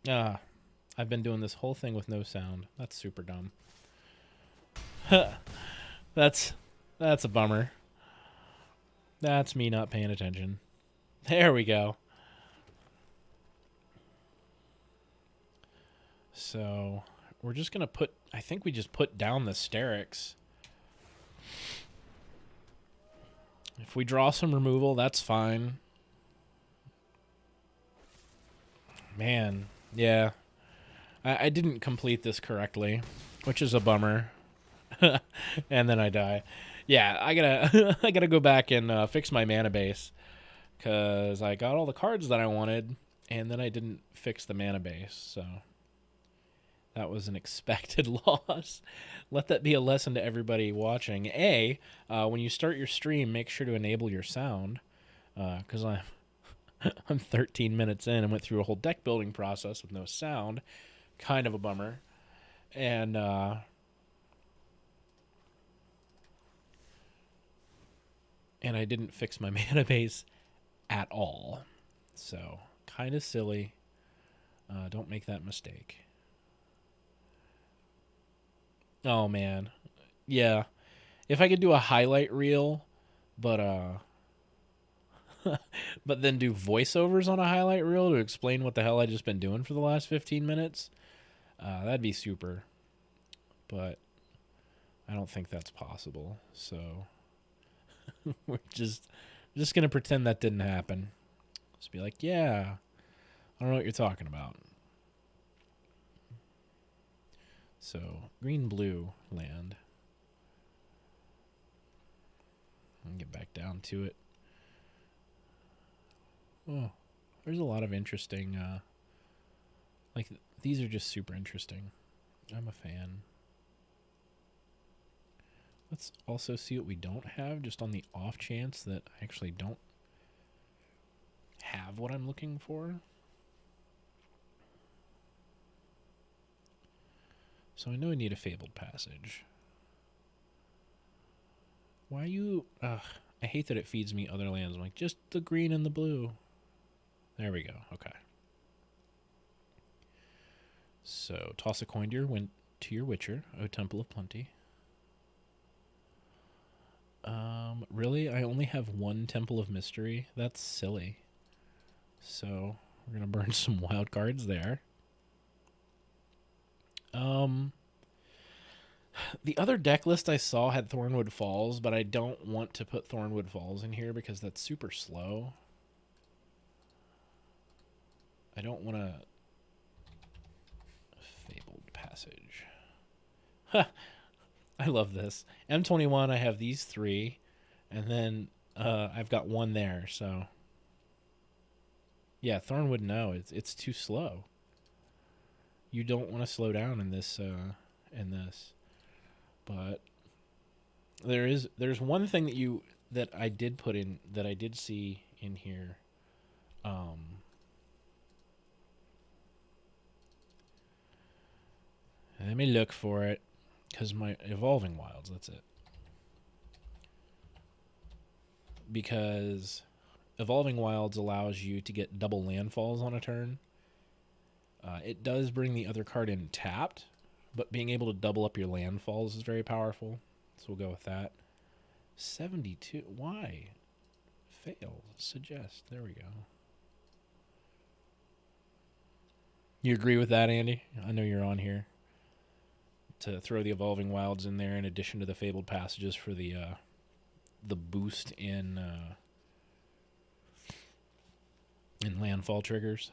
Ah, I've been doing this whole thing with no sound. That's super dumb. that's that's a bummer. That's me not paying attention. There we go. So we're just gonna put. I think we just put down the Sterix. If we draw some removal, that's fine. Man, yeah. I didn't complete this correctly, which is a bummer. And then I die. Yeah, I gotta I gotta go back and fix my mana base because I got all the cards that I wanted, and then I didn't fix the mana base. So that was an expected loss. Let that be a lesson to everybody watching. When you start your stream, make sure to enable your sound because I'm 13 minutes in and went through a whole deck building process with no sound. Kind of a bummer. And and I didn't fix my mana base at all. So, kind of silly. Don't make that mistake. Oh man. Yeah. If I could do a highlight reel, but but then do voiceovers on a highlight reel to explain what the hell I just been doing for the last 15 minutes, that'd be super. But I don't think that's possible. So we're just gonna pretend that didn't happen. Just be like, yeah, I don't know what you're talking about. So green blue land. And get back down to it. Oh, there's a lot of interesting. Like these are just super interesting. I'm a fan. Let's also see what we don't have, just on the off chance that I actually don't have what I'm looking for. So I know I need a Fabled Passage. Why you... Ugh, I hate that it feeds me other lands. I'm like, just the green and the blue. There we go. Okay. So, toss a coin to your Witcher, O Temple of Plenty. Really? I only have one Temple of Mystery? That's silly. So, we're going to burn some wild cards there. The other deck list I saw had Thornwood Falls, but I don't want to put Thornwood Falls in here because that's super slow. I don't want to... Fabled Passage. Ha! I love this. M21, I have these three, and then I've got one there, so... Yeah, Thornwood, no, it's too slow. You don't want to slow down in this, But there's one thing that I did put in, that I did see in here. Let me look for it, because my Evolving Wilds, that's it. Because Evolving Wilds allows you to get double landfalls on a turn. It does bring the other card in tapped, but being able to double up your landfalls is very powerful. So we'll go with that. 72. Why? Fail. Suggest. There we go. You agree with that, Andy? I know you're on here. To throw the Evolving Wilds in there in addition to the Fabled Passages for the boost in landfall triggers.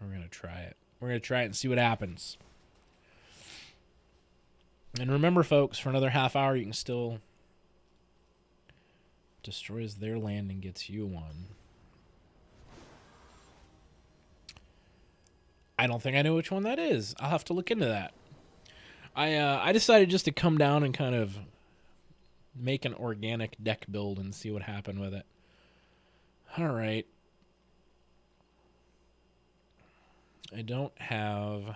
We're going to try it. We're going to try it and see what happens. And remember, folks, for another half hour, you can still... Destroys their land and gets you one. I don't think I know which one that is. I'll have to look into that. I decided just to come down and kind of make an organic deck build and see what happened with it. All right. I don't have...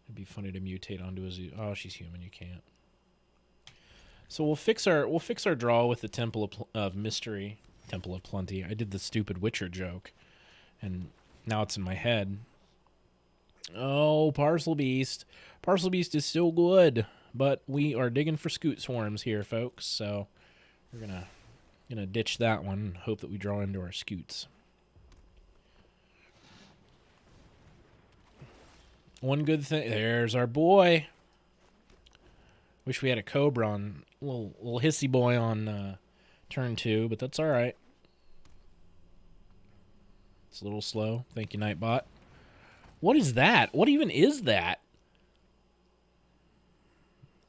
It'd be funny to mutate onto a zoo. Oh, she's human. You can't. So we'll fix our draw with the of Mystery, Temple of Plenty. I did the stupid Witcher joke, and now it's in my head. Oh, Parcel Beast. Parcel Beast is so good, but we are digging for Scute Swarms here, folks. So we're gonna ditch that one and hope that we draw into our Scutes. One good thing. There's our boy. Wish we had a Cobra on little hissy boy on turn 2, but that's all right. It's a little slow. Thank you, Nightbot. What is that? What even is that?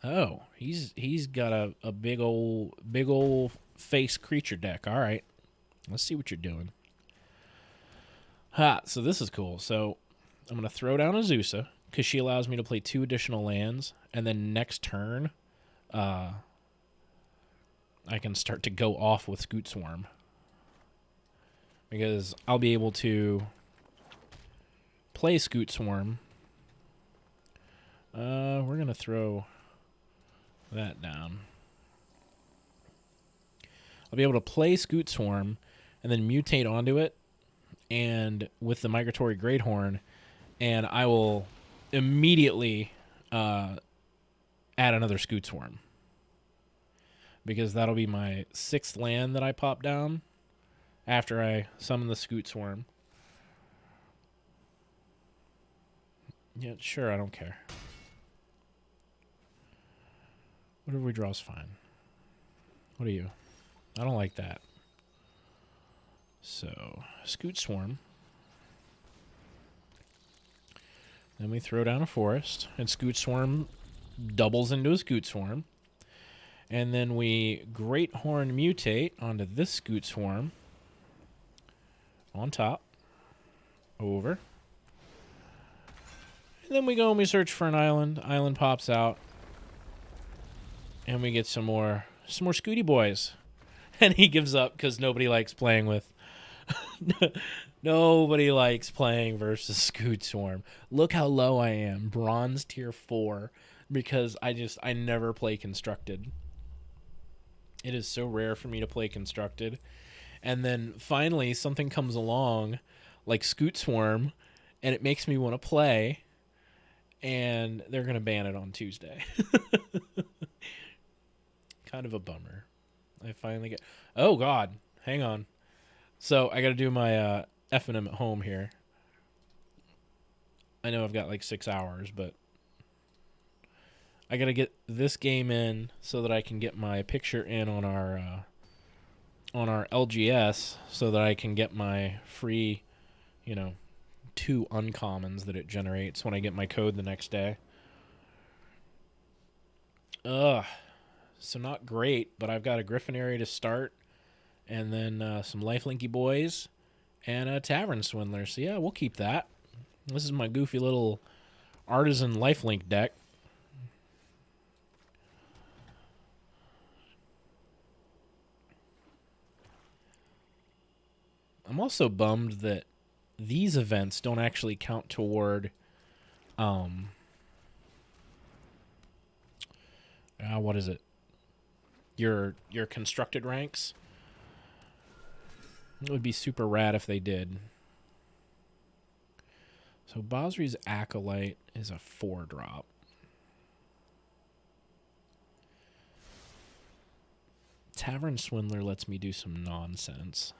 Oh, he's got a big old face creature deck. All right, let's see what you're doing. Ha! So this is cool. So I'm gonna throw down Azusa because she allows me to play 2 additional lands, and then next turn, I can start to go off with Scute Swarm because I'll be able to play Scute Swarm. We're gonna throw that down. I'll be able to play Scute Swarm and then mutate onto it, and with the Migratory Greathorn, and I will immediately add another Scute Swarm because that'll be my 6th land that I pop down after I summon the Scute Swarm. Yeah, sure, I don't care. Whatever we draw is fine. What are you? I don't like that. So, Scute Swarm. Then we throw down a forest, and Scute Swarm doubles into a Scute Swarm. And then we Greathorn mutate onto this Scute Swarm. On top. Over. And then we go and we search for an island. Island pops out. And we get some more Scooty boys. And he gives up because nobody likes playing with... Nobody likes playing versus Scute Swarm. Look how low I am. Bronze tier 4. Because I never play Constructed. It is so rare for me to play Constructed. And then finally something comes along like Scute Swarm. And it makes me want to play. And they're going to ban it on Tuesday. Kind of a bummer. I finally get... Oh, God. Hang on. So, I got to do my F&M at home here. I know I've got like 6 hours, but... I got to get this game in so that I can get my picture in on our LGS so that I can get my free, 2 uncommons that it generates when I get my code the next day. Ugh. So not great, but I've got a Griffinary to start, and then some Lifelinky boys, and a Tavern Swindler. So yeah, we'll keep that. This is my goofy little Artisan Lifelink deck. I'm also bummed that these events don't actually count toward what is it? Your constructed ranks. It would be super rad if they did. So Basri's Acolyte is a 4-drop. Tavern Swindler lets me do some nonsense.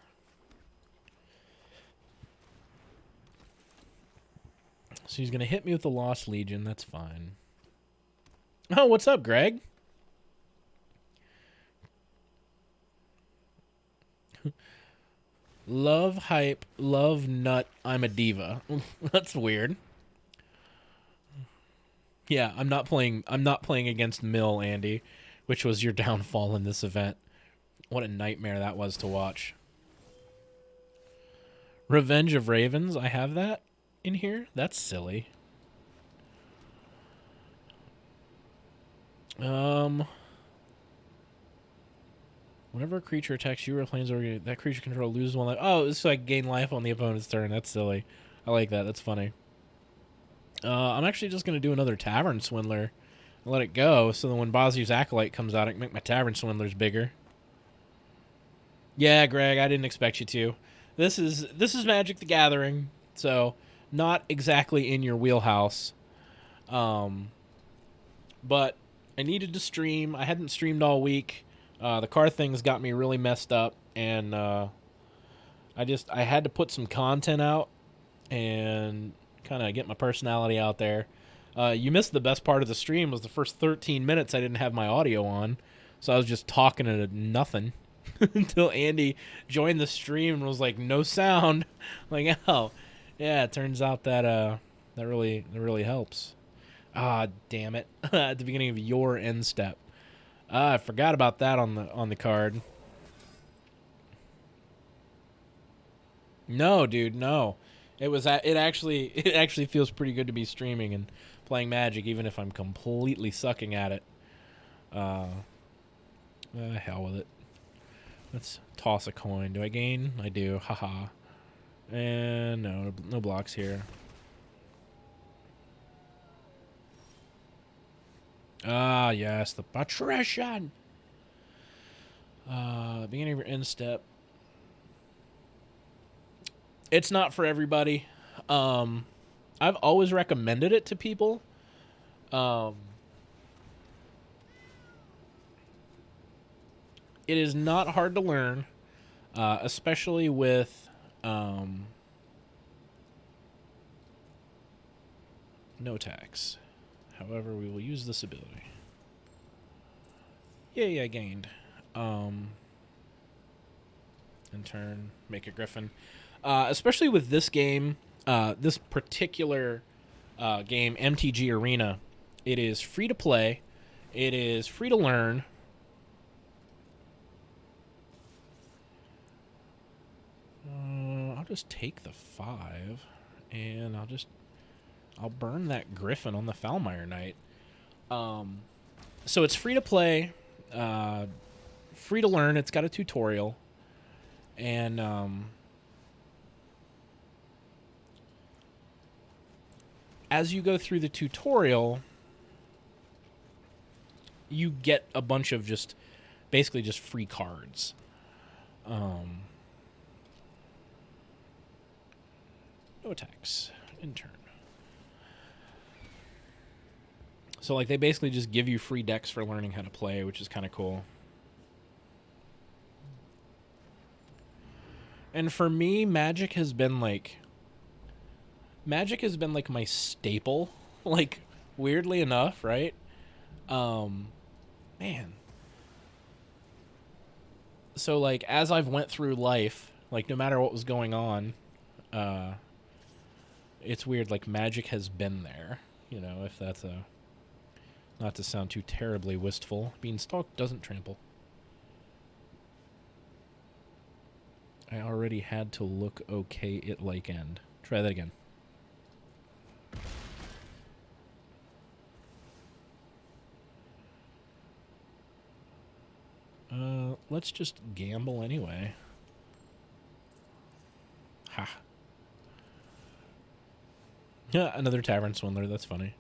So he's going to hit me with the Lost Legion. That's fine. Oh, what's up, Greg? Love hype, love nut, I'm a diva. That's weird. Yeah, I'm not playing against Mill, Andy, which was your downfall in this event. What a nightmare that was to watch. Revenge of Ravens, I have that in here. That's silly. Whenever a creature attacks you or Planeswalker, that creature control loses 1 life. Oh, it's like gain life on the opponent's turn. That's silly. I like that. That's funny. I'm actually just going to do another Tavern Swindler. let it go, so then when Bosier's Acolyte comes out, I can make my Tavern Swindlers bigger. Yeah, Greg, I didn't expect you to. This is Magic the Gathering, so not exactly in your wheelhouse. But I needed to stream. I hadn't streamed all week. The car things got me really messed up, and I had to put some content out and kind of get my personality out there. You missed the best part of the stream was the first 13 minutes I didn't have my audio on, so I was just talking to nothing until Andy joined the stream and was like, "No sound." Like, oh, yeah. It turns out that that really helps. Ah, damn it! At the beginning of your end step, I forgot about that on the card. No, dude, no. It actually feels pretty good to be streaming and playing Magic, even if I'm completely sucking at it. Hell with it. Let's toss a coin. Do I gain? I do. Haha. And no blocks here. Ah, yes, the patrician. Beginning of your end step. It's not for everybody. I've always recommended it to people. It is not hard to learn, especially with no tax. However, we will use this ability. Yay, I gained. In turn, make a griffin. Especially with this game, this particular game, MTG Arena, it is free to play. It is free to learn. I'll just take the 5, and I'll burn that Griffin on the Foulmire Knight. So it's free to play, free to learn. It's got a tutorial, and as you go through the tutorial, you get a bunch of basically just free cards. No attacks. In turn. So, like, they basically just give you free decks for learning how to play, which is kind of cool. And for me, Magic has been like my staple. Like, weirdly enough, right? Man. So, like, as I've went through life, like, no matter what was going on, it's weird, like, Magic has been there, you know, if that's not to sound too terribly wistful. Beanstalk doesn't trample. I already had to look okay at like end. Try that again. Let's just gamble anyway. Ha. Yeah, another Tavern Swindler. That's funny.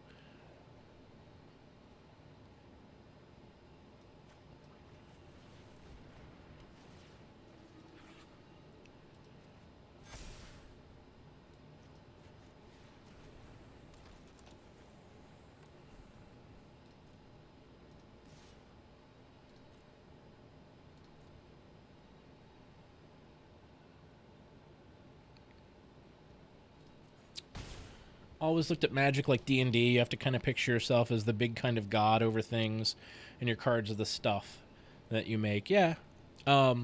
Always looked at Magic like D&D. You have to kind of picture yourself as the big kind of god over things, and your cards are the stuff that you make. Yeah. That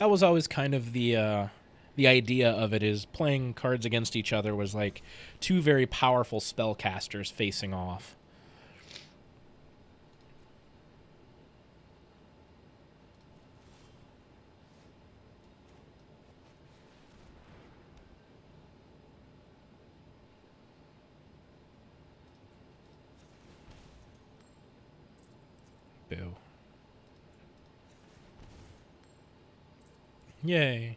was always kind of the idea of it, is playing cards against each other was like two very powerful spellcasters facing off. Boo. Yay.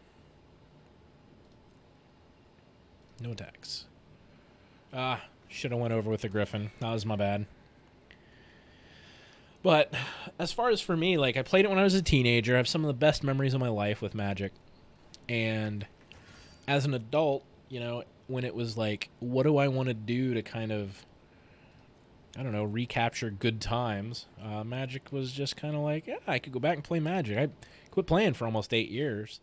No attacks. Should have went over with the Griffin. That was my bad. But as far as for me, like, I played it when I was a teenager. I have some of the best memories of my life with Magic. And as an adult, you know, when it was like, what do I want to do to kind of, I don't know, recapture good times, Magic was just kind of like, yeah, I could go back and play Magic. I quit playing for almost 8 years.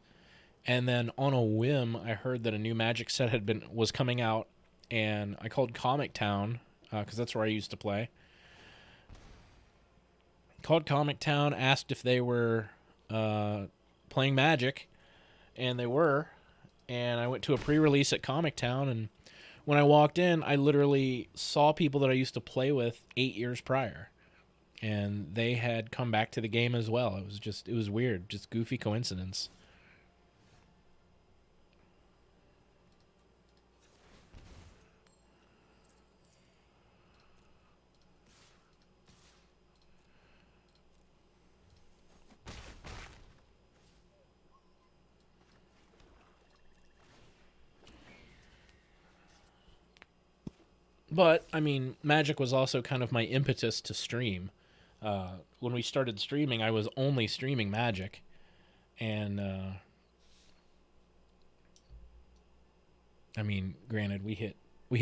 And then on a whim, I heard that a new Magic set was coming out, and I called Comic Town, because that's where I used to play. Called Comic Town, asked if they were playing Magic, and they were. And I went to a pre-release at Comic Town, and when I walked in, I literally saw people that I used to play with 8 years prior, and they had come back to the game as well. It was weird, just goofy coincidence. But, I mean, Magic was also kind of my impetus to stream. When we started streaming, I was only streaming Magic. And, I mean, granted, we hit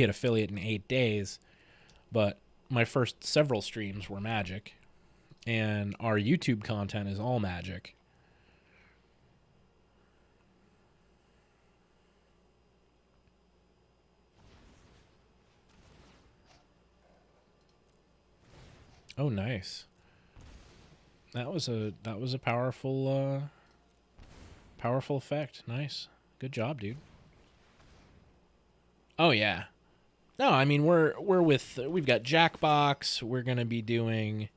affiliate in 8 days, but my first several streams were Magic. And our YouTube content is all Magic. Oh, nice. That was a powerful effect. Nice. Good job, dude. Oh yeah. No, I mean we've got Jackbox. We're gonna be doing.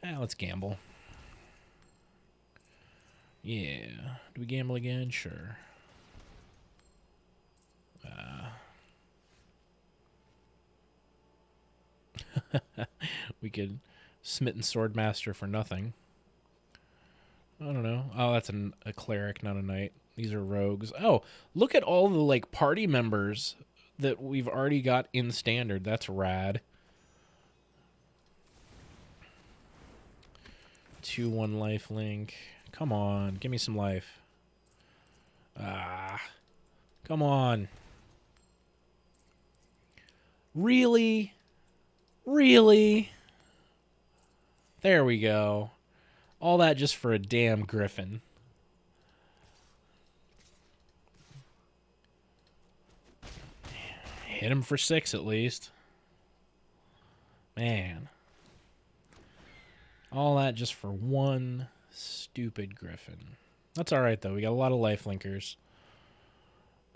Let's gamble. Yeah. Do we gamble again? Sure. We could Smitten Swordmaster for nothing. I don't know. Oh, that's a cleric, not a knight. These are rogues. Oh, look at all the like party members that we've already got in standard. That's rad. 2/1 life link. Come on, give me some life. Come on. Really? Really? There we go. All that just for a damn griffin. Hit him for 6 at least. Man. All that just for one stupid griffin. That's alright though. We got a lot of life linkers.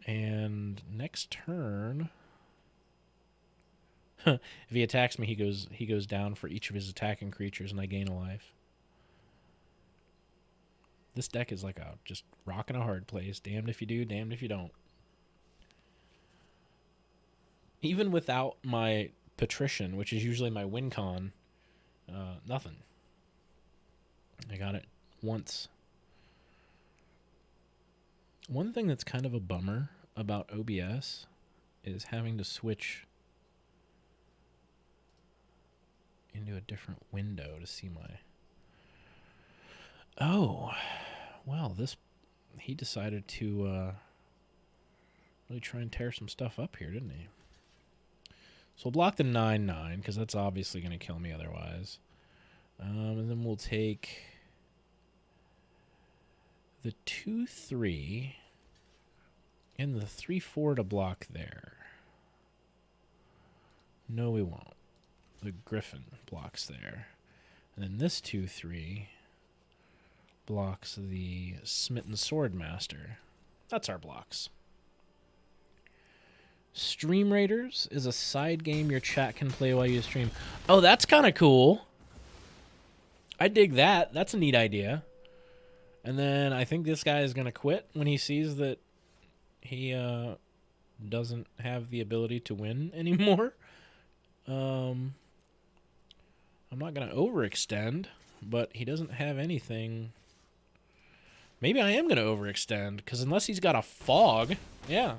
And next turn... if he attacks me, he goes down for each of his attacking creatures, and I gain a life. This deck is like a just rock in a hard place. Damned if you do, damned if you don't. Even without my Patrician, which is usually my win con, nothing. I got it once. One thing that's kind of a bummer about OBS is having to switch into a different window to see my... Oh, well, he decided to really try and tear some stuff up here, didn't he? So we'll block the 9/9, because that's obviously going to kill me otherwise. And then we'll take the 2/3 and the 3/4 to block there. No, we won't. The Griffin blocks there. And then this 2/3 blocks the Smitten Swordmaster. That's our blocks. Stream Raiders is a side game your chat can play while you stream. Oh, that's kind of cool. I dig that. That's a neat idea. And then I think this guy is going to quit when he sees that he doesn't have the ability to win anymore. I'm not going to overextend, but he doesn't have anything. Maybe I am going to overextend, because unless he's got a fog, yeah.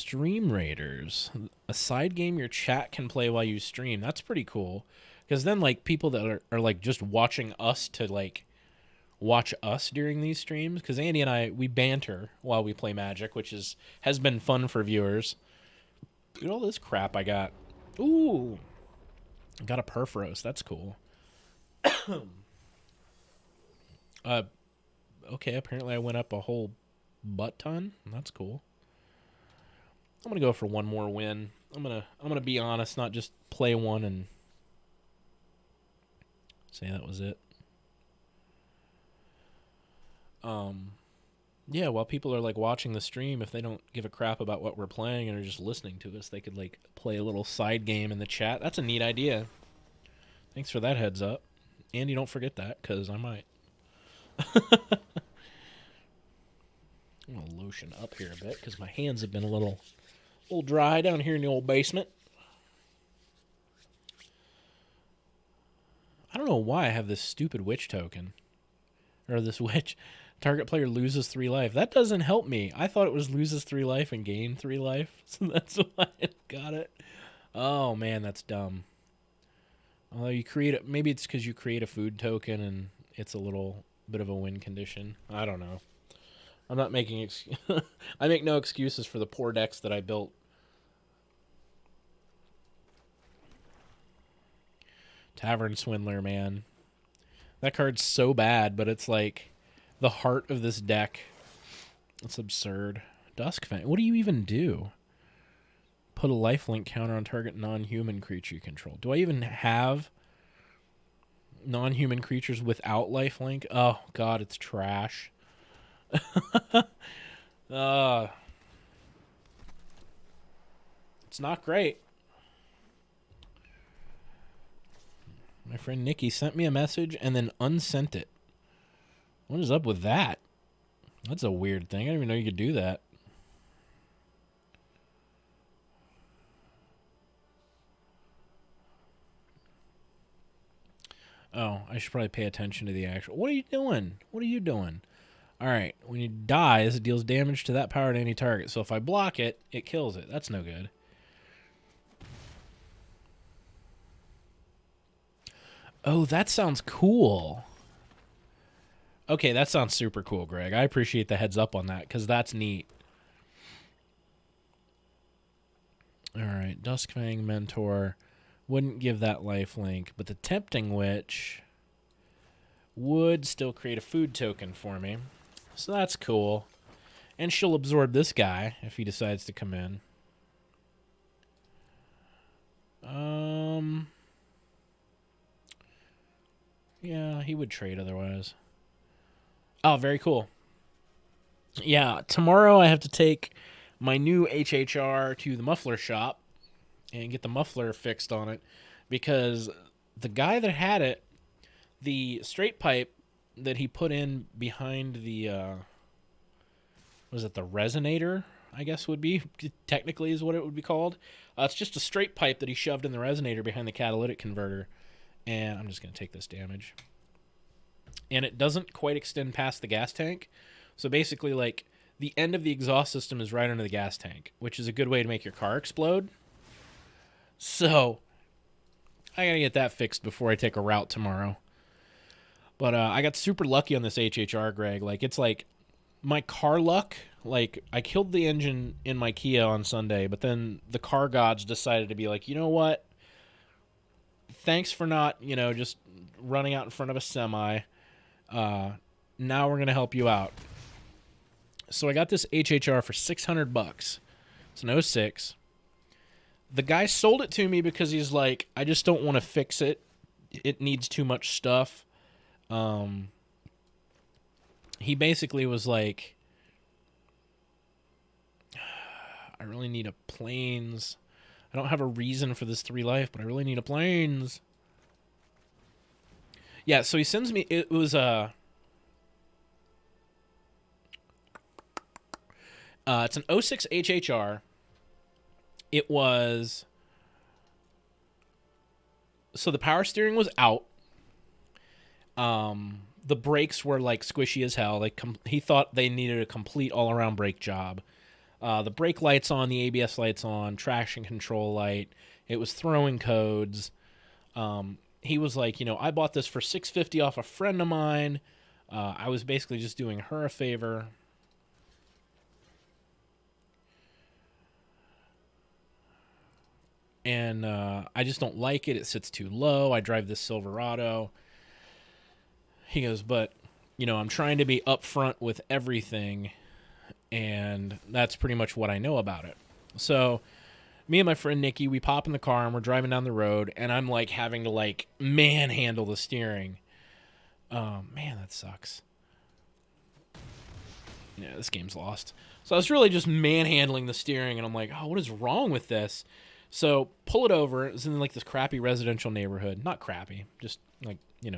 Stream Raiders, a side game your chat can play while you stream. That's pretty cool. Because then, like, people that are like, just watching us to, like, watch us during these streams. Because Andy and I, we banter while we play Magic, which has been fun for viewers. Look at all this crap I got. Ooh. I got a Perforos. That's cool. Okay, apparently I went up a whole butt ton. That's cool. I'm gonna go for one more win. I'm gonna be honest, not just play one and say that was it. Yeah, while people are like watching the stream, if they don't give a crap about what we're playing and are just listening to us, they could like play a little side game in the chat. That's a neat idea. Thanks for that heads up. Andy, don't forget that, because I might. I'm going to lotion up here a bit, because my hands have been a little dry down here in the old basement. I don't know why I have this stupid witch token. Or this witch. Target player loses 3 life. That doesn't help me. I thought it was loses 3 life and gain 3 life. So that's why I got it. Oh, man, that's dumb. Although you create maybe it's because you create a food token and it's a little bit of a win condition. I don't know. I'm not making I make no excuses for the poor decks that I built. Tavern Swindler, man. That card's so bad, but it's like the heart of this deck. It's absurd. Duskfang. What do you even do? Put a lifelink counter on target non-human creature you control. Do I even have non-human creatures without lifelink? Oh, God, it's trash. It's not great. My friend Nikki sent me a message and then unsent it. What is up with that? That's a weird thing. I didn't even know you could do that. Oh, I should probably pay attention to the actual... What are you doing? What are you doing? All right. When you die, it deals damage to that power to any target. So if I block it, it kills it. That's no good. Oh, that sounds cool. Okay, that sounds super cool, Greg. I appreciate the heads up on that, because that's neat. All right. Duskfang Mentor... Wouldn't give that lifelink, but the Tempting Witch would still create a food token for me. So that's cool. And she'll absorb this guy if he decides to come in. Yeah, he would trade otherwise. Oh, very cool. Yeah, tomorrow I have to take my new HHR to the muffler shop and get the muffler fixed on it, because the guy that had it, the straight pipe that he put in behind the, was it the resonator, I guess would be, technically is what it would be called. It's just a straight pipe that he shoved in the resonator behind the catalytic converter, and I'm just going to take this damage. And it doesn't quite extend past the gas tank, so basically, like, the end of the exhaust system is right under the gas tank, which is a good way to make your car explode. So, I gotta get that fixed before I take a route tomorrow. But I got super lucky on this HHR, Greg. Like, it's like my car luck. Like, I killed the engine in my Kia on Sunday, but then the car gods decided to be like, you know what? Thanks for not, just running out in front of a semi. Now we're gonna help you out. So I got this HHR for $600. It's an 06. The guy sold it to me because he's like, I just don't want to fix it. It needs too much stuff. He basically was like, I really need a planes. I don't have a reason for this 3 life, but I really need a planes. Yeah, so he sends me, it was it's an 06 HHR. It was... So the power steering was out. The brakes were, like, squishy as hell. Like, he thought they needed a complete all-around brake job. The brake light's on, the ABS light's on, traction control light. It was throwing codes. He was like, I bought this for $650 off a friend of mine. I was basically just doing her a favor. And I just don't like it. It sits too low. I drive this Silverado. He goes, but, I'm trying to be upfront with everything, and that's pretty much what I know about it. So me and my friend Nikki, we pop in the car, and we're driving down the road, and I'm, having to, manhandle the steering. Man, that sucks. Yeah, this game's lost. So I was really just manhandling the steering, and I'm like, oh, what is wrong with this? So pull it over. It's in this crappy residential neighborhood. Not crappy, just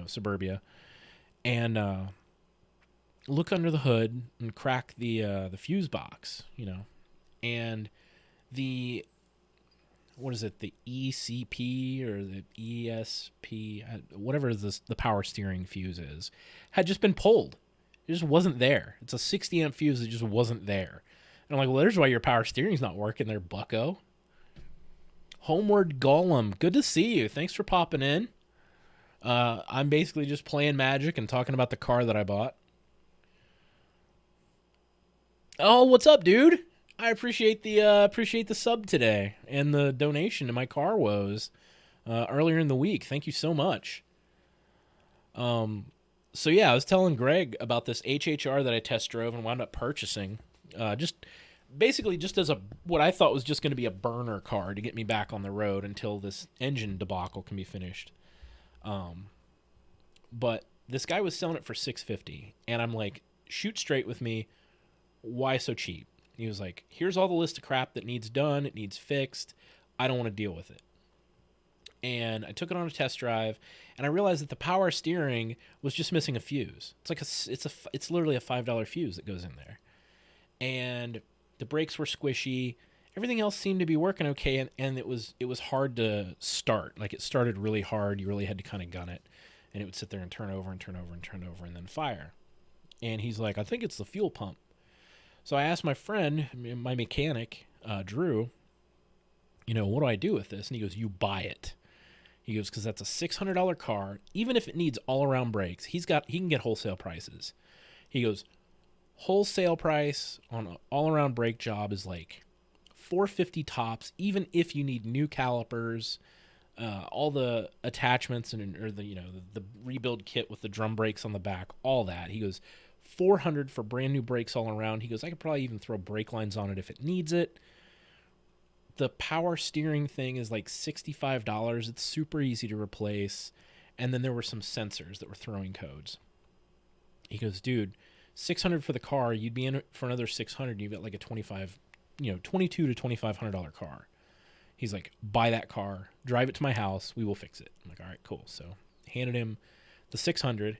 suburbia. And look under the hood and crack the fuse box, And what is it? The ECP or the ESP, whatever the power steering fuse is, had just been pulled. It just wasn't there. It's a 60 amp fuse that just wasn't there. And I'm like, well, there's why your power steering's not working there, bucko. Homeward Golem, good to see you. Thanks for popping in. I'm basically just playing Magic and talking about the car that I bought. Oh, what's up, dude? I appreciate the sub today and the donation to my car woes earlier in the week. Thank you so much. So yeah, I was telling Greg about this HHR that I test drove and wound up purchasing. Basically just as what I thought was just going to be a burner car to get me back on the road until this engine debacle can be finished. But this guy was selling it for $650, and I'm like, shoot straight with me. Why so cheap? He was like, here's all the list of crap that needs done. It needs fixed. I don't want to deal with it. And I took it on a test drive, and I realized that the power steering was just missing a fuse. It's literally a $5 fuse that goes in there. And the brakes were squishy. Everything else seemed to be working okay, and it was hard to start. It started really hard. You really had to kind of gun it, and it would sit there and turn over and turn over and turn over and then fire. And he's like, I think it's the fuel pump. So I asked my friend, my mechanic, Drew, what do I do with this? And he goes, you buy it. He goes, because that's a $600 car. Even if it needs all-around brakes, he can get wholesale prices. He goes, wholesale price on an all-around brake job is $450 tops, even if you need new calipers, all the attachments or the rebuild kit with the drum brakes on the back, all that. He goes, $400 for brand new brakes all around. He goes, I could probably even throw brake lines on it if it needs it. The power steering thing is $65. It's super easy to replace. And then there were some sensors that were throwing codes. He goes, dude, $600 for the car, you'd be in it for another $600. You get a $22 to $2,500 car. He's like, buy that car, drive it to my house, we will fix it. I'm like, all right, cool. So handed him the $600.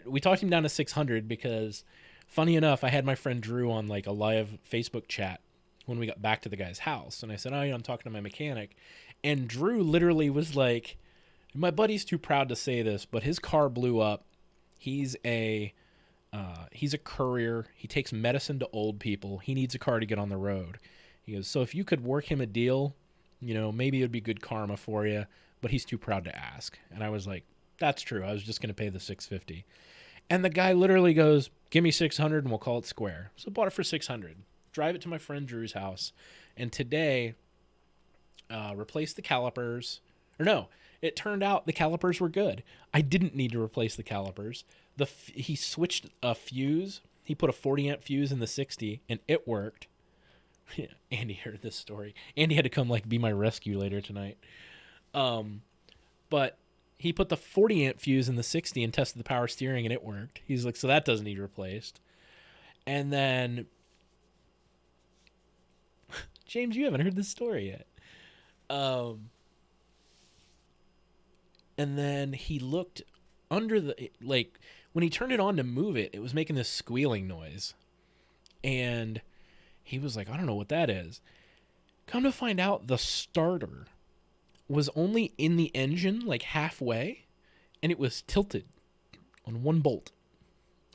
We talked him down to $600 because, funny enough, I had my friend Drew on a live Facebook chat when we got back to the guy's house, and I said, I'm talking to my mechanic, and Drew literally was like, my buddy's too proud to say this, but his car blew up. He's a courier. He takes medicine to old people. He needs a car to get on the road. He goes, so if you could work him a deal, maybe it would be good karma for you, but he's too proud to ask. And I was like, that's true. I was just going to pay the $650. And the guy literally goes, give me $600 and we'll call it square. So I bought it for $600. Drive it to my friend Drew's house. And today, replaced the calipers. Or no, it turned out the calipers were good. I didn't need to replace the calipers. He switched a fuse. He put a 40 amp fuse in the 60 and it worked. Andy heard this story. Andy had to come be my rescue later tonight. But he put the 40 amp fuse in the 60 and tested the power steering and it worked. He's like, so that doesn't need replaced. And then James, you haven't heard this story yet. And then he looked under the, when he turned it on to move it, it was making this squealing noise. And he was like, I don't know what that is. Come to find out, the starter was only in the engine halfway, and it was tilted on one bolt.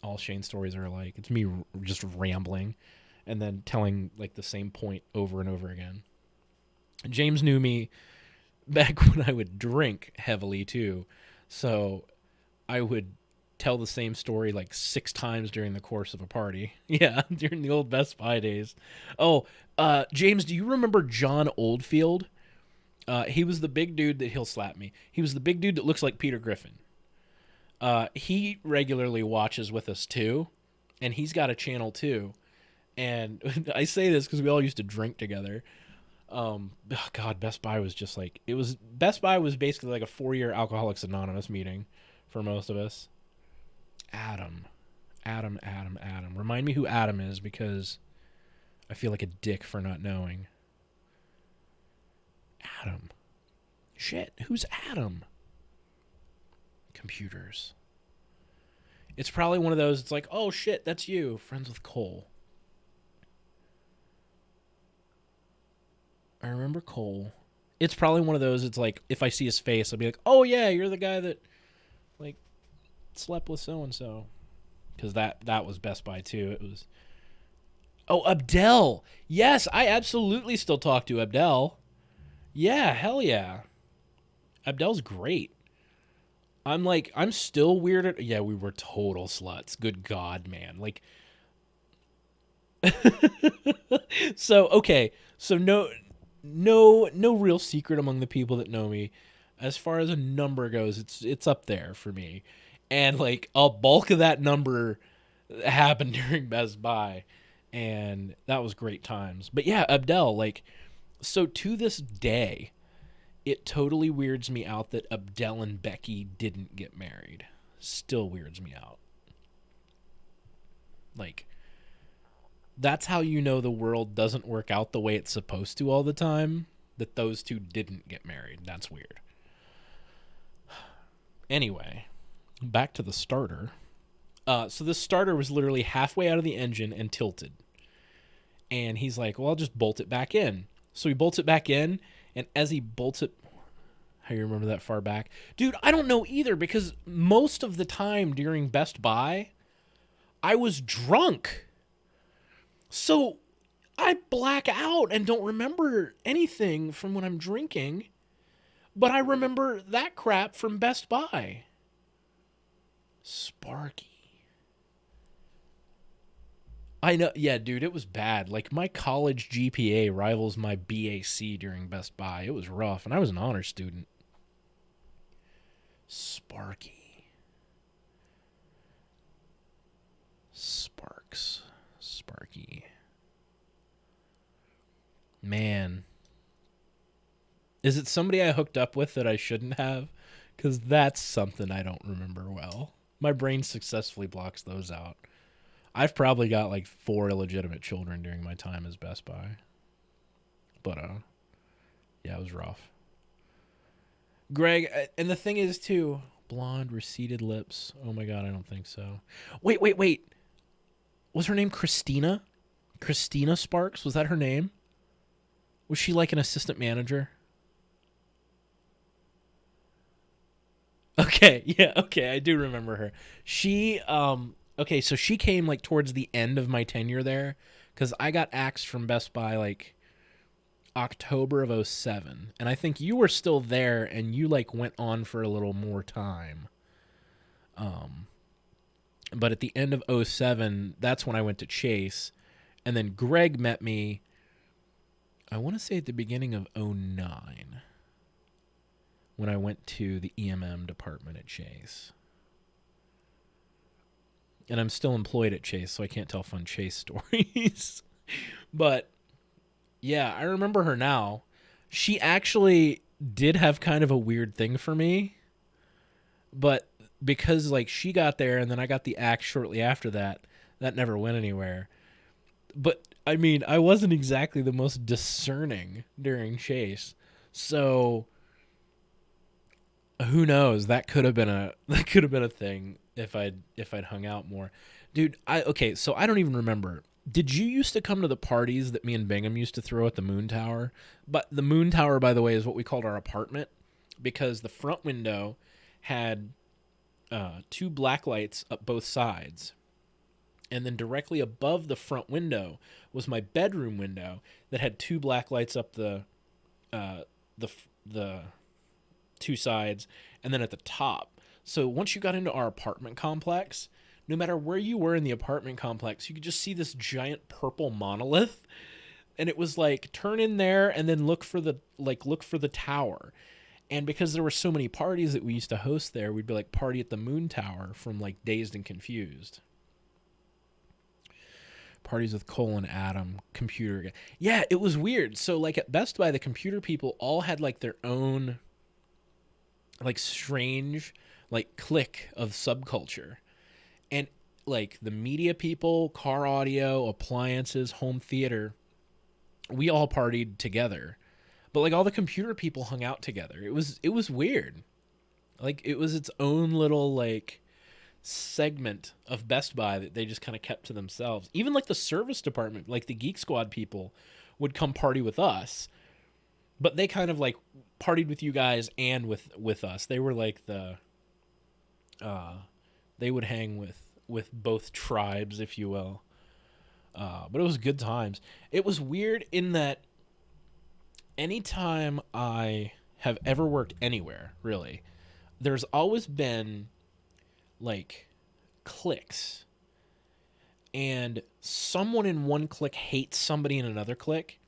All Shane stories are alike. It's me just rambling. and then telling like the same point over and over again. James knew me back when I would drink heavily too, so I would tell the same story like 6 times during the course of a party. Yeah, during the old Best Buy days. Oh, James, do you remember John Oldfield? He was the big dude that he'll slap me. He was the big dude that looks like Peter Griffin. He regularly watches with us too, and he's got a channel too. And I say this because we all used to drink together. God, Best Buy was just like, Best Buy was basically like a 4-year Alcoholics Anonymous meeting for most of us. Adam. Remind me who Adam is, because I feel like a dick for not knowing. Adam. Shit, who's Adam? Computers. It's probably one of those, it's like, oh shit, that's you. Friends with Cole. I remember Cole. It's probably one of those, it's like, if I see his face, I'll be like, oh yeah, you're the guy that, like, slept with so-and-so. Because that was Best Buy too. It was... Oh, Abdel. Yes, I absolutely still talk to Abdel. Yeah, hell yeah. Abdel's great. I'm still weird at... Yeah, we were total sluts. Good God, man. Like... So, okay. So, no real secret among the people that know me. As far as a number goes, it's up there for me. And, like, a bulk of that number happened during Best Buy. And that was great times. But, yeah, Abdel, like... So, to this day... It totally weirds me out that Abdel and Becky didn't get married. Still weirds me out. Like, that's how you know the world doesn't work out the way it's supposed to all the time. That those two didn't get married. That's weird. Anyway, back to the starter. So this starter was literally halfway out of the engine and tilted. And he's like, well, I'll just bolt it back in. So he bolts it back in. And as he bolts it... How you remember that far back? Dude, I don't know either, because most of the time during Best Buy, I was drunk. So I black out and don't remember anything from when I'm drinking. But I remember that crap from Best Buy. Sparky. I know, yeah, dude, it was bad. Like, my college GPA rivals my BAC during Best Buy. It was rough, and I was an honor student. Sparky. Sparky. Man. Is it somebody I hooked up with that I shouldn't have? Because that's something I don't remember well. My brain successfully blocks those out. I've probably got like 4 illegitimate children during my time as Best Buy. But, yeah, it was rough. Greg, and the thing is, too, blonde, receded lips. Oh, my God, I don't think so. Wait. Was her name Christina? Christina Sparks? Was that her name? Was she like an assistant manager? Okay, yeah, okay, I do remember her. She, okay, so she came, like, towards the end of my tenure there, because I got axed from Best Buy, like, October of 2007, and I think you were still there, and you, like, went on for a little more time. But at the end of 2007, that's when I went to Chase, and then Greg met me, I want to say at the beginning of 2009, when I went to the EMM department at Chase. And I'm still employed at Chase, so I can't tell fun Chase stories. But, yeah, I remember her now. She actually did have kind of a weird thing for me. But because, like, she got there and then I got the axe shortly after that, that never went anywhere. But, I mean, I wasn't exactly the most discerning during Chase. So... who knows? That could have been a thing if I'd hung out more. Dude, okay, so I don't even remember. Did you used to come to the parties that me and Bingham used to throw at the Moon Tower? But the Moon Tower, by the way, is what we called our apartment, because the front window had 2 black lights up both sides. And then directly above the front window was my bedroom window that had two black lights up the two sides, and then at the top. So once you got into our apartment complex, no matter where you were in the apartment complex, you could just see this giant purple monolith, and it was like turn in there and then look for the tower. And because there were so many parties that we used to host there, we'd be like party at the moon tower from like Dazed and Confused. Parties with Cole and Adam, computer. Yeah, it was weird. So like at Best Buy, the computer people all had like their own like strange like clique of subculture. And like the media people, car audio, appliances, home theater, we all partied together. But like all the computer people hung out together. It was weird. Like it was its own little like segment of Best Buy that they just kind of kept to themselves. Even like the service department, like the Geek Squad people would come party with us, but they kind of like partied with you guys and with us. They were like the they would hang with both tribes, if you will. But it was good times. It was weird in that anytime I have ever worked anywhere, really, there's always been like cliques, and someone in one clique hates somebody in another clique,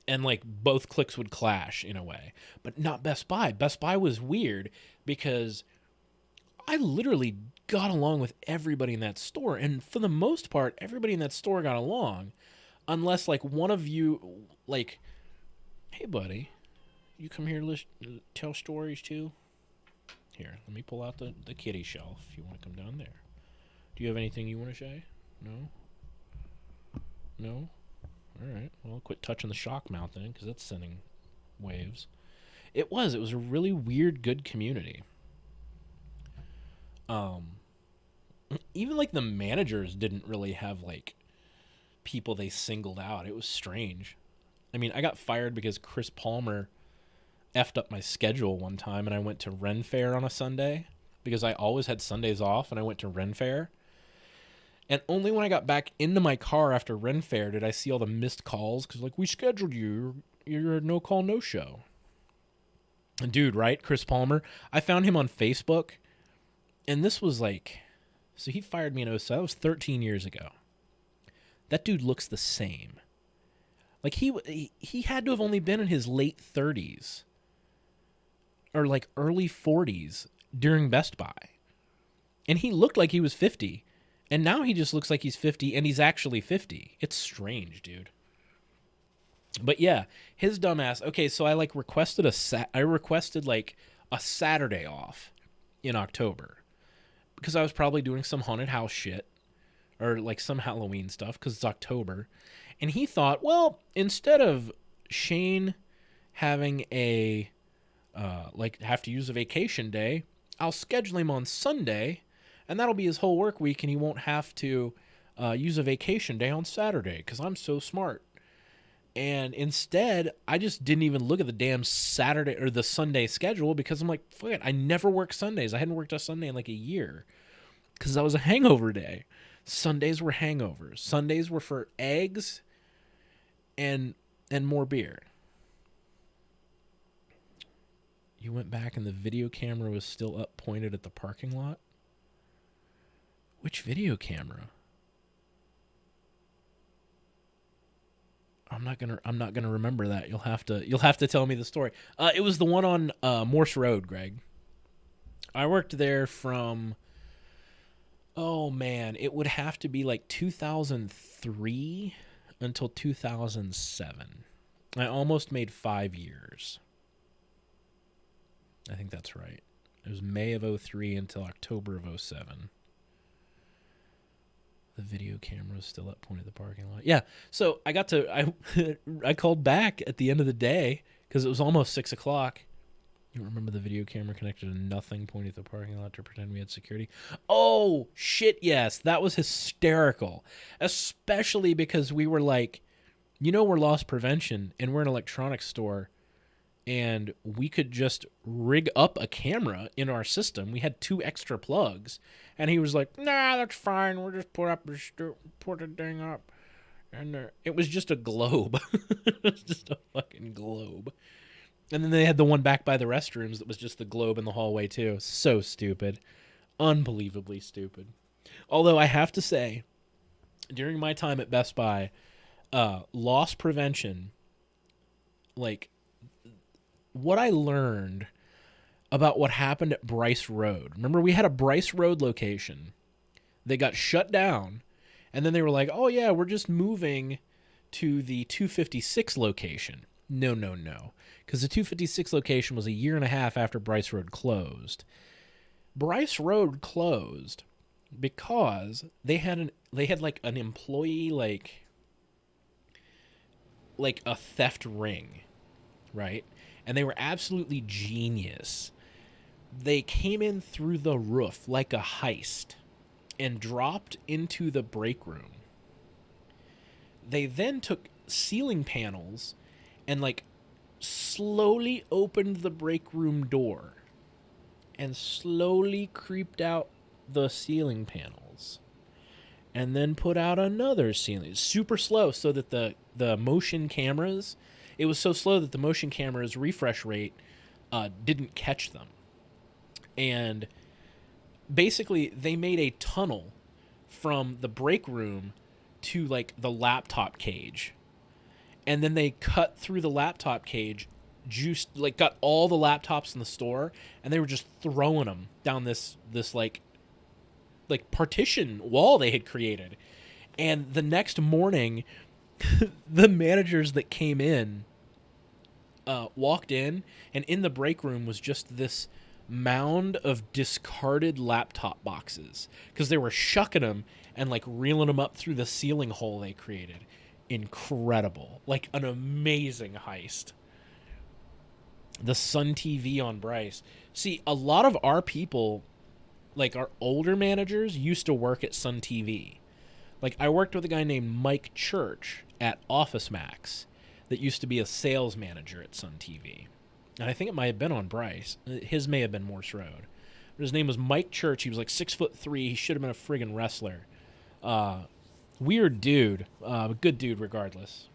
and like both cliques would clash in a way. But not Best Buy. Best Buy was weird because I literally got along with everybody in that store, and for the most part everybody in that store got along, unless like one of you like, hey buddy, you come here to tell stories too? Here, let me pull out the kitty shelf if you want to come down there. Do you have anything you want to say? No? No? Alright, well, quit touching the shock mount then, because that's sending waves. It was a really weird, good community. Even like the managers didn't really have like people they singled out. It was strange. I mean, I got fired because Chris Palmer effed up my schedule one time, and I went to Ren Fair on a Sunday because I always had Sundays off, and I went to Ren Fair. And only when I got back into my car after Ren Fair did I see all the missed calls, because like, we scheduled you, you're a no call no show. And dude, right, Chris Palmer, I found him on Facebook, and this was like, so he fired me in 07. That was 13 years ago. That dude looks the same. Like he had to have only been in his late 30s or like early 40s during Best Buy. And he looked like he was 50. And now he just looks like he's 50, and he's actually 50. It's strange, dude. But yeah, his dumbass. Okay, so I like requested like a Saturday off in October because I was probably doing some haunted house shit or like some Halloween stuff because it's October. And he thought, well, instead of Shane having a like have to use a vacation day, I'll schedule him on Sunday, and that'll be his whole work week, and he won't have to use a vacation day on Saturday because I'm so smart. And instead, I just didn't even look at the damn Saturday or the Sunday schedule because I'm like, fuck it, I never work Sundays. I hadn't worked a Sunday in like a year because that was a hangover day. Sundays were hangovers. Sundays were for eggs and more beer. You went back and the video camera was still up, pointed at the parking lot? Which video camera? I'm not gonna remember that. You'll have to tell me the story. It was the one on Morse Road, Greg. I worked there from, oh man, it would have to be like 2003 until 2007. I almost made 5 years. I think that's right. It was May of 03 until October of 07. The video camera was still up, pointed at the parking lot. Yeah, so I called back at the end of the day because it was almost 6 o'clock. You remember the video camera connected to nothing, pointed at the parking lot to pretend we had security? Oh, shit, yes. That was hysterical. Especially because we were like, we're loss prevention and we're an electronics store. and we could just rig up a camera in our system. We had 2 extra plugs, and he was like, "Nah, that's fine. We'll just put the thing up." And it was just a globe. It was just a fucking globe. And then they had the one back by the restrooms that was just the globe in the hallway too. So stupid. Unbelievably stupid. Although I have to say, during my time at Best Buy, loss prevention, like what I learned about what happened at Bryce Road. Remember, we had a Bryce Road location. They got shut down, and then they were like, "Oh yeah, we're just moving to the 256 location." No, because the 256 location was a year and a half after Bryce Road closed. Bryce Road closed because they had like an employee like a theft ring, right? And they were absolutely genius. They came in through the roof like a heist and dropped into the break room. They then took ceiling panels and like slowly opened the break room door and slowly creeped out the ceiling panels and then put out another ceiling super slow, so that the motion cameras, it was so slow that the motion cameras refresh rate didn't catch them. And basically they made a tunnel from the break room to like the laptop cage, and then they cut through the laptop cage, got all the laptops in the store, and they were just throwing them down this like partition wall they had created. And the next morning, the managers that came in walked in, and in the break room was just this mound of discarded laptop boxes, because they were shucking them and like reeling them up through the ceiling hole they created. Incredible. Like an amazing heist. The Sun TV on Bryce. See, a lot of our people, like our older managers, used to work at Sun TV. Like I worked with a guy named Mike Church at Office Max that used to be a sales manager at Sun TV. And I think it might have been on Bryce. His may have been Morse Road. But his name was Mike Church. He was like 6'3". He should have been a friggin' wrestler. Weird dude. Good dude regardless.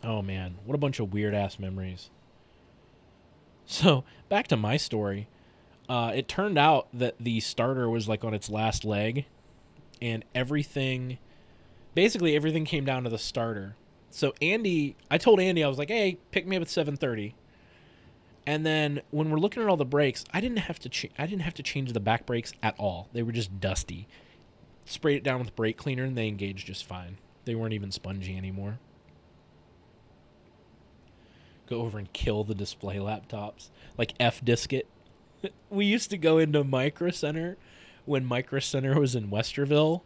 Oh man, what a bunch of weird ass memories. So back to my story. It turned out that the starter was like on its last leg, and basically everything came down to the starter. So I told Andy, I was like, "Hey, pick me up at 7:30." And then when we're looking at all the brakes, I didn't have to change the back brakes at all. They were just dusty. Sprayed it down with brake cleaner and they engaged just fine. They weren't even spongy anymore. Go over and kill the display laptops. Like F-disc it. We used to go into Micro Center when Micro Center was in Westerville,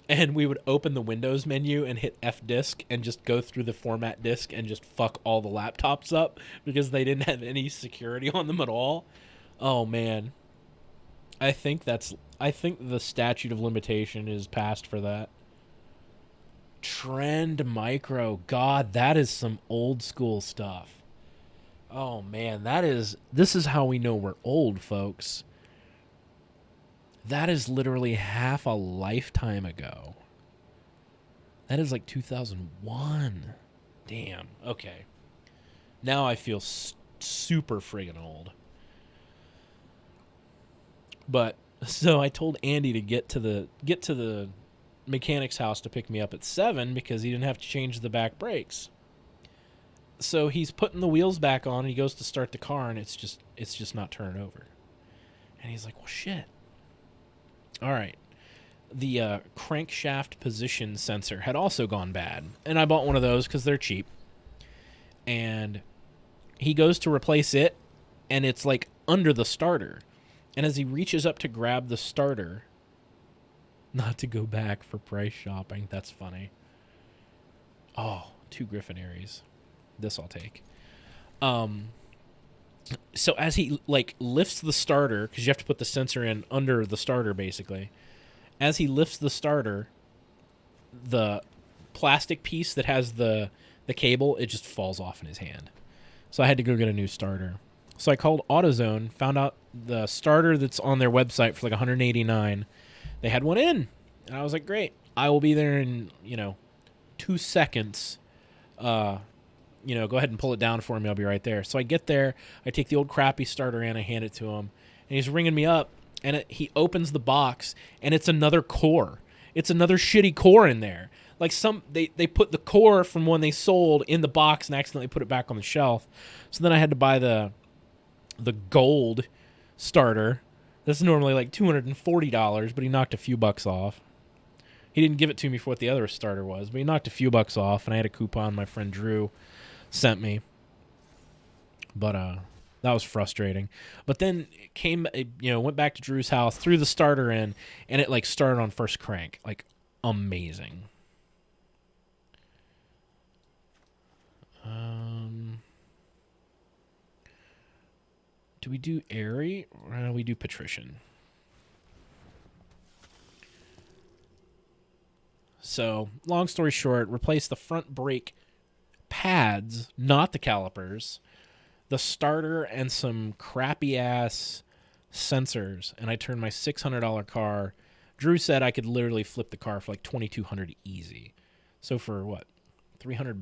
and we would open the Windows menu and hit F-disc and just go through the format disk and just fuck all the laptops up because they didn't have any security on them at all. Oh man. I think the statute of limitation is passed for that. Trend Micro. God, that is some old school stuff. Oh man, this is how we know we're old, folks. That is literally half a lifetime ago. That is like 2001. Damn. Okay. Now I feel super friggin' old. But so I told Andy to get to the mechanic's house to pick me up at 7 because he didn't have to change the back brakes. So he's putting the wheels back on and he goes to start the car and it's just not turning over. And he's like, "Well, shit." All right. The crankshaft position sensor had also gone bad. And I bought one of those because they're cheap. And he goes to replace it, and it's like under the starter. And as he reaches up to grab the starter, not to go back for price shopping, that's funny. Oh, 2 Griffin Aries. This I'll take. So as he like lifts the starter, because you have to put the sensor in under the starter basically, as he lifts the starter, the plastic piece that has the cable, it just falls off in his hand. So I had to go get a new starter. So I called AutoZone, found out the starter that's on their website for like 189. They had one in, and I was like, great. I will be there in 2 seconds. Go ahead and pull it down for me. I'll be right there. So I get there. I take the old crappy starter in. I hand it to him, and he's ringing me up. And he opens the box, and it's another core. It's another shitty core in there. Like they put the core from when they sold in the box and accidentally put it back on the shelf. So then I had to buy the gold starter. That's normally like $240, but he knocked a few bucks off. He didn't give it to me for what the other starter was, but he knocked a few bucks off, and I had a coupon my friend Drew sent me. But that was frustrating. But then went back to Drew's house, threw the starter in, and it like started on first crank. Like amazing. Do we do Airy or do we do Patrician? So, long story short, replace the front brake pads, not the calipers, the starter, and some crappy-ass sensors, and I turned my $600 car. Drew said I could literally flip the car for like $2,200 easy. So for what? $300,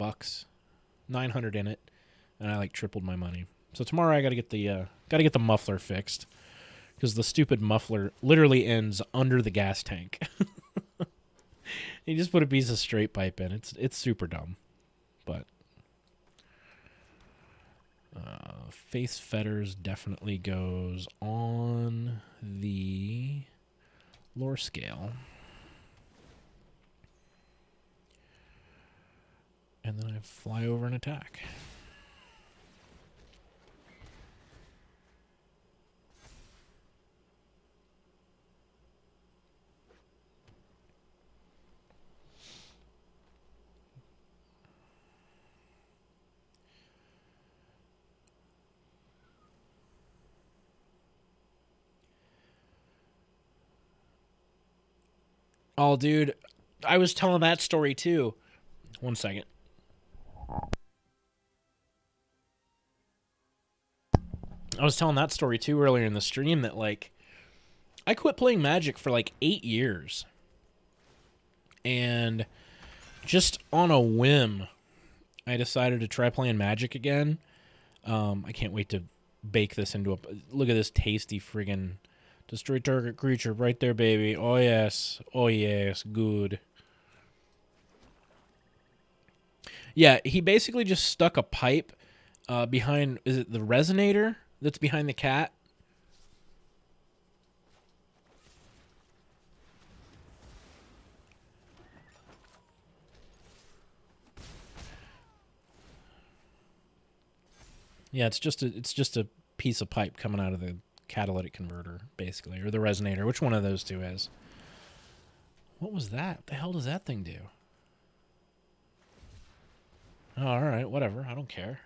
$900 in it, and I like tripled my money. So tomorrow I got to get the muffler fixed because the stupid muffler literally ends under the gas tank. You just put a piece of straight pipe in. It's super dumb, but face fetters definitely goes on the lore scale. And then I fly over and attack. Oh, dude, I was telling that story too. 1 second. I was telling that story too earlier in the stream that like I quit playing Magic for like 8 years. And just on a whim, I decided to try playing Magic again. I can't wait to bake this into a... Look at this tasty friggin' destroy target creature right there, baby. Oh, yes. Oh, yes. Good. Yeah, he basically just stuck a pipe behind... Is it the resonator that's behind the cat? Yeah, it's just a piece of pipe coming out of the catalytic converter, basically, or the resonator. Which one of those two is? What was that? The hell does that thing do? Oh, all right, whatever. I don't care.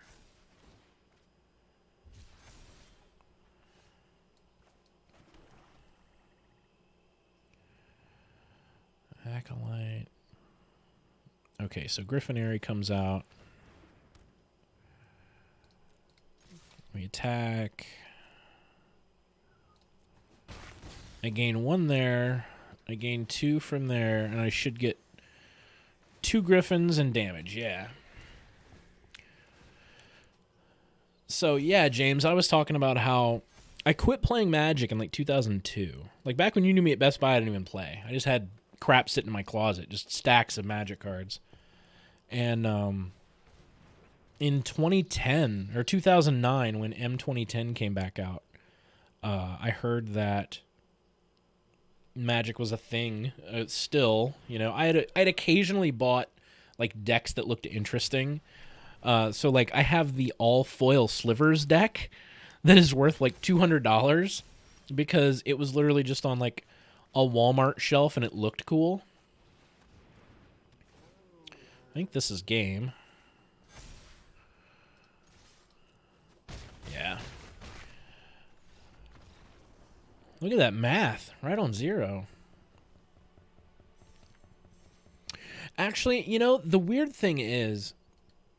Acolyte. Okay, so Griffinary comes out. We attack. I gain 1 there. I gain 2 from there, and I should get 2 Griffins and damage, yeah. So, yeah, James, I was talking about how I quit playing Magic in, like, 2002. Like, back when you knew me at Best Buy, I didn't even play. I just had crap sitting in my closet, just stacks of Magic cards. And, in 2010, or 2009, when M2010 came back out, I heard that Magic was a thing still. You know, I'd occasionally bought, like, decks that looked interesting. So, like, I have the all-foil Slivers deck that is worth, like, $200 because it was literally just on, like, a Walmart shelf and it looked cool. I think this is game. Yeah. Look at that math. Right on 0. Actually, you know, the weird thing is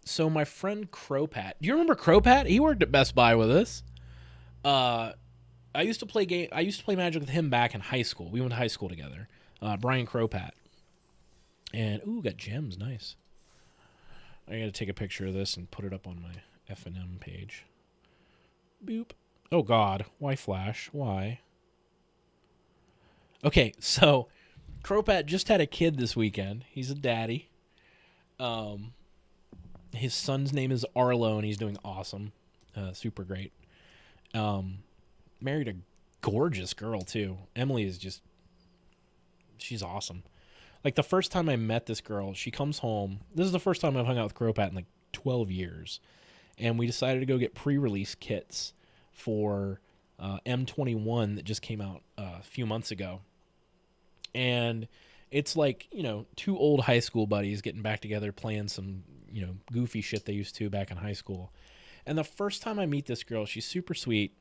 So my friend Crowpat, do you remember Crowpat? He worked at Best Buy with us. I used to play Magic with him back in high school. We went to high school together. Brian Crowpat. And got gems, nice. I got to take a picture of this and put it up on my F&M page. Boop. Oh God, why flash? Why? Okay, so Crowpat just had a kid this weekend. He's a daddy. His son's name is Arlo, and he's doing awesome. Super great. Married a gorgeous girl, too. Emily is just... she's awesome. Like, the first time I met this girl, she comes home. This is the first time I've hung out with Crowpat in, like, 12 years. And we decided to go get pre-release kits for M21 that just came out a few months ago. And it's like, two old high school buddies getting back together playing some, goofy shit they used to back in high school. And the first time I meet this girl, she's super sweet.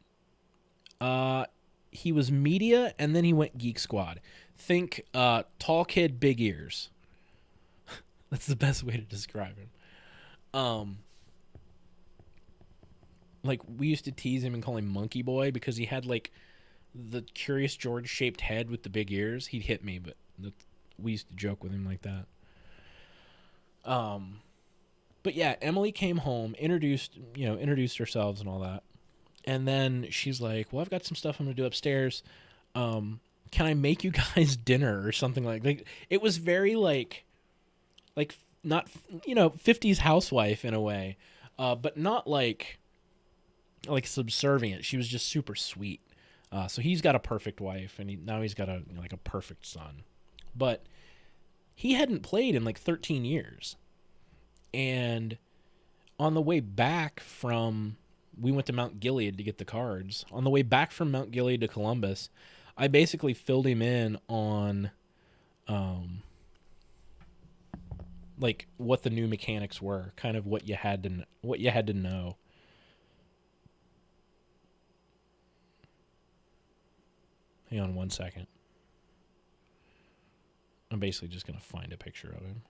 He was media, and then he went Geek Squad. Think tall kid, big ears. That's the best way to describe him. Like, we used to tease him and call him Monkey Boy because he had, like, the Curious George-shaped head with the big ears. He'd hit me, but we used to joke with him like that. But yeah, Emily came home, introduced ourselves and all that. And then she's like, well, I've got some stuff I'm going to do upstairs. Can I make you guys dinner or something like that? It was very like not, 50s housewife in a way, but not like subservient. She was just super sweet. So he's got a perfect wife, and now he's got a perfect son. But he hadn't played in like 13 years. And on the way back we went to Mount Gilead to get the cards. On the way back from Mount Gilead to Columbus, I basically filled him in on like what the new mechanics were, kind of what you had to know. Hang on one second. I'm basically just going to find a picture of him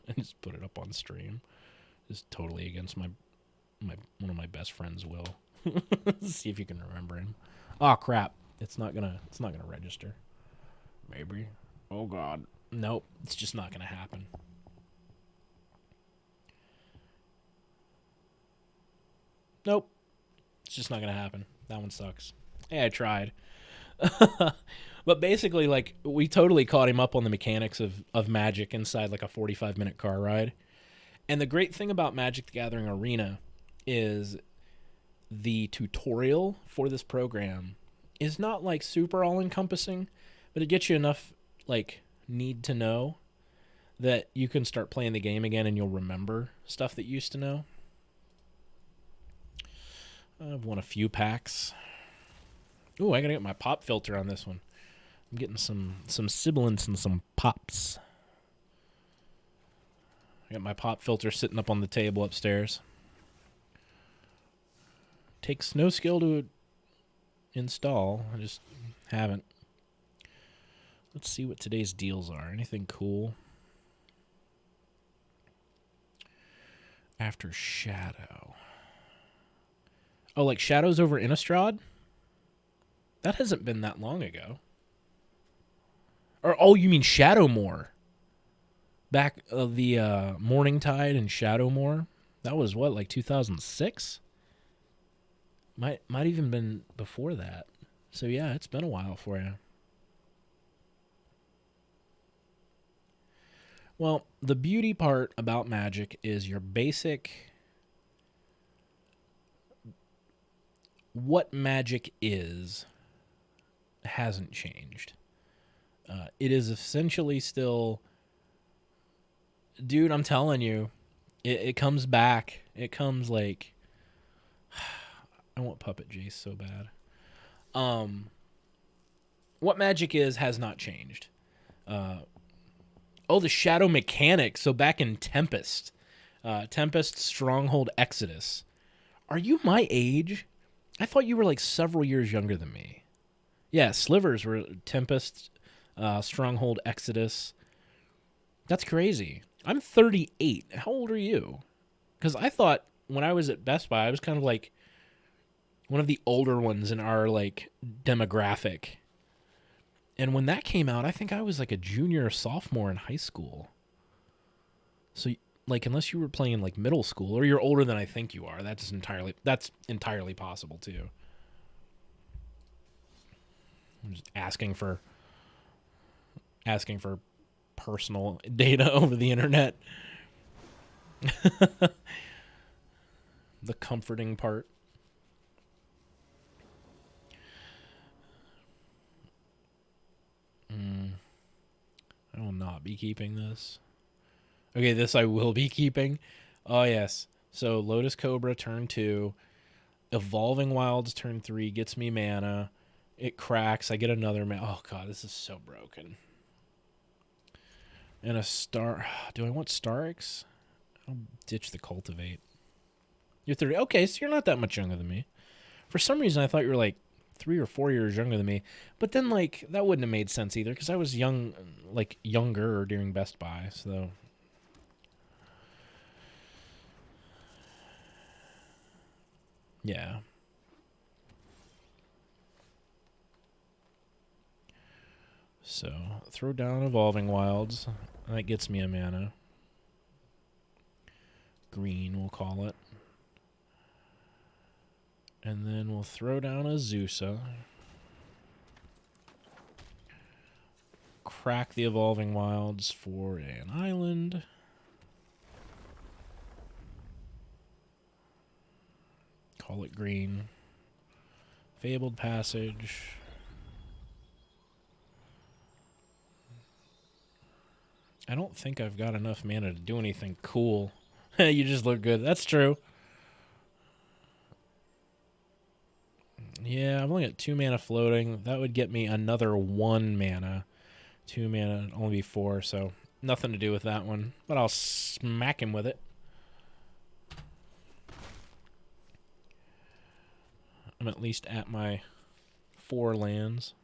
and just put it up on stream. Just totally against my one of my best friends' will. See if you can remember him. Oh crap. It's not gonna register. Maybe. Oh God. Nope. It's just not gonna happen. Nope. It's just not gonna happen. That one sucks. Hey, I tried. But basically, like, we totally caught him up on the mechanics of Magic inside like a 45-minute car ride. And the great thing about Magic the Gathering Arena is the tutorial for this program is not like super all-encompassing, but it gets you enough like need to know that you can start playing the game again and you'll remember stuff that you used to know. I've won a few packs. Ooh, I gotta get my pop filter on this one. I'm getting some sibilance and some pops. I got my pop filter sitting up on the table upstairs. Takes no skill to install. I just haven't. Let's see what today's deals are. Anything cool? After Shadow. Oh, like Shadows over Innistrad? That hasn't been that long ago. Or, oh, you mean Shadowmoor? Back of the Morningtide and Shadowmoor? That was what, like 2006? Might even been before that. So yeah, it's been a while for you. Well, the beauty part about Magic is your basic... what Magic is hasn't changed. It is essentially still... Dude, I'm telling you, it comes back. It comes like... I want Puppet Jace so bad. What Magic is has not changed. The shadow mechanic. So back in Tempest. Tempest, Stronghold, Exodus. Are you my age? I thought you were like several years younger than me. Yeah, Slivers were Tempest, Stronghold, Exodus. That's crazy. I'm 38. How old are you? Because I thought when I was at Best Buy, I was kind of like one of the older ones in our like demographic. And when that came out, I think I was like a junior or sophomore in high school. So like unless you were playing in like middle school or you're older than I think you are, that's entirely possible too. I'm just asking for personal data over the internet. The comforting part. I will not be keeping this. Okay, this I will be keeping. Oh, yes. So Lotus Cobra turn 2. Evolving Wilds turn 3 gets me mana. It cracks. I get another mana. Oh, God, this is so broken. And a star. Do I want Starix? I'll ditch the Cultivate. You're 30. Okay, so you're not that much younger than me. For some reason, I thought you were like 3 or 4 years younger than me. But then, like, that wouldn't have made sense either because I was young, like, younger during Best Buy. So, yeah. So, throw down Evolving Wilds. That gets me a mana. Green, we'll call it. And then we'll throw down a Zusa. Crack the Evolving Wilds for an island. Call it green. Fabled Passage. I don't think I've got enough mana to do anything cool. You just look good. That's true. Yeah, I've only got 2 mana floating. That would get me another 1 mana. 2 mana, only be 4, so nothing to do with that one. But I'll smack him with it. I'm at least at my 4 lands.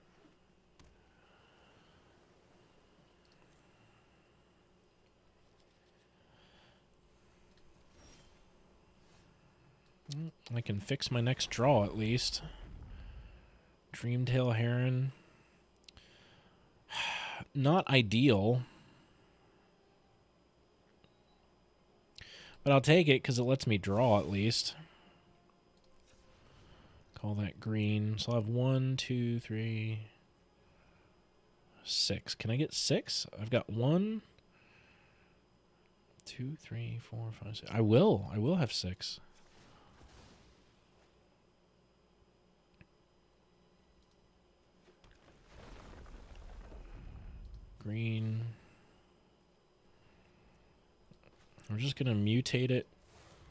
I can fix my next draw at least. Dreamtail Heron. Not ideal. But I'll take it because it lets me draw at least. Call that green. So I'll have 1, 2, 3, 6. Can I get 6? I've got 1, 2, 3, 4, 5, 6. I will have 6. Green. We're just going to mutate it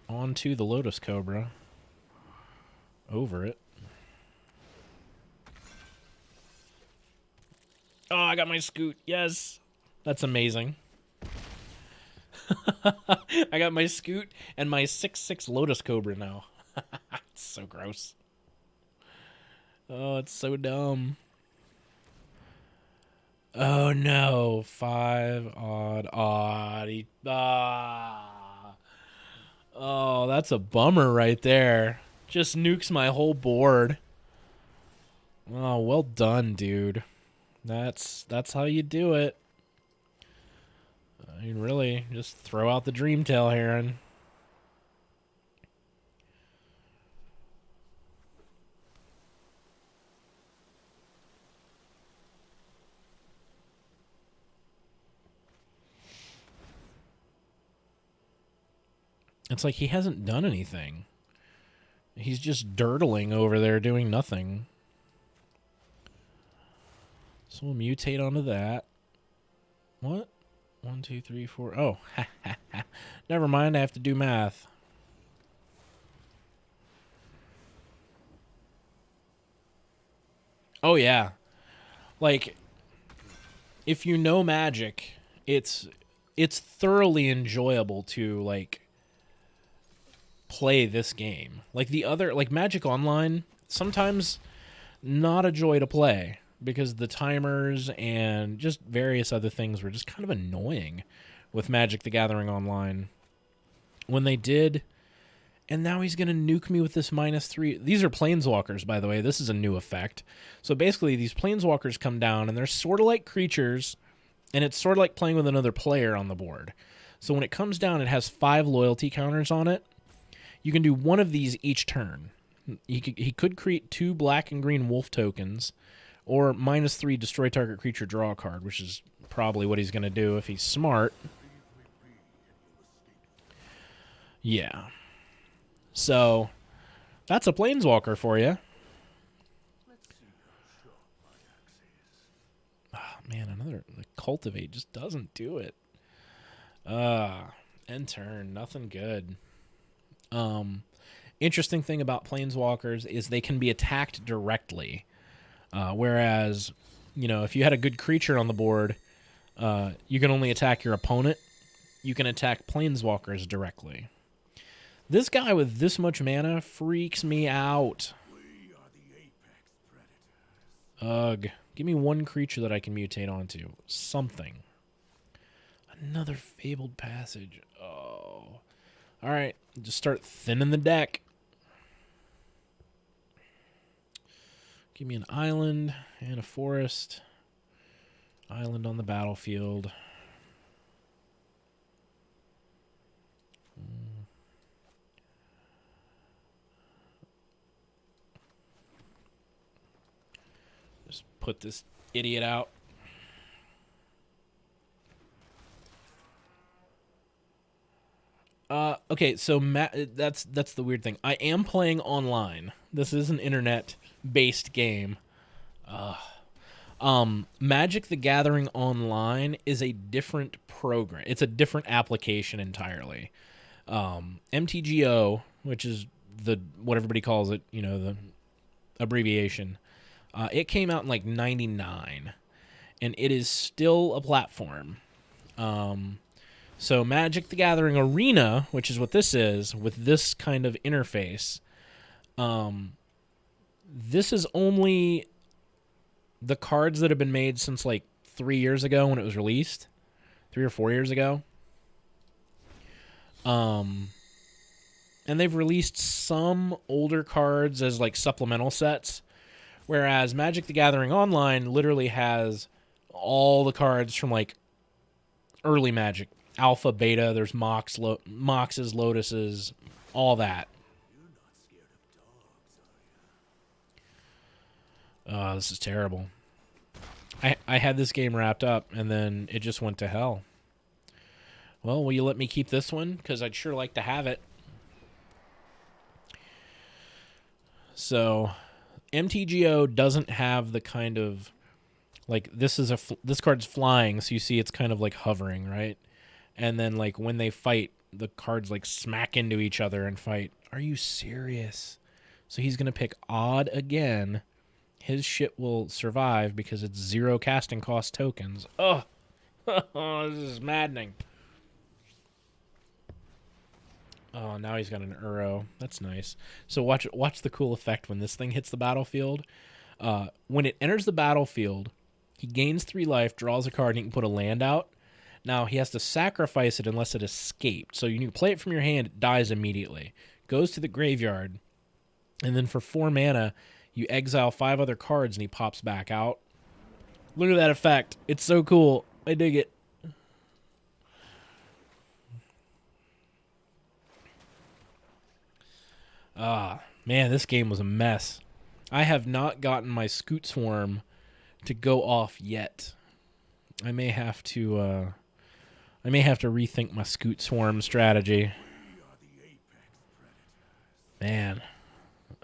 onto the Lotus Cobra. Over it. Oh, I got my Scute. Yes. That's amazing. I got my Scute and my 6/6 Lotus Cobra now. It's so gross. Oh, it's so dumb. Oh no, 5 odd. Oh, that's a bummer right there. Just nukes my whole board. Oh, well done, dude. That's how you do it. I mean, really, just throw out the Dreamtail Heron. It's like he hasn't done anything. He's just dirtling over there doing nothing. So we'll mutate onto that. What? 1, 2, 3, 4. Oh, never mind. I have to do math. Oh, yeah. Like, if you know Magic, it's thoroughly enjoyable to, like, play this game. Like the other, like Magic Online, sometimes not a joy to play because the timers and just various other things were just kind of annoying with Magic the Gathering Online. when they did, and now he's going to nuke me with this -3. These are planeswalkers, by the way. This is a new effect. So basically, these planeswalkers come down, and they're sort of like creatures, and it's sort of like playing with another player on the board. So when it comes down, it has 5 loyalty counters on it. You can do one of these each turn. He could create 2 black and green wolf tokens, or -3 destroy target creature, draw a card, which is probably what he's going to do if he's smart. Yeah. So, that's a planeswalker for you. Oh, man, the cultivate just doesn't do it. End turn, nothing good. Interesting thing about planeswalkers is they can be attacked directly. Whereas, if you had a good creature on the board, you can only attack your opponent. You can attack planeswalkers directly. This guy with this much mana freaks me out. Ugh. Give me one creature that I can mutate onto. Something. Another Fabled Passage. Oh. Alright. Just start thinning the deck. Give me an island and a forest. Island on the battlefield. Just put this idiot out. Okay, so that's the weird thing. I am playing online. This is an internet-based game. Magic the Gathering Online is a different program. It's a different application entirely. MTGO, which is what everybody calls it, the abbreviation. It came out in like 99, and it is still a platform. So Magic the Gathering Arena, which is what this is, with this kind of interface, this is only the cards that have been made since like 3 years ago when it was released. 3 or 4 years ago. And they've released some older cards as like supplemental sets, whereas Magic the Gathering Online literally has all the cards from like early Magic. Alpha, Beta, there's Moxes, Lotuses, all that. This is terrible. I had this game wrapped up, and then it just went to hell. Well, will you let me keep this one? Because I'd sure like to have it. So, MTGO doesn't have the kind of... Like, this card's flying, so you see it's kind of like hovering, right? And then, like, when they fight, the cards, like, smack into each other and fight. Are you serious? So he's going to pick Odd again. His shit will survive because it's 0 casting cost tokens. Ugh. This is maddening. Oh, now he's got an Uro. That's nice. So watch the cool effect when this thing hits the battlefield. When it enters the battlefield, he gains 3 life, draws a card, and he can put a land out. Now, he has to sacrifice it unless it escaped. So you can play it from your hand, it dies immediately. Goes to the graveyard, and then for 4 mana, you exile 5 other cards, and he pops back out. Look at that effect. It's so cool. I dig it. Man, this game was a mess. I have not gotten my SCUTE Swarm to go off yet. I may have to rethink my SCUTE Swarm strategy. Man,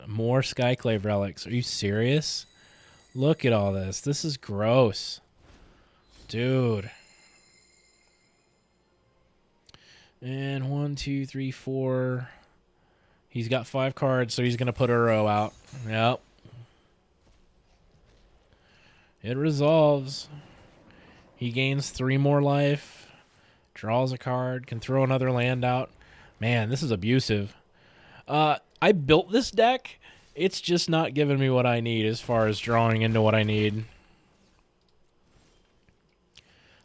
more Skyclave relics. Are you serious? Look at all this. This is gross. Dude. And 1, 2, 3, 4. He's got 5 cards, so he's going to put Uro out. Yep. It resolves. He gains 3 more life. Draws a card. Can throw another land out. Man, this is abusive. I built this deck. It's just not giving me what I need as far as drawing into what I need.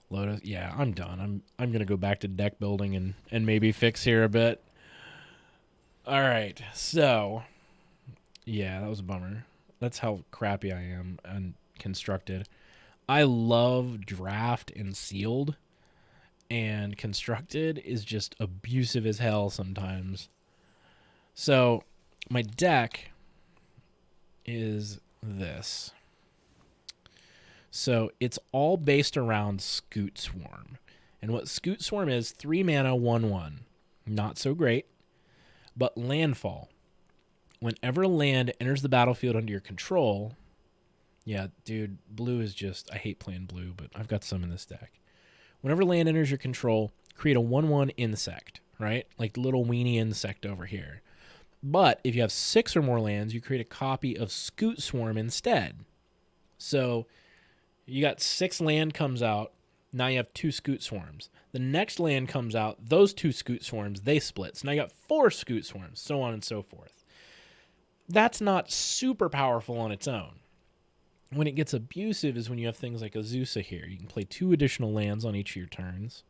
Lotus. Yeah, I'm done. I'm going to go back to deck building and maybe fix here a bit. All right. So, yeah, that was a bummer. That's how crappy I am and constructed. I love draft and sealed, and constructed is just abusive as hell sometimes. So, my deck is this. So, it's all based around Scute Swarm. And what Scute Swarm is, 3 mana, 1/1. Not so great, but landfall. Whenever a land enters the battlefield under your control, yeah, dude, blue is just, I hate playing blue, but I've got some in this deck. Whenever land enters your control, create a 1/1 insect, right? Like the little weenie insect over here. But if you have 6 or more lands, you create a copy of Scute Swarm instead. So you got 6 land comes out, now you have 2 Scute Swarms. The next land comes out, those 2 Scute Swarms, they split. So now you got 4 Scute Swarms, so on and so forth. That's not super powerful on its own. When it gets abusive is when you have things like Azusa here. You can play 2 additional lands on each of your turns.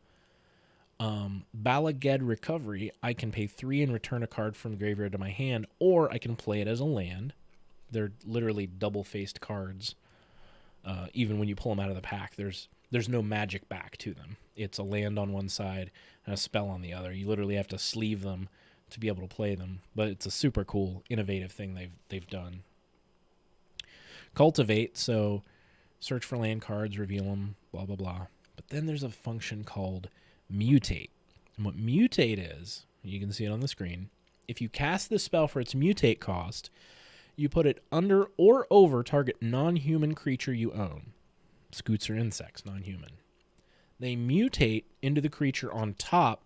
Balaged Recovery, I can pay 3 and return a card from the graveyard to my hand, or I can play it as a land. They're literally double-faced cards. Even when you pull them out of the pack, there's no magic back to them. It's a land on one side and a spell on the other. You literally have to sleeve them to be able to play them. But it's a super cool, innovative thing they've done. Cultivate, so search for land cards, reveal them, blah, blah, blah. But then there's a function called Mutate. And what Mutate is, you can see it on the screen. If you cast this spell for its Mutate cost, you put it under or over target non-human creature you own. Scutes are insects, non-human. They mutate into the creature on top,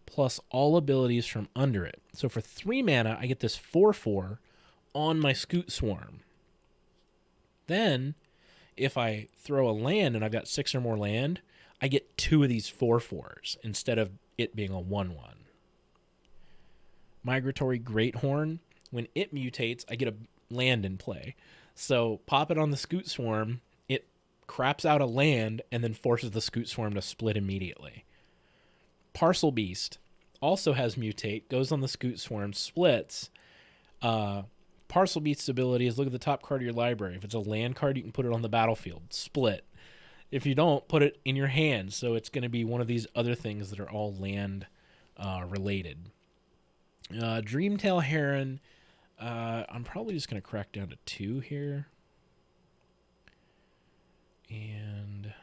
plus all abilities from under it. So for 3 mana, I get this 4/4 on my Scute Swarm. Then, if I throw a land and I've got 6 or more land, I get 2 of these 4/4s instead of it being a 1/1. Migratory Greathorn, when it mutates, I get a land in play. So pop it on the Scute Swarm, it craps out a land and then forces the Scute Swarm to split immediately. Parcel Beast also has mutate, goes on the Scute Swarm, splits. Parcel Beast's ability is look at the top card of your library. If it's a land card, you can put it on the battlefield. Split. If you don't, put it in your hand. So it's going to be one of these other things that are all land related. Dreamtail Heron. I'm probably just going to crack down to 2 here. And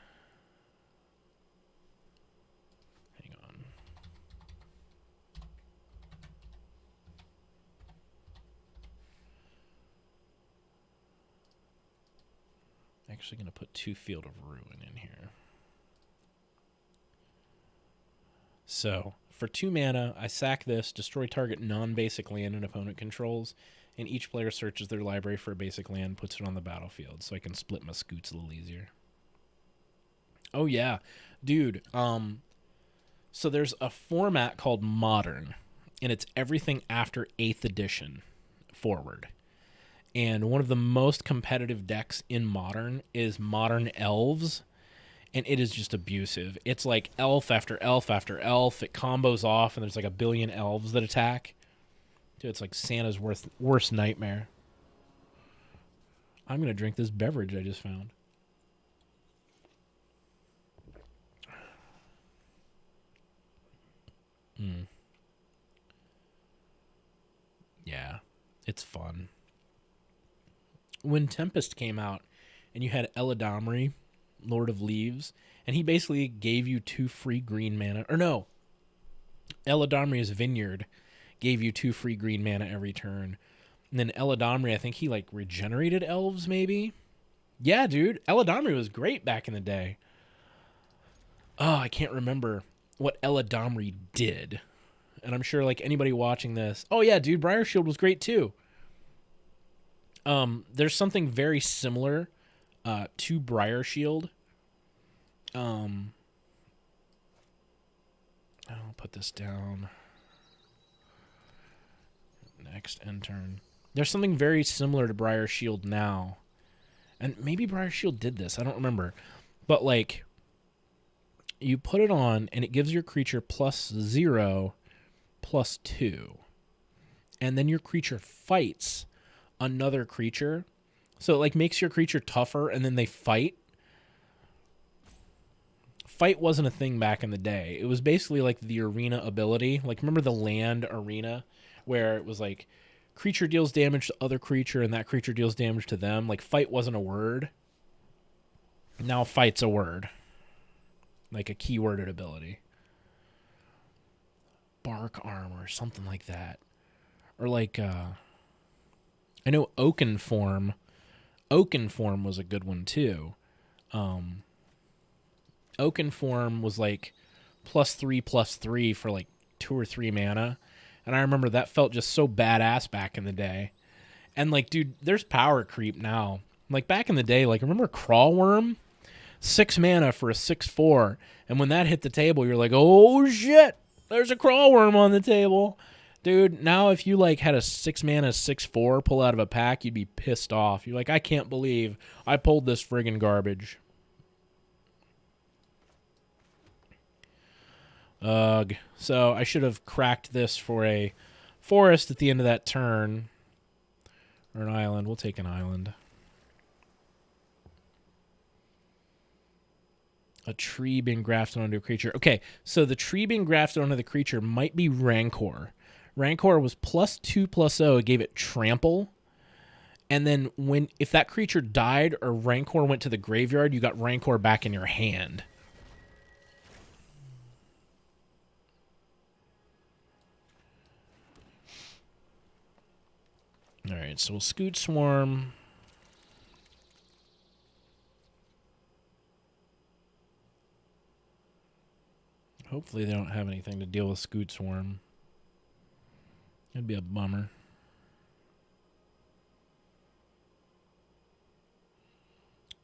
hang on. Actually going to put 2 Field of Ruin in here. So, for 2 mana, I sack this, destroy target non-basic land an opponent controls, and each player searches their library for a basic land, puts it on the battlefield, so I can split my Scutes a little easier. Oh yeah, dude, so there's a format called Modern, and it's everything after 8th edition forward. And one of the most competitive decks in Modern is Modern Elves, and it is just abusive. It's like elf after elf after elf. It combos off, and there's like a billion elves that attack. Dude, it's like Santa's worst nightmare. I'm going to drink this beverage I just found. Yeah, it's fun. When Tempest came out, and you had Eladamri, Lord of Leaves, and he basically gave you 2 free green mana. Or no, Eladamri's Vineyard gave you 2 free green mana every turn. And then Eladamri, I think he like regenerated elves maybe? Yeah, dude, Eladamri was great back in the day. Oh, I can't remember what Eladamri did. And I'm sure like anybody watching this, oh yeah, dude, Briar Shield was great too. There's something very similar to Briar Shield. I'll put this down. Next end turn. There's something very similar to Briar Shield now. And maybe Briar Shield did this. I don't remember. But like, you put it on and it gives your creature +0, +2. and then your creature fights another creature. So it like makes your creature tougher, and then they fight. Fight wasn't a thing back in the day. It was basically like the arena ability. Like, remember the land arena where it was like creature deals damage to other creature and that creature deals damage to them? Like, fight wasn't a word. Now fight's a word. Like a keyworded ability. Bark armor, something like that. Or like, I know Oaken Form. Oaken Form was a good one too. Oaken Form was like +3/+3 for like 2 or 3 mana. And I remember that felt just so badass back in the day. And like, dude, there's power creep now. Like back in the day, like remember Crawl Worm? 6 mana for a 6/4. And when that hit the table, you're like, oh shit, there's a Crawl Worm on the table. Dude, now if you like had a 6 mana 6/4 pull out of a pack, you'd be pissed off. You're like, I can't believe I pulled this friggin' garbage. Ugh. So I should have cracked this for a forest at the end of that turn. Or an island. We'll take an island. A tree being grafted onto a creature. Okay, so the tree being grafted onto the creature might be Rancor. Rancor was +2/+0. It gave it trample. And then if that creature died or Rancor went to the graveyard, you got Rancor back in your hand. All right, so we'll Scute Swarm. Hopefully they don't have anything to deal with Scute Swarm. It'd be a bummer.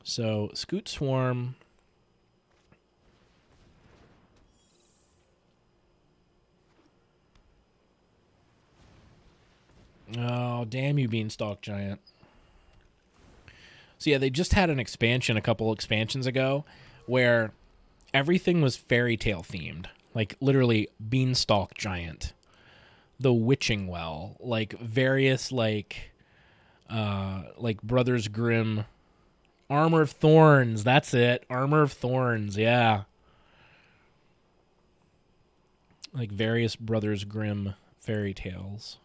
So, Scute Swarm. Oh, damn you, Beanstalk Giant. So yeah, they just had an expansion a couple expansions ago where everything was fairy tale themed. Like, literally, Beanstalk Giant. The Witching Well. Like, various, like Brothers Grimm. Armor of Thorns, that's it. Armor of Thorns, yeah. Like, various Brothers Grimm fairy tales.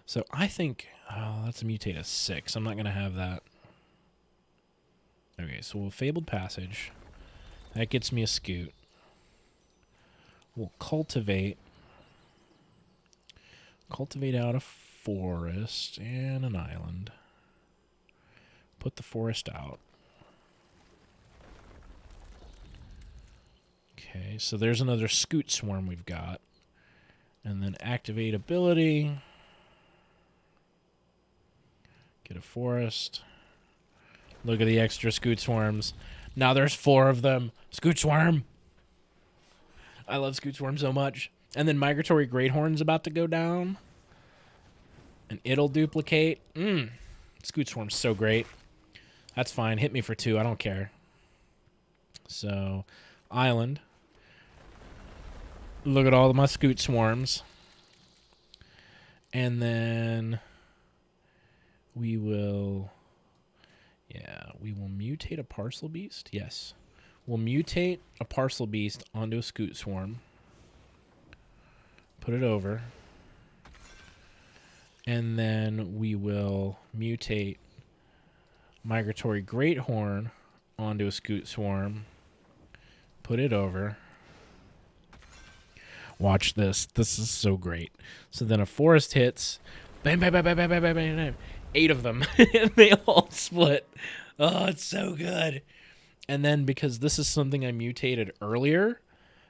So I think, that's a mutate a 6. I'm not going to have that. Okay, so we'll Fabled Passage. That gets me a Scute. We'll Cultivate. Cultivate out a forest and an island. Put the forest out. Okay, so there's another Scute Swarm we've got. And then activate ability. Get a forest. Look at the extra Scute Swarms. Now there's 4 of them. Scute Swarm. I love Scute Swarm so much. And then Migratory Greathorn's about to go down. And it'll duplicate. Scute Swarm's so great. That's fine. Hit me for 2. I don't care. So, island. Look at all of my Scute Swarms. And then we will mutate a Parcel Beast. Yes. We'll mutate a Parcel Beast onto a Scute Swarm. Put it over. And then we will mutate Migratory Greathorn onto a Scute Swarm. Put it over. Watch this. This is so great. So then a forest hits. Bam, bam, bam, bam, bam, bam, bam, bam. 8 of them. And they all split. Oh, it's so good. And then because this is something I mutated earlier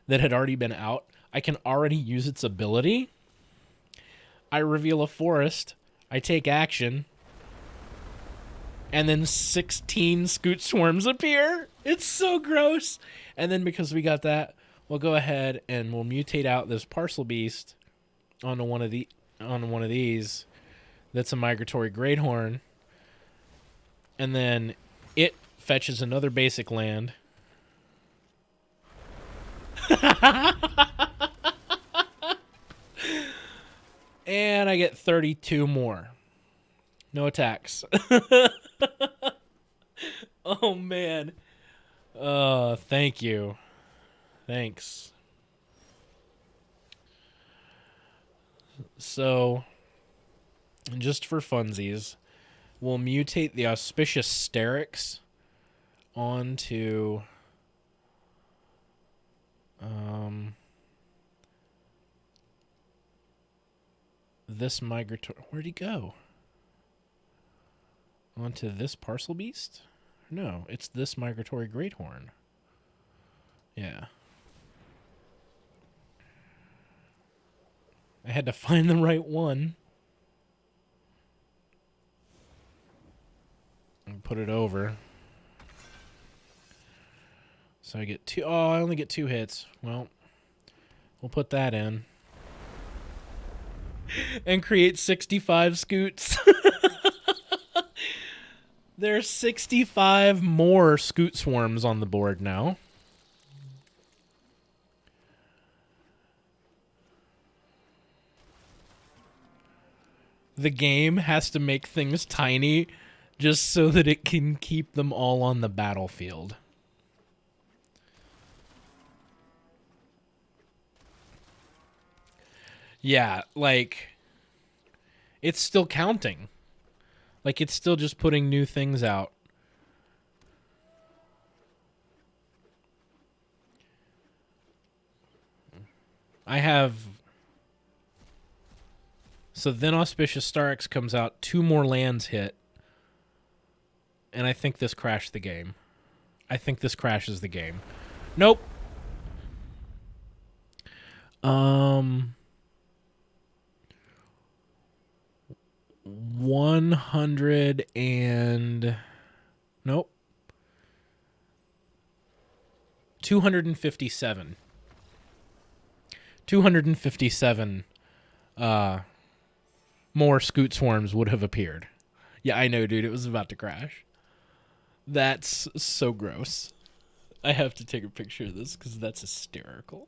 that had already been out, I can already use its ability. I reveal a forest. I take action. And then 16 Scute Swarms appear. It's so gross. And then because we got that, we'll go ahead and we'll mutate out this Parcel Beast onto one of these. That's a Migratory Greathorn. And then it fetches another basic land. And I get 32 more. No attacks. Oh, man. Thank you. Thanks. So, just for funsies, we'll mutate the Auspicious Sterix onto... this migratory... Where'd he go? Onto this Parcel Beast? No, it's this Migratory Greathorn. Yeah. I had to find the right one. And put it over. So I get 2... Oh, I only get 2 hits. Well, we'll put that in. And create 65 scoots. There's 65 more Scoot Swarms on the board now. The game has to make things tiny just so that it can keep them all on the battlefield. Yeah, like, it's still counting. Like, it's still just putting new things out. I have... So then Auspicious Starix comes out, 2 more lands hit. And I think this crashed the game. I think this crashes the game. Nope. 100 and... Nope. 257. 257 more Scoot Swarms would have appeared. Yeah, I know, dude. It was about to crash. That's so gross. I have to take a picture of this because that's hysterical.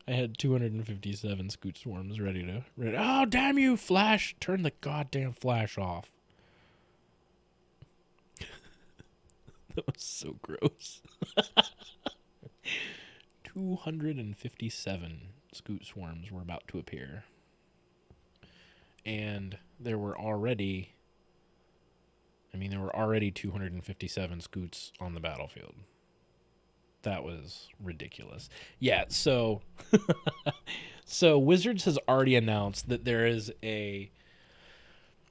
I had 257 Scoot Swarms ready to... Oh, damn you, Flash! Turn the goddamn Flash off. That was so gross. 257 Scoot Swarms were about to appear. And there were already... there were already 257 Scoots on the battlefield. That was ridiculous. Yeah, so... so Wizards has already announced that there is a...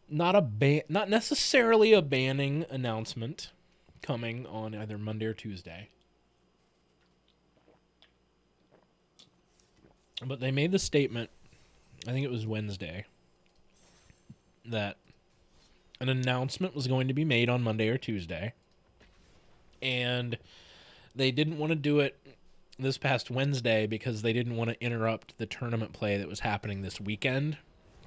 Not necessarily a banning announcement coming on either Monday or Tuesday. But they made the statement, I think it was Wednesday, that an announcement was going to be made on Monday or Tuesday. And they didn't want to do it this past Wednesday because they didn't want to interrupt the tournament play that was happening this weekend.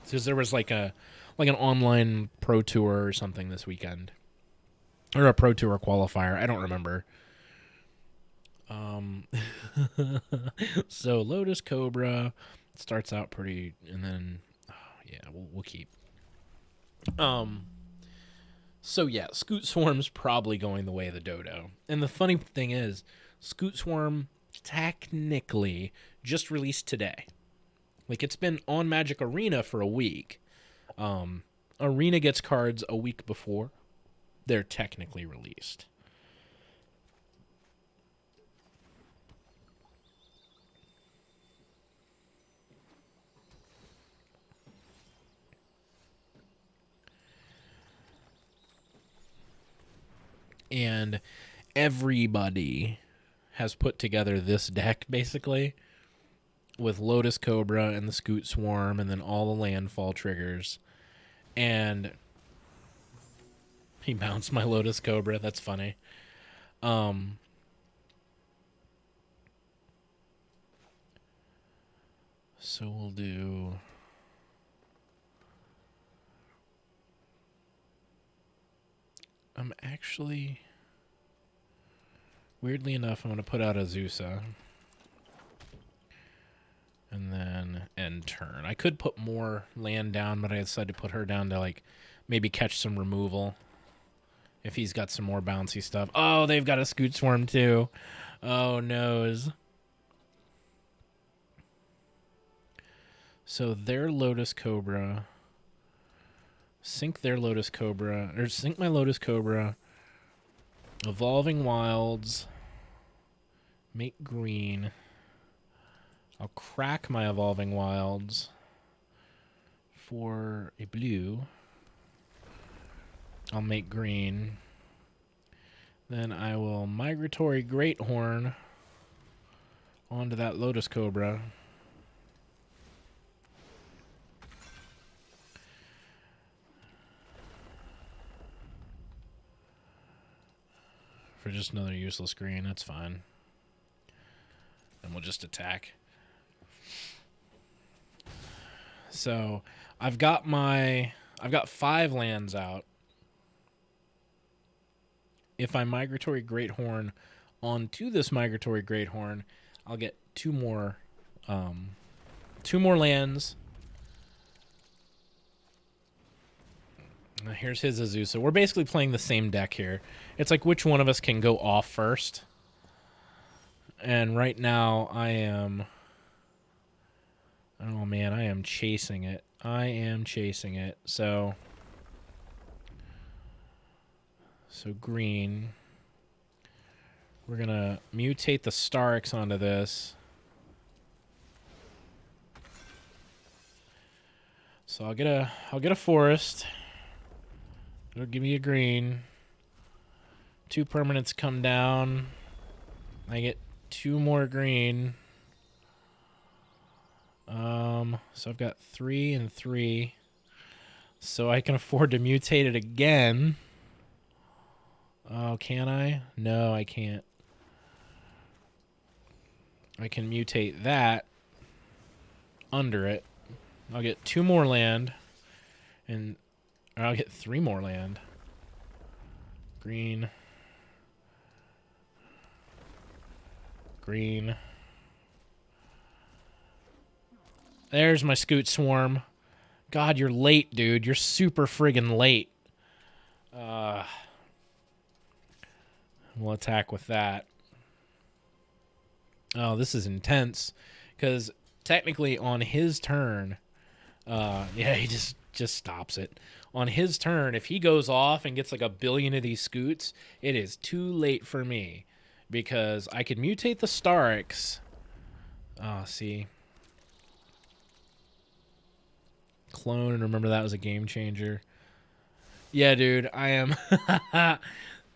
Because there was like an online Pro Tour or something this weekend. Or a Pro Tour qualifier. I don't remember. So Lotus Cobra starts out pretty, and then we'll keep. So yeah, Scoot Swarm's probably going the way of the dodo. And the funny thing is, Scoot Swarm technically just released today. Like, it's been on Magic Arena for a week. Arena gets cards a week before they're technically released. And everybody has put together this deck, basically, with Lotus Cobra and the Scoot Swarm and then all the landfall triggers. And he bounced my Lotus Cobra. That's funny. So we'll do... actually... Weirdly enough, I'm going to put out Azusa. And then... end turn. I could put more land down, but I decided to put her down to, like, maybe catch some removal if he's got some more bouncy stuff. Oh, they've got a Scute Swarm, too. Oh, noes. So their Lotus Cobra... Sink their Lotus Cobra, or sink my Lotus Cobra. Evolving Wilds. Make green. I'll crack my Evolving Wilds for a blue. I'll make green. Then I will Migratory Greathorn onto that Lotus Cobra. For just another useless green, that's fine. And we'll just attack. So I've got 5 lands out. If I Migratory Greathorn onto this Migratory Greathorn, I'll get 2 more lands. Here's his Azusa. We're basically playing the same deck here. It's like which one of us can go off first. And right now I am... Oh man, I am chasing it. I am chasing it. So green. We're going to mutate the Starks onto this. So I'll get a forest. It'll give me a green. 2 permanents come down. I get 2 more green. So I've got 3 and 3. So I can afford to mutate it again. Oh, can I? No, I can't. I can mutate that under it. I'll get 2 more land. And or I'll get 3 more land. Green. Green. There's my Scute Swarm. God, you're late, dude. You're super friggin' late. We'll attack with that. Oh, this is intense. Because technically on his turn... yeah, he just stops it. On his turn, if he goes off and gets like a billion of these Scutes, it is too late for me. Because I could mutate the Starks. Oh, see. Clone, and remember that was a game changer. Yeah, dude, I am...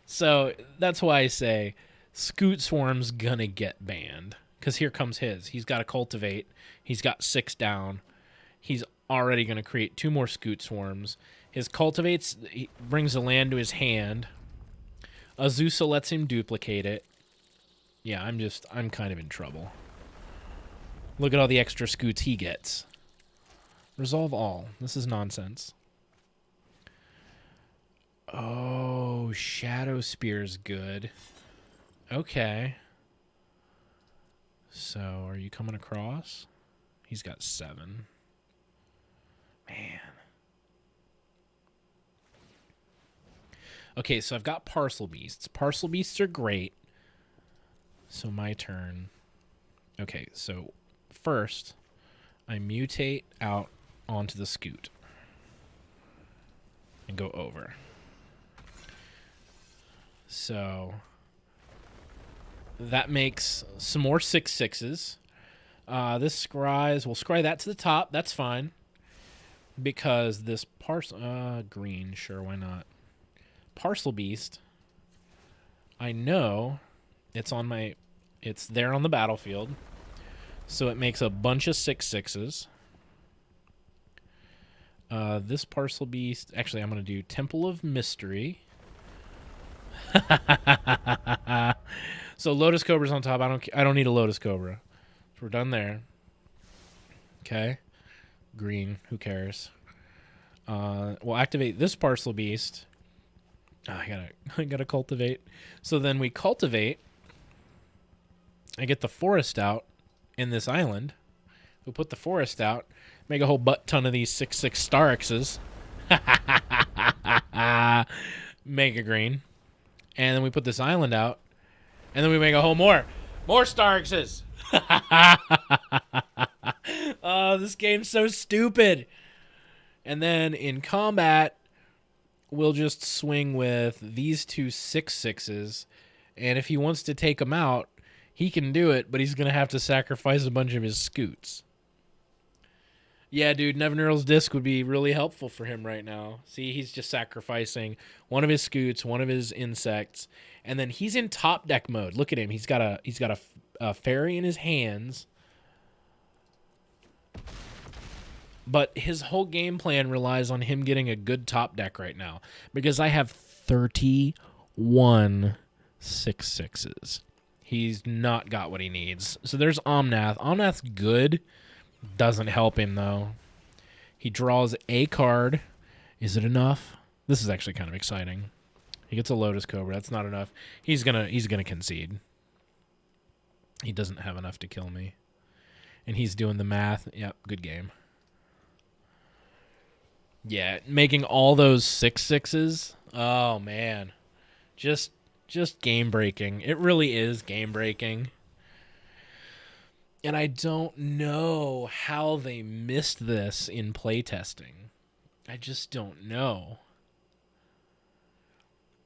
So, that's why I say Scute Swarm's gonna get banned. Because here comes his. He's got to cultivate. He's got 6 down. He's already going to create 2 more Scute Swarms. His cultivates, he brings the land to his hand. Azusa lets him duplicate it. Yeah, I'm kind of in trouble. Look at all the extra Scutes he gets. Resolve all. This is nonsense. Oh, Shadow Spear's good. Okay. So, are you coming across? He's got 7. Man. Okay, so I've got Parcel Beasts. Parcel Beasts are great. So my turn. Okay, so first, I mutate out onto the Scute. And go over. So that makes some more 6/6s. This scries, we'll scry that to the top. That's fine. Because this parcel... green, sure, why not? Parcel Beast, I know it's on my... It's there on the battlefield. So it makes a bunch of 6/6s. This Parcel Beast... Actually, I'm going to do Temple of Mystery. So Lotus Cobra's on top. I don't need a Lotus Cobra. So we're done there. Okay. Green. Who cares? We'll activate this Parcel Beast. Oh, I gotta cultivate. So then we cultivate. I get the forest out in this island. We'll put the forest out, make a whole butt ton of these 6/6 Starxes. Mega green. And then we put this island out, and then we make a whole more Starxes. Oh, this game's so stupid. And then in combat, we'll just swing with these two 6/6s, and if he wants to take them out, he can do it, but he's going to have to sacrifice a bunch of his scutes. Yeah, dude, Nevin Earl's disc would be really helpful for him right now. See, he's just sacrificing one of his scutes, one of his insects, and then he's in top deck mode. Look at him. He's got a fairy in his hands. But his whole game plan relies on him getting a good top deck right now, because I have 31 6/6s. He's not got what he needs. So there's Omnath. Omnath's good. Doesn't help him, though. He draws a card. Is it enough? This is actually kind of exciting. He gets a Lotus Cobra. That's not enough. He's gonna concede. He doesn't have enough to kill me. And he's doing the math. Yep, good game. Yeah, making all those 6/6s. Oh, man. Just game breaking. It really is game breaking. And I don't know how they missed this in playtesting. I just don't know.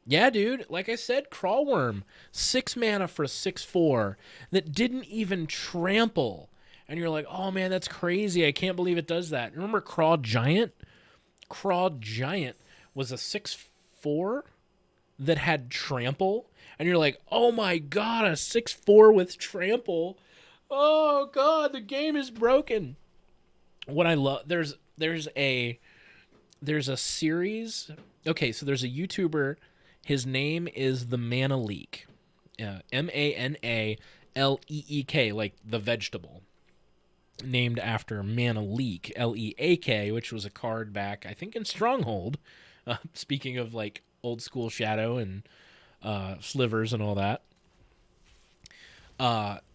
Yeah, dude, like I said, Crawlworm. 6 mana for a 6/4 that didn't even trample. And you're like, oh man, that's crazy. I can't believe it does that. Remember Craw Giant? Craw Giant was a 6/4 that had trample. And you're like, oh my god, a 6/4 with trample. Oh god, the game is broken. What I love, there's a series. Okay, so there's a YouTuber. His name is the Mana Leek. Manaleek, like the vegetable. Named after Mana Leek, Leak, which was a card back, I think, in Stronghold. Speaking of like old school Shadow and slivers and all that.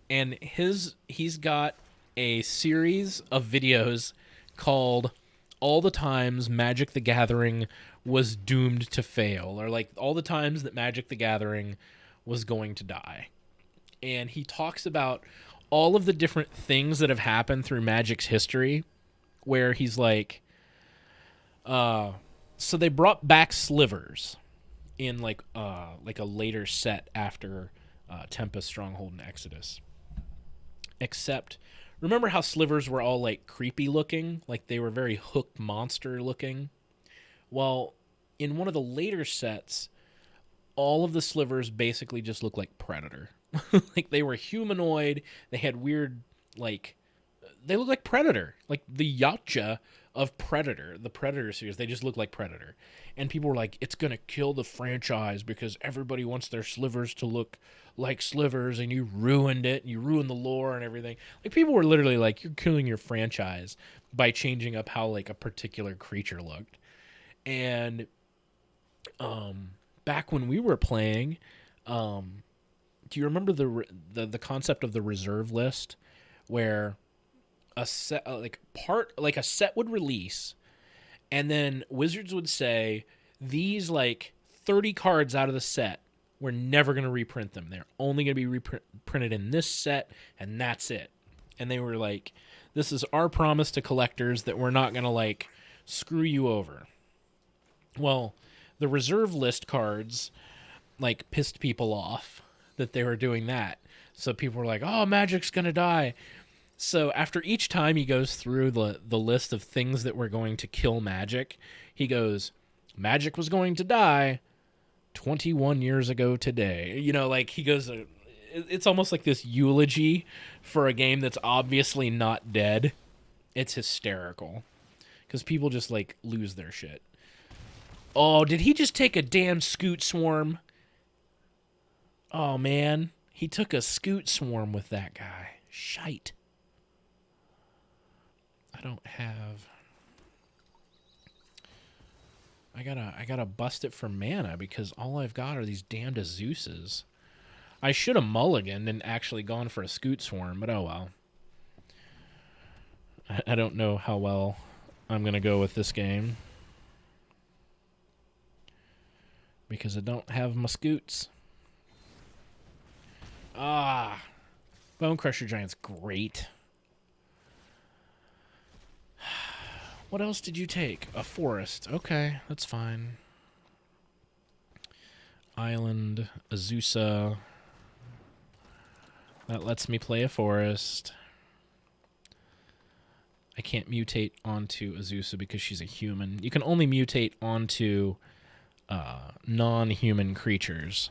And he's got a series of videos called All the Times Magic the Gathering Was Doomed to Fail, or like all the times that Magic the Gathering was going to die. And he talks about all of the different things that have happened through Magic's history, where he's like, so they brought back slivers in like a later set after Tempest, Stronghold, and Exodus. Except, remember how slivers were all like creepy looking? Like they were very hooked monster looking? Well, in one of the later sets, all of the slivers basically just look like Predator. Like they were humanoid. They had weird, like, they look like Predator. Like the Yautja of Predator, the Predator series. They just look like Predator. And people were like, it's going to kill the franchise because everybody wants their slivers to look like slivers, and you ruined it. You ruined the lore and everything. Like people were literally like, you're killing your franchise by changing up how like a particular creature looked. And back when we were playing, do you remember the concept of the reserve list, where a set a set would release, and then Wizards would say these like 30 cards out of the set, we're never going to reprint them. They're only going to be reprinted in this set, and that's it. And they were like, this is our promise to collectors that we're not going to like screw you over. Well, the reserve list cards like pissed people off that they were doing that. So people were like, oh, Magic's going to die. So after each time he goes through the list of things that were going to kill Magic, he goes, Magic was going to die 21 years ago today. You know, like he goes, it's almost like this eulogy for a game that's obviously not dead. It's hysterical because people just like lose their shit. Oh, did he just take a damn Scute Swarm? Oh, man. He took a Scute Swarm with that guy. Shite. I don't have... I gotta bust it for mana because all I've got are these damned Azeuses. I should have mulliganed and actually gone for a Scute Swarm, but oh well. I don't know how well I'm going to go with this game. Because I don't have my scoots. Ah. Bone Crusher Giant's great. What else did you take? A forest. Okay, that's fine. Island, Azusa. That lets me play a forest. I can't mutate onto Azusa because she's a human. You can only mutate onto non-human creatures.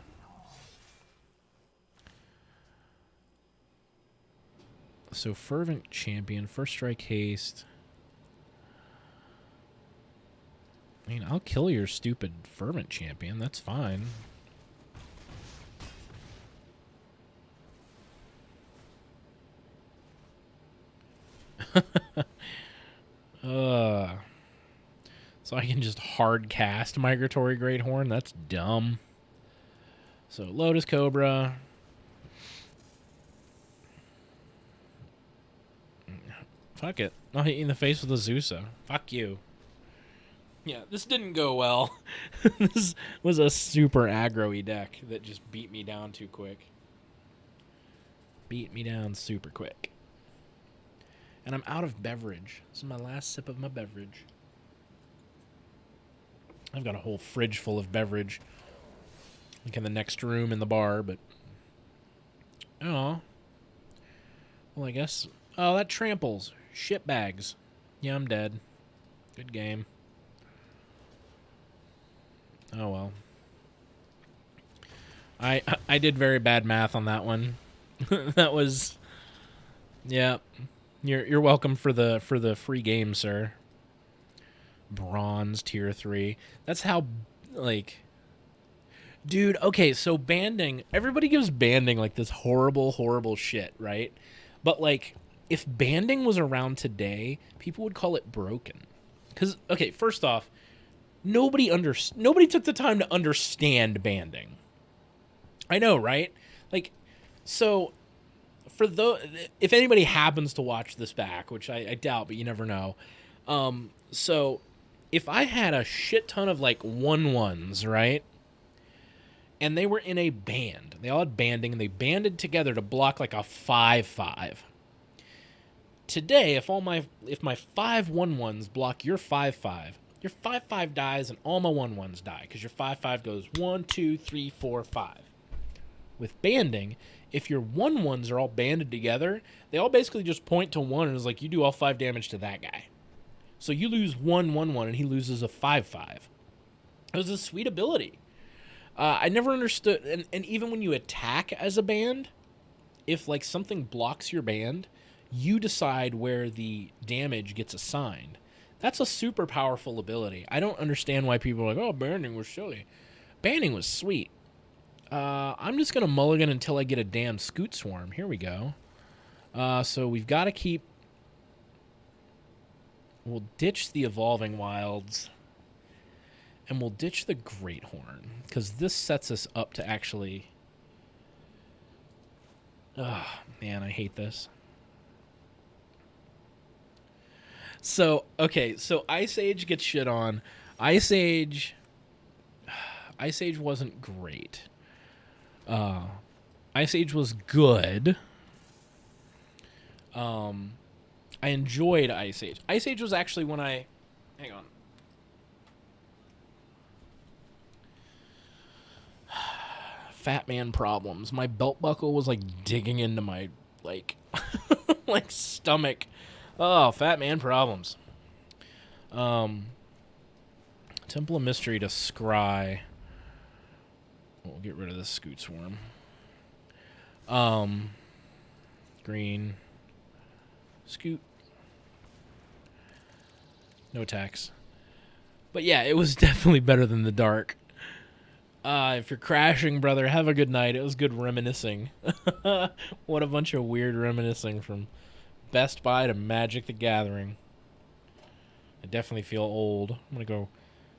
So Fervent Champion, First Strike Haste. I mean, I'll kill your stupid Fervent Champion. That's fine. So I can just hard cast Migratory Great Horn? That's dumb. So Lotus Cobra. Fuck it. I'll hit you in the face with a Azusa. Fuck you. Yeah, this didn't go well. This was a super aggro-y deck that just beat me down too quick. Beat me down super quick. And I'm out of beverage. This is my last sip of my beverage. I've got a whole fridge full of beverage. Like in the next room in the bar, but... Oh. Well, I guess... Oh, that tramples. Shitbags. Yeah, I'm dead. Good game. Oh, well. I did very bad math on that one. That was... Yeah. You're welcome for the free game, sir. Bronze tier 3. That's how, like... Dude, okay, so banding... Everybody gives banding, like, this horrible, horrible shit, right? But, like, if banding was around today, people would call it broken. Because, okay, first off, nobody took the time to understand banding. I know, right? Like, so... if anybody happens to watch this back, which I doubt, but you never know. So if I had a shit ton of like 1/1s, right? And they were in a band. They all had banding and they banded together to block like a 5/5. Today, if my 5 1/1s block your 5/5, your 5/5 dies and all my 1/1s die because your 5/5 goes 1, 2, 3, 4, 5. With banding, if your 1/1s are all banded together, they all basically just point to one and it's like, you do all 5 damage to that guy. So you lose 1 1/1 and he loses a 5/5. It was a sweet ability. I never understood, and even when you attack as a band, if like something blocks your band, you decide where the damage gets assigned. That's a super powerful ability. I don't understand why people are like, oh, banding was silly. Banding was sweet. I'm just going to mulligan until I get a damn Scute Swarm. Here we go. So we've got to keep... We'll ditch the Evolving Wilds. And we'll ditch the Great Horn. Because this sets us up to actually... Oh, man, I hate this. So, okay, so Ice Age gets shit on. Ice Age wasn't great. Ice Age was good. I enjoyed Ice Age. Ice Age was actually when I... Hang on. Fat man problems. My belt buckle was like digging into my like like stomach. Oh, fat man problems. Temple of Mystery to scry. We'll get rid of this Scute Swarm. Green. Scute. No attacks. But yeah, it was definitely better than the dark. If you're crashing, brother, have a good night. It was good reminiscing. What a bunch of weird reminiscing from Best Buy to Magic the Gathering. I definitely feel old. I'm going to go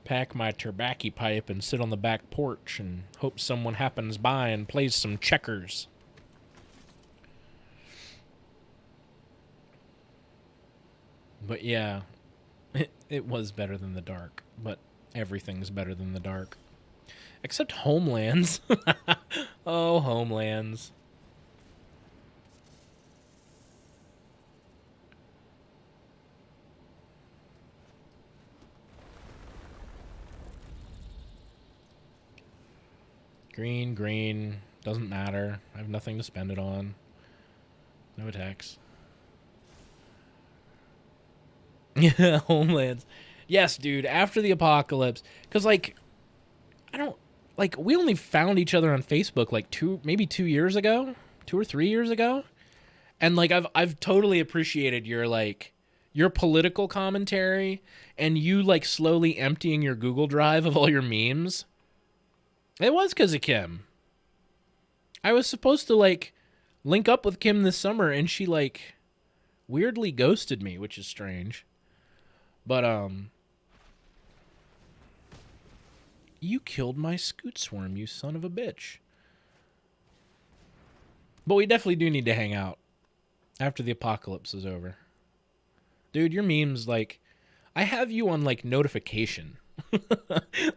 pack my tobacco pipe and sit on the back porch and hope someone happens by and plays some checkers. But yeah, it was better than the dark. But everything's better than the dark. Except Homelands. Oh, Homelands. Green, green. Doesn't matter. I have nothing to spend it on. No attacks. Yeah, Homelands. Yes, dude, after the apocalypse. Because, like, I don't... Like, we only found each other on Facebook, like, maybe 2 years ago? 2 or 3 years ago? And, like, I've totally appreciated your, like, your political commentary and you, like, slowly emptying your Google Drive of all your memes. It was because of Kim. I was supposed to, like, link up with Kim this summer, and she, like, weirdly ghosted me, which is strange. But, you killed my scoot swarm, you son of a bitch. But we definitely do need to hang out after the apocalypse is over. Dude, your memes, like, I have you on, like, notification.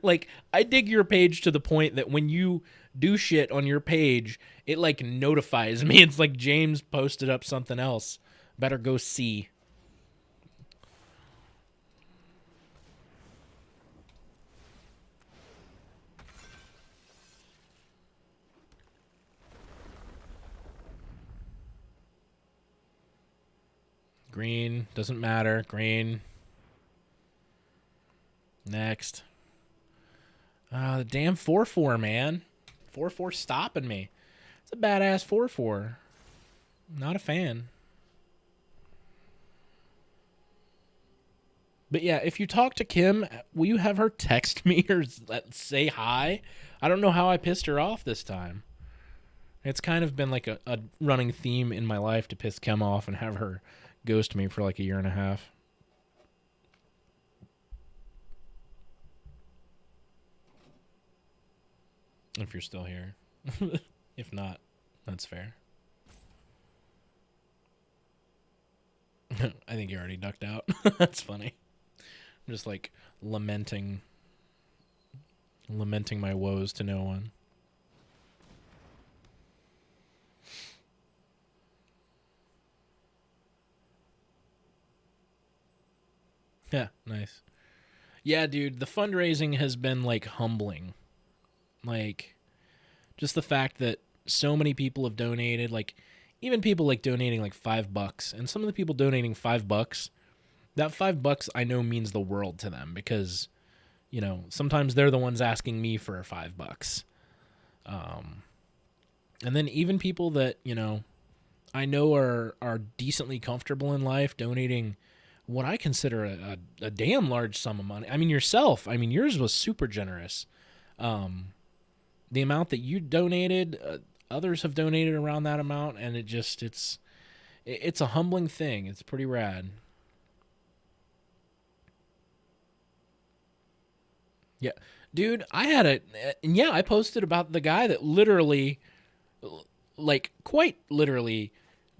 Like, I dig your page to the point that when you do shit on your page, it, like, notifies me. It's like James posted up something else. Better go see. Green. Doesn't matter. Green. Next. The damn 4-4, man. 4-4 stopping me. It's a badass 4-4. Not a fan. But yeah, if you talk to Kim, will you have her text me or say hi? I don't know how I pissed her off this time. It's kind of been like a running theme in my life to piss Kim off and have her ghost me for like a year and a half. If you're still here. If not, that's fair. I think you already ducked out. That's funny. I'm just like lamenting my woes to no one. Yeah, nice. Yeah, dude, the fundraising has been like humbling. Like, just the fact that so many people have donated, like, even people like donating like $5, and some of the people donating $5, that $5 I know means the world to them because, you know, sometimes they're the ones asking me for $5. And then even people that, you know, I know are decently comfortable in life donating what I consider a damn large sum of money. I mean, yourself. I mean, yours was super generous. The amount that you donated, others have donated around that amount, and it's a humbling thing. It's pretty rad. Yeah, dude, I posted about the guy that literally, like, quite literally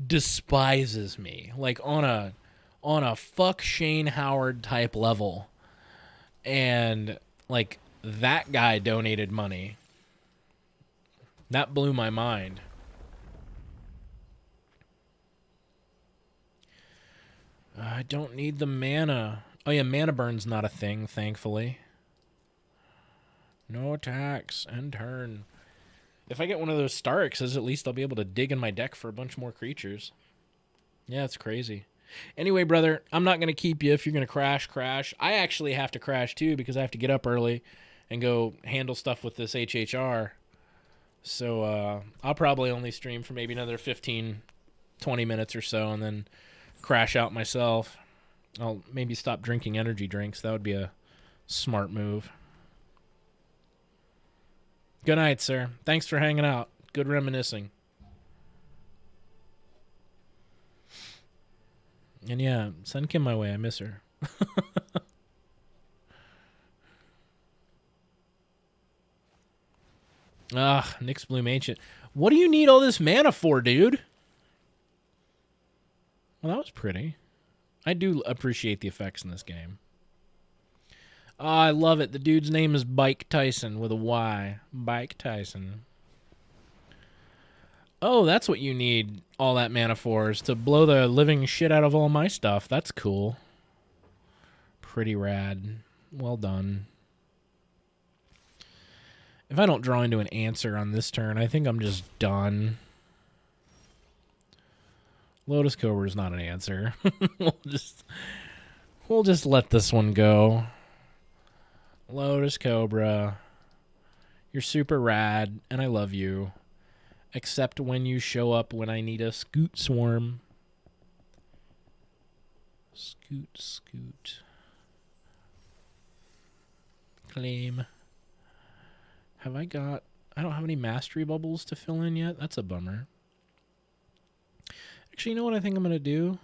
despises me, like on a fuck Shane Howard type level, and like that guy donated money. That blew my mind. I don't need the mana. Oh yeah, mana burn's not a thing, thankfully. No attacks. End turn. If I get one of those Star X's, at least I'll be able to dig in my deck for a bunch more creatures. Yeah, it's crazy. Anyway, brother, I'm not going to keep you. If you're going to crash. I actually have to crash too because I have to get up early and go handle stuff with this HHR. So I'll probably only stream for maybe another 15, 20 minutes or so and then crash out myself. I'll maybe stop drinking energy drinks. That would be a smart move. Good night, sir. Thanks for hanging out. Good reminiscing. And yeah, send Kim my way. I miss her. Nyx Bloom Ancient. What do you need all this mana for, dude? Well, that was pretty. I do appreciate the effects in this game. Oh, I love it. The dude's name is Bike Tyson with a Y. Bike Tyson. Oh, that's what you need all that mana for, is to blow the living shit out of all my stuff. That's cool. Pretty rad. Well done. If I don't draw into an answer on this turn, I think I'm just done. Lotus Cobra is not an answer. we'll just let this one go. Lotus Cobra, you're super rad, and I love you. Except when you show up when I need a Scute Swarm. Scute. Claim. Have I got... I don't have any mastery bubbles to fill in yet. That's a bummer. Actually, you know what I think I'm going to do?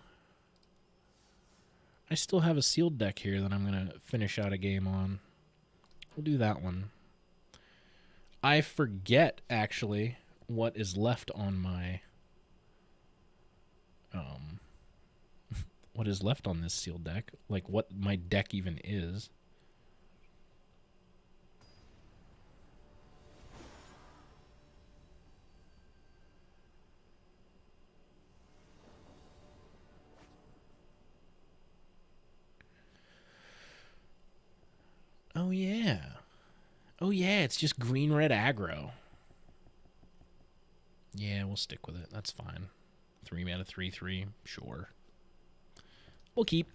I still have a sealed deck here that I'm going to finish out a game on. We'll do that one. I forget, actually, what is left on my... what is left on this sealed deck. Like, what my deck even is. Oh, yeah. Oh, yeah, it's just green-red aggro. Yeah, we'll stick with it. That's fine. 3 mana, 3/3. Sure. We'll keep.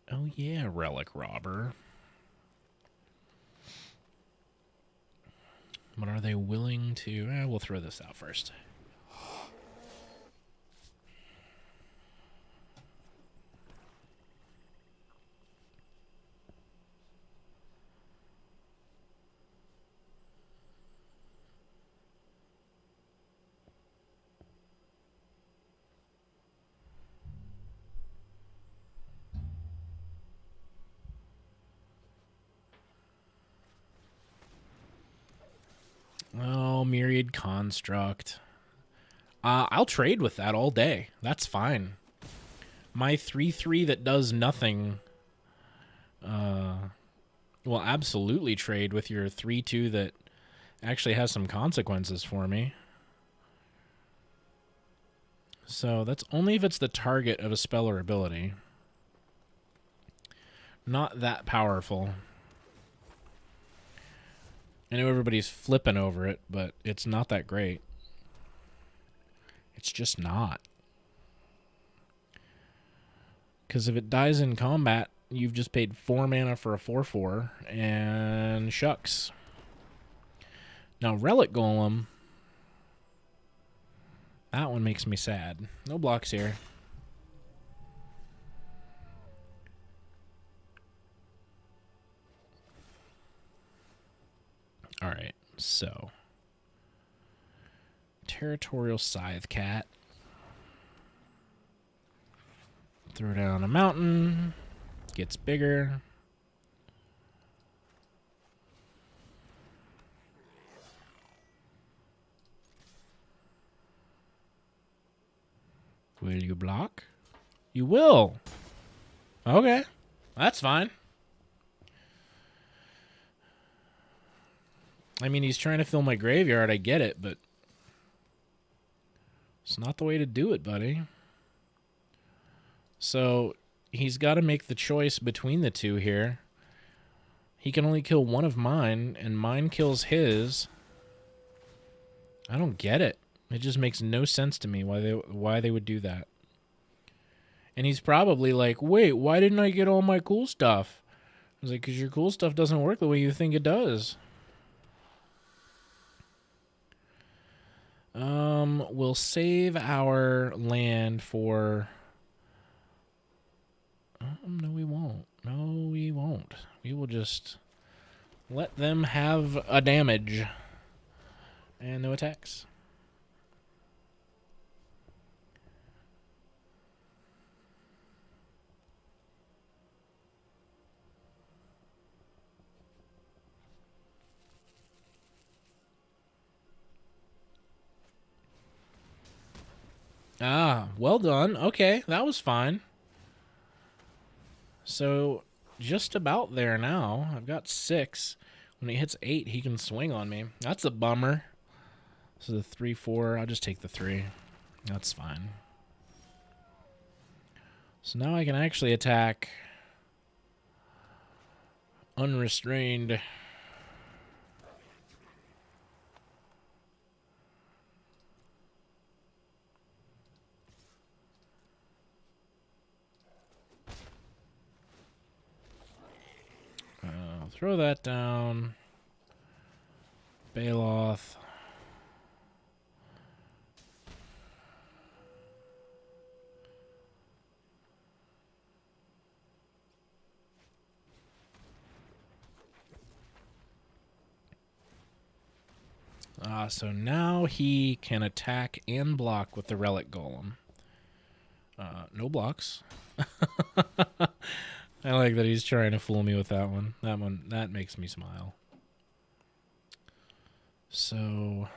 Oh, yeah, Relic Robber. But are they willing to... we'll throw this out first. Oh, Myriad Construct. I'll trade with that all day. That's fine. My 3/3 that does nothing will absolutely trade with your 3/2 that actually has some consequences for me. So that's only if it's the target of a spell or ability. Not that powerful. I know everybody's flipping over it, but it's not that great. It's just not. Because if it dies in combat, you've just paid 4 mana for a 4/4, and shucks. Now, Relic Golem, that one makes me sad. No blocks here. All right, so Territorial Scythe Cat. Throw down a mountain. Gets bigger. Will you block? You will. Okay, that's fine. I mean, he's trying to fill my graveyard. I get it, but it's not the way to do it, buddy. So he's got to make the choice between the two here. He can only kill one of mine, and mine kills his. I don't get it. It just makes no sense to me why they would do that. And he's probably like, wait, why didn't I get all my cool stuff? I was like, because your cool stuff doesn't work the way you think it does. will save our land for... no, we won't. No, we won't. We will just let them have a damage. And no attacks. Ah, well done. Okay, that was fine. So, just about there now. I've got 6. When he hits 8, he can swing on me. That's a bummer. So the 3-4, I'll just take the 3. That's fine. So now I can actually attack unrestrained. Throw that down. Baloth. So now he can attack and block with the Relic Golem. No blocks. I like that he's trying to fool me with that one. That makes me smile. So...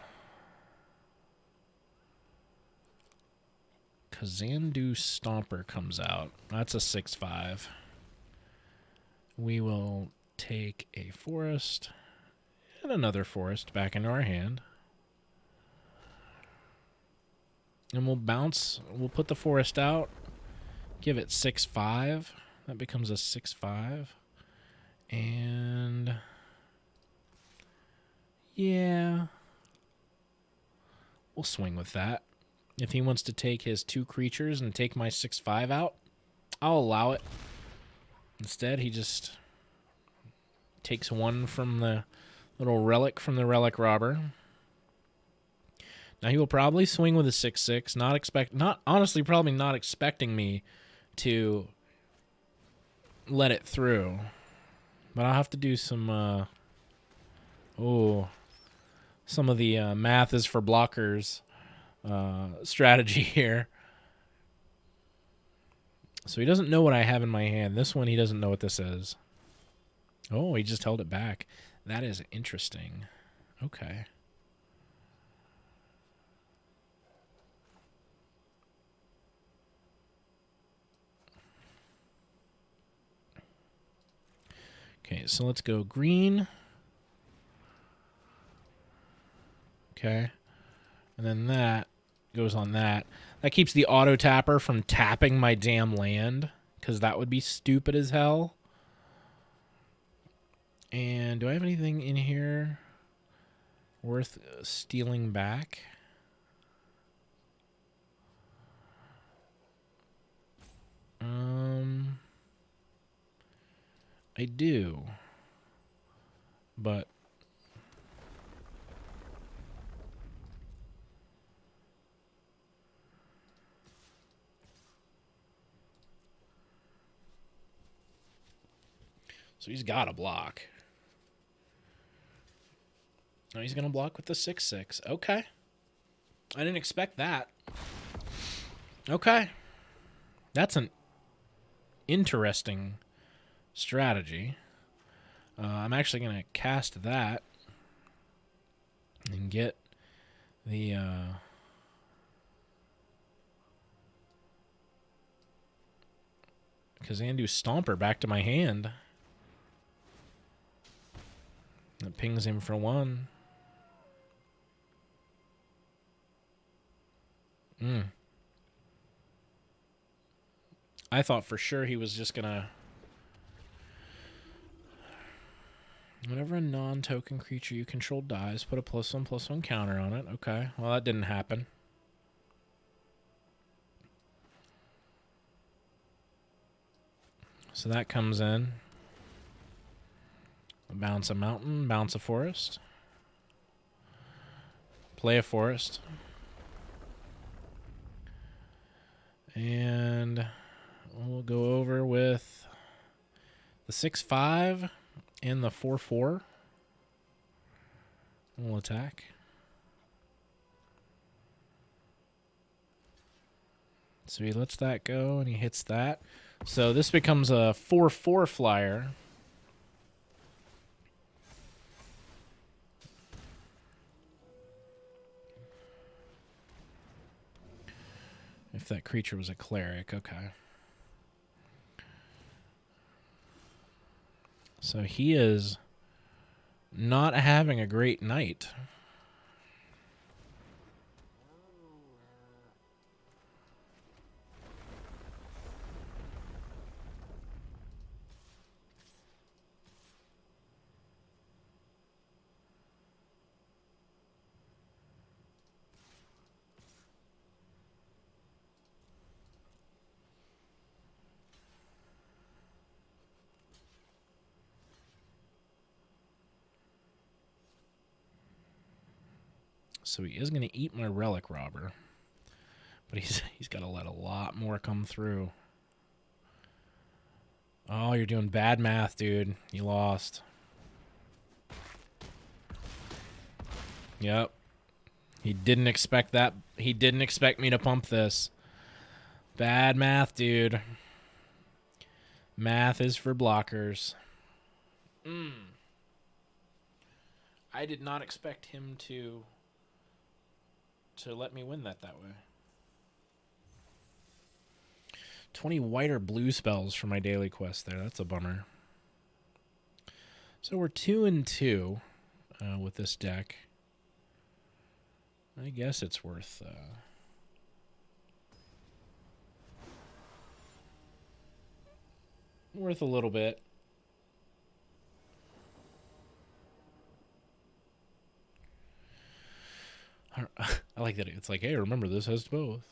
Kazandu Stomper comes out. That's a 6-5. We will take a forest and another forest back into our hand. And we'll bounce. We'll put the forest out. Give it 6-5. That becomes a 6-5. And... yeah. We'll swing with that. If he wants to take his 2 creatures and take my 6-5 out, I'll allow it. Instead, he just takes 1 from the little relic from the Relic Robber. Now he will probably swing with a 6-6. Honestly, probably not expecting me to let it through. But I'll have to do some some of the math is for blockers strategy here. So he doesn't know what I have in my hand. This one, he doesn't know what this is. Oh, he just held it back. That is interesting. Okay. Okay, so let's go green. Okay. And then that goes on that. That keeps the auto tapper from tapping my damn land, because that would be stupid as hell. And do I have anything in here worth stealing back? I do. But so he's got a block. Oh, he's going to block with the 6-6. Okay. I didn't expect that. Okay. That's an interesting strategy. I'm actually going to cast that and get the Kazandu Stomper back to my hand. That pings him for 1. I thought for sure he was just gonna... Whenever a non-token creature you control dies, put a +1/+1 counter on it. Okay, well that didn't happen. So that comes in. Bounce a mountain, bounce a forest. Play a forest. And we'll go over with the 6/5 and the 4/4. We'll attack. So he lets that go and he hits that. So this becomes a 4/4 flyer. If that creature was a cleric, okay. So he is not having a great night. So he is going to eat my Relic Robber. But he's got to let a lot more come through. Oh, you're doing bad math, dude. You lost. Yep. He didn't expect that. He didn't expect me to pump this. Bad math, dude. Math is for blockers. I did not expect him to let me win that way. 20 white or blue spells for my daily quest there. That's a bummer. So we're 2-2 with this deck. I guess it's worth a little bit. I like that it's like, hey, remember this has both.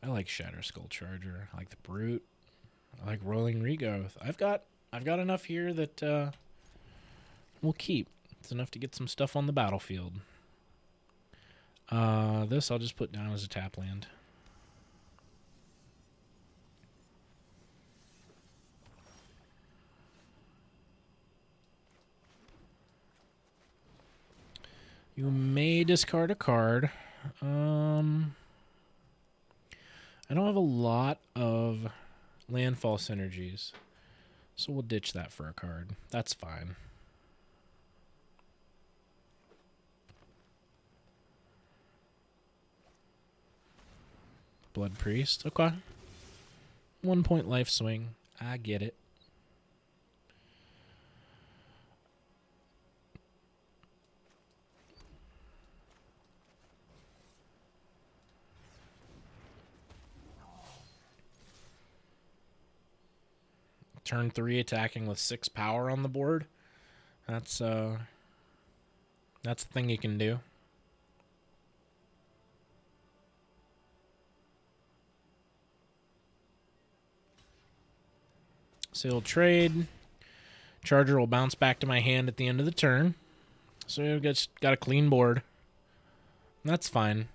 I like Shatter Skull Charger. I like the Brute. I like Rolling Regrowth. I've got enough here that we'll keep. It's enough to get some stuff on the battlefield. This I'll just put down as a tap land. You may discard a card. I don't have a lot of landfall synergies, so we'll ditch that for a card. That's fine. Blood Priest. Okay. 1 point life swing. I get it. Turn 3 attacking with 6 power on the board. That's the thing you can do. Sealed trade. Charger will bounce back to my hand at the end of the turn. So we've got a clean board. That's fine.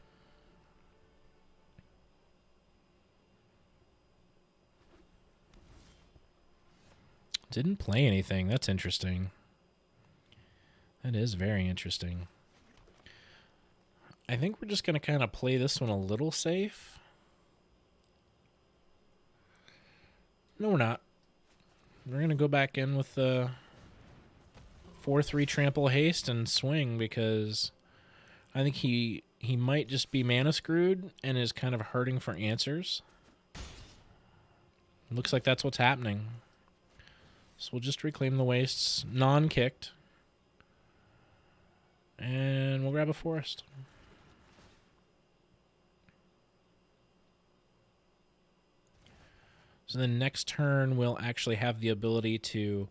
Didn't play anything. That's interesting. That is very interesting. I think we're just going to kind of play this one a little safe. No, we're not. We're going to go back in with the 4/3 trample haste and swing because I think he might just be mana screwed and is kind of hurting for answers. Looks like that's what's happening. So we'll just reclaim the wastes, non-kicked. And we'll grab a forest. So the next turn we'll actually have the ability to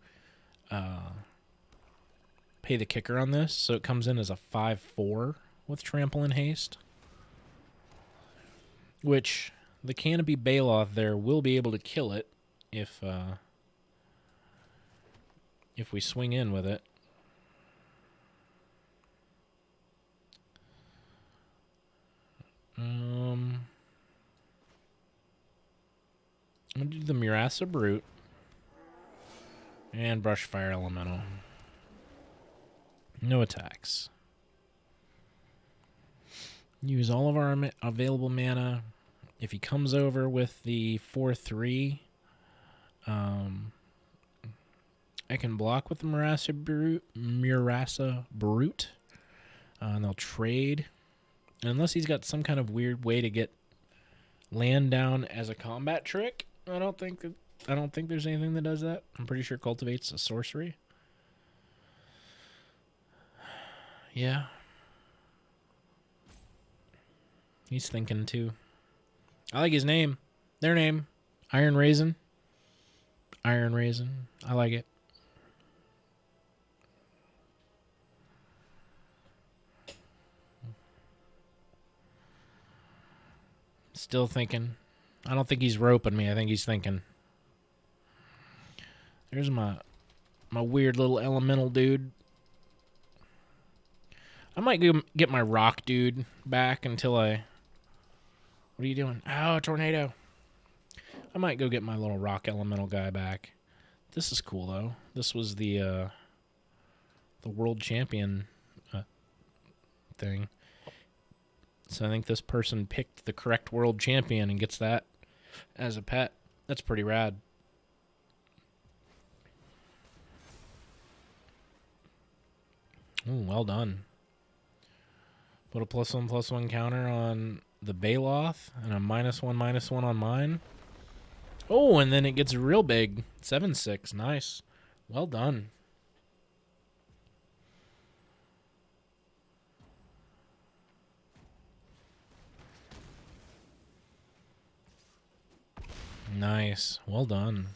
pay the kicker on this. So it comes in as a 5/4 with trample and haste. Which the Canopy Baloth there will be able to kill it if we swing in with it. I'm going to do the Murasa Brute. And Brush Fire Elemental. No attacks. Use all of our available mana. If he comes over with the 4/3, I can block with the Murasa Brute. And they'll trade. And unless he's got some kind of weird way to get land down as a combat trick, I don't think there's anything that does that. I'm pretty sure Cultivate's a sorcery. Yeah. He's thinking too. I like his name. Their name. Iron Raisin. Iron Raisin. I like it. Still thinking. I don't think he's roping me. I think he's thinking. There's my weird little elemental dude. I might go get my rock dude back until I... What are you doing? Oh, tornado. I might go get my little rock elemental guy back. This is cool, though. This was the world champion thing. So I think this person picked the correct world champion and gets that as a pet. That's pretty rad. Ooh, well done. Put a +1/+1 counter on the Baloth and a -1/-1 on mine. Oh, and then it gets real big. 7/6. Nice. Well done. Nice. Well done.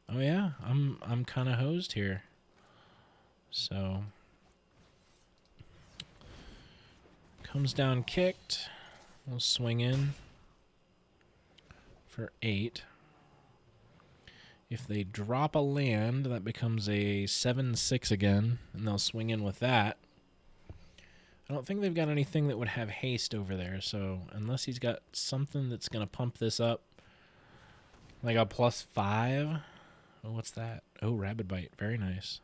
Oh yeah, I'm kind of hosed here. So comes down kicked. We'll swing in for 8. If they drop a land, that becomes a 7/6 again, and they'll swing in with that. I don't think they've got anything that would have haste over there, so unless he's got something that's going to pump this up, like a +5. Oh, what's that? Oh, Rabid Bite. Very nice.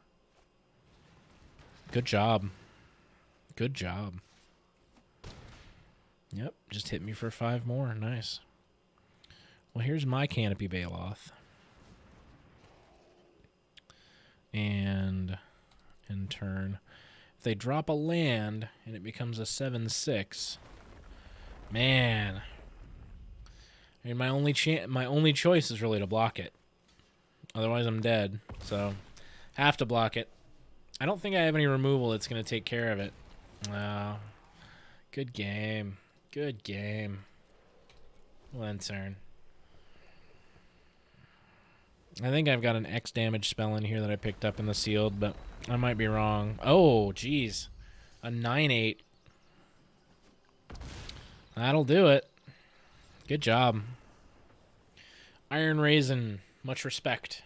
Good job. Good job. Yep, just hit me for 5 more. Nice. Well, here's my Canopy Baloth. And in turn, if they drop a land and it becomes a 7/6, man. I mean, my only choice is really to block it. Otherwise, I'm dead. So, have to block it. I don't think I have any removal that's going to take care of it. Good game. Good game. Lantern. I think I've got an X damage spell in here that I picked up in the sealed, but I might be wrong. Oh, jeez. A 9/8. That'll do it. Good job. Iron Raisin. Much respect.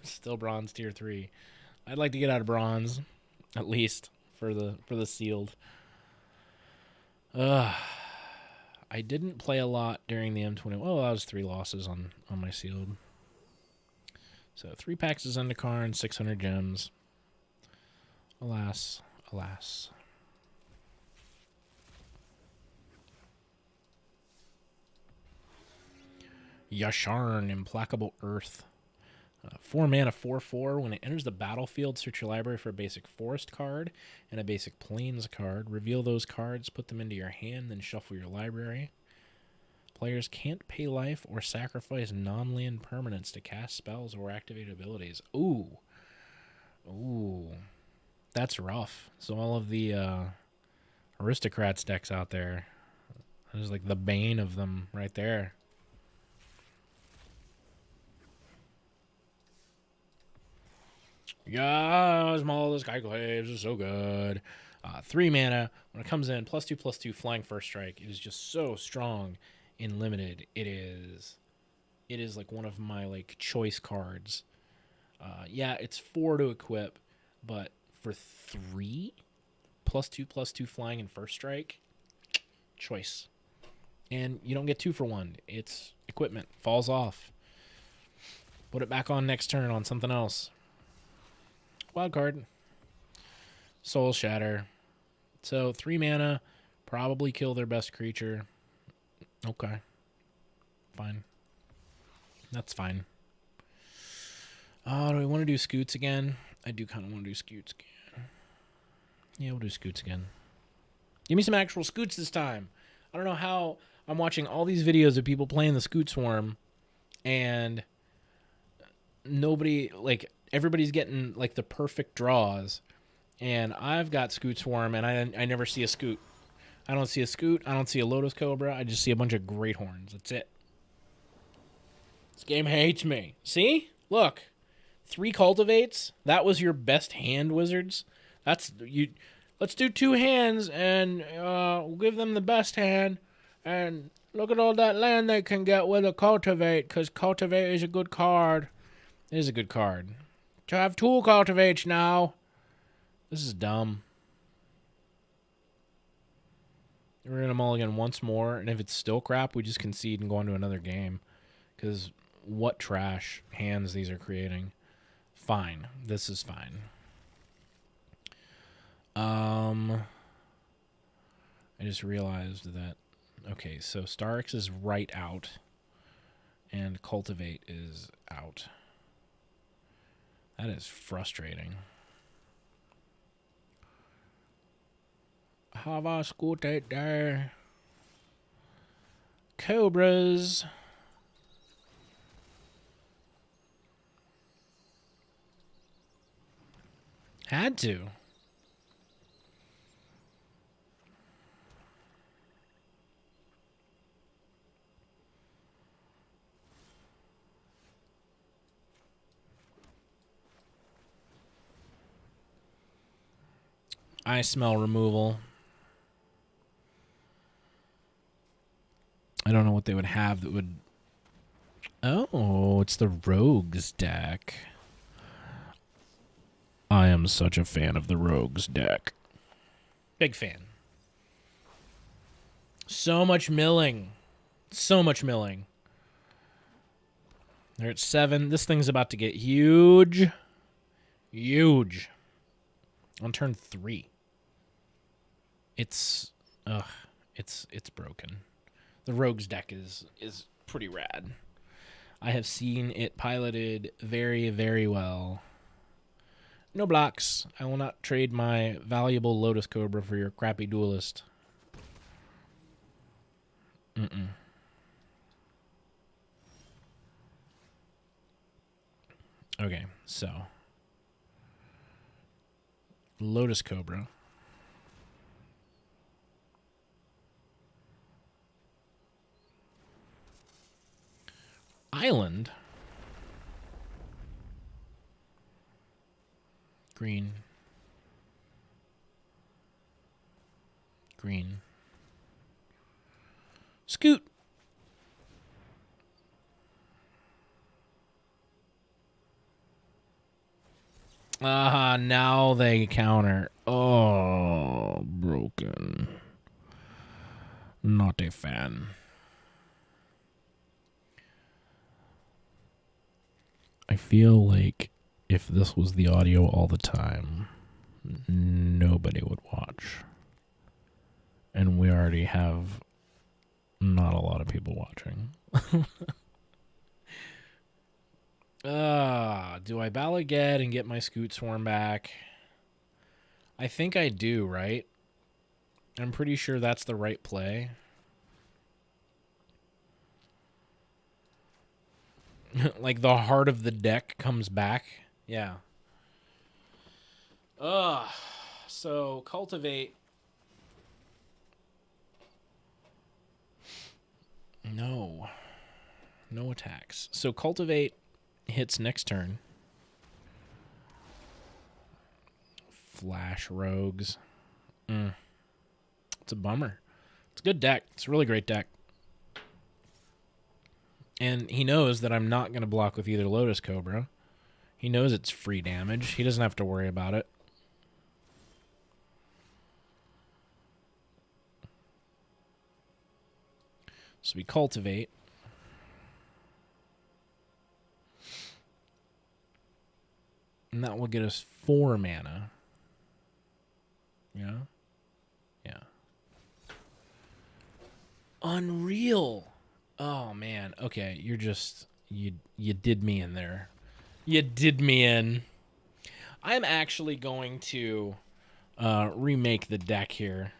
Still bronze tier 3. I'd like to get out of bronze, at least for the sealed. I didn't play a lot during the M20. Well, that was 3 losses on my sealed. So 3 packs of Zendikar and 600 gems. Alas, alas. Yasharn, Implacable Earth. 4 mana, 4/4. When it enters the battlefield, search your library for a basic forest card and a basic plains card. Reveal those cards, put them into your hand, then shuffle your library. Players can't pay life or sacrifice non-land permanents to cast spells or activate abilities. Ooh. Ooh. That's rough. So all of the aristocrats decks out there, there's like the bane of them right there. Yeah, Small the Skyclaves is so good. 3 mana. When it comes in, +2/+2 flying first strike. It is just so strong in limited. It is like one of my like choice cards. Yeah, it's 4 to equip, but for 3 +2/+2 flying and first strike, choice. And you don't get 2 for 1. It's equipment. Falls off. Put it back on next turn on something else. Wild card. Soul Shatter. So 3 mana. Probably kill their best creature. Okay. Fine. That's fine. Oh, do we want to do Scutes again? I do kind of want to do Scutes again. Yeah, we'll do Scutes again. Give me some actual Scutes this time. I don't know how I'm watching all these videos of people playing the Scute Swarm and nobody, like, everybody's getting, like, the perfect draws. And I've got Scute Swarm, and I never see a Scute. I don't see a Scute. I don't see a Lotus Cobra. I just see a bunch of Great Horns. That's it. This game hates me. See? Look. 3 Cultivates. That was your best hand, Wizards. That's you. Let's do 2 hands and we'll give them the best hand. And look at all that land they can get with a Cultivate, because Cultivate is a good card. It is a good card. To have 2 Cultivates now. This is dumb. We're going to mulligan once more, and if it's still crap, we just concede and go on to another game. Because what trash hands these are creating. Fine. This is fine. I just realized that... Okay, so Starix is right out, and Cultivate is out. That is frustrating. Have a SCUTE there. Cobras. Had to. I smell removal. I don't know what they would have that would... Oh, it's the Rogues deck. I am such a fan of the Rogues deck. Big fan. So much milling. So much milling. They're at 7. This thing's about to get huge. Huge. On turn 3. It's broken. The Rogues deck is pretty rad. I have seen it piloted very, very well. No blocks. I will not trade my valuable Lotus Cobra for your crappy Duelist. Okay, so Lotus Cobra. Island. Green. Green. SCUTE. Now they counter. Oh, broken. Not a fan. I feel like if this was the audio all the time, nobody would watch. And we already have not a lot of people watching. Do I Bala Ged and get my Scute Swarm back? I think I do, right? I'm pretty sure that's the right play. Like the heart of the deck comes back. Yeah. So Cultivate. No. No attacks. So Cultivate hits next turn. Flash Rogues. It's a bummer. It's a good deck. It's a really great deck. And he knows that I'm not going to block with either Lotus Cobra. He knows it's free damage. He doesn't have to worry about it. So we cultivate. And that will get us 4 mana. Yeah? Yeah. Unreal. Oh, man. Okay, you're just... You did me in there. You did me in. I'm actually going to remake the deck here.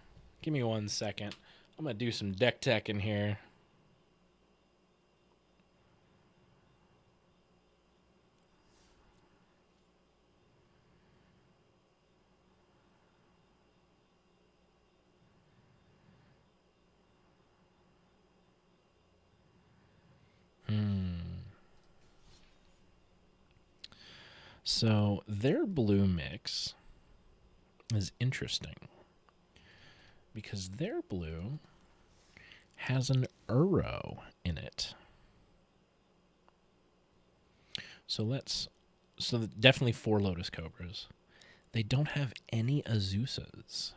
Give me 1 second. I'm going to do some deck tech in here. So their blue mix is interesting because their blue has an Uro in it. So definitely 4 Lotus Cobras. They don't have any Azusas.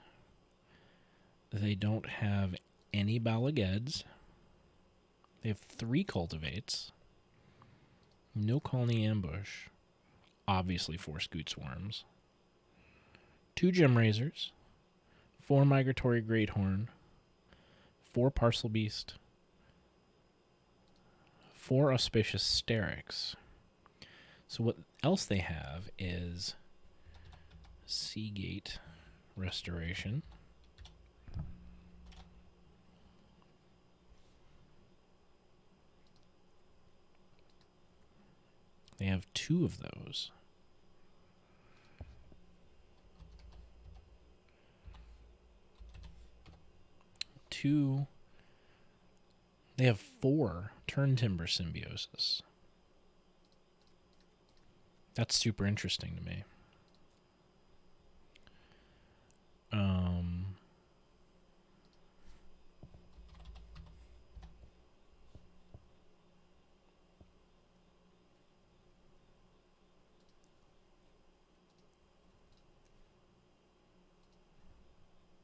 They don't have any Balageds. They have 3 Cultivates. No Colony Ambush. Obviously 4 Scute Swarms. 2 Gem Razors. 4 Migratory Greathorn. 4 Parcel Beast. 4 Auspicious Sterix. So what else they have is Seagate Restoration. They have 2 of those. They have 4 Turn Timber Symbiosis. That's super interesting to me.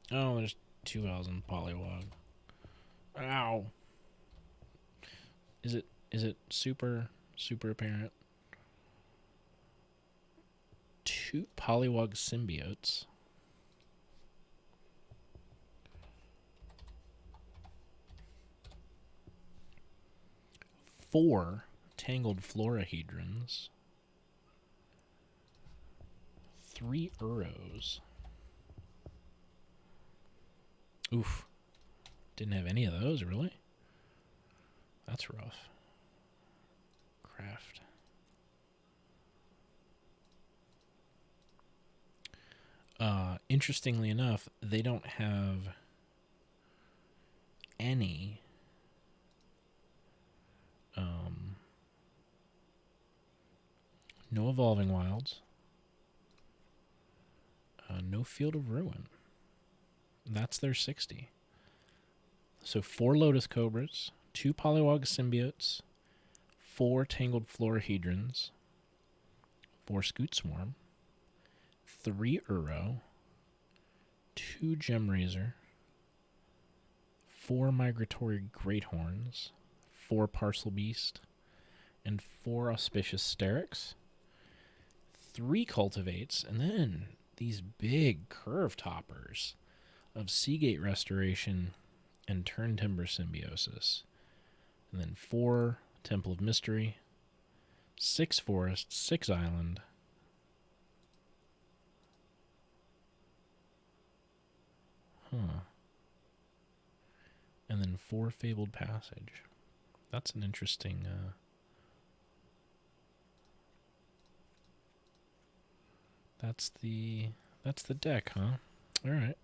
Oh, there's 2 L's in Polywog. Ow. Is it super apparent? 2 Polywog Symbiotes. 4 Tangled Florahedrons. 3 Uros. Oof. Didn't have any of those, really? That's rough. Craft. Interestingly enough, they don't have any no Evolving Wilds, no Field of Ruin. That's their 60. So 4 Lotus Cobras, 2 Polywog Symbiotes, 4 Tangled Florahedrons, 4 Scute Swarm, 3 Uro, 2 Gem Razor, 4 Migratory Greathorns, 4 Parcel Beast, and 4 Auspicious Sterix, 3 Cultivates, and then these big curve toppers of Seagate Restoration and Turn Timber Symbiosis. And then 4 Temple of Mystery, 6 Forest, 6 Island, and then 4 Fabled Passage. That's an interesting... That's the deck, huh? All right.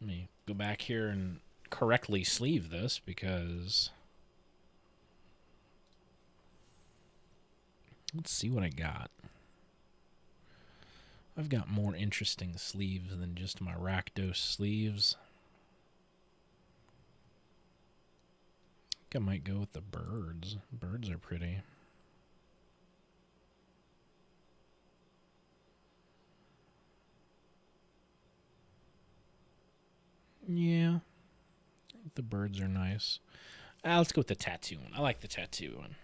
Let me go back here and correctly sleeve this because... Let's see what I got. I've got more interesting sleeves than just my Rakdos sleeves. I think I might go with the birds. Birds are pretty. Yeah. The birds are nice. Let's go with the tattoo one. I like the tattoo one.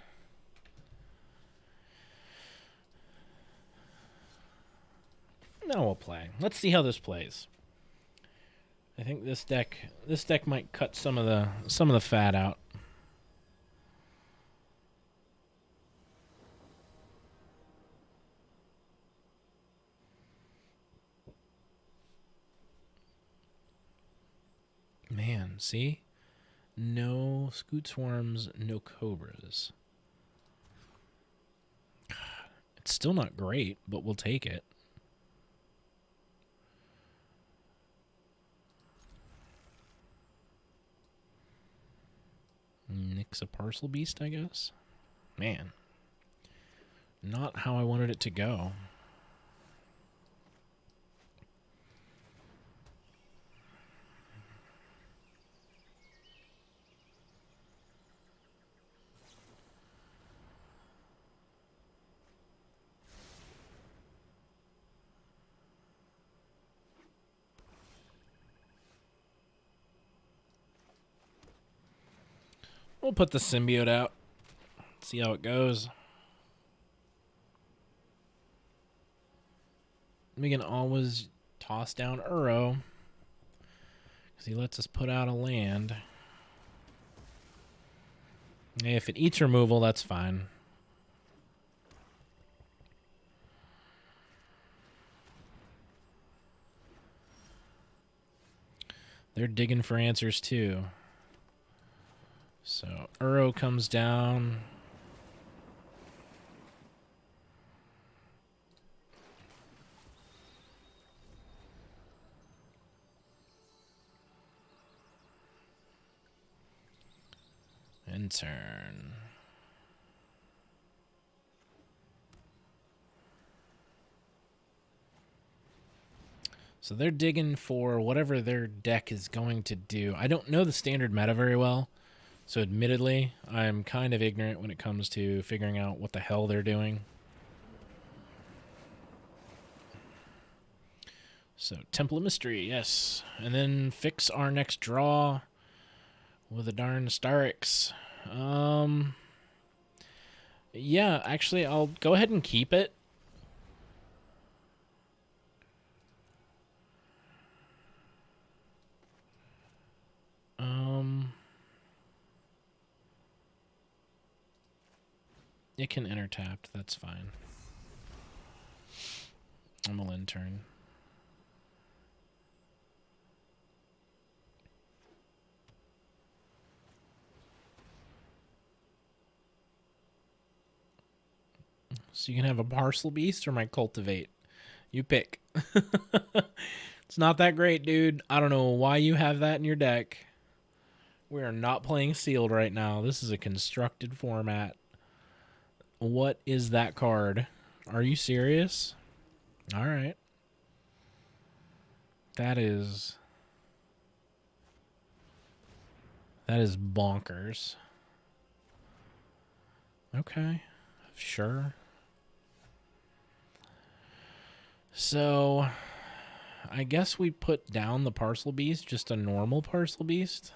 Now we'll play. Let's see how this plays. I think this deck might cut some of the fat out. Man, see? No Scute Swarms, no Cobras. God, it's still not great, but we'll take it. Nix a Parcel Beast, I guess? Man. Not how I wanted it to go. We'll put the symbiote out. See how it goes. We can always toss down Uro, because he lets us put out a land. Hey, if it eats removal, that's fine. They're digging for answers too. So Uro comes down. End turn. So they're digging for whatever their deck is going to do. I don't know the standard meta very well, so admittedly, I'm kind of ignorant when it comes to figuring out what the hell they're doing. So Temple of Mystery, yes. And then fix our next draw with a darn Starix. Yeah, actually, I'll go ahead and keep it. It can enter tapped, that's fine. I'm a end turn. So you can have a Parcel Beast or my Cultivate. You pick. It's not that great, dude. I don't know why you have that in your deck. We are not playing sealed right now. This is a constructed format. What is that card? Are you serious? All right. That is bonkers. Okay. Sure. So, I guess we put down the Parcel Beast, just a normal Parcel Beast.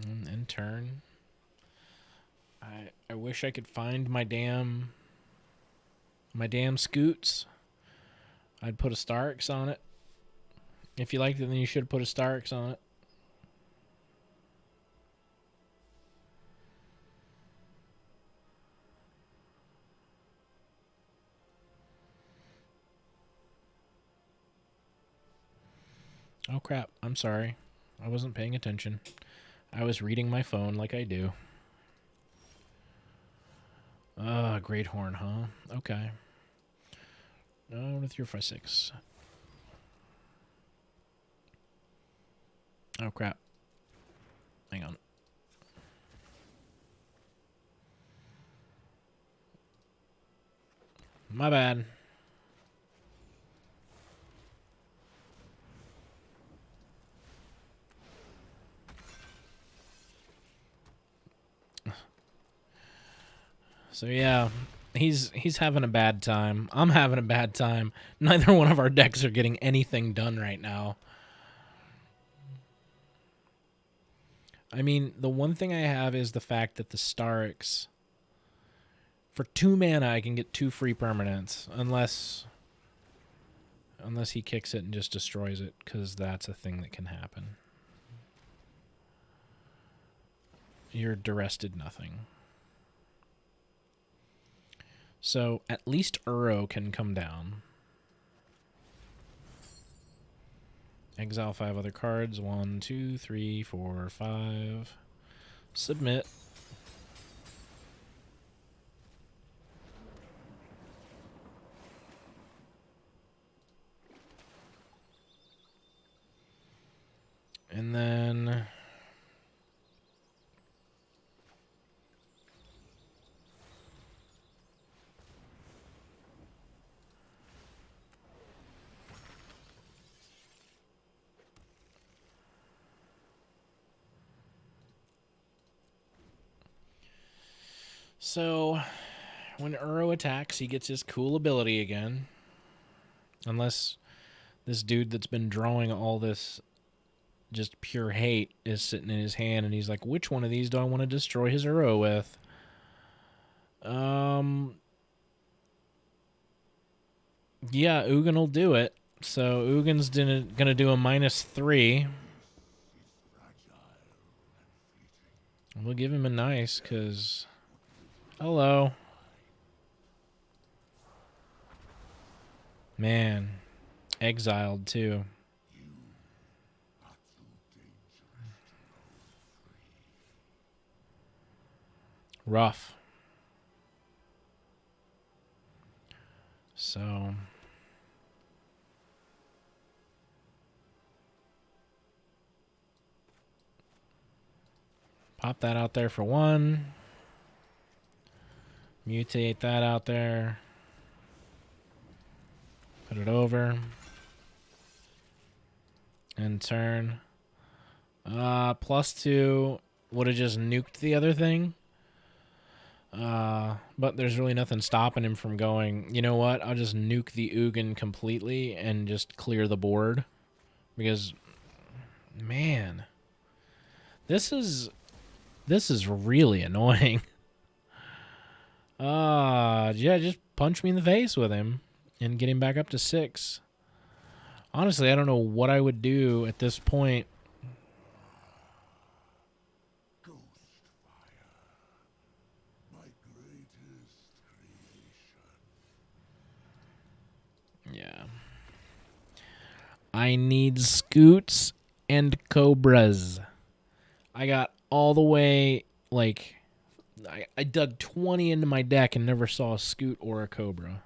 End turn. I wish I could find my damn Scutes. I'd put a Starix on it. If you liked it, then you should have put a Starix on it. Oh crap, I'm sorry. I wasn't paying attention. I was reading my phone like I do. Great Horn, huh? Okay. No, with your 5/6. Oh crap. Hang on. My bad. So yeah, He's having a bad time. I'm having a bad time. Neither one of our decks are getting anything done right now. I mean, the one thing I have is the fact that the Starix, for 2 mana, I can get 2 free permanents, unless he kicks it and just destroys it, because that's a thing that can happen. Your duress did nothing. So at least Uro can come down. Exile 5 other cards. 1, 2, 3, 4, 5. Submit. And then so when Uro attacks, he gets his cool ability again. Unless this dude that's been drawing all this just pure hate is sitting in his hand and he's like, which one of these do I want to destroy his Uro with? Yeah, Ugin will do it. So Ugin's gonna do a -3. We'll give him a nice, because... Hello. Man. Exiled, too. Rough. So... Pop that out there for 1. Mutate that out there. Put it over. And turn. +2 would have just nuked the other thing. But there's really nothing stopping him from going, you know what, I'll just nuke the Ugin completely and just clear the board. Because, man, this is really annoying. Yeah, just punch me in the face with him and get him back up to 6. Honestly, I don't know what I would do at this point. Yeah. I need scoots and cobras. I got all the way, like, I dug 20 into my deck and never saw a scoot or a cobra.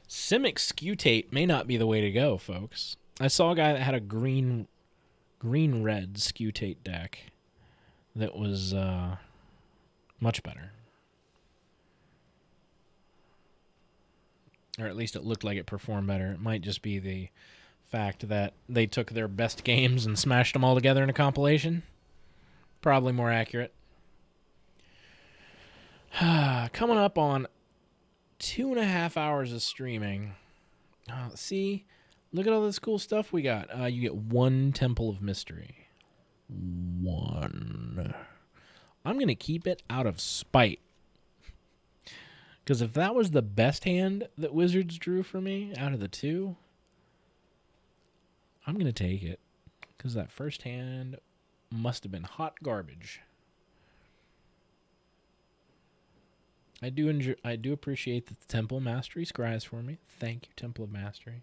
Simic SCUTE may not be the way to go, folks. I saw a guy that had a green-red SCUTE deck that was much better. Or at least it looked like it performed better. It might just be the fact that they took their best games and smashed them all together in a compilation. Probably more accurate. Coming up on 2.5 hours of streaming. See, look at all this cool stuff we got. You get 1 Temple of Mystery. 1. I'm going to keep it out of spite. Because if that was the best hand that Wizards drew for me out of the 2, I'm going to take it. Because that first hand must have been hot garbage. I do appreciate that the Temple of Mastery scries for me. Thank you, Temple of Mastery.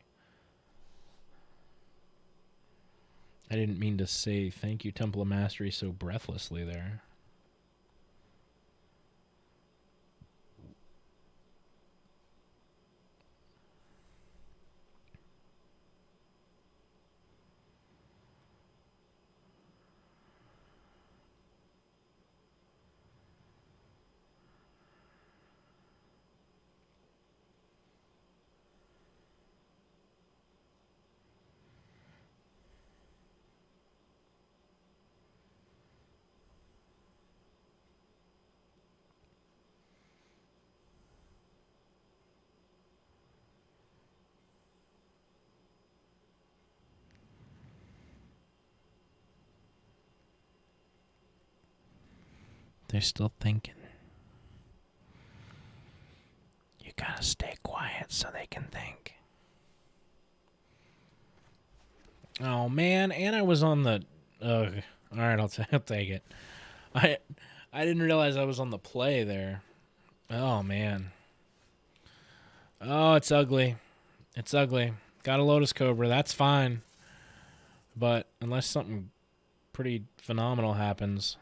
I didn't mean to say thank you, Temple of Mastery, so breathlessly there. They're still thinking. You gotta stay quiet so they can think. Oh man, and I was on the. All right, I'll take it. I didn't realize I was on the play there. Oh man. Oh, it's ugly. It's ugly. Got a Lotus Cobra. That's fine. But unless something pretty phenomenal happens.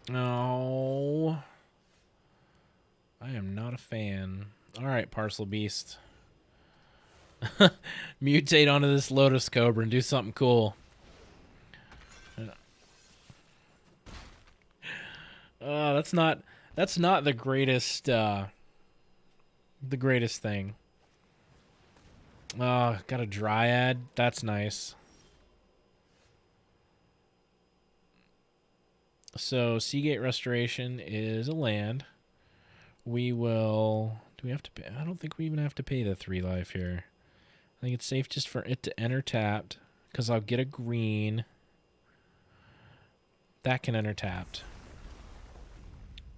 No. I am not a fan. All right, Parcel Beast. Mutate onto this Lotus Cobra and do something cool. That's not the greatest thing. Got a Dryad. That's nice. So Seagate Restoration is a land. We will. Do we have to pay? I don't think we even have to pay the 3 life here. I think it's safe just for it to enter tapped, because I'll get a green. That can enter tapped.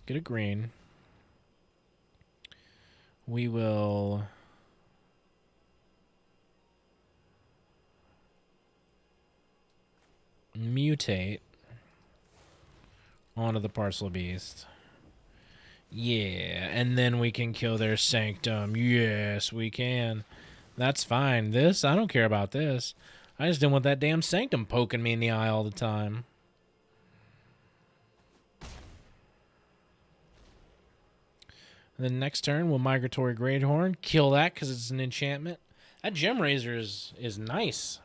Get a green. We will. Mutate onto the Parcel Beast. Yeah, and then we can kill their Sanctum. Yes, we can. That's fine. This, I don't care about this. I just didn't want that damn Sanctum poking me in the eye all the time. And then next turn, we'll Migratory Greathorn. Kill that because it's an enchantment. That Gem Razor is nice.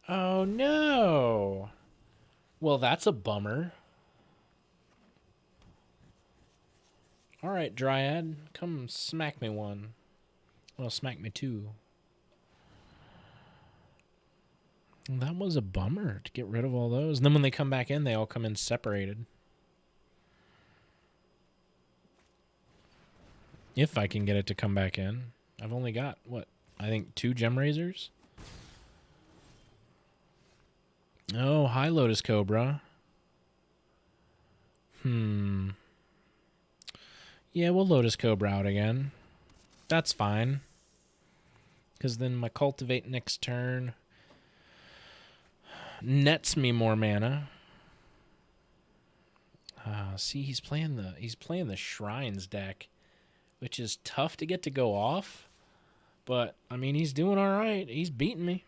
Oh, no. Well, that's a bummer. All right, Dryad. Come smack me one. Well, smack me two. That was a bummer to get rid of all those. And then when they come back in, they all come in separated. If I can get it to come back in. I've only got, what, I think 2 Gem Razors? Oh, hi, Lotus Cobra. Yeah, we'll Lotus Cobra out again. That's fine. Because then my Cultivate next turn nets me more mana. See, he's playing the Shrines deck, which is tough to get to go off. But, I mean, he's doing all right. He's beating me.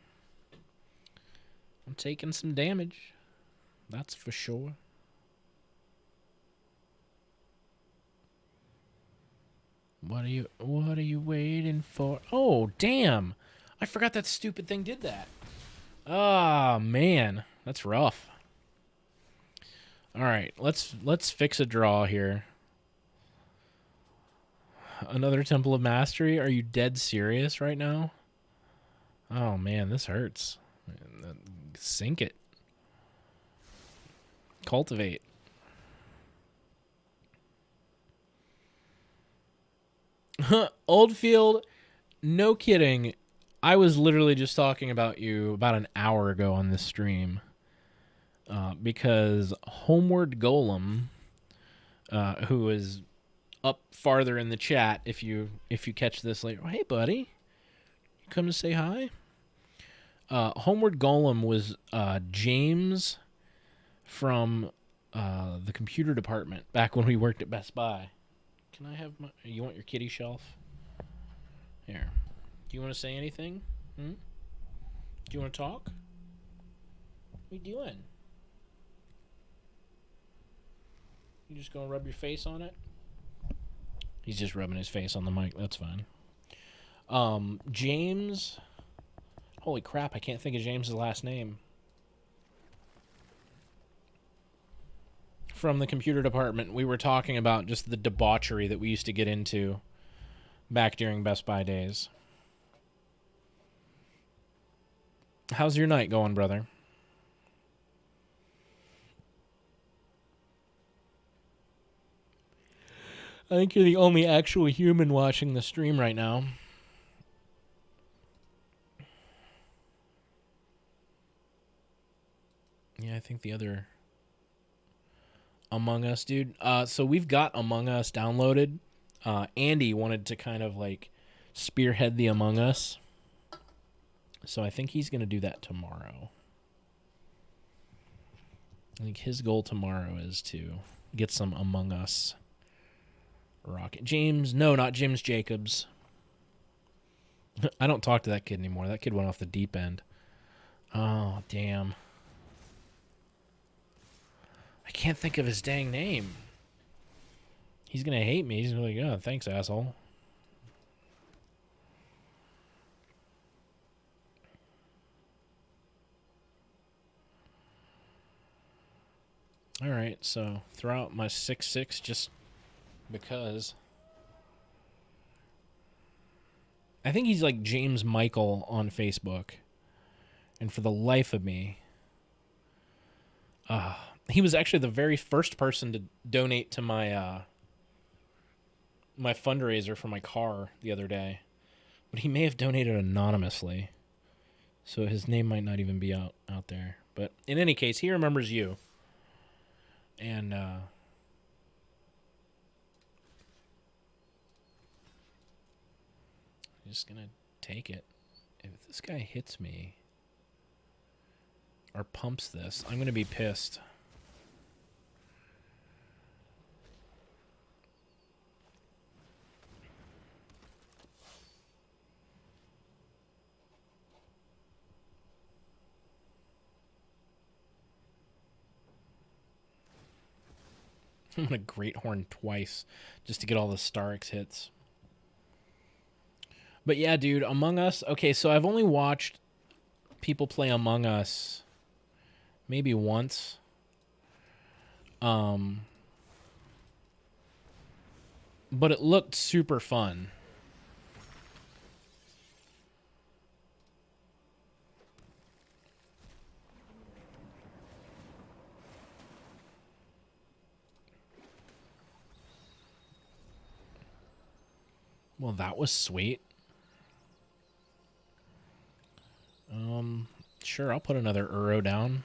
I'm taking some damage. That's for sure. What are you waiting for? Oh, damn. I forgot that stupid thing did that. Ah, man. That's rough. All right, let's fix a draw here. Another Temple of Mastery? Are you dead serious right now? Oh, man, this hurts. Sink it. Cultivate. Oldfield, no kidding. I was literally just talking about you about an hour ago on this stream. Because Homeward Golem, who is up farther in the chat, if you catch this later. Oh, hey, buddy. You come to say hi? Homeward Golem was James from the computer department back when we worked at Best Buy. Can I have my... You want your kitty shelf? Here. Do you want to say anything? Do you want to talk? What are you doing? You just gonna rub your face on it? He's just rubbing his face on the mic. That's fine. James... Holy crap, I can't think of James's last name. From the computer department, we were talking about just the debauchery that we used to get into back during Best Buy days. How's your night going, brother? I think you're the only actual human watching the stream right now. think the other Among Us dude. So we've got Among Us downloaded. Andy wanted to kind of like spearhead the Among Us. So I think he's going to do that tomorrow. I think his goal tomorrow is to get some Among Us rocket. James, no, not James Jacobs. I don't talk to that kid anymore. That kid went off the deep end. Oh, damn. I can't think of his dang name. He's going to hate me. He's going to be like, oh, thanks, asshole. All right, so throw out my 6-6 just because. I think he's like James Michael on Facebook. And for the life of me, he was actually the very first person to donate to my my fundraiser for my car the other day. But he may have donated anonymously. So his name might not even be out there. But in any case, he remembers you. And I'm just going to take it. If this guy hits me or pumps this, I'm going to be pissed. I'm going to Great Horn twice just to get all the Starix hits. But yeah, dude, Among Us. Okay, so I've only watched people play Among Us maybe once. But it looked super fun. Well, that was sweet. Sure, I'll put another Uro down.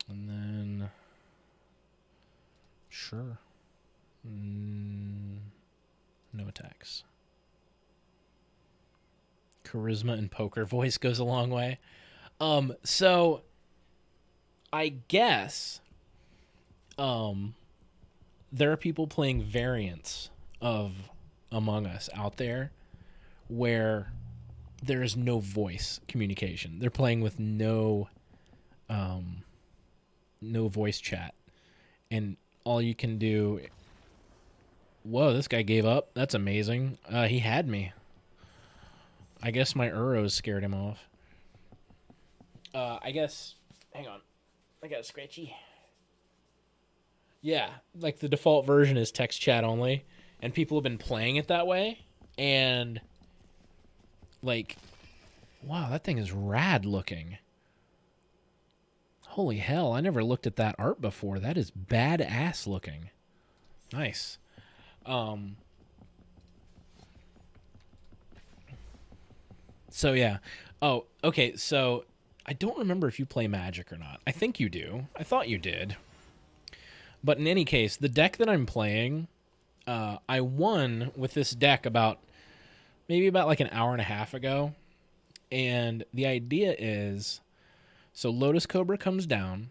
And then, sure. No attacks. Charisma and poker voice goes a long way. So I guess there are people playing variants of Among Us out there where there is no voice communication. They're playing with no voice chat. And all you can do... Whoa, this guy gave up. That's amazing. He had me. I guess my Uros scared him off. I guess... Hang on. I got a scratchy. Yeah, like the default version is text chat only, and people have been playing it that way, and like, wow, that thing is rad looking. Holy hell, I never looked at that art before. That is badass looking. Nice. So yeah. Oh, okay, so I don't remember if you play Magic or not. I think you do. I thought you did. But in any case, the deck that I'm playing, I won with this deck maybe about like an hour and a half ago. And the idea is, so Lotus Cobra comes down,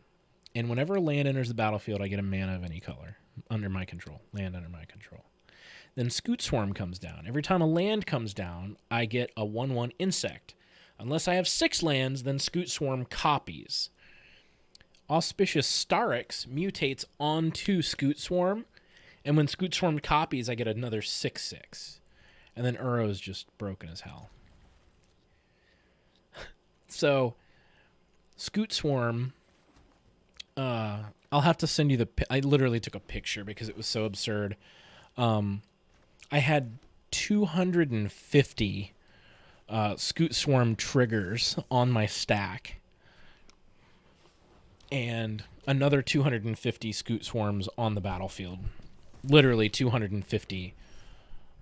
and whenever a land enters the battlefield, I get a mana of any color under my control. Land under my control. Then Scute Swarm comes down. Every time a land comes down, I get a 1/1 insect. Unless I have 6 lands, then Scute Swarm copies. Auspicious Starix mutates onto Scute Swarm, and when Scute Swarm copies, I get another 6/6. And then Uro is just broken as hell. So, Scute Swarm, I'll have to send you I literally took a picture because it was so absurd. I had 250 Scute Swarm triggers on my stack, and another 250 Scute Swarms on the battlefield. Literally 250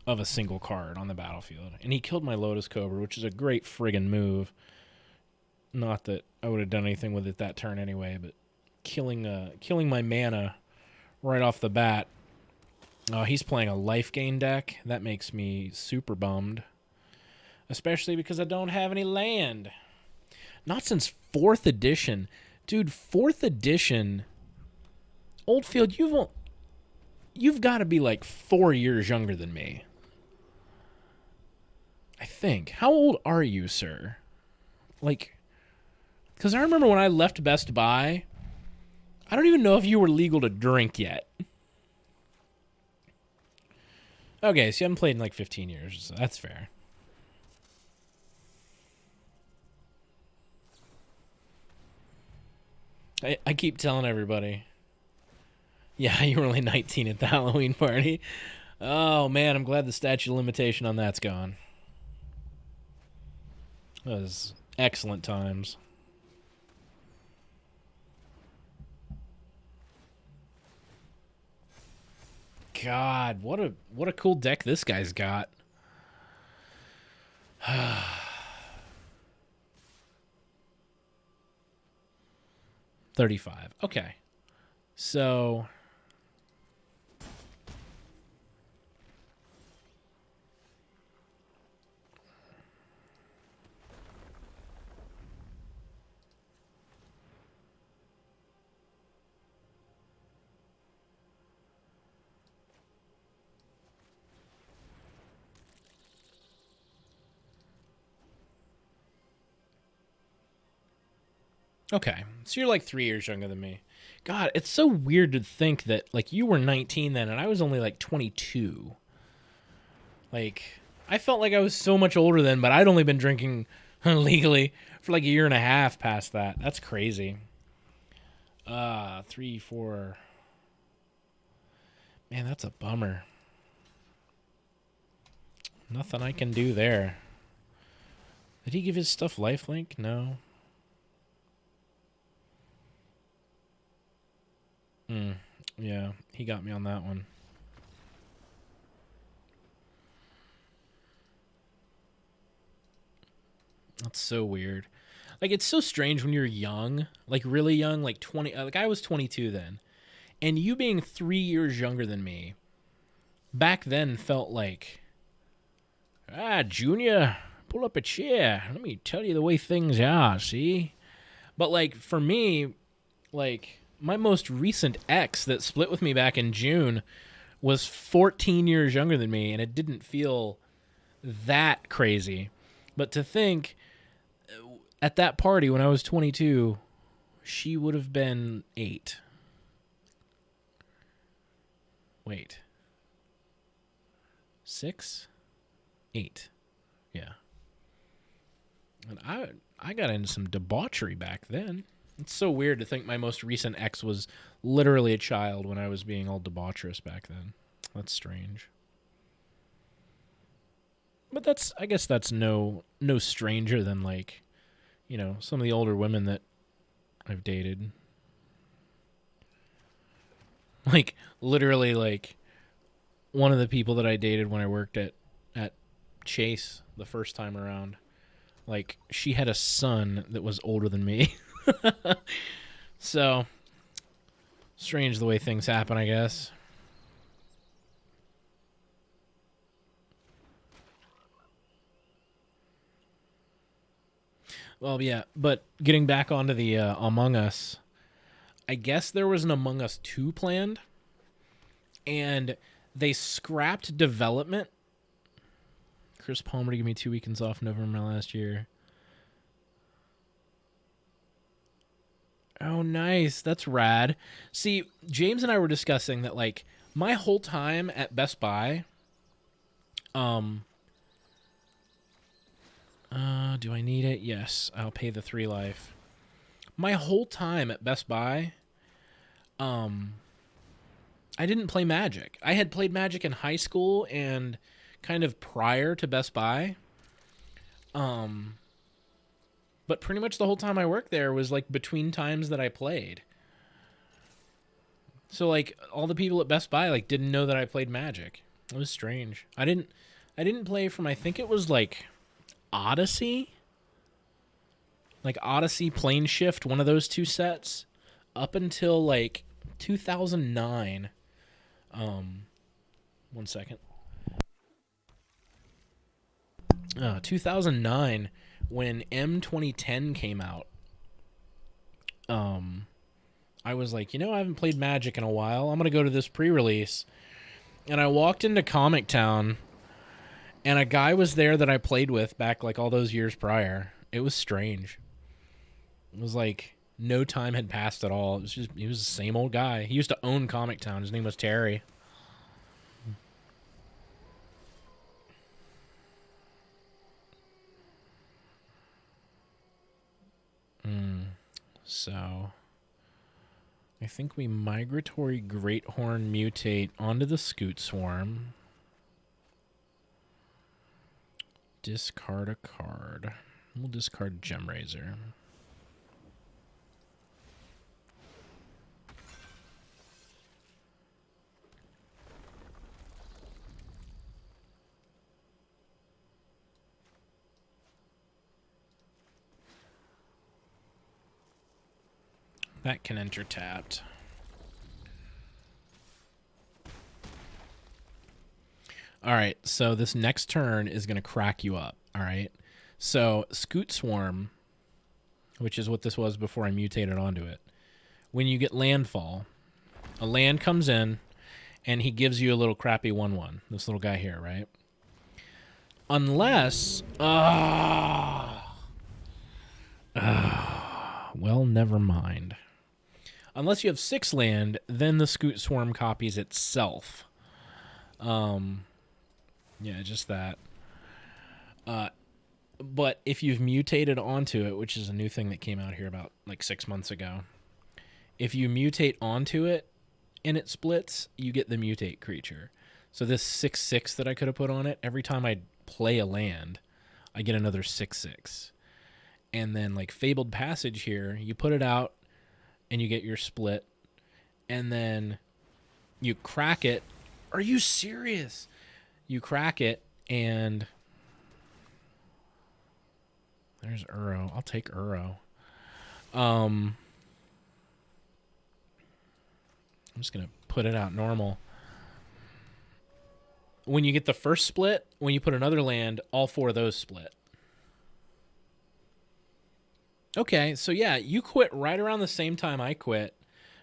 of a single card on the battlefield. And he killed my Lotus Cobra, which is a great friggin' move. Not that I would have done anything with it that turn anyway, but killing my mana right off the bat. He's playing a life gain deck. That makes me super bummed. Especially because I don't have any land. Not since 4th edition. Dude, 4th edition... Oldfield, you've got to be like 4 years younger than me. I think. How old are you, sir? Like, because I remember when I left Best Buy, I don't even know if you were legal to drink yet. Okay, so you haven't played in like 15 years. So that's fair. I keep telling everybody. Yeah, you were only 19 at the Halloween party. Oh, man, I'm glad the statute of limitation on that's gone. That was excellent times. God, what a cool deck this guy's got. 35. Okay. So okay. So you're like 3 years younger than me. God, it's so weird to think that, like, you were 19 then and I was only, like, 22. Like, I felt like I was so much older then, but I'd only been drinking legally for, like, a year and a half past that. That's crazy. 3, 4. Man, that's a bummer. Nothing I can do there. Did he give his stuff lifelink? No. Yeah, he got me on that one. That's so weird. Like, it's so strange when you're young, like really young, like 20. Like, I was 22 then. And you being 3 years younger than me, back then felt like, Junior, pull up a chair. Let me tell you the way things are, see? But, like, for me, like, my most recent ex that split with me back in June was 14 years younger than me, and it didn't feel that crazy. But to think, at that party when I was 22, she would have been 8. Wait. 6? 8. Yeah. And I got into some debauchery back then. It's so weird to think my most recent ex was literally a child when I was being all debaucherous back then. That's strange. But I guess that's no stranger than, like, you know, some of the older women that I've dated. Like, literally, like, one of the people that I dated when I worked at Chase the first time around, like, she had a son that was older than me. So, strange the way things happen, I guess. Well, yeah, but getting back onto the Among Us, I guess there was an Among Us 2 planned, and they scrapped development. Chris Palmer to give me 2 weekends off November last year. Oh, nice. That's rad. See, James and I were discussing that, like, my whole time at Best Buy, do I need it? Yes, I'll pay the 3 life. My whole time at Best Buy, I didn't play Magic. I had played Magic in high school and kind of prior to Best Buy. But pretty much the whole time I worked there was, like, between times that I played. So, like, all the people at Best Buy, like, didn't know that I played Magic. It was strange. I didn't play from, I think it was like Odyssey. Like Odyssey Plane Shift, one of those two sets, up until like 2009. 1 second. 2009, when M2010 came out. I was like, I haven't played Magic in a while. I'm gonna go to this pre-release, and I walked into Comic Town, and a guy was there that I played with back like all those years prior. It was strange. It was like no time had passed at all. He was the same old guy. He used to own Comic Town. His name was Terry. So I think we Migratory Greathorn mutate onto the Scute Swarm. Discard a card. We'll discard Gemrazor. That can enter tapped. All right, so this next turn is going to crack you up, all right? So Scute Swarm, which is what this was before I mutated onto it, when you get landfall, a land comes in, and he gives you a little crappy 1/1, this little guy here, right? Unless... well, never mind. Unless you have 6 land, then the Scute Swarm copies itself. Yeah, just that. But if you've mutated onto it, which is a new thing that came out here about like 6 months ago, if you mutate onto it and it splits, you get the mutate creature. So this 6/6 that I could have put on it, every time I play a land, I get another 6/6. And then like Fabled Passage here, you put it out and you get your split, and then you crack it. Are you serious? You crack it, and there's Uro. I'll take Uro. I'm just going to put it out normal. When you get the first split, when you put another land, all 4 of those split. Okay, so yeah, you quit right around the same time I quit.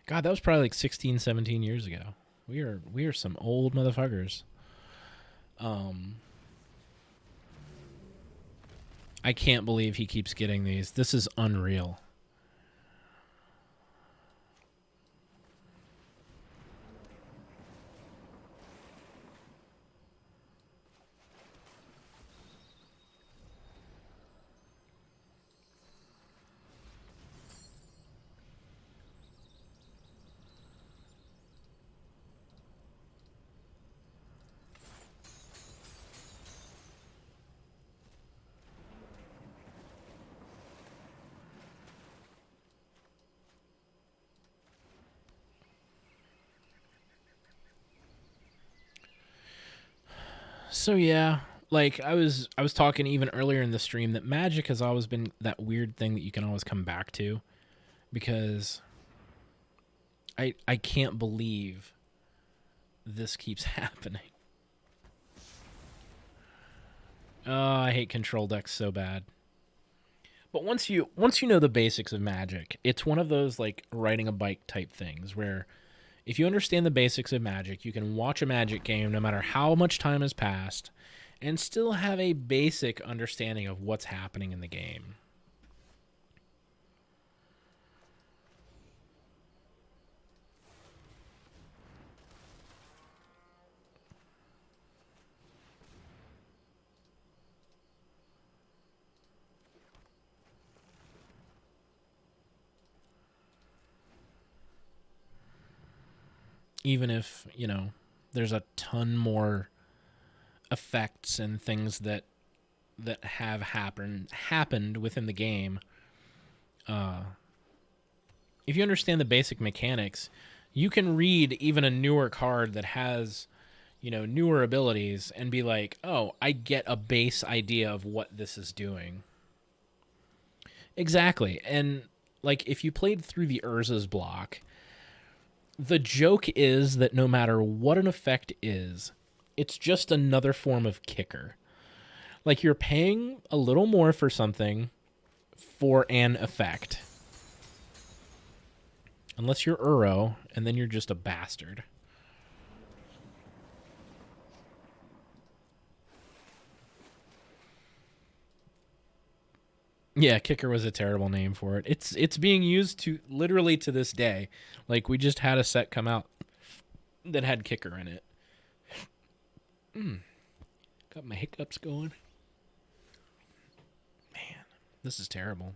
God, that was probably like 16, 17 years ago. We are some old motherfuckers. I can't believe he keeps getting these. This is unreal. So yeah, like I was talking even earlier in the stream that Magic has always been that weird thing that you can always come back to, because I can't believe this keeps happening. Oh, I hate control decks so bad. But once you know the basics of Magic, it's one of those like riding a bike type things where if you understand the basics of Magic, you can watch a Magic game no matter how much time has passed and still have a basic understanding of what's happening in the game. Even if, there's a ton more effects and things that have happened within the game. If you understand the basic mechanics, you can read even a newer card that has, you know, newer abilities and be like, oh, I get a base idea of what this is doing. Exactly. And like if you played through the Urza's block, the joke is that no matter what an effect is, it's just another form of kicker. Like you're paying a little more for something for an effect. Unless you're Uro, and then you're just a bastard. Yeah, kicker was a terrible name for it. It's being used to literally to this day. Like we just had a set come out that had kicker in it. Got my hiccups going. Man, this is terrible.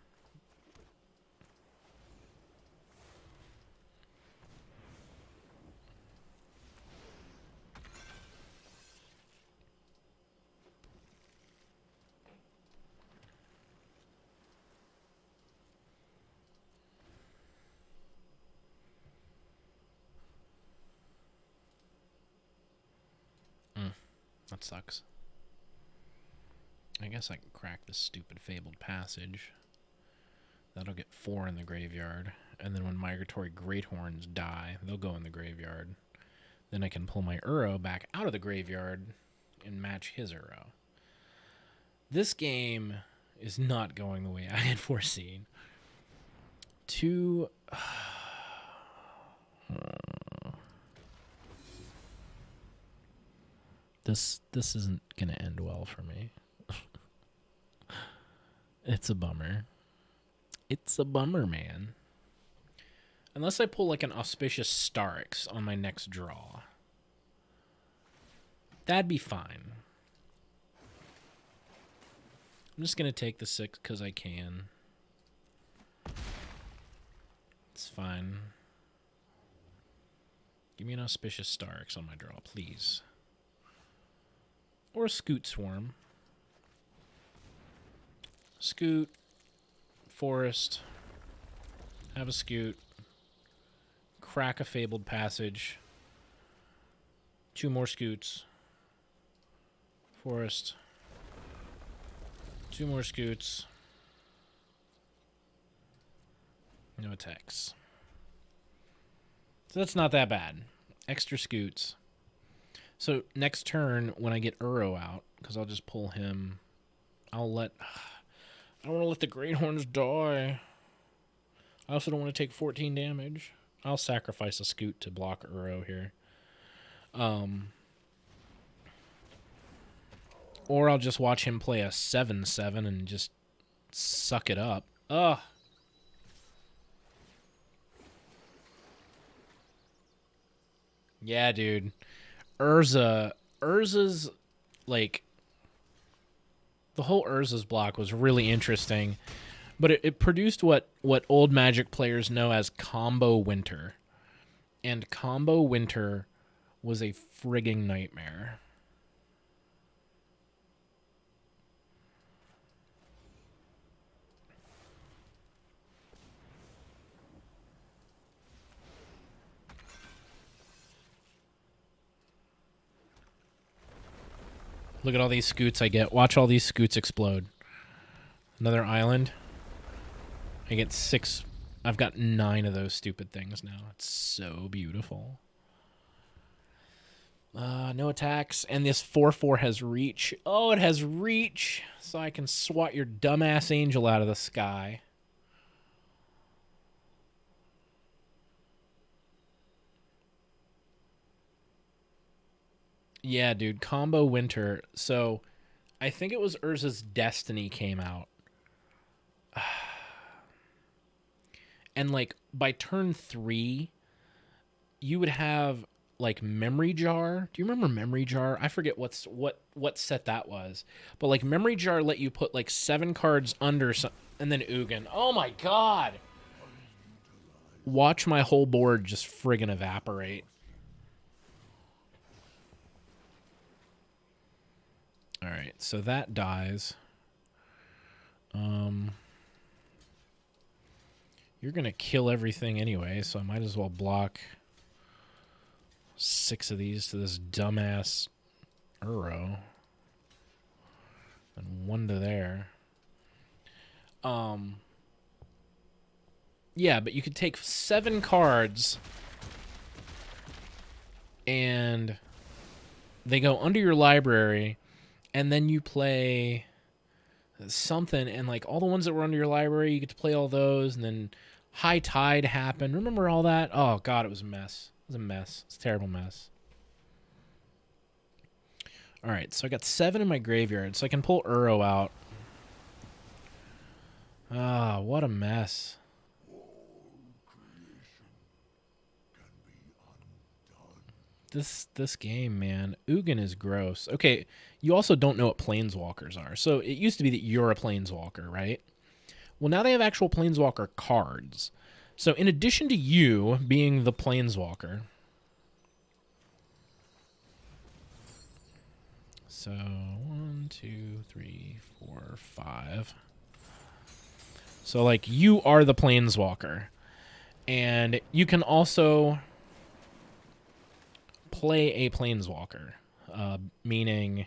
That sucks. I guess I can crack this stupid Fabled Passage. That'll get 4 in the graveyard. And then when Migratory Greathorns die, they'll go in the graveyard. Then I can pull my Uro back out of the graveyard and match his Uro. This game is not going the way I had foreseen. This isn't going to end well for me. It's a bummer. It's a bummer, man. Unless I pull like an Auspicious Starix on my next draw. That'd be fine. I'm just going to take the 6 because I can. It's fine. Give me an Auspicious Starix on my draw, please. Or a Scute Swarm. Scute. Forest. Have a Scute. Crack a Fabled Passage. 2 more Scutes. Forest. 2 more Scutes. No attacks. So that's not that bad. Extra Scutes. So next turn, when I get Uro out, because I'll just pull him, I don't want to let the Greathorns die. I also don't want to take 14 damage. I'll sacrifice a Scute to block Uro here. Or I'll just watch him play a 7/7 and just suck it up. Ugh. Yeah, dude. Urza's, like, the whole Urza's block was really interesting, but it produced what old Magic players know as Combo Winter. And Combo Winter was a frigging nightmare. Look at all these Scutes I get. Watch all these Scutes explode. Another island. I get 6. I've got 9 of those stupid things now. It's so beautiful. No attacks. And this 4/4 has reach. Oh, it has reach. So I can swat your dumbass angel out of the sky. Yeah, dude. Combo Winter. So I think it was Urza's Destiny came out. And like by turn 3, you would have like Memory Jar. Do you remember Memory Jar? I forget what set that was. But like Memory Jar let you put like 7 cards under and then Ugin. Oh my god. Watch my whole board just friggin' evaporate. All right, so that dies. You're going to kill everything anyway, so I might as well block 6 of these to this dumbass Uro. And 1 to there. Yeah, but you could take 7 cards and they go under your library, and then you play something, and like all the ones that were under your library, you get to play all those, and then High Tide happened. Remember all that? Oh god, it was a mess. It was a mess. It's a terrible mess. Alright, so I got 7 in my graveyard, so I can pull Uro out. Ah, what a mess. This game, man. Ugin is gross. Okay, you also don't know what planeswalkers are. So it used to be that you're a planeswalker, right? Well, now they have actual planeswalker cards. So in addition to you being the planeswalker... So 1, 2, 3, 4, 5. So like you are the planeswalker. And you can also play a planeswalker, meaning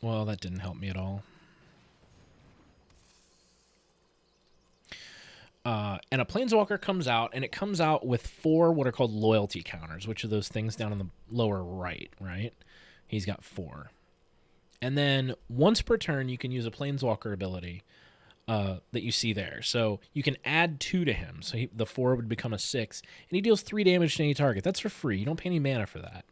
well, that didn't help me at all. And a planeswalker comes out, and it comes out with 4 what are called loyalty counters, which are those things down in the lower right, right? He's got 4. And then once per turn, you can use a planeswalker ability that you see there. So you can add 2 to him. So the 4 would become a 6. And he deals 3 damage to any target. That's for free. You don't pay any mana for that.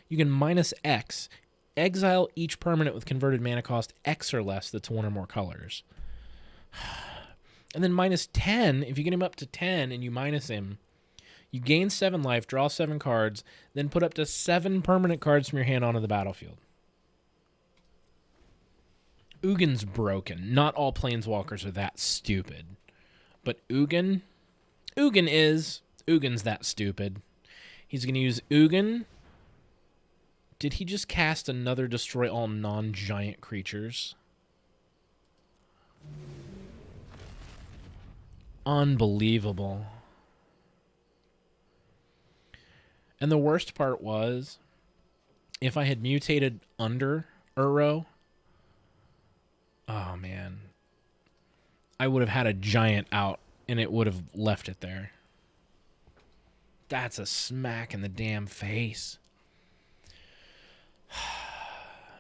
You can minus X. Exile each permanent with converted mana cost X or less that's 1 or more colors. And then minus 10, if you get him up to 10 and you minus him, you gain 7 life, draw 7 cards, then put up to 7 permanent cards from your hand onto the battlefield. Ugin's broken. Not all planeswalkers are that stupid. But Ugin is. Ugin's that stupid. He's going to use Ugin. Did he just cast another destroy all non-giant creatures? Unbelievable. And the worst part was, if I had mutated under Uro, oh man, I would have had a giant out and it would have left it there. That's a smack in the damn face.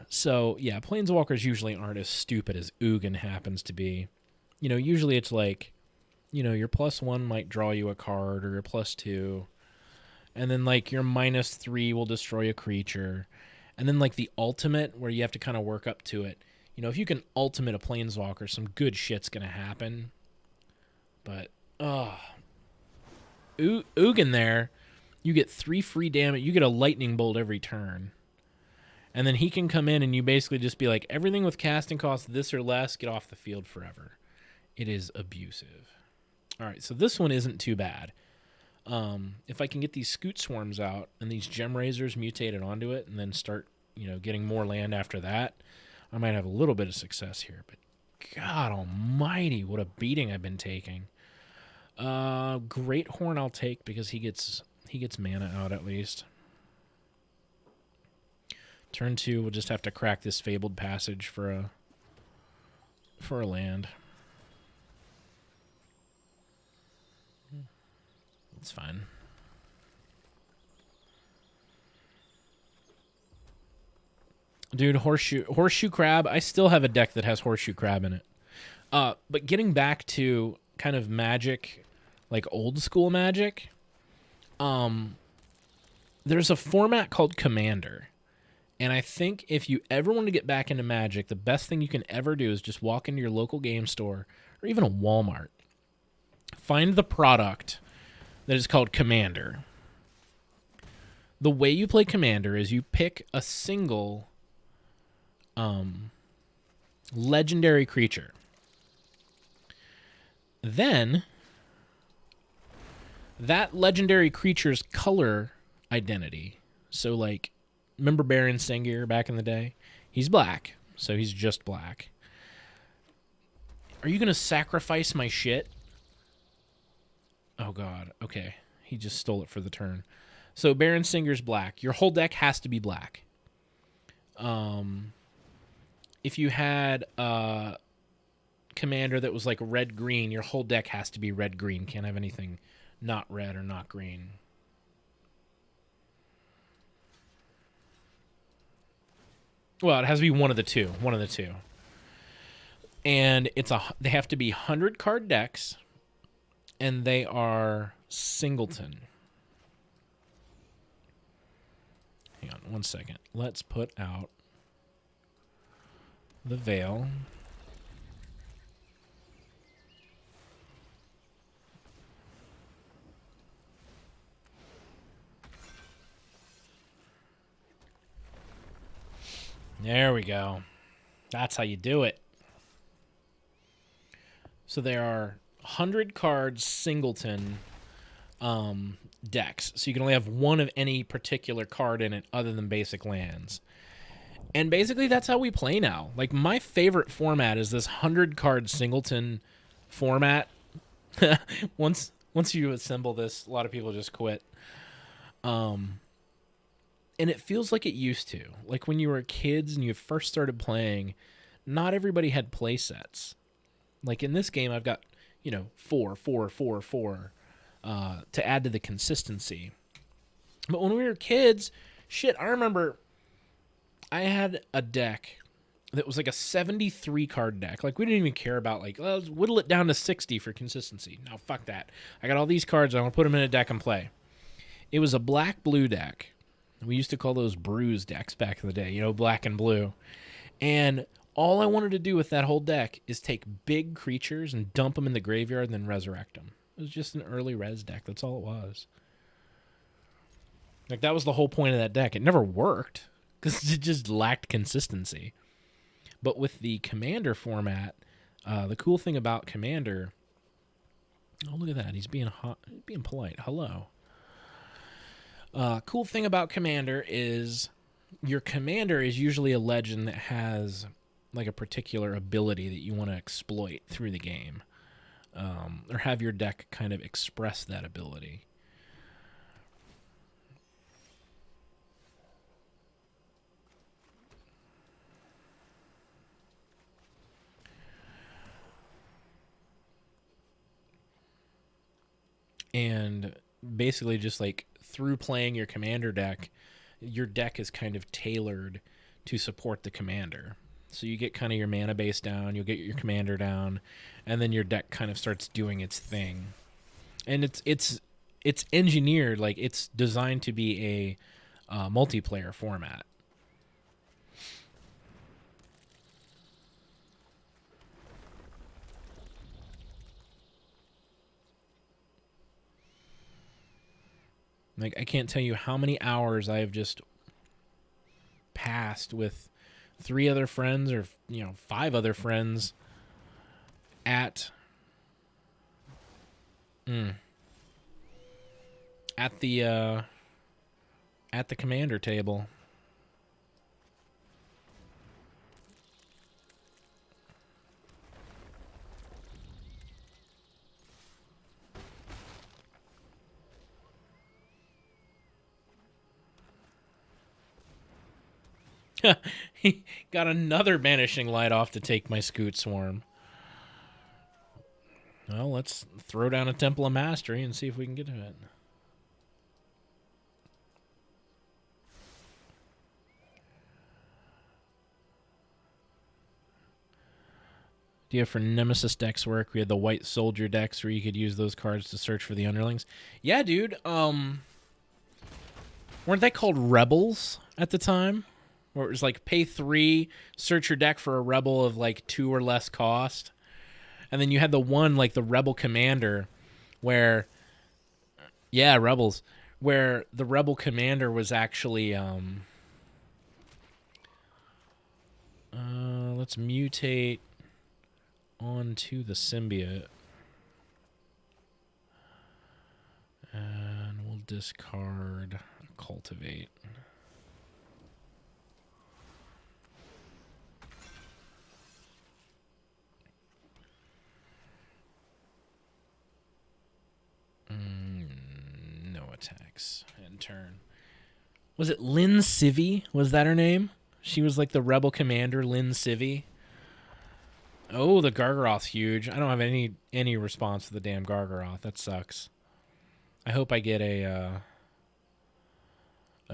So, yeah, planeswalkers usually aren't as stupid as Ugin happens to be. You know, usually it's like, you know, your +1 might draw you a card, or your +2. And then, like, your -3 will destroy a creature. And then, like, the ultimate, where you have to kind of work up to it. You know, if you can ultimate a planeswalker, some good shit's going to happen. But, Ugin there, you get 3 free damage. You get a lightning bolt every turn. And then he can come in and you basically just be like, everything with casting cost this or less, get off the field forever. It is abusive. All right, so this one isn't too bad. If I can get these Scute Swarms out and these Gem Razors mutated onto it and then start, you know, getting more land after that, I might have a little bit of success here. But God almighty, what a beating I've been taking. Great Horn I'll take because he gets mana out at least. Turn 2, we'll just have to crack this Fabled Passage for a land. It's fine. Dude, Horseshoe Crab, I still have a deck that has Horseshoe Crab in it. But getting back to kind of Magic, like old school Magic, there's a format called Commander. And I think if you ever want to get back into Magic, the best thing you can ever do is just walk into your local game store or even a Walmart. Find the product that is called Commander. The way you play Commander is you pick a single legendary creature. Then that legendary creature's color identity. So like, remember Baron Sengir back in the day? He's black, so he's just black. Are you going to sacrifice my shit? Oh, God. Okay. He just stole it for the turn. So Baron Singer's black. Your whole deck has to be black. If you had a commander that was like red-green, your whole deck has to be red-green. Can't have anything not red or not green. Well, it has to be one of the two. One of the two. And they have to be 100-card decks, and they are singleton. Hang on one second. Let's put out the veil. There we go. That's how you do it. So there are 100 cards singleton decks. So you can only have one of any particular card in it other than basic lands. And basically that's how we play now. Like, my favorite format is this 100-card singleton format. Once you assemble this, a lot of people just quit. And it feels like it used to. Like when you were kids and you first started playing, not everybody had play sets. Like in this game, I've got, 4, 4, 4, 4 to add to the consistency. But when we were kids, shit, I remember I had a deck that was like a 73-card deck. Like, we didn't even care about, like, let's whittle it down to 60 for consistency. No, fuck that. I got all these cards. I want to put them in a deck and play. It was a black-blue deck. We used to call those bruise decks back in the day, black and blue. And all I wanted to do with that whole deck is take big creatures and dump them in the graveyard and then resurrect them. It was just an early res deck. That's all it was. Like, that was the whole point of that deck. It never worked because it just lacked consistency. But with the Commander format, the cool thing about Commander... Oh, look at that. He's being polite. Hello. Cool thing about Commander is your Commander is usually a legend that has like a particular ability that you want to exploit through the game, or have your deck kind of express that ability. And basically just like through playing your Commander deck, your deck is kind of tailored to support the Commander. So you get kind of your mana base down, you'll get your Commander down, and then your deck kind of starts doing its thing. And it's engineered, like it's designed to be a multiplayer format. Like, I can't tell you how many hours I have just passed with 3 other friends or 5 other friends at the Commander table. He got another Banishing Light off to take my SCUTE Swarm. Well, let's throw down a Temple of Mastery and see if we can get to it. Idea for Nemesis decks work. We had the White Soldier decks where you could use those cards to search for the underlings. Yeah, dude. Weren't they called Rebels at the time? Where it was like pay 3, search your deck for a Rebel of like 2 or less cost. And then you had the one, like the Rebel Commander, where... Yeah, Rebels. Where the Rebel Commander was actually... let's mutate onto the symbiote. And we'll discard Cultivate. 6 and turn. Was it Lynn Civvy? Was that her name? She was like the rebel commander, Lynn Civvy. Oh, the Gargaroth's huge. I don't have any response to the damn Gargaroth. That sucks. I hope I get a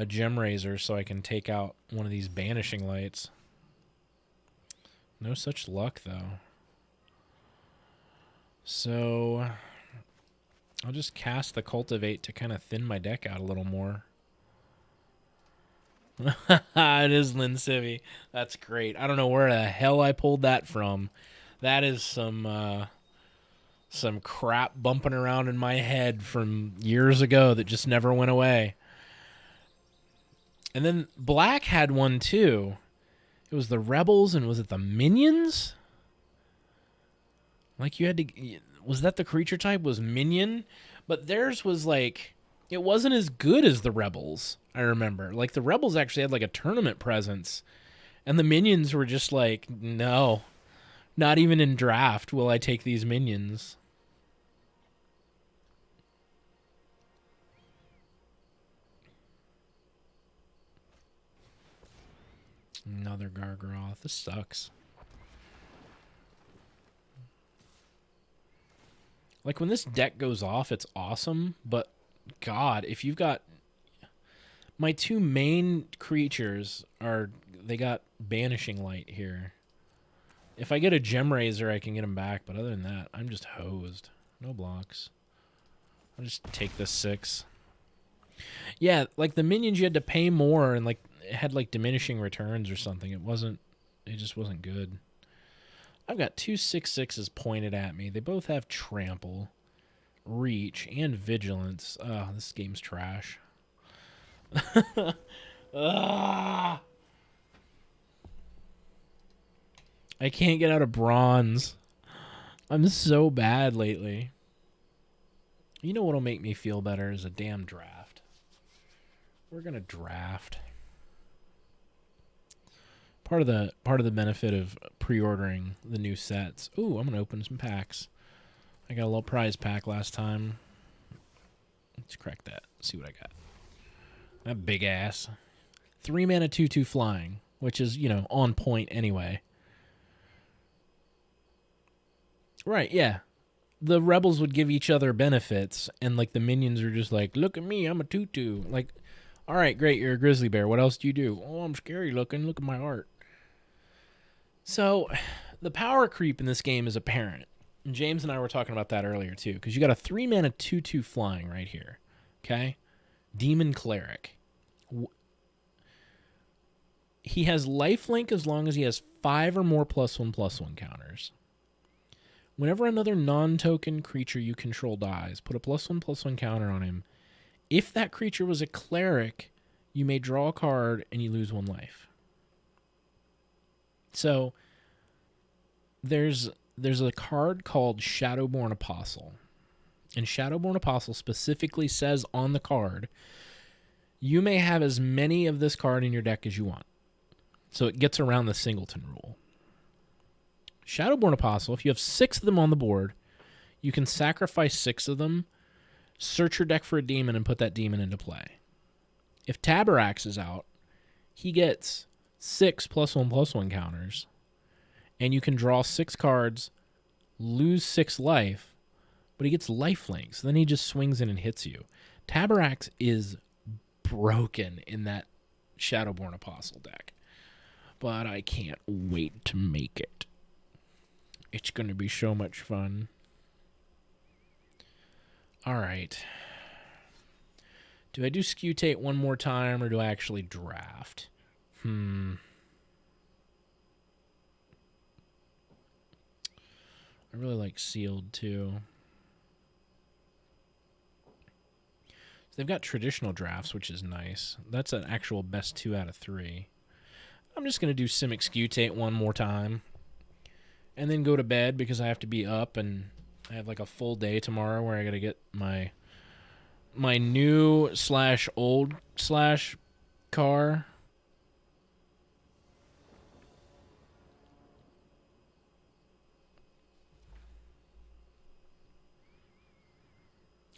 gem razor so I can take out one of these banishing lights. No such luck, though. So I'll just cast the Cultivate to kind of thin my deck out a little more. It is Lynn Civvy. That's great. I don't know where the hell I pulled that from. That is some crap bumping around in my head from years ago that just never went away. And then Black had one too. It was the Rebels, and was it the Minions? Like you had to... Was that the creature type? Was Minion? But theirs was like... It wasn't as good as the Rebels, I remember. Like, the Rebels actually had, like, a tournament presence. And the Minions were just like, no. Not even in draft will I take these Minions. Another Gargaroth. This sucks. Like, when this deck goes off, it's awesome, but... God, if you've got... My two main creatures are... They got Banishing Light here. If I get a Gem Razor, I can get them back. But other than that, I'm just hosed. No blocks. I'll just take this 6. Yeah, like the minions, you had to pay more. And like it had like diminishing returns or something. It just wasn't good. I've got 2 6/6s pointed at me. They both have Trample, Reach, and Vigilance. Oh, this game's trash. I can't get out of Bronze. I'm so bad lately. You know what'll make me feel better is a damn draft. We're gonna draft. Part of the benefit of pre-ordering the new sets. Ooh, I'm gonna open some packs. I got a little prize pack last time. Let's crack that. See what I got. That big ass. 3 mana 2/2 flying, which is, you know, on point anyway. Right, yeah. The rebels would give each other benefits, and like the minions are just like, look at me, I'm a tutu. Like, all right, great, you're a grizzly bear. What else do you do? Oh, I'm scary looking. Look at my art. So, the power creep in this game is apparent. And James and I were talking about that earlier too, because you got a 3 mana 2/2 flying right here. Okay? Demon Cleric. He has lifelink as long as he has 5 or more +1/+1 counters. Whenever another non-token creature you control dies, put a +1/+1 counter on him. If that creature was a cleric, you may draw a card and you lose 1 life. So, there's a card called Shadowborn Apostle. And Shadowborn Apostle specifically says on the card, you may have as many of this card in your deck as you want. So it gets around the singleton rule. Shadowborn Apostle, if you have 6 of them on the board, you can sacrifice 6 of them, search your deck for a demon, and put that demon into play. If Tabarax is out, he gets 6 +1/+1 counters, and you can draw 6 cards, lose 6 life, but he gets lifelink, so then he just swings in and hits you. Tabarax is broken in that Shadowborn Apostle deck, but I can't wait to make it. It's going to be so much fun. All right. Do I do SCUTE one more time, or do I actually draft? I really like Sealed, too. So they've got traditional drafts, which is nice. That's an actual best 2 out of 3. I'm just going to do Simic SCUTE one more time. And then go to bed because I have to be up, and I have like a full day tomorrow where I got to get my new/old/ car.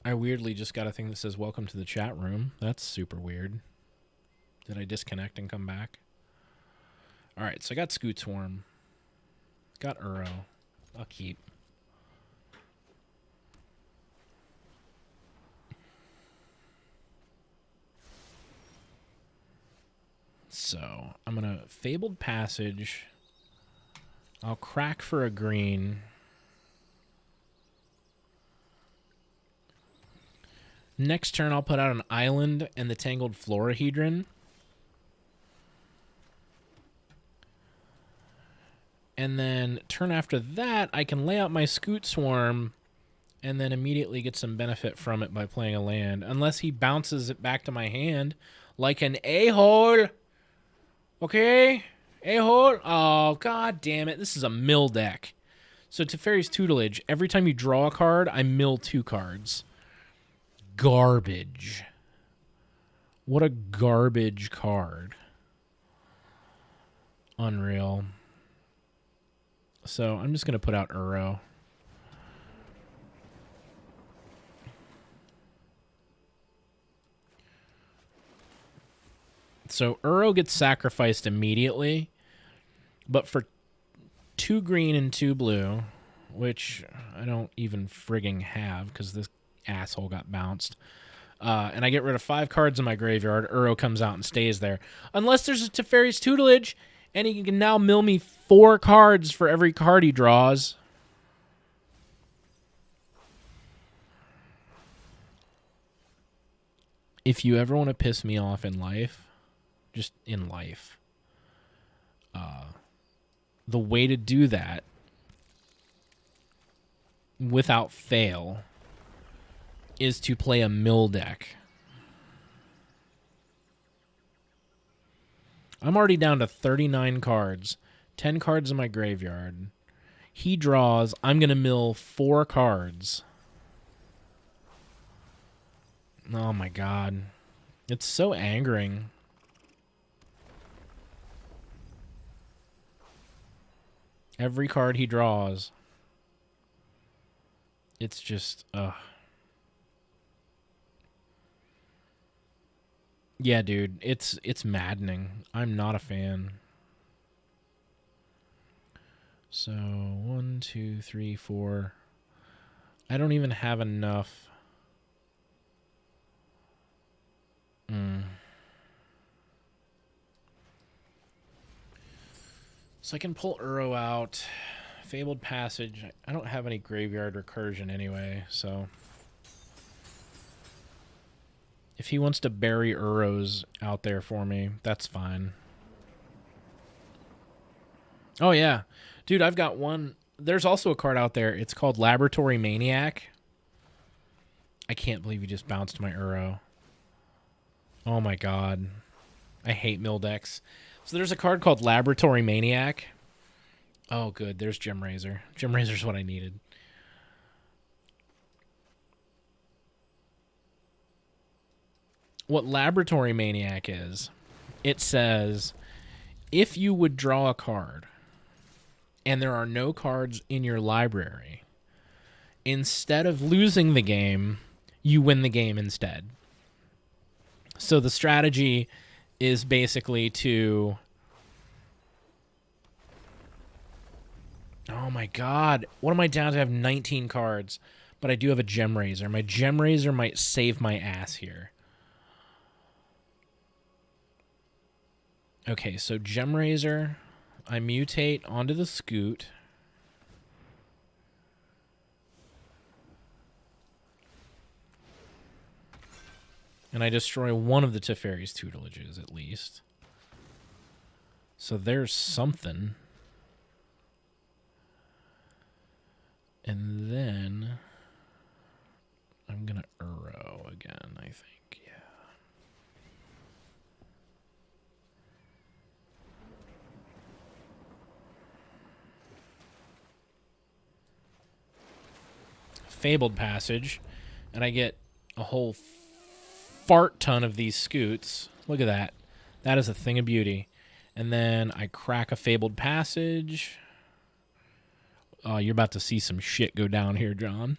I weirdly just got a thing that says welcome to the chat room. That's super weird. Did I disconnect and come back? All right, so I got Scoot Swarm. Got Uro. I'll keep. So I'm going to Fabled Passage. I'll crack for a green. Next turn, I'll put out an island and the Tangled Florahedron. And then turn after that, I can lay out my Scoot Swarm and then immediately get some benefit from it by playing a land. Unless he bounces it back to my hand like an a-hole. Okay? A-hole? Oh, god damn it. This is a mill deck. So Teferi's Tutelage, every time you draw a card, I mill 2 cards. Garbage. What a garbage card. Unreal. So I'm just going to put out Uro. So Uro gets sacrificed immediately, but for 2 green and 2 blue, which I don't even frigging have because this asshole got bounced, and I get rid of 5 cards in my graveyard, Uro comes out and stays there. Unless there's a Teferi's Tutelage, and he can now mill me 4 cards for every card he draws. If you ever want to piss me off in life, just in life, the way to do that without fail is to play a mill deck. I'm already down to 39 cards, 10 cards in my graveyard. He draws, I'm going to mill 4 cards. Oh my god. It's so angering. Every card he draws. It's just, yeah, dude, it's maddening. I'm not a fan. So, 1, 2, 3, 4. I don't even have enough. So I can pull Uro out. Fabled Passage. I don't have any graveyard recursion anyway, so if he wants to bury Uros out there for me, that's fine. Oh, yeah. Dude, I've got one. There's also a card out there. It's called Laboratory Maniac. I can't believe he just bounced my Uro. Oh, my God. I hate mill decks. So there's a card called Laboratory Maniac. Oh, good. There's Gem Razor. Gem Razor's what I needed. What Laboratory Maniac is, it says, if you would draw a card and there are no cards in your library, instead of losing the game, you win the game instead. So the strategy is basically to... Oh my god. What am I down to? Have 19 cards, but I do have a Gem Razor. My Gem Razor might save my ass here. Okay, so Gem Razor, I mutate onto the SCUTE. And I destroy one of the Teferi's Tutelages, at least. So there's something. And then I'm going to Uro again, I think. Yeah. Fabled Passage. And I get a whole fart ton of these scoots. Look at that. That is a thing of beauty. And then I crack a Fabled Passage. Oh, you're about to see some shit go down here, John.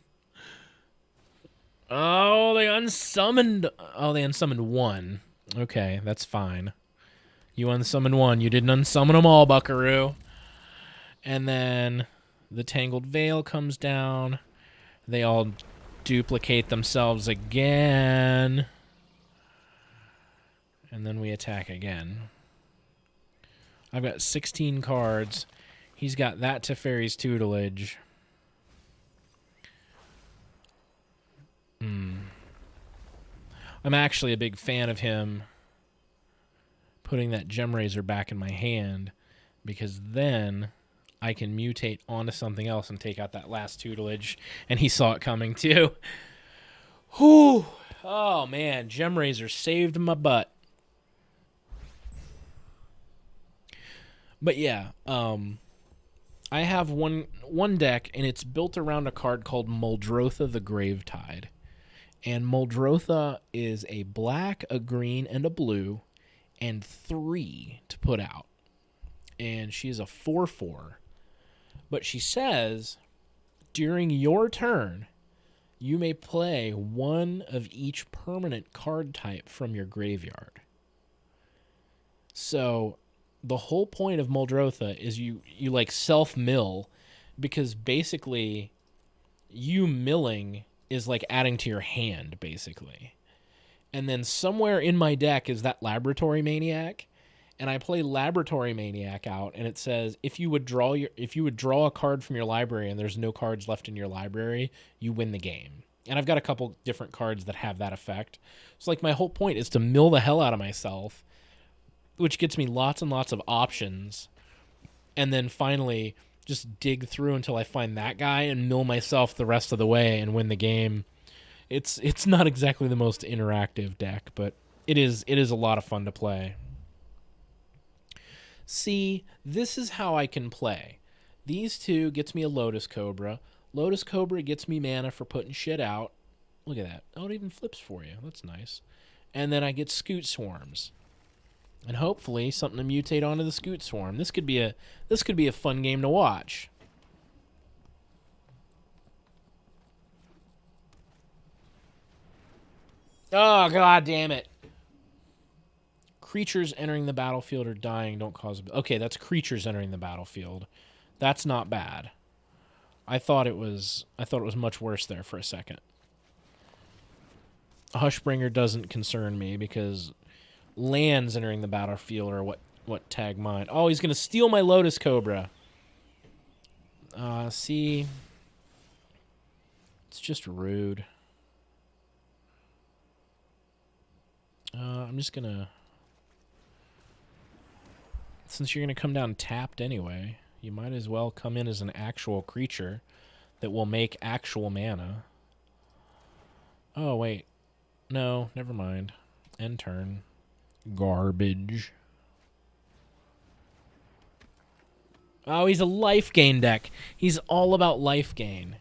Oh, they unsummoned. Oh, they unsummoned one. Okay, that's fine. You unsummoned one. You didn't unsummon them all, Buckaroo. And then the Tangled Veil comes down. They all duplicate themselves again. And then we attack again. I've got 16 cards. He's got that Teferi's Tutelage. I'm actually a big fan of him putting that Gem Razor back in my hand, because then I can mutate onto something else and take out that last Tutelage. And he saw it coming too. Whew. Oh man, Gem Razor saved my butt. But yeah, I have one deck, and it's built around a card called Muldrotha the Gravetide. And Muldrotha is a black, a green, and a blue, and 3 to put out. And she is a 4/4. But she says, during your turn, you may play one of each permanent card type from your graveyard. So the whole point of Muldrotha is you like self-mill, because basically you milling is like adding to your hand, basically. And then somewhere in my deck is that Laboratory Maniac, and I play Laboratory Maniac out, and it says if you would draw a card from your library and there's no cards left in your library, you win the game. And I've got a couple different cards that have that effect. So like my whole point is to mill the hell out of myself, which gets me lots and lots of options, and then finally just dig through until I find that guy and mill myself the rest of the way and win the game. It's not exactly the most interactive deck, but it is a lot of fun to play. See, this is how I can play. These two gets me a Lotus Cobra. Lotus Cobra gets me mana for putting shit out. Look at that. Oh, it even flips for you. That's nice. And then I get Scute Swarms. And hopefully something to mutate onto the Scute Swarm. This could be a fun game to watch. Oh, god damn it. Creatures entering the battlefield or dying don't cause... Okay, that's creatures entering the battlefield. That's not bad. I thought it was much worse there for a second. Hushbringer doesn't concern me because lands entering the battlefield are what tag mine. Oh, he's going to steal my Lotus Cobra. See? It's just rude. I'm just going to... Since you're going to come down tapped anyway, you might as well come in as an actual creature that will make actual mana. Oh, wait. No, never mind. End turn. Garbage. Oh, he's a life gain deck. He's all about life gain.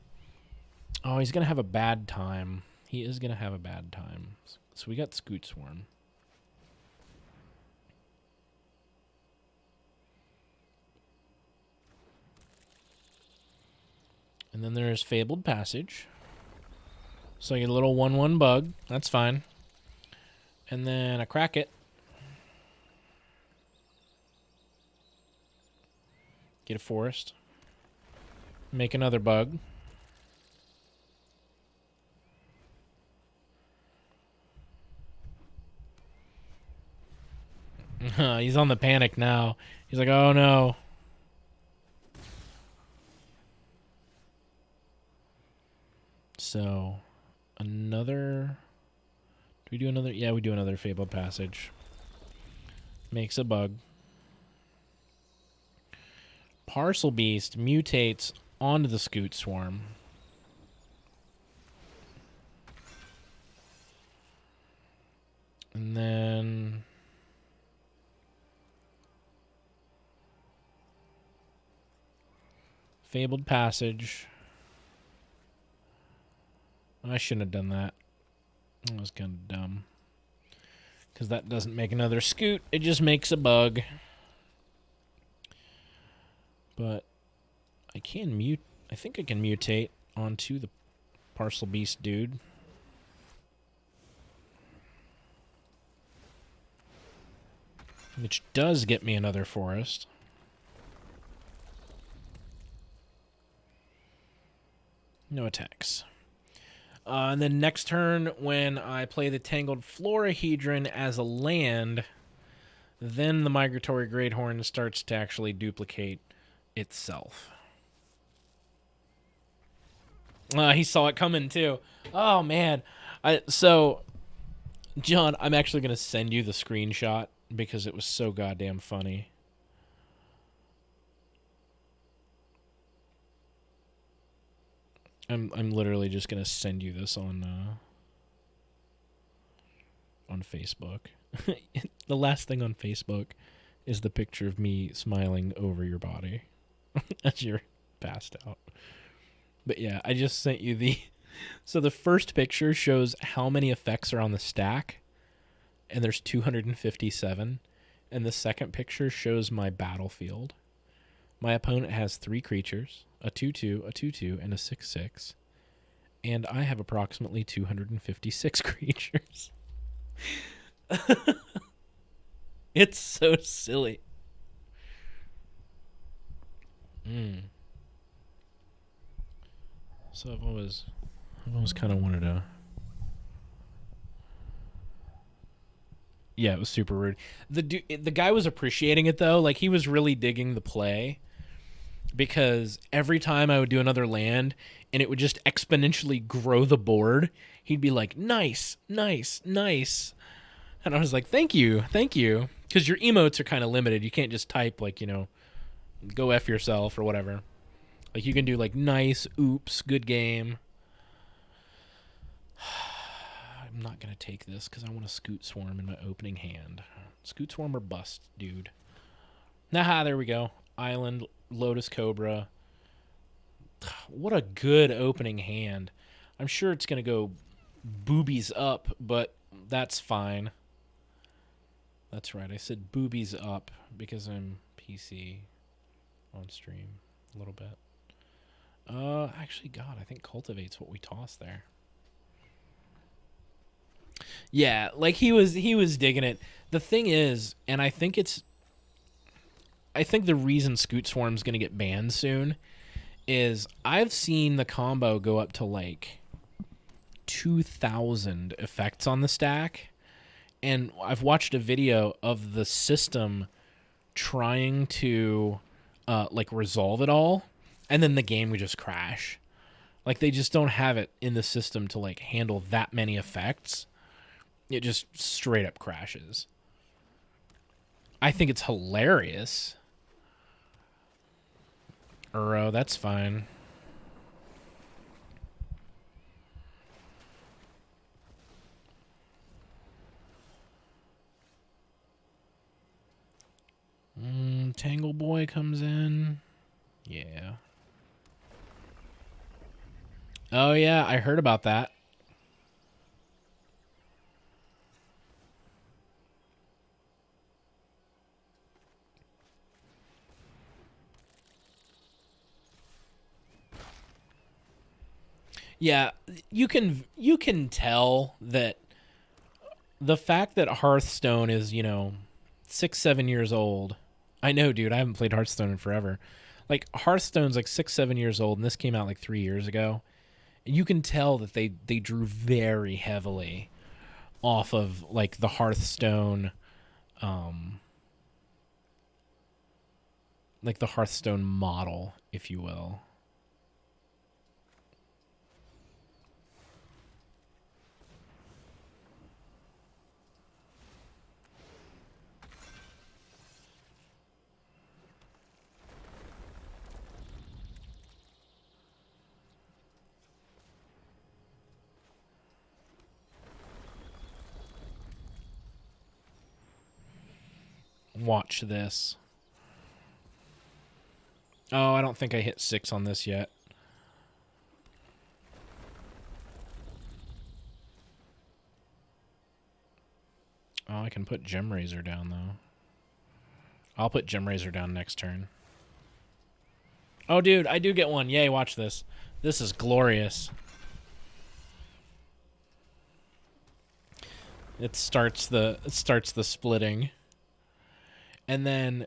Oh, he's going to have a bad time. He is going to have a bad time. So we got Scute Swarm. And then there's Fabled Passage. So I get a little 1/1 bug. That's fine. And then I crack it. Get a forest. Make another bug. He's on the panic now. He's like, oh no. So, another... Do we do another? Yeah, we do another Fabled Passage. Makes a bug. Parcel Beast mutates onto the Scute Swarm. And then... Fabled Passage. I shouldn't have done that. That was kind of dumb. Because that doesn't make another Scute. It just makes a bug. But I can mute. I think I can mutate onto the Parcel Beast dude. which does get me another forest. No attacks. And then next turn, when I play the Tangled Florahedron as a land, then the Migratory Greathorn starts to actually duplicate itself. He saw it coming too. Oh man. So John, I'm actually going to send you the screenshot because it was so goddamn funny. I'm literally just going to send you this on Facebook. The last thing on Facebook is the picture of me smiling over your body as you're passed out. But yeah, I just sent you the... So the first picture shows how many effects are on the stack, and there's 257. And the second picture shows my battlefield. My opponent has 3 creatures, a 2/2, a 2/2, and a 6/6. And I have approximately 256 creatures. It's so silly. So I've always kind of wanted to... Yeah, it was super rude. The guy was appreciating it though. Like, he was really digging the play, because every time I would do another land and it would just exponentially grow the board, he'd be like, "Nice, nice, nice." And I was like, "Thank you, thank you." Because your emotes are kind of limited. You can't just type like, you know, "Go F yourself" or whatever. Like, you can do like "nice," "oops," "good game." I'm not going to take this because I want a Scute Swarm in my opening hand. Scute Swarm or bust, dude. Nah, there we go. Island, Lotus Cobra. What a good opening hand. I'm sure it's going to go boobies up, but that's fine. That's right. I said boobies up because I'm PC on stream a little bit. Actually, God, I think Cultivate's what we tossed there. Yeah, like he was digging it. The thing is, and I think the reason Scute Swarm's going to get banned soon is I've seen the combo go up to like 2,000 effects on the stack, and I've watched a video of the system trying to like resolve it all, and then the game would just crash. Like, they just don't have it in the system to like handle that many effects. It just straight up crashes. I think it's hilarious. Uro, that's fine. Tangle Boy comes in. Yeah. Oh, yeah, I heard about that. Yeah, you can tell that the fact that Hearthstone is, 6-7 years old. I know, dude, I haven't played Hearthstone in forever. Like, Hearthstone's like 6-7 years old, and this came out like 3 years ago. And you can tell that they drew very heavily off of like the Hearthstone, like the Hearthstone model, if you will. Watch this. Oh, I don't think I hit 6 on this yet. Oh, I can put Gem Razor down, though. I'll put Gem Razor down next turn. Oh, dude, I do get one. Yay, watch this. This is glorious. It starts the splitting. And then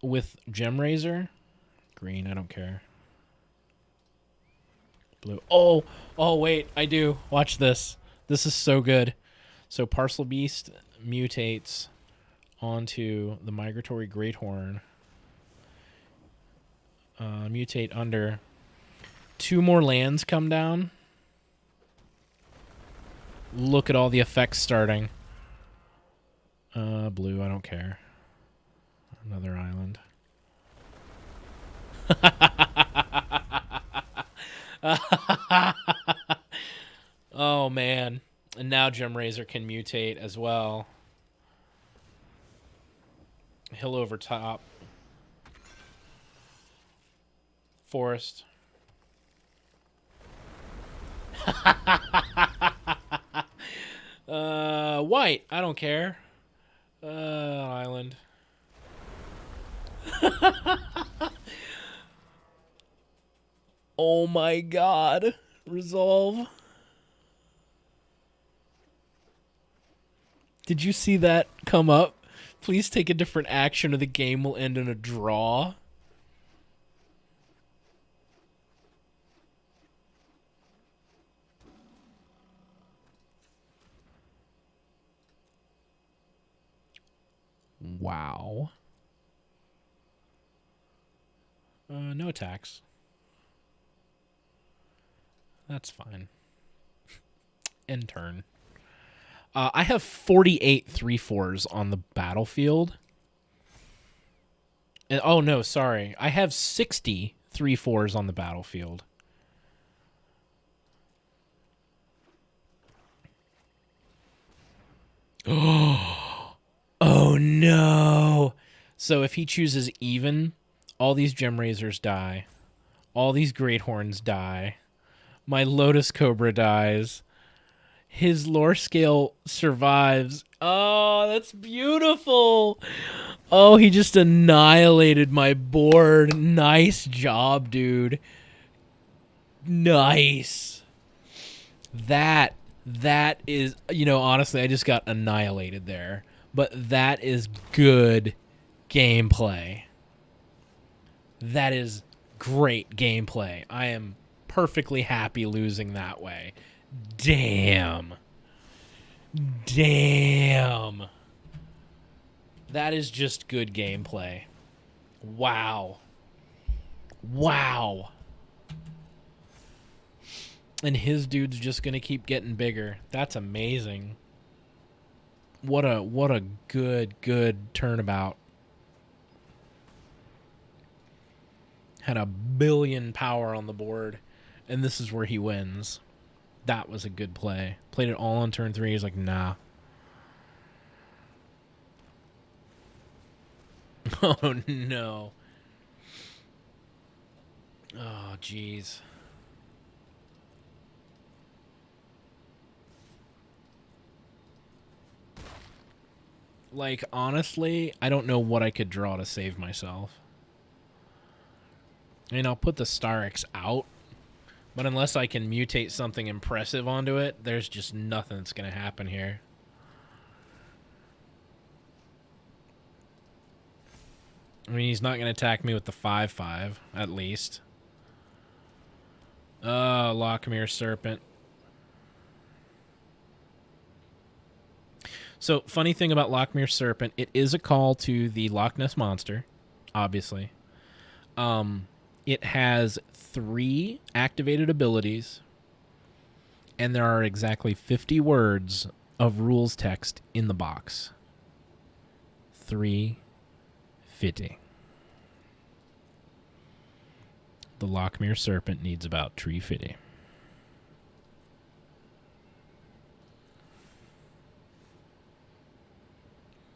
with Gem Razor, green, I don't care. Blue. Oh, wait, I do. Watch this. This is so good. So Parcel Beast mutates onto the Migratory Greathorn. Mutate under. 2 more lands come down. Look at all the effects starting. Blue, I don't care. Another island. Oh, man. And now Gem Razor can mutate as well. Hill over top. Forest. White. I don't care. Island. Oh my god. Resolve. Did you see that come up? Please take a different action or the game will end in a draw. Wow. No attacks. That's fine. End turn. I have 48 3/4s on the battlefield. And, oh, no, sorry. I have 60 3/4s on the battlefield. Oh, no. So if he chooses even, all these Gem Razors die. All these Greathorns die. My Lotus Cobra dies. His lore scale survives. Oh, that's beautiful. Oh, he just annihilated my board. Nice job, dude. Nice. That is, you know, honestly, I just got annihilated there. But that is good gameplay. That is great gameplay. I am perfectly happy losing that way. Damn. Damn. That is just good gameplay. Wow. Wow. And his dude's just going to keep getting bigger. That's amazing. What a good turnabout. Had 1 billion power on the board, and this is where he wins. That was a good play. Played it all on turn 3. He's like, nah. Oh, no. Oh, jeez. Like, honestly, I don't know what I could draw to save myself. I mean, I'll put the Star X out, but unless I can mutate something impressive onto it, there's just nothing that's going to happen here. I mean, he's not going to attack me with the 5/5, at least. Oh, Lochmere Serpent. So, funny thing about Lochmere Serpent, it is a call to the Loch Ness Monster, obviously. It has 3 activated abilities, and there are exactly 50 words of rules text in the box. 350. The Lochmere Serpent needs about 350.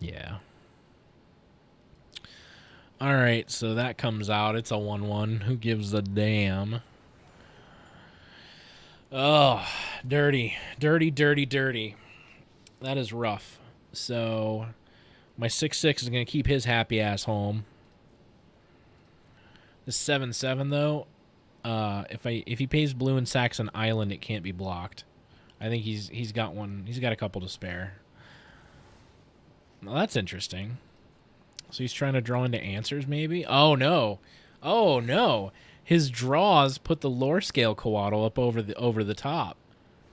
Yeah. Alright, so that comes out. It's a 1/1. Who gives a damn? Oh, dirty. Dirty, dirty, dirty. That is rough. So, my 6/6 is going to keep his happy ass home. The 7/7, though, if he pays blue and sacks an island, it can't be blocked. I think he's got one. He's got a couple to spare. Well, that's interesting. So he's trying to draw into answers, maybe? Oh, no. Oh, no. His draws put the lore scale Coatl up over the top.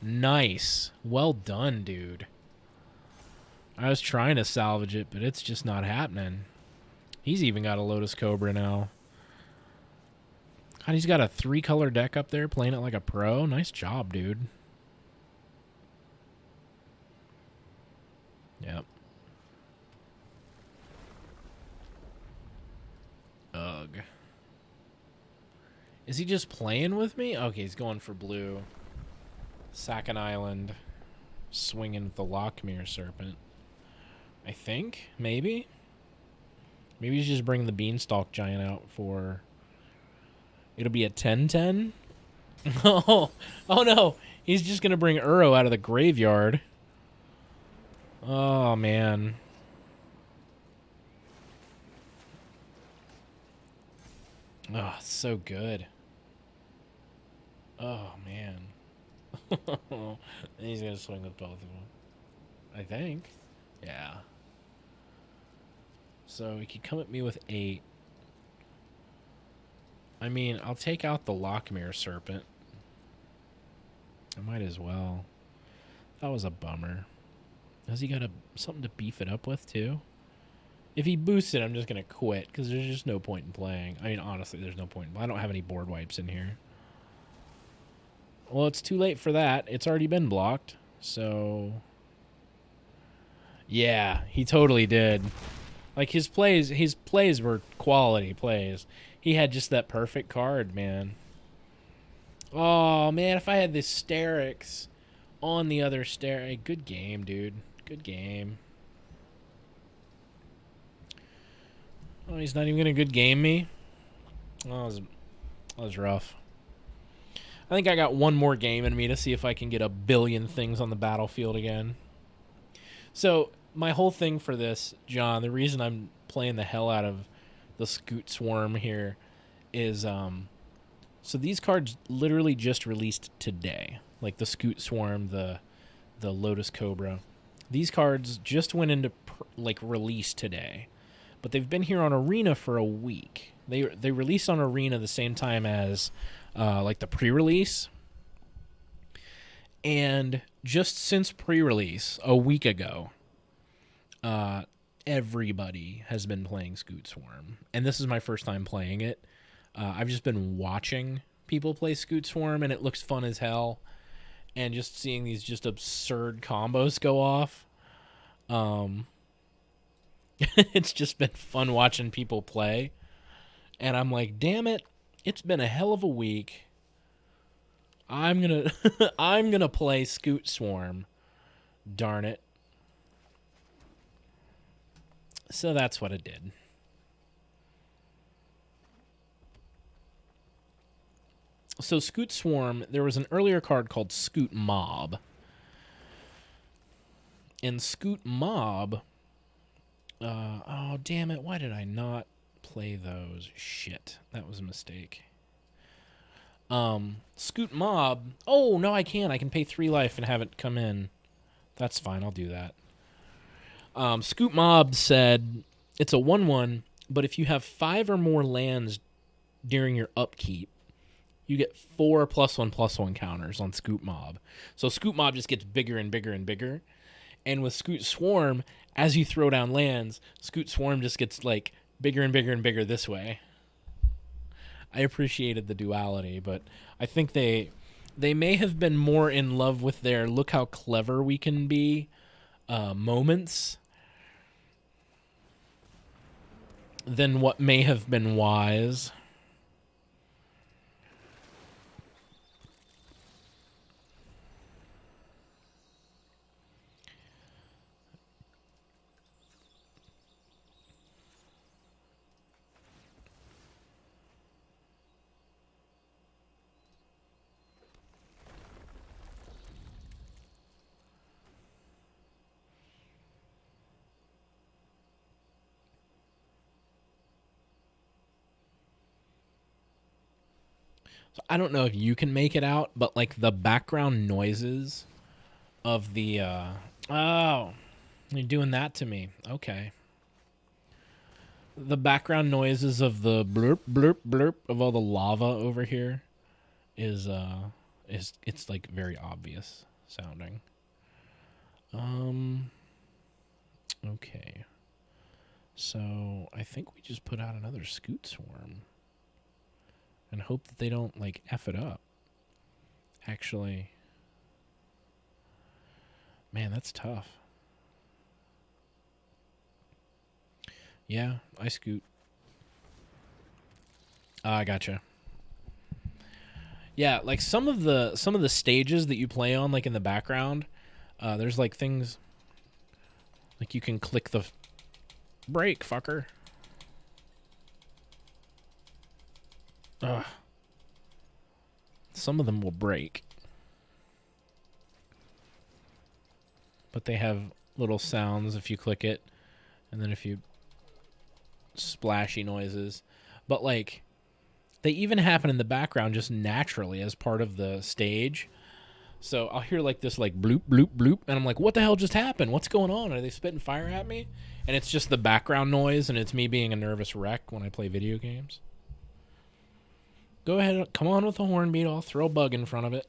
Nice. Well done, dude. I was trying to salvage it, but it's just not happening. He's even got a Lotus Cobra now. God, he's got a 3-color deck up there playing it like a pro. Nice job, dude. Yep. Ugh. Is he just playing with me? Okay, he's going for blue. Sack Island. Swinging with the Lockmere Serpent. I think? Maybe? Maybe he's just bringing the Beanstalk Giant out for... It'll be a 10-10? Oh no. He's just going to bring Uro out of the graveyard. Oh, man. Oh, so good. Oh, man. He's going to swing with both of them. I think. Yeah. So he could come at me with 8. I mean, I'll take out the Lockmere Serpent. I might as well. That was a bummer. Has he got something to beef it up with, too? If he boosts it, I'm just going to quit, because there's just no point in playing. I mean, honestly, there's no point. I don't have any board wipes in here. Well, it's too late for that. It's already been blocked, so... Yeah, he totally did. Like, his plays were quality plays. He had just that perfect card, man. Oh, man, if I had this Sterix on the other Sterix... Good game, dude. Good game. Oh, he's not even going to good game me? Oh, that was rough. I think I got one more game in me to see if I can get a billion things on the battlefield again. So, my whole thing for this, John, the reason I'm playing the hell out of the SCUTE Swarm here is, so these cards literally just released today. Like the SCUTE Swarm, the Lotus Cobra. These cards just went into, release today. But they've been here on Arena for a week. They released on Arena the same time as, the pre-release. And just since pre-release, a week ago, everybody has been playing SCUTE Swarm. And this is my first time playing it. I've just been watching people play SCUTE Swarm, and it looks fun as hell. And just seeing these just absurd combos go off. It's just been fun watching people play. And I'm like, damn it, it's been a hell of a week. I'm gonna play SCUTE Swarm. Darn it. So that's what I did. So SCUTE Swarm, there was an earlier card called SCUTE Mob. And SCUTE Mob... oh, damn it. Why did I not play those? Shit. That was a mistake. SCUTE Mob... Oh, no, I can. I can pay 3 life and have it come in. That's fine. I'll do that. SCUTE Mob said it's a 1/1, but if you have 5 or more lands during your upkeep, you get 4 +1/+1 counters on SCUTE Mob. So SCUTE Mob just gets bigger and bigger and bigger. And with SCUTE Swarm, as you throw down lands, SCUTE Swarm just gets, bigger and bigger and bigger this way. I appreciated the duality, but I think they may have been more in love with their look how clever we can be moments than what may have been wise. So I don't know if you can make it out, but the background noises of the oh, you're doing that to me. Okay. The background noises of the blurp blurp blurp of all the lava over here is it's like very obvious sounding. Okay. So I think we just put out another Scute swarm and hope that they don't like F it up. Actually, man, that's tough. Yeah, I Scute. I gotcha. Yeah, like some of the stages that you play on, like in the background, there's like things like you can click the break, fucker. Ugh. Some of them will break, but they have little sounds if you click it, and then if you splashy noises. But like they even happen in the background just naturally as part of the stage. So I'll hear like this like bloop bloop bloop, and I'm like, what the hell just happened? What's going on? Are they spitting fire at me? And it's just the background noise, and it's me being a nervous wreck when I play video games. Go ahead, come on with the horn beat. I'll throw a bug in front of it.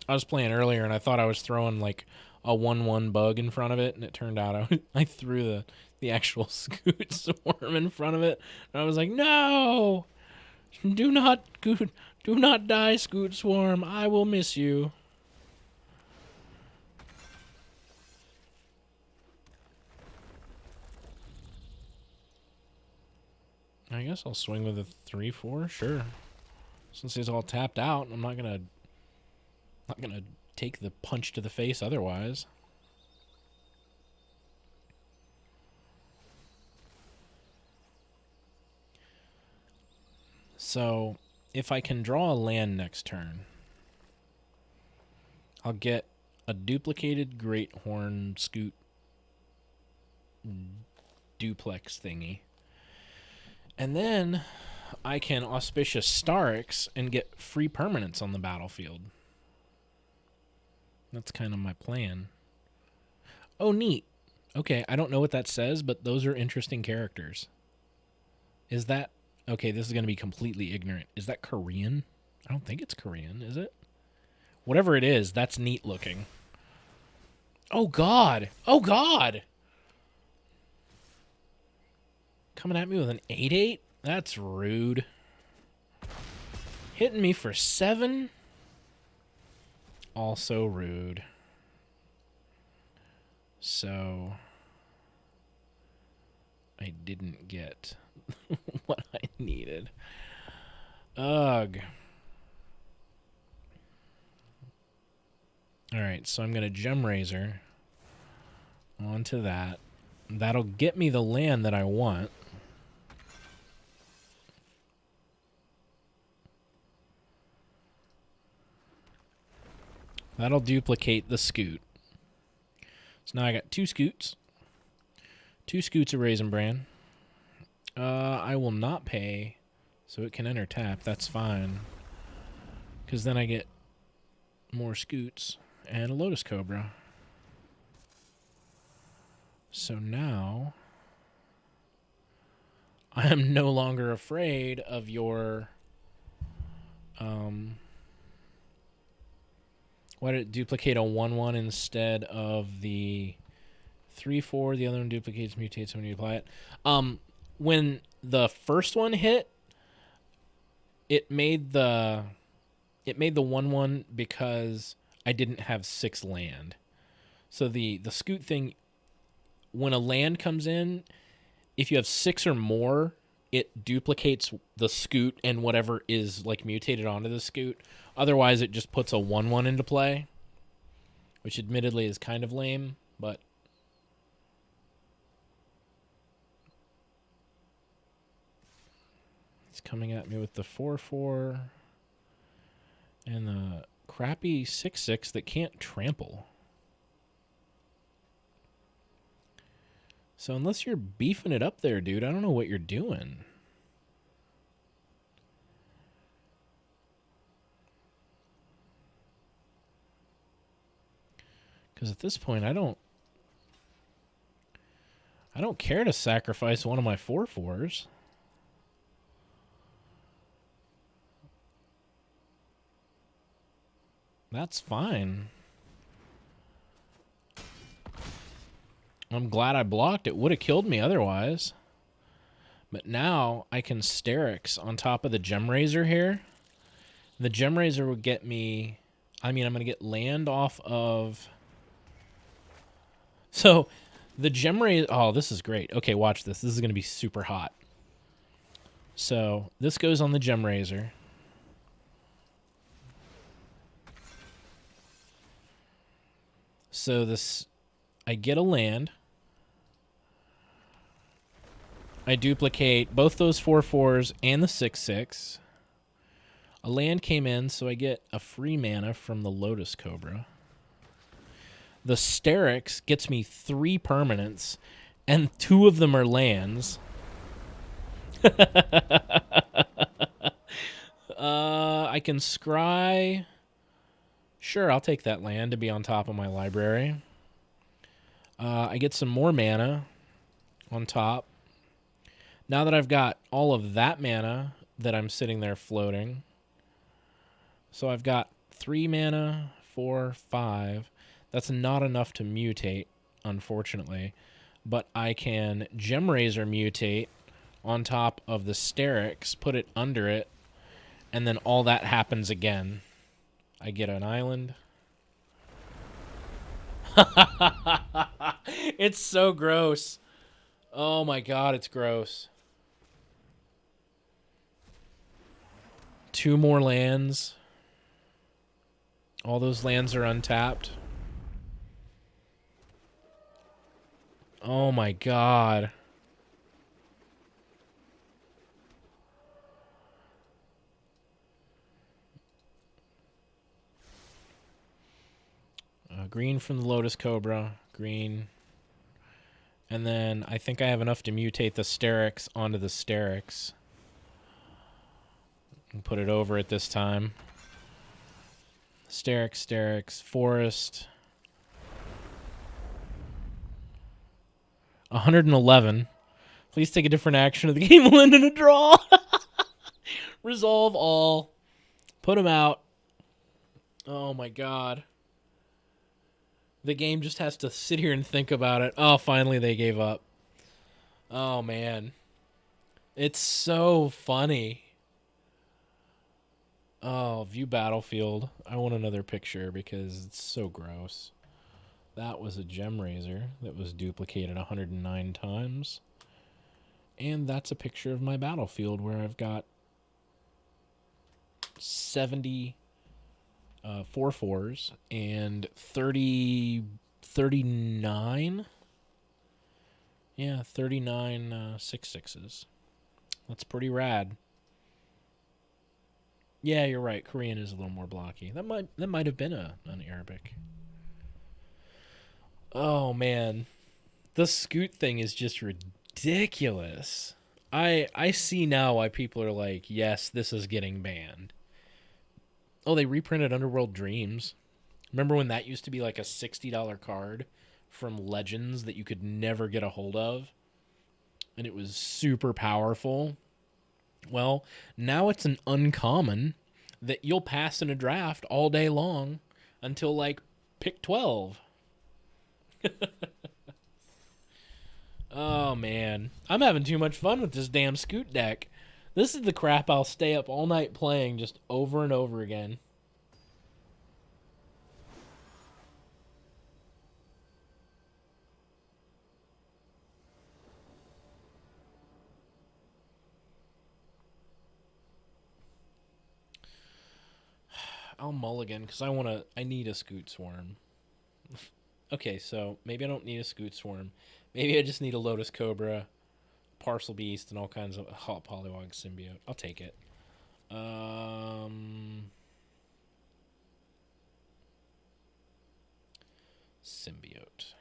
I was playing earlier, and I thought I was throwing like a 1/1 bug in front of it, and it turned out I threw the actual Scute swarm in front of it. And I was like, no! Do not die, Scute swarm. I will miss you. I guess I'll swing with a 3/4, sure. Since he's all tapped out, I'm not gonna take the punch to the face otherwise. So, if I can draw a land next turn, I'll get a duplicated Great Horn Scute duplex thingy. And then I can Auspicious Starix and get free permanents on the battlefield. That's kind of my plan. Oh, neat. Okay, I don't know what that says, but those are interesting characters. Is that... Okay, this is going to be completely ignorant. Is that Korean? I don't think it's Korean, is it? Whatever it is, that's neat looking. Oh, God. Oh, God. Coming at me with an 8/8? That's rude. Hitting me for 7? Also rude. So I didn't get what I needed. Ugh. Alright, so I'm going to Gem Razor onto that. That'll get me the land that I want. That'll duplicate the Scute. So now I got 2 Scutes. 2 Scutes of Raisin Bran. I will not pay, so it can enter tap. That's fine. Because then I get more Scutes and a Lotus Cobra. So now I am no longer afraid of your... Why did it duplicate a 1/1 instead of the 3/4? The other one duplicates, mutates when you apply it. When the first one hit, it made the 1/1 because I didn't have 6 land. So the Scute thing, when a land comes in, if you have 6 or more, it duplicates the Scute and whatever is like mutated onto the Scute. Otherwise, it just puts a 1/1 into play, which admittedly is kind of lame, but it's coming at me with the 4/4 and the crappy 6/6 that can't trample. So unless you're beefing it up there, dude, I don't know what you're doing. Because at this point, I don't care to sacrifice one of my 4/4s. That's fine. I'm glad I blocked. It would have killed me otherwise. But now I can Sterix on top of the Gem Razor here. The Gem Razor would get me... I mean, I'm going to get land off of... So, the Gem Razor... Oh, this is great. Okay, watch this. This is going to be super hot. So, this goes on the Gem Razor. So, this... I get a land. I duplicate both those 4/4s and the 6/6. A land came in, so I get a free mana from the Lotus Cobra. The Sterix gets me 3 permanents, and 2 of them are lands. I can scry. Sure, I'll take that land to be on top of my library. I get some more mana on top. Now that I've got all of that mana that I'm sitting there floating, so I've got 3 mana, 4, 5. That's not enough to mutate, unfortunately. But I can Gem Razor mutate on top of the Sterix, put it under it, and then all that happens again. I get an island. It's so gross. Oh my god, it's gross. 2 more lands. All those lands are untapped. Oh my god. Green from the Lotus Cobra. Green. And then I think I have enough to mutate the Sterix onto the Sterix. And put it over it this time. Sterix, Sterix, Forest. 111. Please take a different action or the game will end in a draw. Resolve all. Put them out. Oh my god. The game just has to sit here and think about it. Oh, finally they gave up. Oh man. It's so funny. Oh, view battlefield. I want another picture because it's so gross. That was a Gem Razor that was duplicated 109 times. And that's a picture of my battlefield where I've got 70 4/4s and 39. Yeah, 39 6/6s. That's pretty rad. Yeah, you're right. Korean is a little more blocky. That might have been an Arabic. Oh man, the SCUTE thing is just ridiculous. I see now why people are like, yes, this is getting banned. Oh, they reprinted Underworld Dreams. Remember when that used to be like a $60 card from Legends that you could never get a hold of? And it was super powerful. Well, now it's an uncommon that you'll pass in a draft all day long until like pick 12. Oh man, I'm having too much fun with this damn SCUTE deck. This is the crap I'll stay up all night playing just over and over again. I'll mulligan because I need a SCUTE Swarm. Okay, so maybe I don't need a SCUTE Swarm. Maybe I just need a Lotus Cobra, Parcel Beast, and all kinds of hot Polywog Symbiote. I'll take it. Symbiote.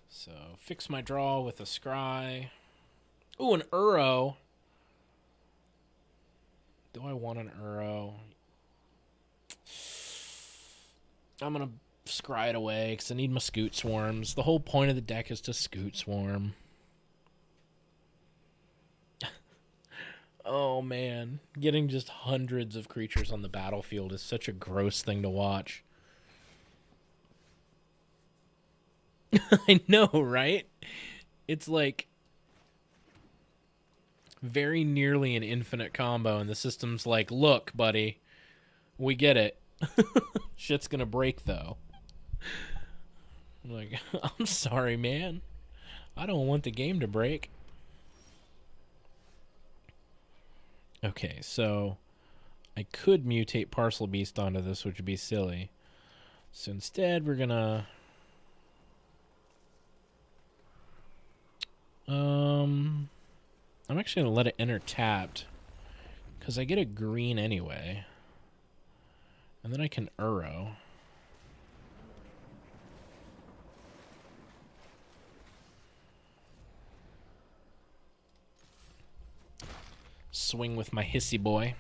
So fix my draw with a Scry. Ooh, an Uro. Do I want an Uro? I'm going to scry it away because I need my Scute Swarms. The whole point of the deck is to Scute Swarm. Oh, man. Getting just hundreds of creatures on the battlefield is such a gross thing to watch. I know, right? It's like very nearly an infinite combo, and the system's like, look, buddy, we get it. Shit's gonna break, though. I'm like, I'm sorry, man. I don't want the game to break. Okay, so I could mutate Parcel Beast onto this, which would be silly. So instead, we're gonna... I'm actually gonna let it enter tapped, because I get a green anyway. And then I can Uro. Swing with my Hissy Boy.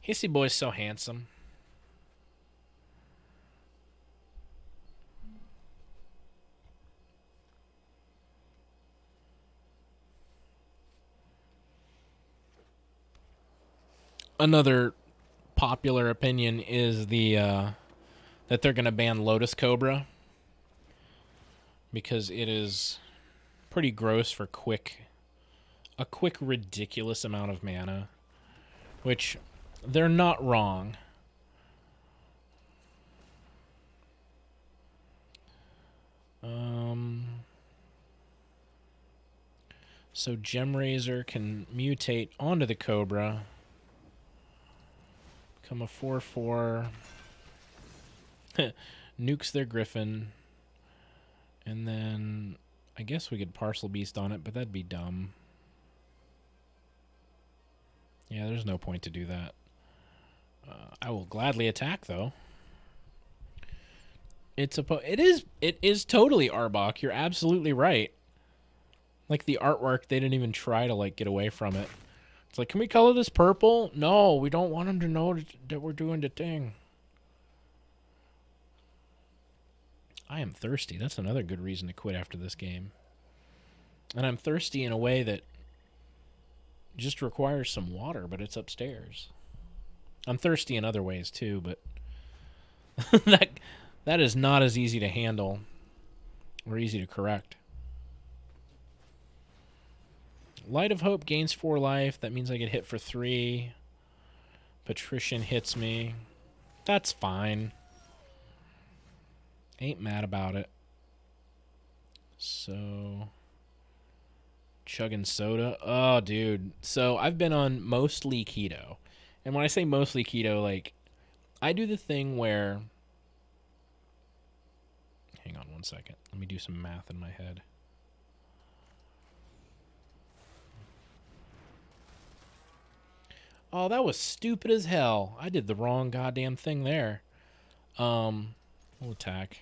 Hissy Boy's so handsome. Another popular opinion is that they're going to ban Lotus Cobra because it is pretty gross for a quick ridiculous amount of mana, which they're not wrong. So Gemrazor can mutate onto the Cobra, become a 4/4, nukes their Griffin, and then I guess we could Parcel Beast on it, but that'd be dumb. Yeah, there's no point to do that. I will gladly attack, though. It is totally Arbok. You're absolutely right. Like the artwork, they didn't even try to like get away from it. It's like, can we color this purple? No, we don't want them to know that we're doing the thing. I am thirsty. That's another good reason to quit after this game. And I'm thirsty in a way that just requires some water, but it's upstairs. I'm thirsty in other ways too, but that is not as easy to handle or easy to correct. Light of Hope gains 4 life. That means I get hit for 3. Patrician hits me. That's fine. Ain't mad about it. So, chugging soda. Oh, dude. So, I've been on mostly keto. And when I say mostly keto, like, I do the thing where... Hang on one second. Let me do some math in my head. Oh, that was stupid as hell. I did the wrong goddamn thing there. We'll attack.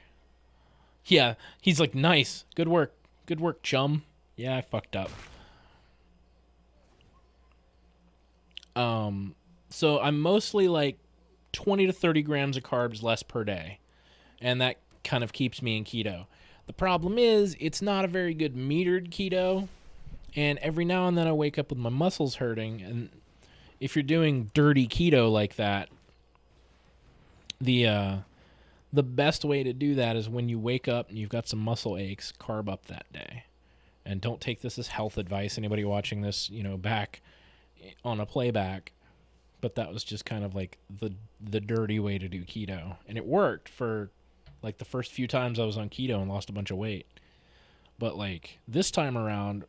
Yeah, he's like, nice. Good work. Good work, chum. Yeah, I fucked up. So I'm mostly like 20 to 30 grams of carbs less per day. And that kind of keeps me in keto. The problem is, it's not a very good metered keto. And every now and then I wake up with my muscles hurting. And if you're doing dirty keto like that, the best way to do that is when you wake up and you've got some muscle aches, carb up that day. And don't take this as health advice. Anybody watching this, back on a playback. But that was just kind of like the dirty way to do keto. And it worked for like the first few times I was on keto and lost a bunch of weight. But like this time around,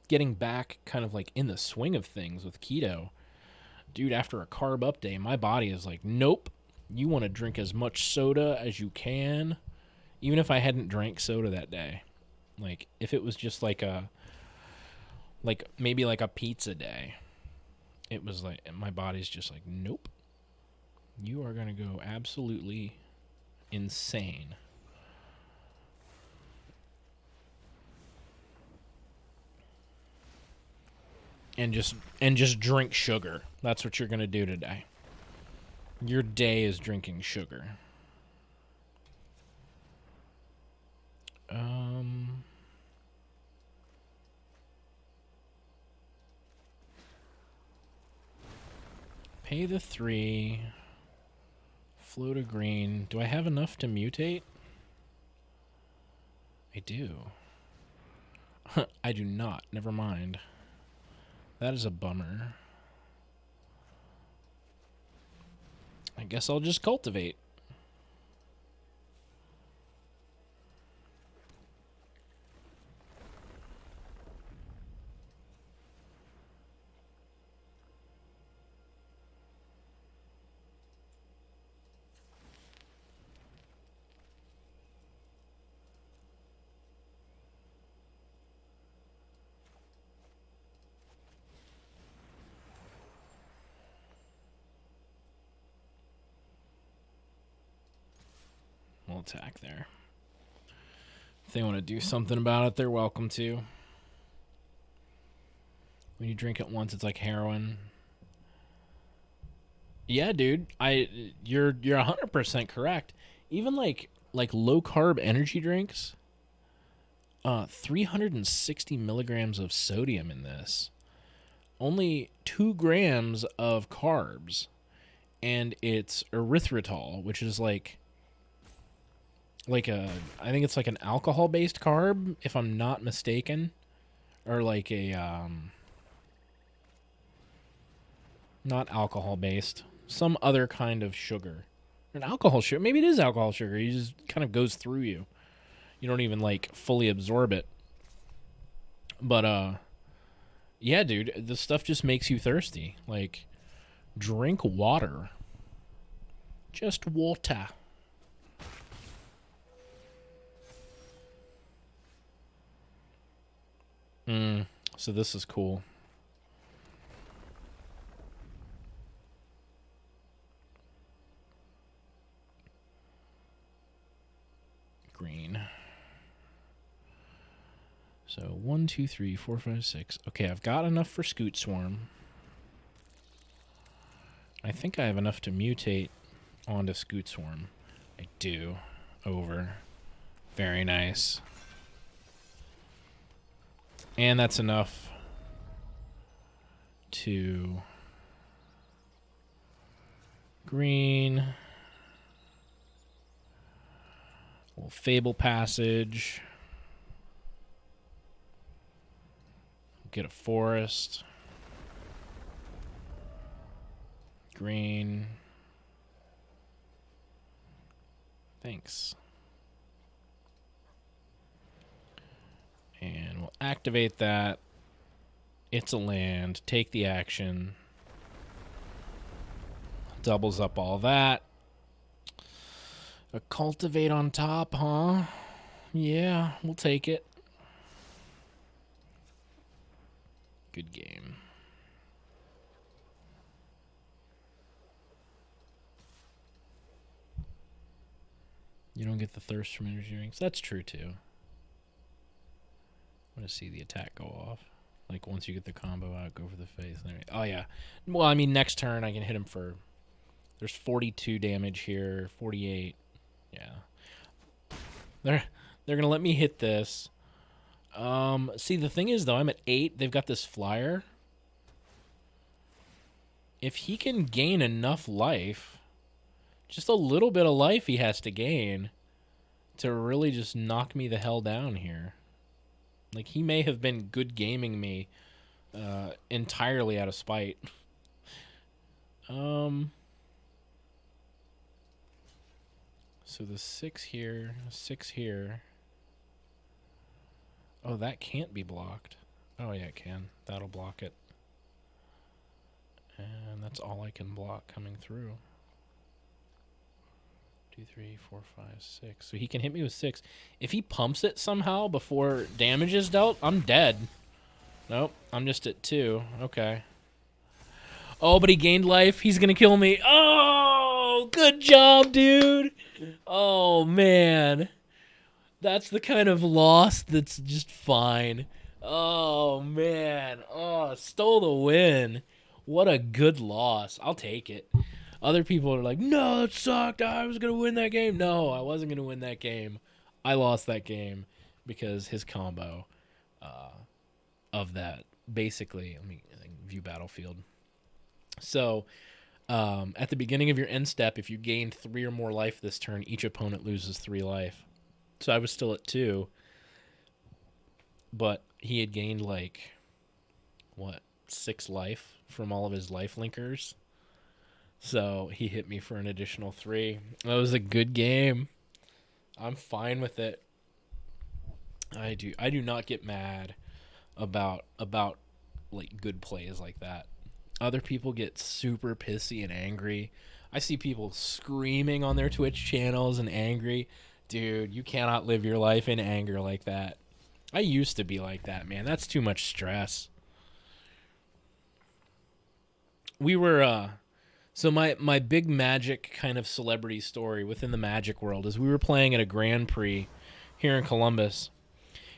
getting back kind of like in the swing of things with keto, dude, after a carb up day, my body is like, nope, you want to drink as much soda as you can. Even if I hadn't drank soda that day, like if it was just like maybe like a pizza day, it was like, my body's just like, nope, you are going to go absolutely insane. And just drink sugar. That's what you're going to do today. Your day is drinking sugar. Pay the 3. Float a green. Do I have enough to mutate? I do. I do not. Never mind. That is a bummer. I guess I'll just cultivate. We'll attack there. If they want to do something about it, they're welcome to. When you drink it once, it's like heroin. Yeah, dude. You're 100% correct. Even like low carb energy drinks. 360 milligrams of sodium in this. Only 2 grams of carbs, and it's erythritol, which is like a, I think it's like an alcohol-based carb, if I'm not mistaken, or like a not alcohol-based, some other kind of sugar, an alcohol sugar. Maybe it is alcohol sugar. It just kind of goes through you. You don't even like fully absorb it. But yeah, dude, this stuff just makes you thirsty. Like, drink water. Just water. So this is cool. Green. So 1, 2, 3, 4, 5, 6. Okay, I've got enough for Scute Swarm. I think I have enough to mutate onto Scute Swarm. I do. Over. Very nice. And that's enough to green. A little Fable Passage. Get a forest. Green. Thanks. And we'll activate that. It's a land. Take the action. Doubles up all that. A cultivate on top, huh? Yeah, we'll take it. Good game. You don't get the thirst from energy drinks. That's true, too. I want to see the attack go off. Like, once you get the combo out, go for the face. Oh, yeah. Well, I mean, next turn, I can hit him for... There's 42 damage here. 48. Yeah. They're going to let me hit this. See, the thing is, though, I'm at 8. They've got this flyer. If he can gain enough life, just a little bit of life he has to gain to really just knock me the hell down here. Like, he may have been good gaming me entirely out of spite. So the 6 here, 6 here. Oh, that can't be blocked. Oh, yeah, it can. That'll block it. And that's all I can block coming through. 2, 3, 4, 5, 6. So he can hit me with 6. If he pumps it somehow before damage is dealt, I'm dead. Nope, I'm just at 2. Okay. Oh, but he gained life. He's going to kill me. Oh, good job, dude. Oh, man. That's the kind of loss that's just fine. Oh, man. Oh, stole the win. What a good loss. I'll take it. Other people are like, no, that sucked. I was going to win that game. No, I wasn't going to win that game. I lost that game because his combo of that, basically, let me view battlefield. So at the beginning of your end step, if you gained 3 or more life this turn, each opponent loses 3 life. So I was still at 2, but he had gained like, 6 life from all of his life linkers. So he hit me for an additional 3. That was a good game. I'm fine with it. I do not get mad about like good plays like that. Other people get super pissy and angry. I see people screaming on their Twitch channels and angry. Dude, you cannot live your life in anger like that. I used to be like that, man. That's too much stress. We were so my big Magic kind of celebrity story within the Magic world is we were playing at a Grand Prix here in Columbus.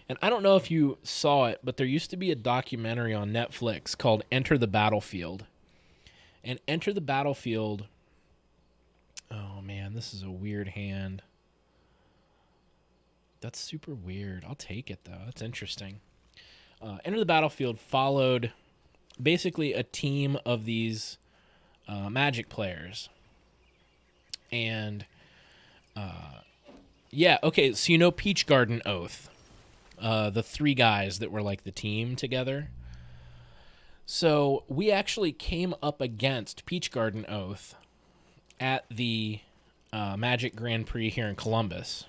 And I don't know if you saw it, but there used to be a documentary on Netflix called Enter the Battlefield. And Enter the Battlefield... Oh, man, this is a weird hand. That's super weird. I'll take it, though. That's interesting. Enter the Battlefield followed basically a team of these Magic players. And, yeah, okay, so you know Peach Garden Oath. The 3 guys that were like the team together. So we actually came up against Peach Garden Oath at the Magic Grand Prix here in Columbus.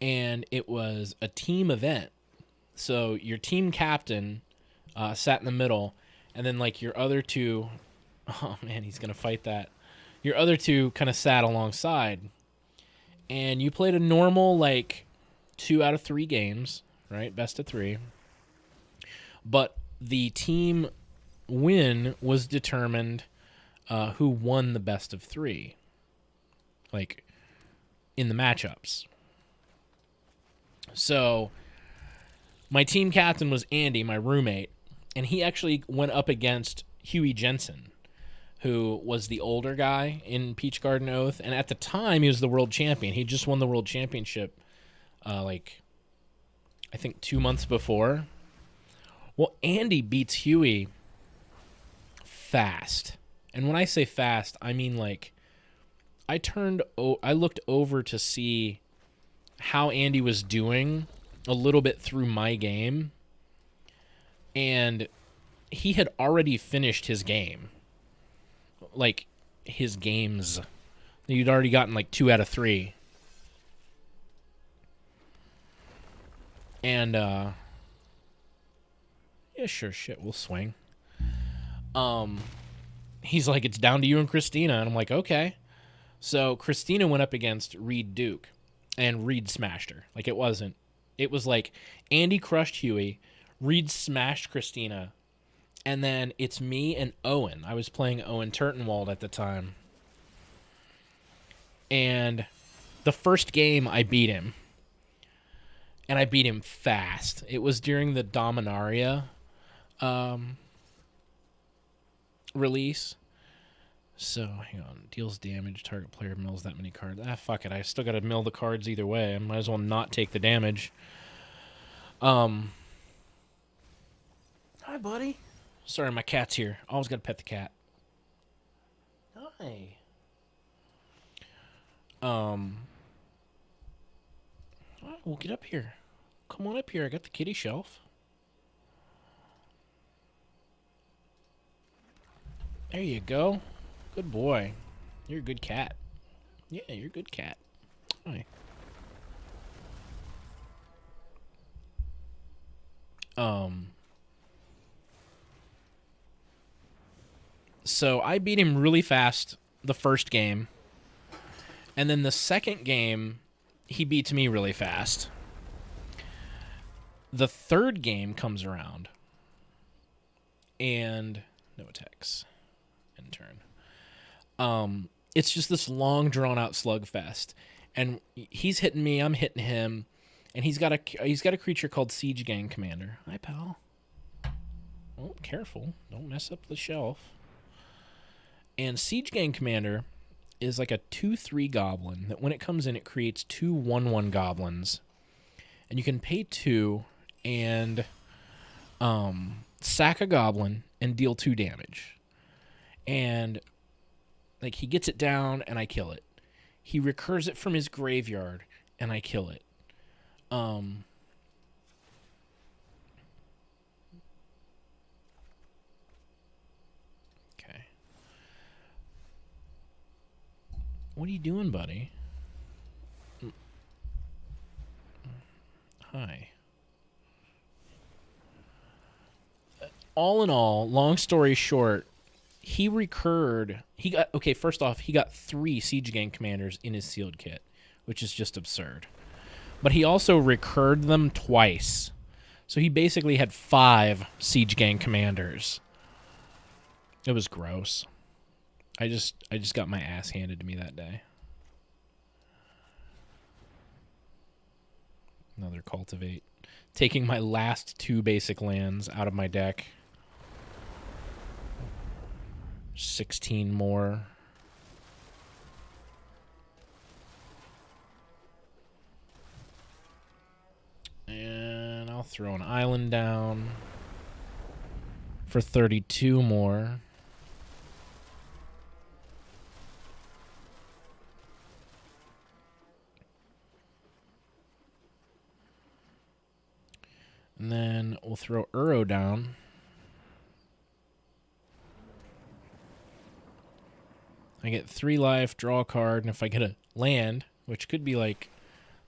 And it was a team event. So your team captain sat in the middle, and then like your other 2... Oh, man, he's going to fight that. Your other 2 kind of sat alongside. And you played a normal, like, 2 out of 3 games, right? Best of 3. But the team win was determined who won the best of 3, like, in the matchups. So my team captain was Andy, my roommate, and he actually went up against Huey Jensen, who was the older guy in Peach Garden Oath. And at the time, he was the world champion. He just won the world championship, I think 2 months before. Well, Andy beats Huey fast. And when I say fast, I mean like I looked over to see how Andy was doing a little bit through my game. And he had already finished his game. Like, his games. He'd already gotten, like, 2 out of 3. And, yeah, sure, shit, we'll swing. He's like, it's down to you and Christina. And I'm like, okay. So, Christina went up against Reed Duke. And Reed smashed her. Like, it was like, Andy crushed Huey. Reed smashed Christina. And then it's me and Owen. I was playing Owen Turtenwald at the time. And the first game, I beat him. And I beat him fast. It was during the Dominaria release. So, hang on. Deals damage. Target player mills that many cards. Ah, fuck it. I still got to mill the cards either way. I might as well not take the damage. Hi, buddy. Sorry, my cat's here. Always got to pet the cat. Hi. All right, we'll get up here. Come on up here. I got the kitty shelf. There you go. Good boy. You're a good cat. Yeah, you're a good cat. Hi. So I beat him really fast the first game. And then the second game, he beats me really fast. The third game comes around. And no attacks. End turn. It's just this long, drawn-out slugfest. And he's hitting me, I'm hitting him. And he's got a creature called Siege Gang Commander. Hi, pal. Oh, careful. Don't mess up the shelf. And Siege Gang Commander is like a 2/3 goblin that when it comes in, it creates 2 1/1 goblins. And you can pay 2 and sack a goblin and deal 2 damage. And like he gets it down and I kill it. He recurs it from his graveyard and I kill it. Okay. What are you doing, buddy? Hi. All in all, long story short, he recurred. He got, okay, first off, he got 3 Siege Gang Commanders in his sealed kit, which is just absurd. But he also recurred them twice. So he basically had 5 Siege Gang Commanders. It was gross. I just got my ass handed to me that day. Another Cultivate. Taking my last 2 basic lands out of my deck. 16 more. And I'll throw an island down for 32 more. And then we'll throw Uro down. I get 3 life, draw a card, and if I get a land, which could be like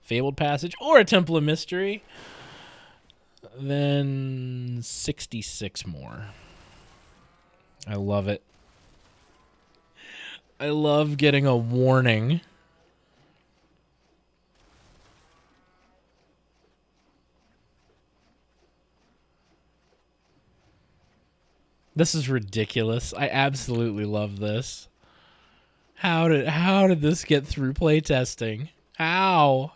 Fabled Passage or a Temple of Mystery, then 66 more. I love it. I love getting a warning. This is ridiculous. I absolutely love this. How did this get through playtesting? How?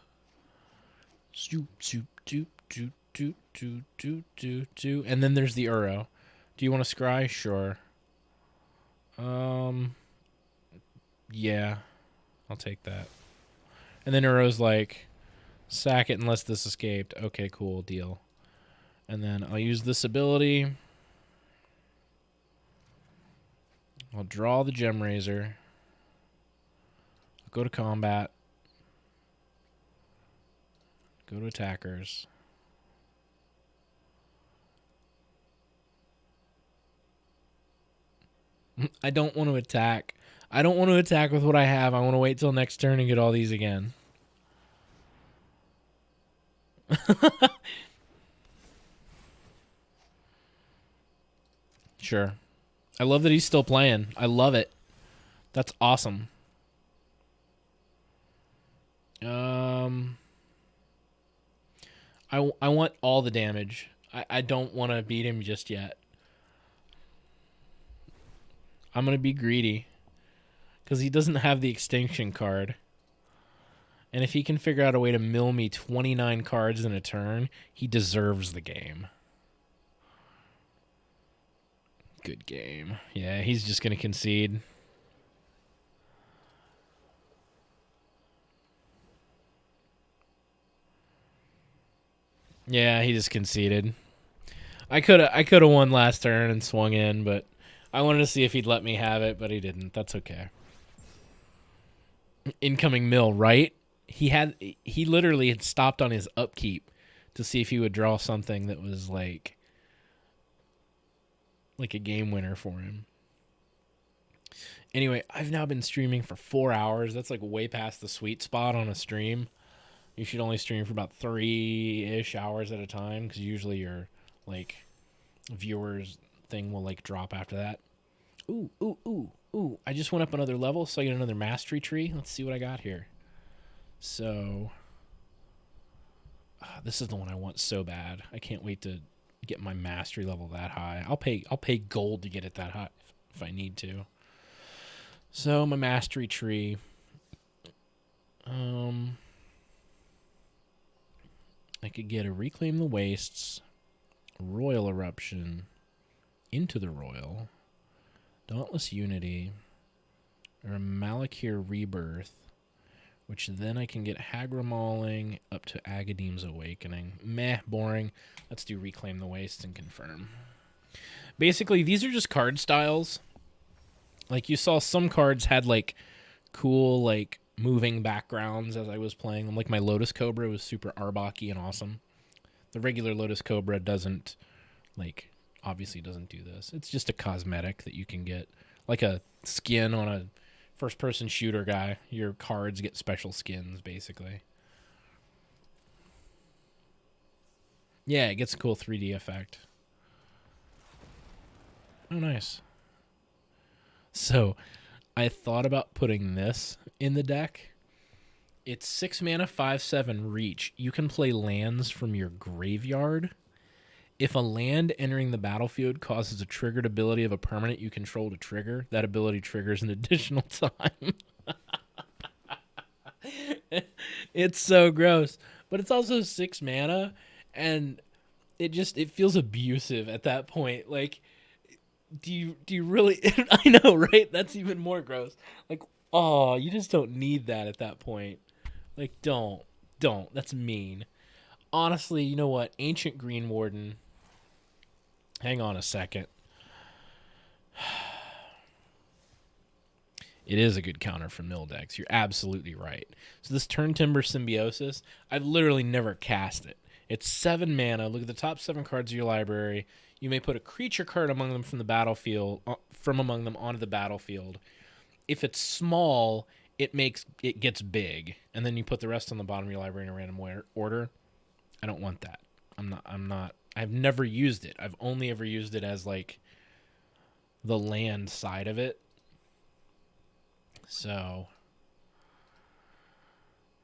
Zoop, zoop, doop, doop, doop, doop, doop, doop, doop. And then there's the Uro. Do you want to scry? Sure. Yeah. I'll take that. And then Uro's like, sack it unless this escaped. Okay, cool, deal. And then I'll use this ability. I'll draw the Gem Razor. I'll go to combat. Go to attackers. I don't want to attack. I don't want to attack with what I have. I want to wait till next turn and get all these again. Sure. I love that he's still playing. I love it. That's awesome. I want all the damage. I don't want to beat him just yet. I'm going to be greedy. Because he doesn't have the extinction card. And if he can figure out a way to mill me 29 cards in a turn, he deserves the game. Good game. Yeah, he's just going to concede. Yeah, he just conceded. I could have won last turn and swung in, but I wanted to see if he'd let me have it, but he didn't. That's okay. Incoming mill, right? He literally had stopped on his upkeep to see if he would draw something that was like a game winner for him. Anyway, I've now been streaming for 4 hours. That's like way past the sweet spot on a stream. You should only stream for about 3-ish hours at a time because usually your like viewers thing will like drop after that. Ooh. I just went up another level, so I get another mastery tree. Let's see what I got here. So this is the one I want so bad. I can't wait to get my mastery level that high. I'll pay gold to get it that high if I need to. So my mastery tree. I could get a Reclaim the Wastes, Royal Eruption, Into the Royal, Dauntless Unity, or a Malakir Rebirth, which then I can get Hagra Mauling up to Agadeem's Awakening. Meh, boring. Let's do Reclaim the Waste and confirm. Basically, these are just card styles. Like, you saw some cards had, like, cool, like, moving backgrounds as I was playing them. Like, my Lotus Cobra was super Arbok-y and awesome. The regular Lotus Cobra doesn't, like, obviously doesn't do this. It's just a cosmetic that you can get. Like a skin on a first-person shooter guy. Your cards get special skins, basically. Yeah, it gets a cool 3D effect. Oh, nice. So, I thought about putting this in the deck. It's 6 mana, 5/7 reach. You can play lands from your graveyard. If a land entering the battlefield causes a triggered ability of a permanent you control to trigger, that ability triggers an additional time. It's so gross. But it's also 6 mana, and it feels abusive at that point. Like, do you really I know, right? That's even more gross. Like, oh, you just don't need that at that point. Like, don't. That's mean. Honestly, you know what? Ancient Green Warden. Hang on a second. It is a good counter for mill decks. You're absolutely right. So this Turn Timber Symbiosis, I've literally never cast it. It's 7 mana. Look at the top 7 cards of your library. You may put a creature card among them from the battlefield, from among them onto the battlefield. If it's small, it gets big, and then you put the rest on the bottom of your library in a random order. I don't want that. I've never used it. I've only ever used it as, like, the land side of it. So,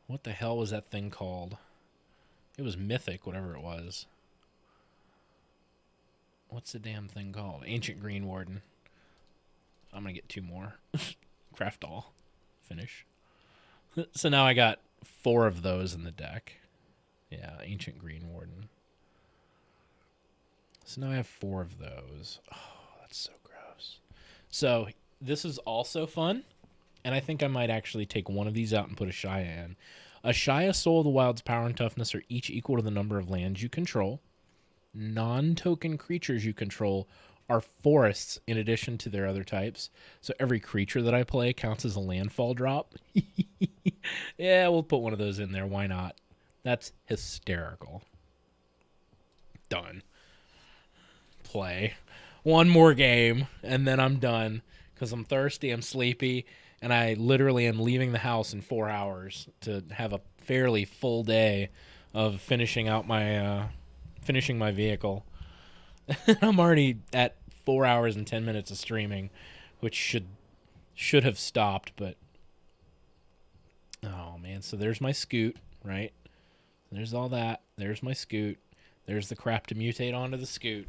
what the hell was that thing called? It was Mythic, whatever it was. What's the damn thing called? Ancient Green Warden. I'm going to get 2 more. Craft all. Finish. So now I got 4 of those in the deck. Yeah, Ancient Green Warden. So now I have 4 of those. Oh, that's so gross. So this is also fun, and I think I might actually take one of these out and put a Shaya in. A Shaya, Soul of the Wild's power and toughness are each equal to the number of lands you control. Non-token creatures you control are forests in addition to their other types. So every creature that I play counts as a landfall drop. Yeah, we'll put one of those in there. Why not? That's hysterical. Done. Play. One more game, and then I'm done. Because I'm thirsty, I'm sleepy, and I literally am leaving the house in 4 hours to have a fairly full day of finishing my vehicle. I'm already at 4 hours and 10 minutes of streaming, which should have stopped, but oh man. So there's my SCUTE, right? There's all that. There's my SCUTE. There's the crap to mutate onto the SCUTE.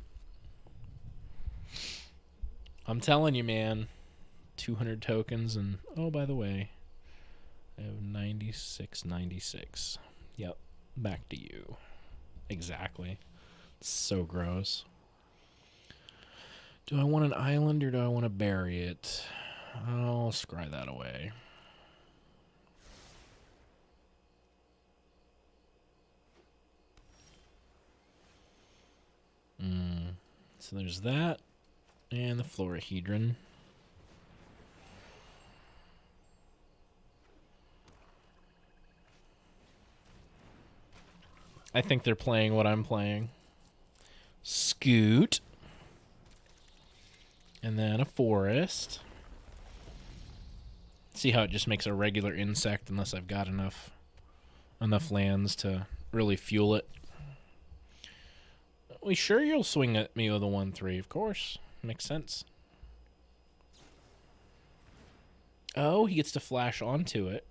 I'm telling you, man. 200 tokens, and oh, by the way, I have 96. Yep, back to you. Exactly. So gross. Do I want an island or do I want to bury it? I'll scry that away. So there's that. And the Florahedron. I think they're playing what I'm playing. SCUTE. And then a forest. See how it just makes a regular insect unless I've got enough lands to really fuel it. Well, sure you'll swing at me with a 1/3, of course. Makes sense. Oh, he gets to flash onto it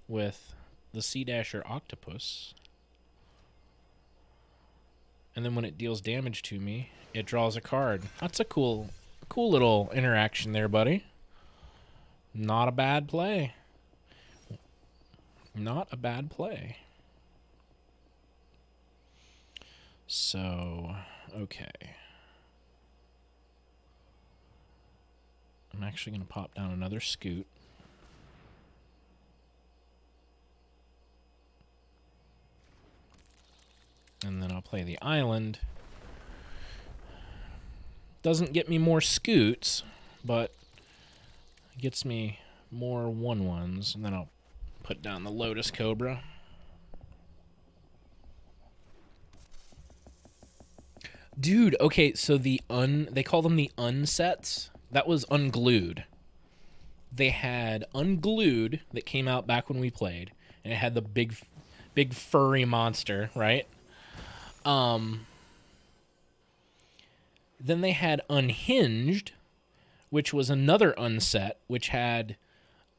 with the Sea Dasher Octopus. And then when it deals damage to me, it draws a card. That's a cool little interaction there, buddy. Not a bad play. Not a bad play. So, okay. I'm actually going to pop down another SCUTE. And then I'll play the island. Doesn't get me more SCUTEs, but gets me more 1/1s. And then I'll put down the Lotus Cobra. Dude, okay, so they call them the unsets. That was Unglued. They had Unglued that came out back when we played, and it had the big furry monster, right? Then they had Unhinged, which was another unset, which had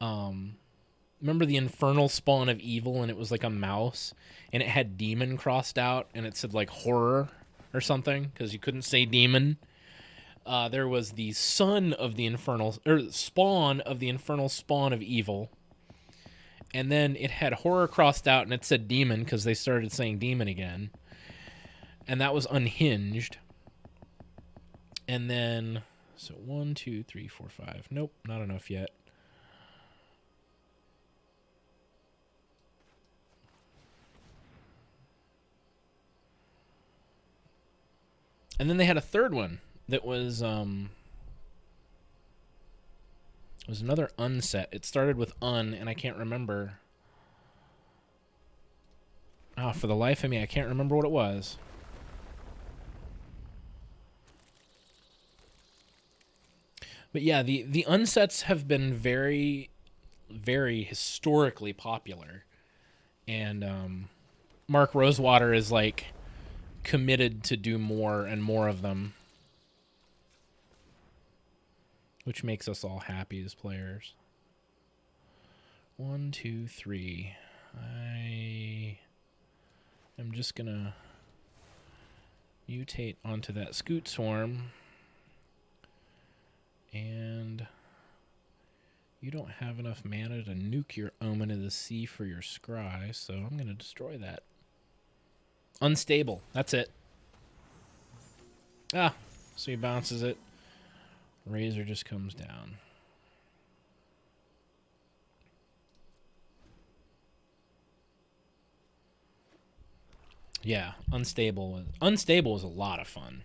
remember the infernal spawn of evil, and it was like a mouse, and it had demon crossed out, and it said like horror or something because you couldn't say demon. There was the son of the infernal, or spawn of the infernal spawn of evil, and then it had horror crossed out, and it said demon because they started saying demon again, and that was Unhinged. And then, so 1, 2, 3, 4, 5. Nope, not enough yet. And then they had a third one that was another unset. It started with and I can't remember. Oh, for the life of me, I can't remember what it was. But yeah, the unsets have been very, very historically popular. And Mark Rosewater is like committed to do more and more of them, which makes us all happy as players. 1, 2, 3. I am just gonna mutate onto that SCUTE swarm, and you don't have enough mana to nuke your Omen of the Sea for your Scry, so I'm gonna destroy that. Unstable. That's it. Ah, so he bounces it. Razor just comes down. Yeah, Unstable was a lot of fun.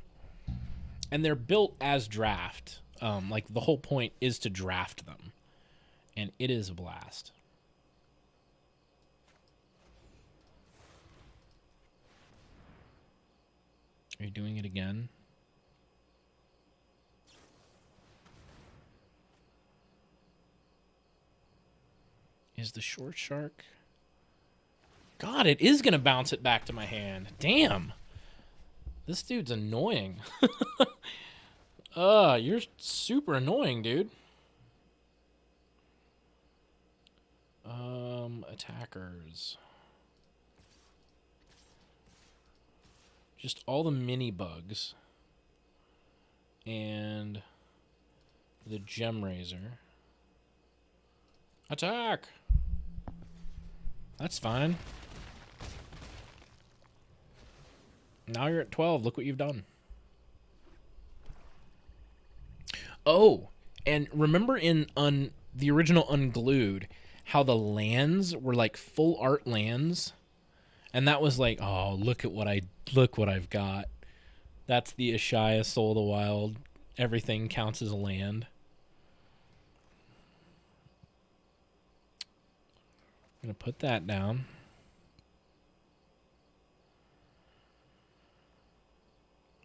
And they're built as draft. Like the whole point is to draft them. And it is a blast. Are you doing it again? Is the short shark? God, it is going to bounce it back to my hand. Damn. This dude's annoying. You're super annoying, dude. Attackers. Just all the mini bugs. And the gem razor. Attack! That's fine. Now you're at 12. Look what you've done. Oh, and remember in the original Unglued how the lands were like full art lands? And that was like, oh, look what I've got. That's the Ashaya Soul of the Wild. Everything counts as a land. I'm going to put that down.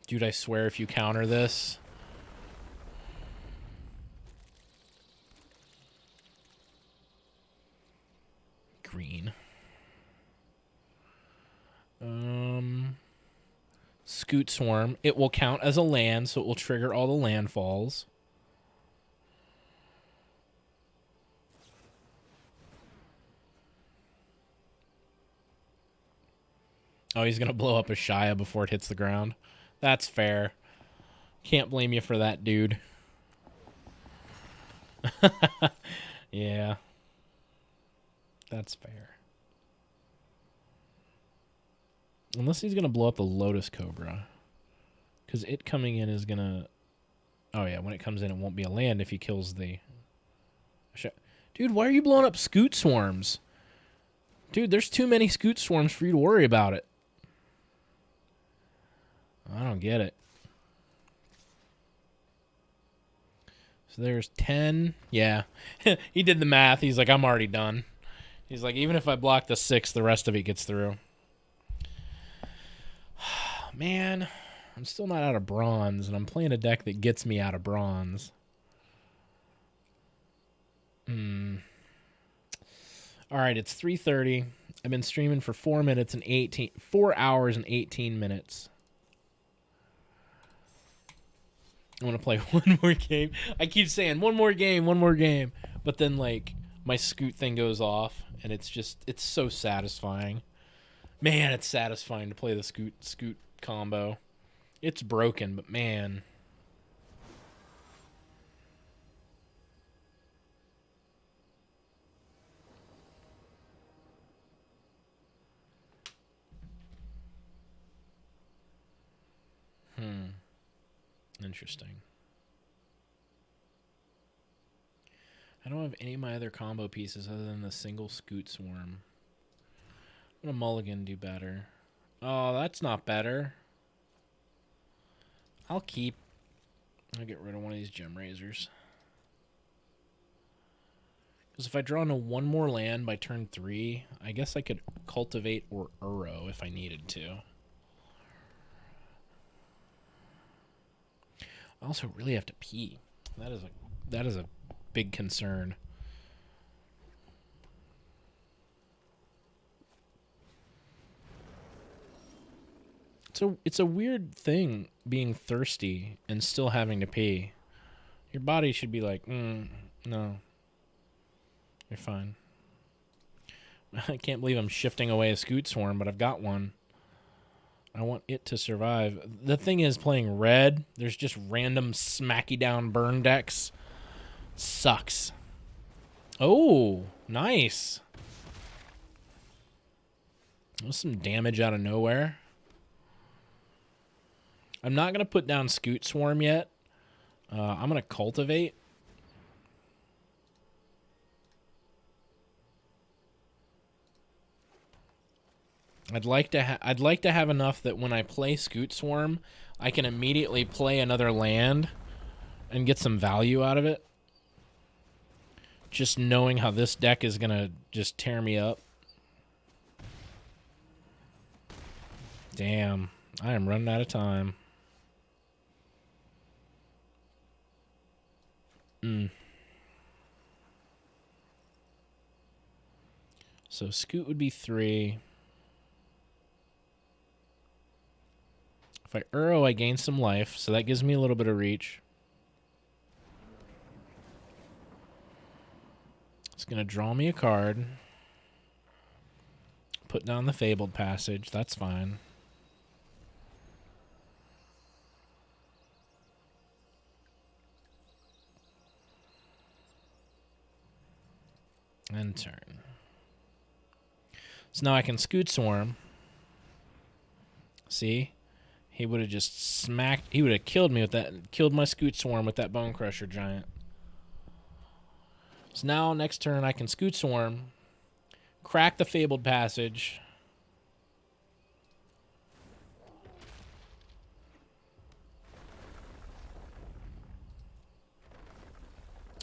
Dude, I swear if you counter this... Green. SCUTE Swarm. It will count as a land, so it will trigger all the landfalls. Oh, he's going to blow up a Shia before it hits the ground. That's fair. Can't blame you for that, dude. Yeah. That's fair. Unless he's going to blow up the Lotus Cobra. Because it coming in is going to Oh, yeah, when it comes in, it won't be a land if he kills the... Dude, why are you blowing up Scute Swarms? Dude, there's too many Scute Swarms for you to worry about it. I don't get it. So there's 10. Yeah. He did the math. He's like, I'm already done. He's like, even if I block the 6, the rest of it gets through. Man, I'm still not out of bronze, and I'm playing a deck that gets me out of bronze. All right, it's 3:30. I've been streaming for 4 hours and 18 minutes. I want to play one more game. I keep saying one more game, but then like my Scute thing goes off, and it's so satisfying. Man, it's satisfying to play the Scute combo. It's broken, but man. Interesting. I don't have any of my other combo pieces other than the single Scute Swarm. I'm gonna mulligan do better. Oh, that's not better. I'll get rid of one of these gem razors. Because if I draw into one more land by turn 3, I guess I could cultivate or Uro if I needed to. I also really have to pee. That is a big concern. So it's a weird thing being thirsty and still having to pee. Your body should be like, no, you're fine. I can't believe I'm shifting away a Scute Swarm, but I've got one. I want it to survive. The thing is, playing red, there's just random smacky down burn decks. Sucks. Oh, nice. That was some damage out of nowhere. I'm not going to put down Scute Swarm yet. I'm going to cultivate. I'd like to have enough that when I play Scute Swarm, I can immediately play another land and get some value out of it. Just knowing how this deck is going to just tear me up. Damn, I am running out of time. So Scute would be 3. If I Uro, I gain some life, so that gives me a little bit of reach. It's going to draw me a card. Put down the Fabled Passage. That's fine. End turn. So now I can Scute Swarm. See? He would have just smacked... He would have killed me with that... Killed my Scute Swarm with that Bone Crusher Giant. So now, next turn, I can Scute Swarm. Crack the Fabled Passage.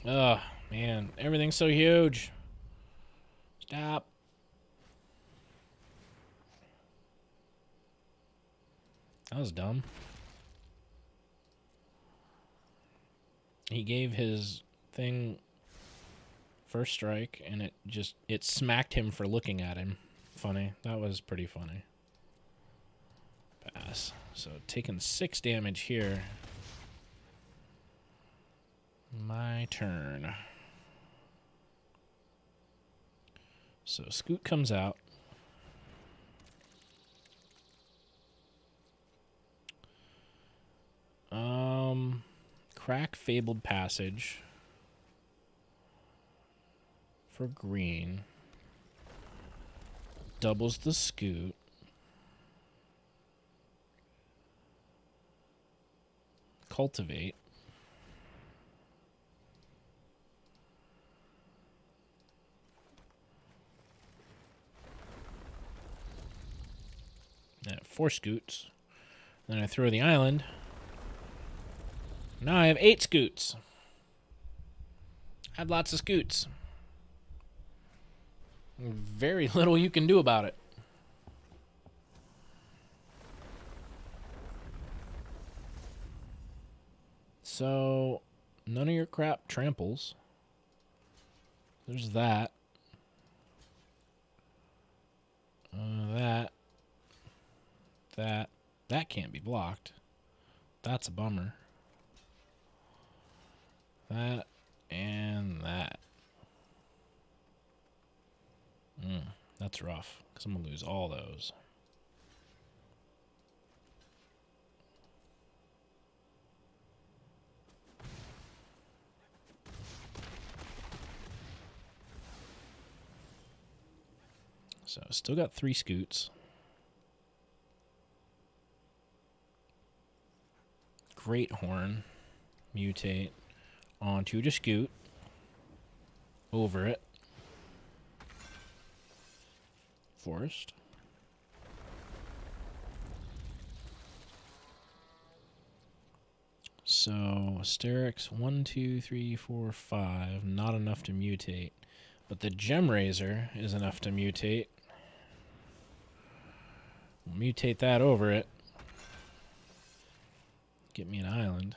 Ugh, man. Everything's so huge. Stop. That was dumb. He gave his thing first strike, and it smacked him for looking at him. Funny. That was pretty funny. Pass. So taking 6 damage here. My turn. So Scute comes out. Crack Fabled Passage for green. Doubles the Scute. Cultivate. 4 scutes. Then I throw the island. Now I have 8 scutes. I had lots of scutes. Very little you can do about it. So, none of your crap tramples. There's that. That can't be blocked. That's a bummer. That and that. That's rough, because I'm going to lose all those. So, still got 3 scutes. Great Horn. Mutate onto the scute. Over it. Forest. So, Asterix, 1, 2, 3, 4, 5. Not enough to mutate. But the Gem Razor is enough to mutate. We'll mutate that over it. Get me an island.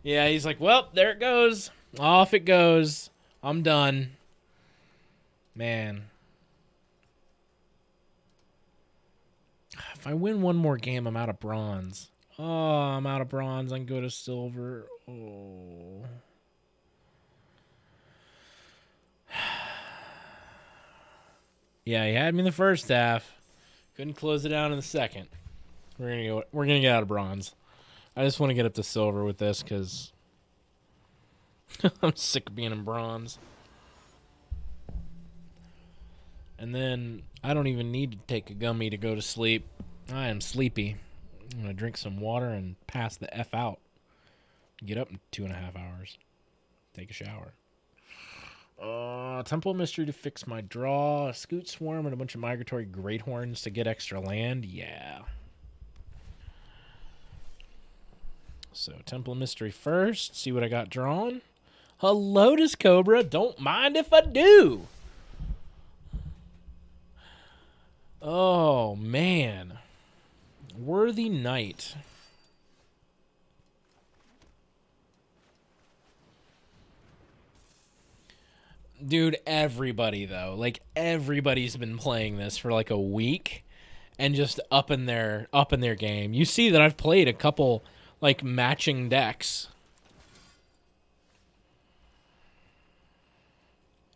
Yeah, he's like, well, there it goes. Off it goes. I'm done. Man. If I win one more game, I'm out of bronze. Oh, I'm out of bronze. I can go to silver. Oh. Yeah, he had me in the first half. Couldn't close it out in the second. We're gonna get out of bronze. I just want to get up to silver with this because I'm sick of being in bronze. And then I don't even need to take a gummy to go to sleep. I am sleepy. I'm gonna drink some water and pass the F out. Get up in 2.5 hours. Take a shower. Temple of Mystery to fix my draw. A Scute Swarm and a bunch of Migratory Great Horns to get extra land. Yeah. So, Temple of Mystery first. See what I got drawn. A Lotus Cobra. Don't mind if I do. Oh, man. Worthy Knight. Dude, everybody, though. Like, everybody's been playing this for, like, a week. And just up in their game. You see that I've played a couple, like, matching decks.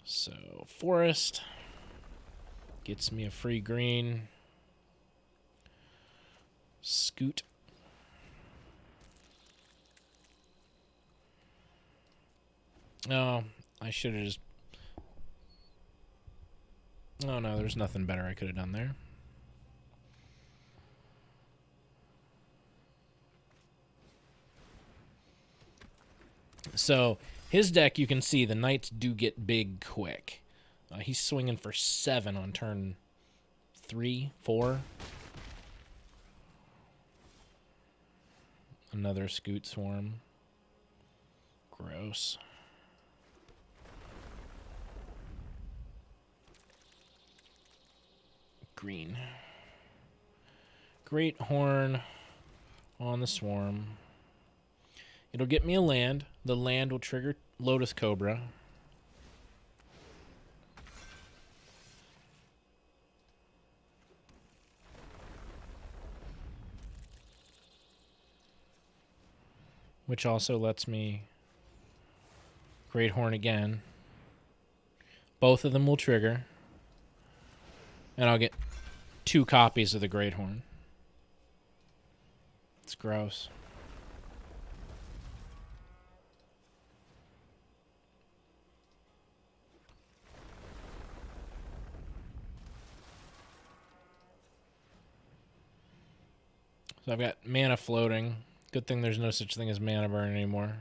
So, Forest. Gets me a free green. Scute. Oh, I should have just... Oh, no, there's nothing better I could have done there. So, his deck, you can see the Knights do get big quick. He's swinging for 7 on turn 3, 4. Another Scute Swarm. Gross. Green. Great Horn on the Swarm. It'll get me a land. The land will trigger Lotus Cobra. Which also lets me Great Horn again. Both of them will trigger. And I'll get 2 copies of the Great Horn. It's gross. So I've got mana floating. Good thing there's no such thing as mana burn anymore.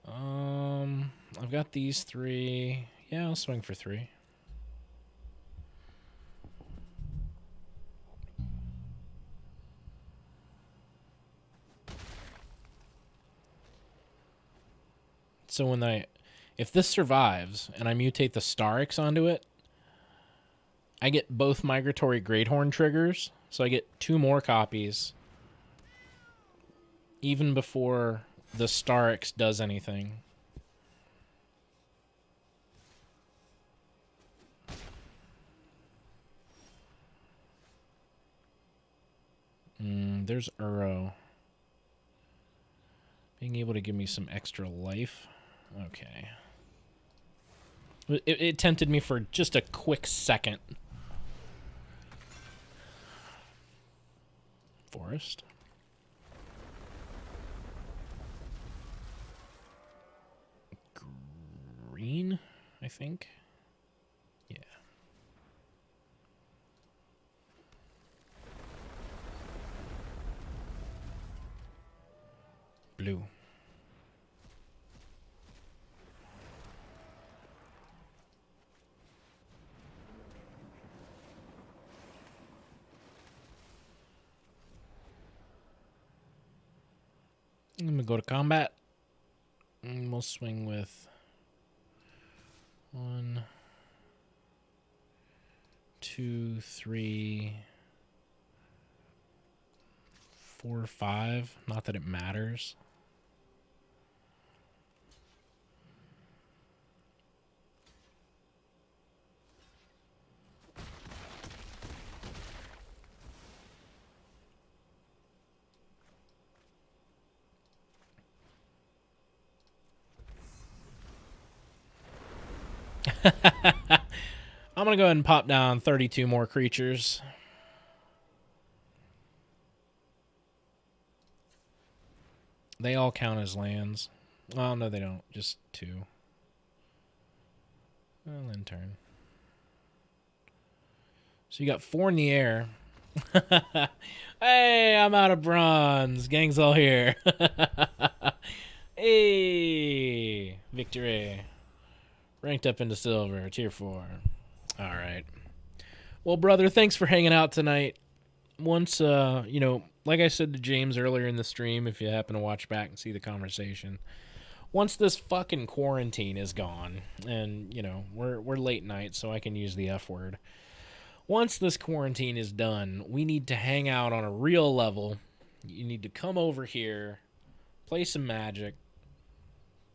I've got these 3. Yeah, I'll swing for 3. So if this survives and I mutate the Starix onto it, I get both Migratory Greathorn triggers, so I get 2 more copies even before the Starix does anything. There's Uro. Being able to give me some extra life. Okay. It tempted me for just a quick second. Forest. Green, I think. Yeah. Blue. I'm going to go to combat. And we'll swing with 1, 2, 3, 4, 5. Not that it matters. I'm going to go ahead and pop down 32 more creatures. They all count as lands. Oh, no, they don't. Just 2. Well, end turn. So you got 4 in the air. Hey, I'm out of bronze. Gang's all here. Hey, victory. Ranked up into silver, tier 4. All right. Well, brother, thanks for hanging out tonight. Once, like I said to James earlier in the stream, if you happen to watch back and see the conversation, once this fucking quarantine is gone, and, we're late night, so I can use the F word. Once this quarantine is done, we need to hang out on a real level. You need to come over here, play some Magic,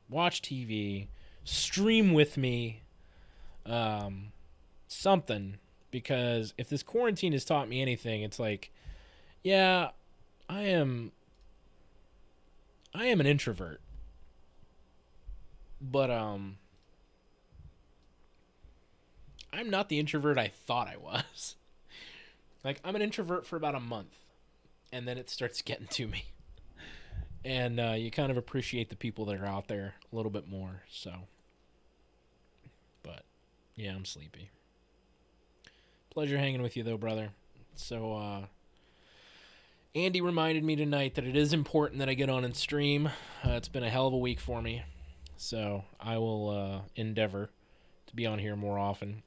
watch TV, stream with me, something. Because if this quarantine has taught me anything, it's like, yeah, I am an introvert. But I'm not the introvert I thought I was. Like, I'm an introvert for about a month, and then it starts getting to me. And you kind of appreciate the people that are out there a little bit more, so. But, yeah, I'm sleepy. Pleasure hanging with you, though, brother. So, Andy reminded me tonight that it is important that I get on and stream. It's been a hell of a week for me. So, I will endeavor to be on here more often.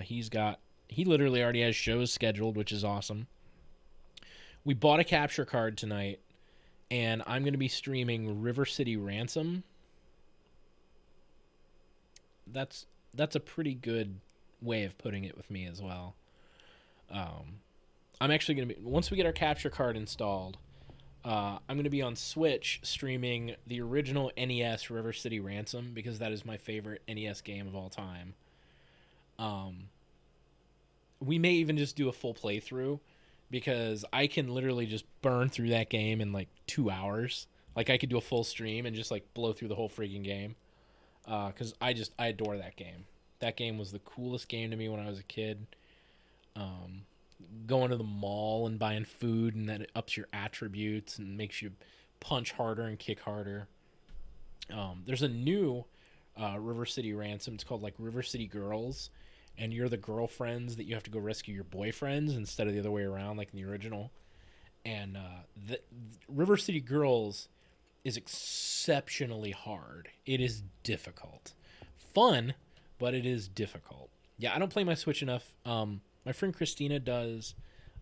He literally already has shows scheduled, which is awesome. We bought a capture card tonight, and I'm going to be streaming River City Ransom. That's a pretty good way of putting it with me as well. I'm actually going to be, once we get our capture card installed, I'm going to be on Switch streaming the original NES River City Ransom, because that is my favorite NES game of all time. We may even just do a full playthrough, because I can literally just burn through that game in like 2 hours. Like, I could do a full stream and just like blow through the whole freaking game. Because I adore that game. That game was the coolest game to me when I was a kid. Going to the mall and buying food, and that it ups your attributes and makes you punch harder and kick harder. There's a new River City Ransom. It's called like River City Girls, and you're the girlfriends that you have to go rescue your boyfriends instead of the other way around like in the original. And the River City Girls is exceptionally hard. It is difficult. Fun, but it is difficult. Yeah, I don't play my Switch enough. My friend Christina does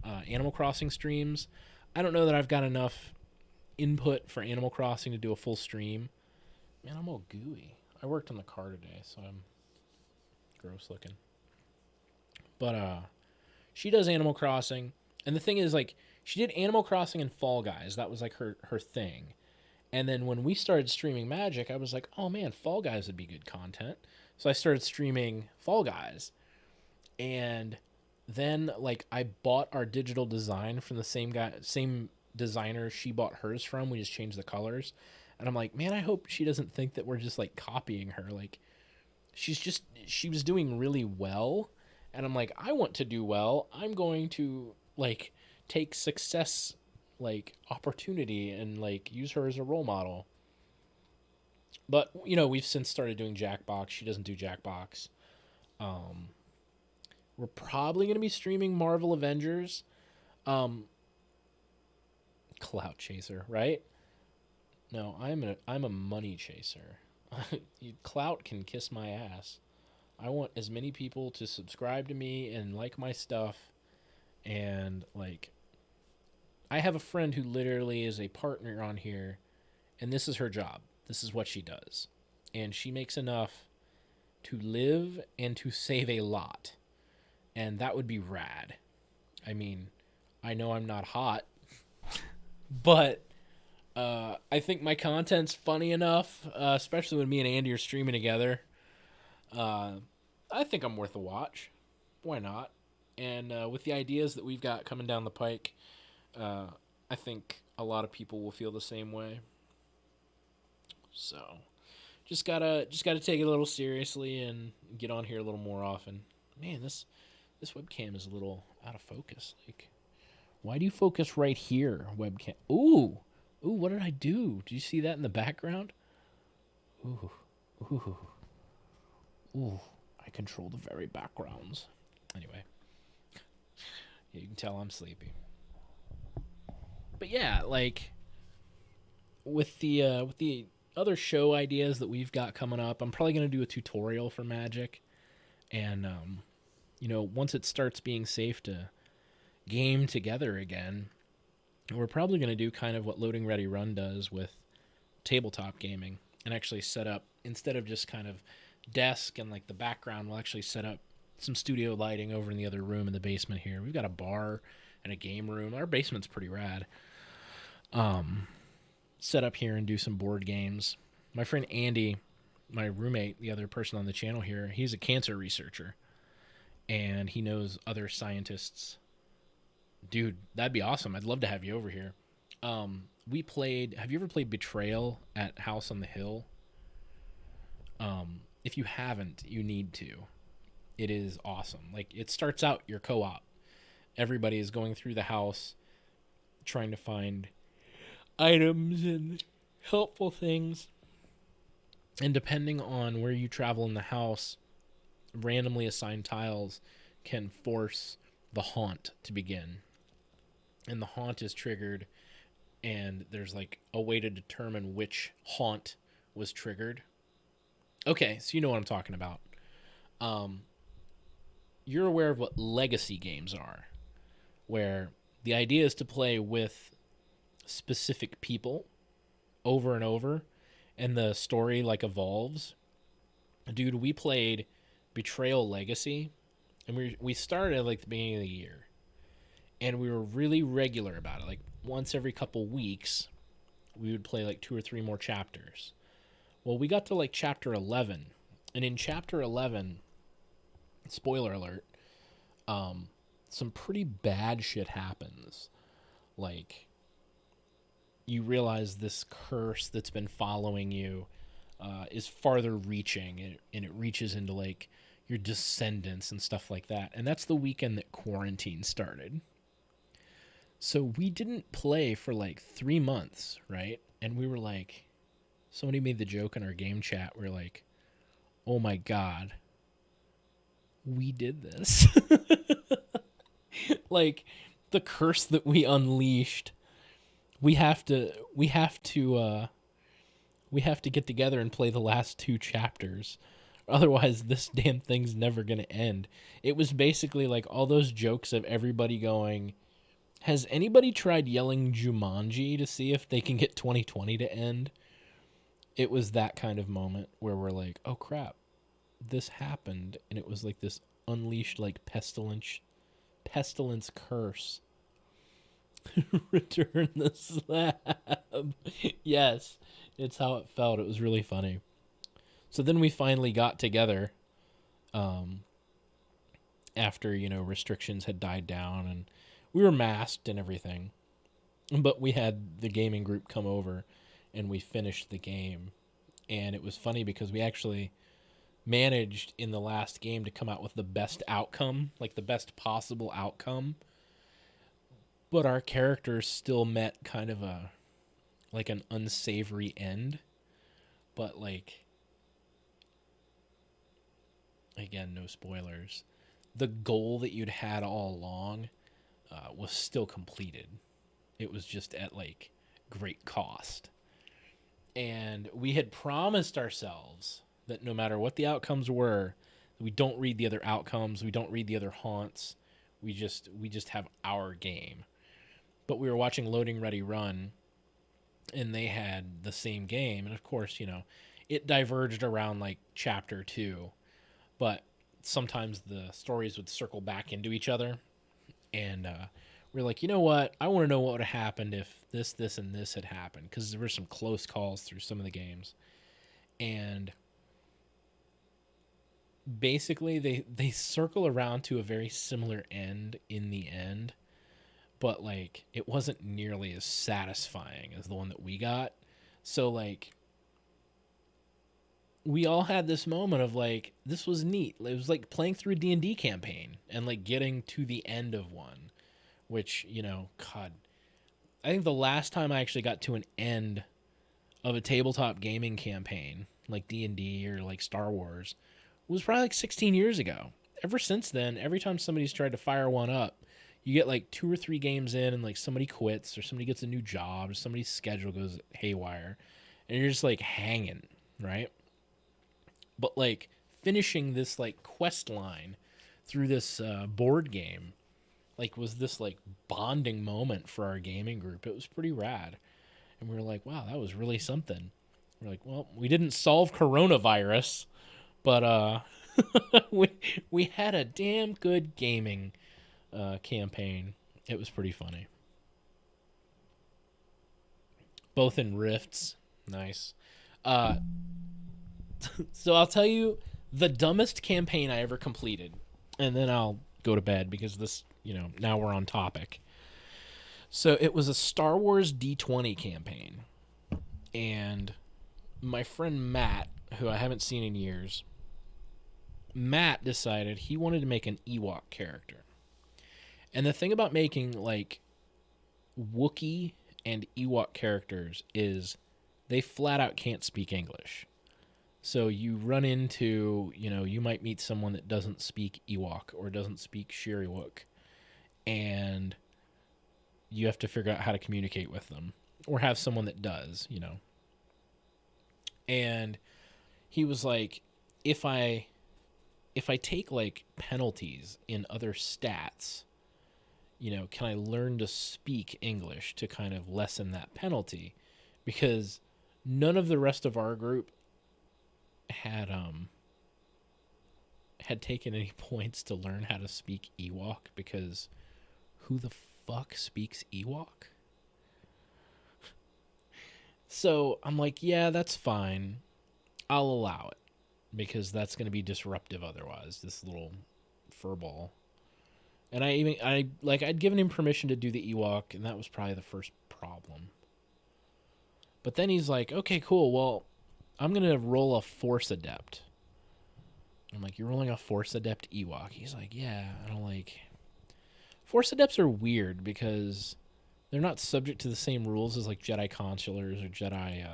Animal Crossing streams. I don't know that I've got enough input for Animal Crossing to do a full stream. Man, I'm all gooey. I worked on the car today, so I'm gross looking. But she does Animal Crossing, and the thing is, like, she did Animal Crossing and Fall Guys. That was like her thing. And then when we started streaming Magic, I was like, oh man, Fall Guys would be good content. So I started streaming Fall Guys. And then like I bought our digital design from the same designer she bought hers from. We just changed the colors. And I'm like, man, I hope she doesn't think that we're just like copying her. Like she was doing really well. And I'm like, I want to do well. I'm going to like take success like opportunity and like use her as a role model. But you know, we've since started doing Jackbox. She doesn't do Jackbox. We're probably going to be streaming Marvel Avengers. Clout chaser, right? No, I'm a money chaser. Clout can kiss my ass. I want as many people to subscribe to me and like my stuff. And like, I have a friend who literally is a partner on here, and this is her job. This is what she does. And she makes enough to live and to save a lot. And that would be rad. I mean, I know I'm not hot, but I think my content's funny enough, especially when me and Andy are streaming together. I think I'm worth a watch. Why not? And with the ideas that we've got coming down the pike, I think a lot of people will feel the same way. So, just gotta take it a little seriously and get on here a little more often. Man, this webcam is a little out of focus. Like, why do you focus right here, webcam? Ooh, what did I do? Do you see that in the background? Ooh. I control the very backgrounds. Anyway, you can tell I'm sleepy. But yeah, like with the other show ideas that we've got coming up, I'm probably gonna do a tutorial for Magic, and you know, once it starts being safe to game together again, we're probably gonna do kind of what Loading Ready Run does with tabletop gaming, and actually set up, instead of just kind of desk and like the background, we'll actually set up some studio lighting over in the other room in the basement here. We've got a bar and a game room. Our basement's pretty rad. Set up here and do some board games. My friend Andy, my roommate, the other person on the channel here, he's a cancer researcher, and he knows other scientists. Dude, that'd be awesome. I'd love to have you over here. We played, have you ever played Betrayal at House on the Hill? If you haven't, you need to. It is awesome. Like, it starts out your co-op. Everybody is going through the house trying to find items and helpful things. And depending on where you travel in the house, randomly assigned tiles can force the haunt to begin. And the haunt is triggered, and there's like a way to determine which haunt was triggered. Okay, so you know what I'm talking about. You're aware of what legacy games are, where the idea is to play with specific people over and over, and the story like evolves. Dude, we played Betrayal Legacy, and we started at like the beginning of the year, and we were really regular about it. Like once every couple weeks, we would play like 2 or 3 more chapters. Well, we got to like chapter 11, and in chapter 11, spoiler alert, some pretty bad shit happens. Like, you realize this curse that's been following you is farther reaching, and it reaches into like your descendants and stuff like that. And that's the weekend that quarantine started. So we didn't play for like 3 months, right? And we were like, somebody made the joke in our game chat. We're like, oh my God, we did this. Like, the curse that we unleashed, we have to get together and play the last 2 chapters. Otherwise, this damn thing's never going to end. It was basically like all those jokes of everybody going, has anybody tried yelling Jumanji to see if they can get 2020 to end? it was that kind of moment where we're like, oh crap, this happened, and it was like this unleashed like pestilence curse. Return the slab. Yes, it's how it felt. It was really funny. So then we finally got together, um, after restrictions had died down, and we were masked and everything. But we had the gaming group come over, and we finished the game. And it was funny because we actually managed in the last game to come out with the best outcome, like the best possible outcome. But our characters still met kind of an unsavory end. But like, again, no spoilers. The goal that you'd had all along was still completed. It was just at like great cost. And we had promised ourselves that no matter what the outcomes were, we don't read the other outcomes, we don't read the other haunts. We just have our game. But we were watching Loading Ready Run, and they had the same game, and of course, it diverged around like chapter 2, but sometimes the stories would circle back into each other. And we're like, you know what? I want to know what would have happened if this, and this had happened, because there were some close calls through some of the games. And basically, they circle around to a very similar end in the end, but like it wasn't nearly as satisfying as the one that we got. So like we all had this moment of like, this was neat. It was like playing through a D&D campaign and like getting to the end of one, which, God, I think the last time I actually got to an end of a tabletop gaming campaign, like D&D or like Star Wars, was probably like 16 years ago. Ever since then, every time somebody's tried to fire one up, you get like 2 or 3 games in and like somebody quits or somebody gets a new job or somebody's schedule goes haywire and you're just like hanging, right? But like finishing this like quest line through this board game like was this like bonding moment for our gaming group. It was pretty rad. And we were like, wow, that was really something. We're like, well, we didn't solve coronavirus, but we had a damn good gaming campaign. It was pretty funny. Both in rifts. Nice. Uh, so I'll tell you the dumbest campaign I ever completed, and then I'll go to bed because this, now we're on topic. So it was a Star Wars D20 campaign, and my friend Matt, who I haven't seen in years, Matt decided he wanted to make an Ewok character. And the thing about making like Wookiee and Ewok characters is they flat out can't speak English. So you run into, you might meet someone that doesn't speak Ewok or doesn't speak Shiriwook, and you have to figure out how to communicate with them or have someone that does. And he was like, if I take like penalties in other stats, can I learn to speak English to kind of lessen that penalty? Because none of the rest of our group had taken any points to learn how to speak Ewok, because who the fuck speaks Ewok? So I'm like, yeah, that's fine. I'll allow it, because that's going to be disruptive otherwise, this little furball. And I'd given him permission to do the Ewok, and that was probably the first problem. But then he's like, okay, cool, well, I'm going to roll a Force Adept. I'm like, you're rolling a Force Adept Ewok? He's like, yeah. And I'm like, Force Adepts are weird because they're not subject to the same rules as like Jedi Consulars or Jedi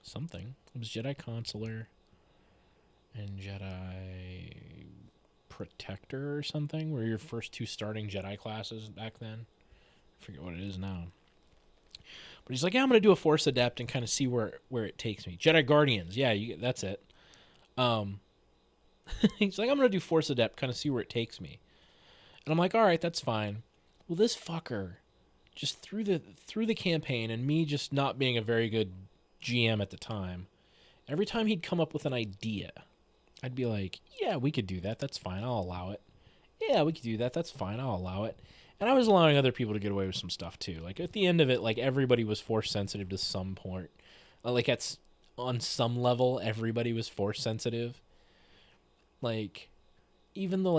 something. It was Jedi Consular and Jedi Protector or something, were your first 2 starting Jedi classes back then. I forget what it is now. But he's like, yeah, I'm going to do a Force Adept and kind of see where it takes me. Jedi Guardians, yeah, that's it. He's like, I'm going to do Force Adept, kind of see where it takes me. And I'm like, all right, that's fine. Well, this fucker just through the campaign, and me just not being a very good GM at the time, every time he'd come up with an idea, I'd be like, yeah, we could do that. That's fine. I'll allow it. Yeah, we could do that. That's fine. I'll allow it. And I was allowing other people to get away with some stuff too. Like at the end of it, like everybody was force sensitive to some point. Like on some level, everybody was force sensitive. Like even the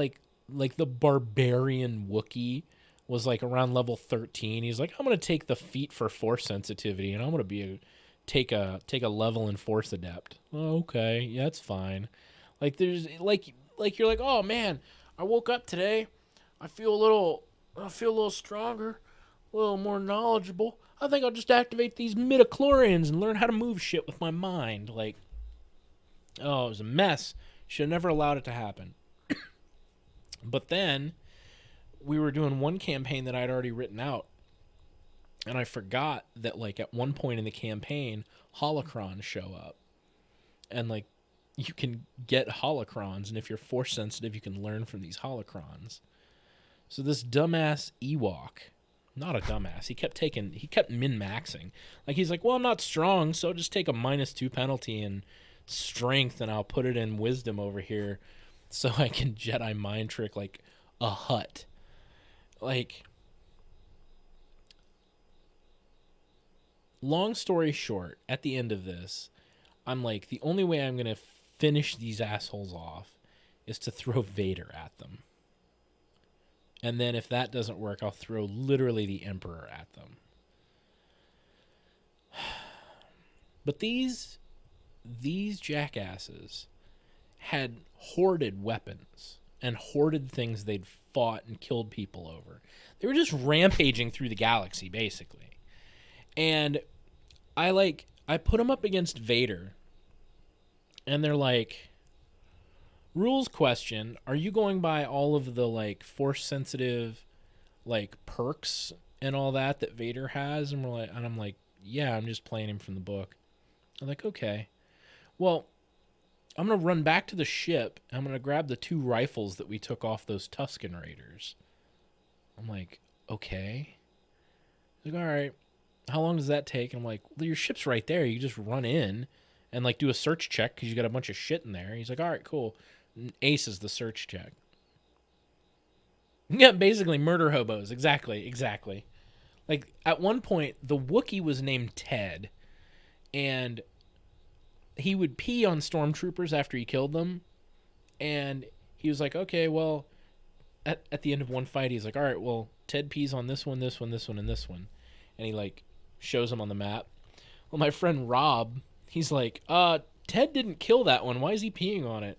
like the barbarian Wookiee was like around level 13. He's like, I'm gonna take the feat for force sensitivity, and I'm gonna take a level in force adept. Oh, okay, yeah, that's fine. Like there's like you're like, oh man, I woke up today, I feel a little stronger, a little more knowledgeable. I think I'll just activate these midichlorians and learn how to move shit with my mind. Like, oh, it was a mess. Should have never allowed it to happen. But then we were doing one campaign that I'd already written out, and I forgot that like at one point in the campaign, holocrons show up, and like you can get holocrons, and if you're force sensitive, you can learn from these holocrons. So this dumbass Ewok, not a dumbass, he kept min-maxing. Like he's like, well, I'm not strong, so I'll just take a -2 penalty in strength, and I'll put it in wisdom over here, so I can Jedi mind trick like a Hutt. Like, long story short, at the end of this, I'm like, the only way I'm going to finish these assholes off is to throw Vader at them. And then if that doesn't work, I'll throw literally the Emperor at them. But these jackasses had hoarded weapons and hoarded things they'd fought and killed people over. They were just rampaging through the galaxy, basically. And I put them up against Vader, and they're like, rules question, are you going by all of the like force sensitive like perks and all that Vader has? And I'm like, yeah, I'm just playing him from the book. I'm like, okay. Well, I'm going to run back to the ship, and I'm going to grab the 2 rifles that we took off those Tusken Raiders. I'm like, okay. He's like, all right. How long does that take? And I'm like, well, your ship's right there. You just run in and like do a search check because you got a bunch of shit in there. He's like, all right, cool. Ace is the search check. Yeah, basically murder hobos. Exactly. Like at one point, the Wookiee was named Ted, and he would pee on stormtroopers after he killed them. And he was like, okay, well, at the end of one fight, he's like, all right, well, Ted pees on this one, this one, this one, and this one. And he like shows them on the map. Well, my friend Rob, he's like, Ted didn't kill that one. Why is he peeing on it?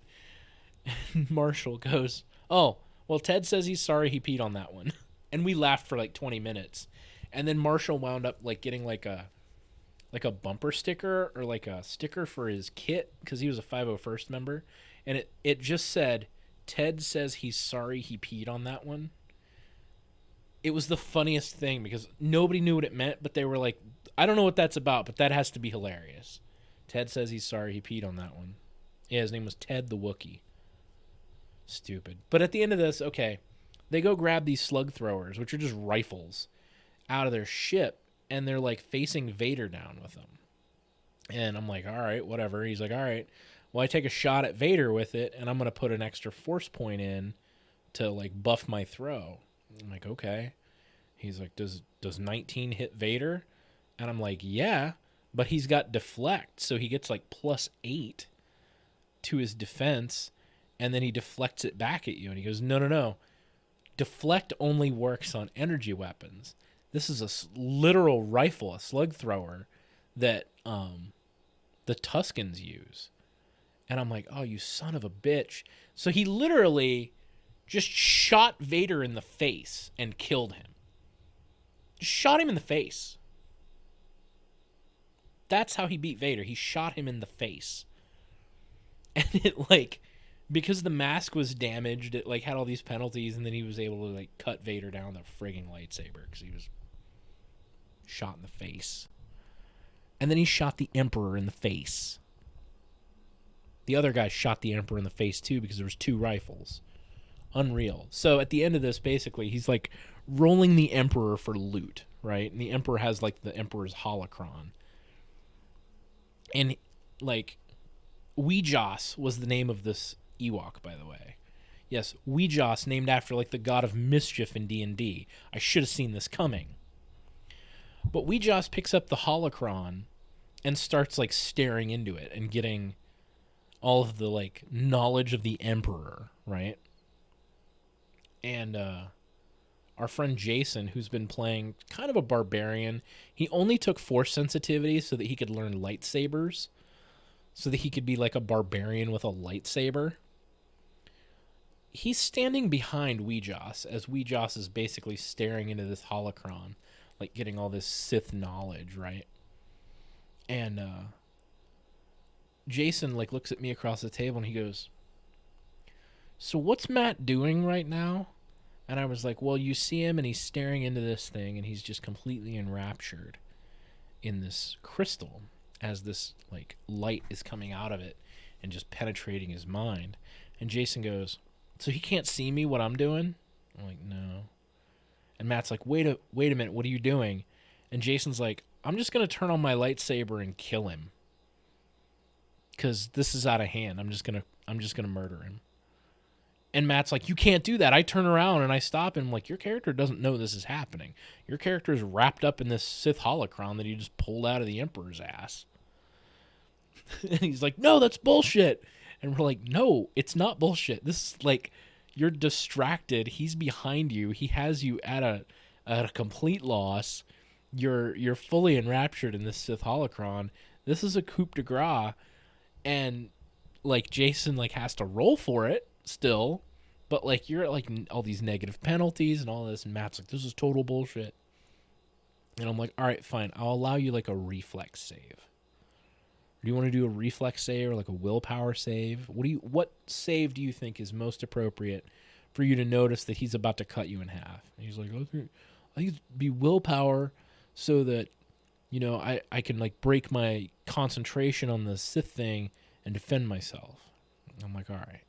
And Marshall goes, oh, well, Ted says he's sorry he peed on that one. And we laughed for like 20 minutes. And then Marshall wound up like getting like a bumper sticker or like a sticker for his kit because he was a 501st member, and it just said, Ted says he's sorry he peed on that one. It was the funniest thing because nobody knew what it meant, but they were like, I don't know what that's about, but that has to be hilarious. Ted says he's sorry he peed on that one. Yeah, his name was Ted the Wookiee. Stupid. But at the end of this, okay, they go grab these slug throwers, which are just rifles, out of their ship, and they're like facing Vader down with them. And I'm like, all right, whatever. He's like, all right, well, I take a shot at Vader with it, and I'm going to put an extra force point in to like buff my throw. I'm like, okay. He's like, does 19 hit Vader? And I'm like, yeah, but he's got deflect, so he gets like +8 to his defense, and then he deflects it back at you. And he goes, no. Deflect only works on energy weapons. This is a literal rifle, a slug thrower that the Tuskens use. And I'm like, oh, you son of a bitch. So he literally just shot Vader in the face and killed him. Just shot him in the face. That's how he beat Vader. He shot him in the face. And it like, because the mask was damaged, it like had all these penalties, and then he was able to like cut Vader down with a frigging lightsaber because he was shot in the face. And then he shot the Emperor in the face. The other guy shot the Emperor in the face too because there was 2 rifles. Unreal. So at the end of this, basically, he's like rolling the Emperor for loot, right? And the Emperor has like the Emperor's holocron. And like Weejoss was the name of this Ewok, by the way. Yes, Weejoss, named after like the god of mischief in D&D. I should have seen this coming. But Weejoss picks up the holocron and starts like staring into it and getting all of the like knowledge of the Emperor, right? And our friend Jason, who's been playing kind of a barbarian, he only took force sensitivity so that he could learn lightsabers, so that he could be like a barbarian with a lightsaber. He's standing behind Weejoss as Weejoss is basically staring into this holocron, like getting all this Sith knowledge, right? And Jason like looks at me across the table and he goes, "So what's Matt doing right now?" And I was like, "Well, you see him and he's staring into this thing and he's just completely enraptured in this crystal as this like light is coming out of it and just penetrating his mind." And Jason goes, "So he can't see me what I'm doing?" I'm like, "No." And Matt's like, wait a minute, what are you doing?" And Jason's like, "I'm just going to turn on my lightsaber and kill him. Cuz this is out of hand. I'm just going to murder him." And Matt's like, "You can't do that." I turn around and I stop him. I'm like, "Your character doesn't know this is happening. Your character is wrapped up in this Sith holocron that he just pulled out of the Emperor's ass." And he's like, "No, that's bullshit." And we're like, "No, it's not bullshit. This is like, you're distracted. He's behind you. He has you at a complete loss. You're fully enraptured in this Sith holocron. This is a coup de grace." And like Jason like has to roll for it still, but like you're at like all these negative penalties and all this, and Matt's like, "This is total bullshit." And I'm like, "All right, fine. I'll allow you like a reflex save. Do you want to do a reflex save or like a willpower save? What save do you think is most appropriate for you to notice that he's about to cut you in half?" And he's like, "I think it'd be willpower so that, you know, I can like break my concentration on the Sith thing and defend myself." I'm like, "All right,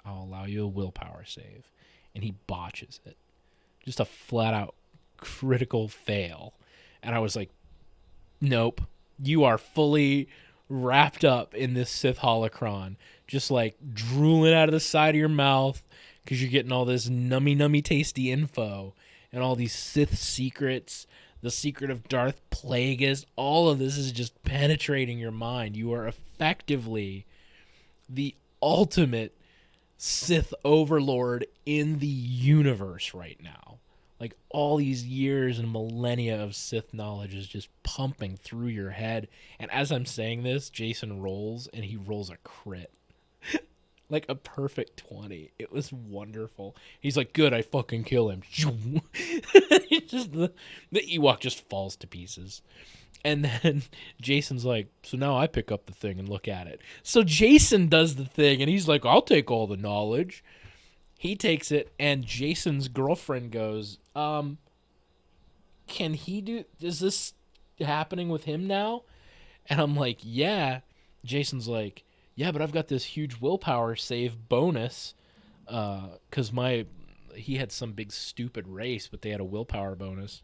I'll allow you a willpower save." And he botches it. Just a flat out critical fail. And I was like, "Nope. You are fully wrapped up in this Sith holocron, just like drooling out of the side of your mouth because you're getting all this nummy tasty info and all these Sith secrets, the secret of Darth Plagueis. All of this is just penetrating your mind. You are effectively the ultimate Sith overlord in the universe right now. Like all these years and millennia of Sith knowledge is just pumping through your head." And as I'm saying this, Jason rolls and he rolls a crit. Like a perfect 20. It was wonderful. He's like, "Good, I fucking kill him." Just the Ewok just falls to pieces. And then Jason's like, "So now I pick up the thing and look at it." So Jason does the thing and he's like, "I'll take all the knowledge." He takes it, and Jason's girlfriend goes, "Can he do, is this happening with him now?" And I'm like, "Yeah." Jason's like, "Yeah, but I've got this huge willpower save bonus, because he had some big stupid race, but they had a willpower bonus."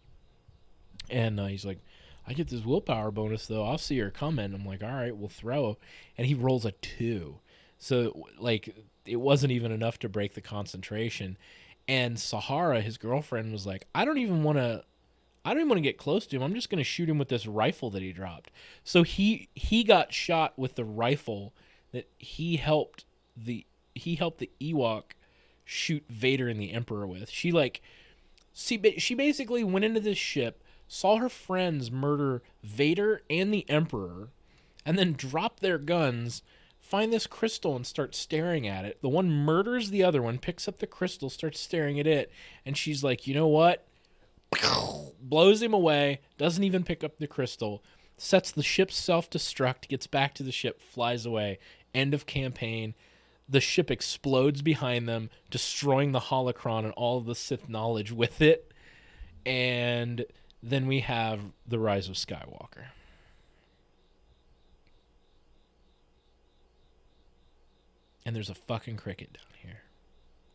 And he's like, "I get this willpower bonus, though. I'll see her coming." I'm like, "All right, we'll throw." And he rolls a 2. So, like, it wasn't even enough to break the concentration. And Sahara, his girlfriend, was like, I don't even want to get close to him. I'm just going to shoot him with this rifle that he dropped." So he got shot with the rifle that he helped the Ewok shoot Vader and the Emperor with. She basically went into this ship, saw her friends murder Vader and the Emperor, and then drop their guns, find this crystal and start staring at it. The one murders the other one, picks up the crystal, starts staring at it, and she's like, "You know what?" Blows him away, doesn't even pick up the crystal, sets the ship self-destruct, gets back to the ship, flies away. End of campaign. The ship explodes behind them, destroying the holocron and all of the Sith knowledge with it. And then we have the Rise of Skywalker. And there's a fucking cricket down here.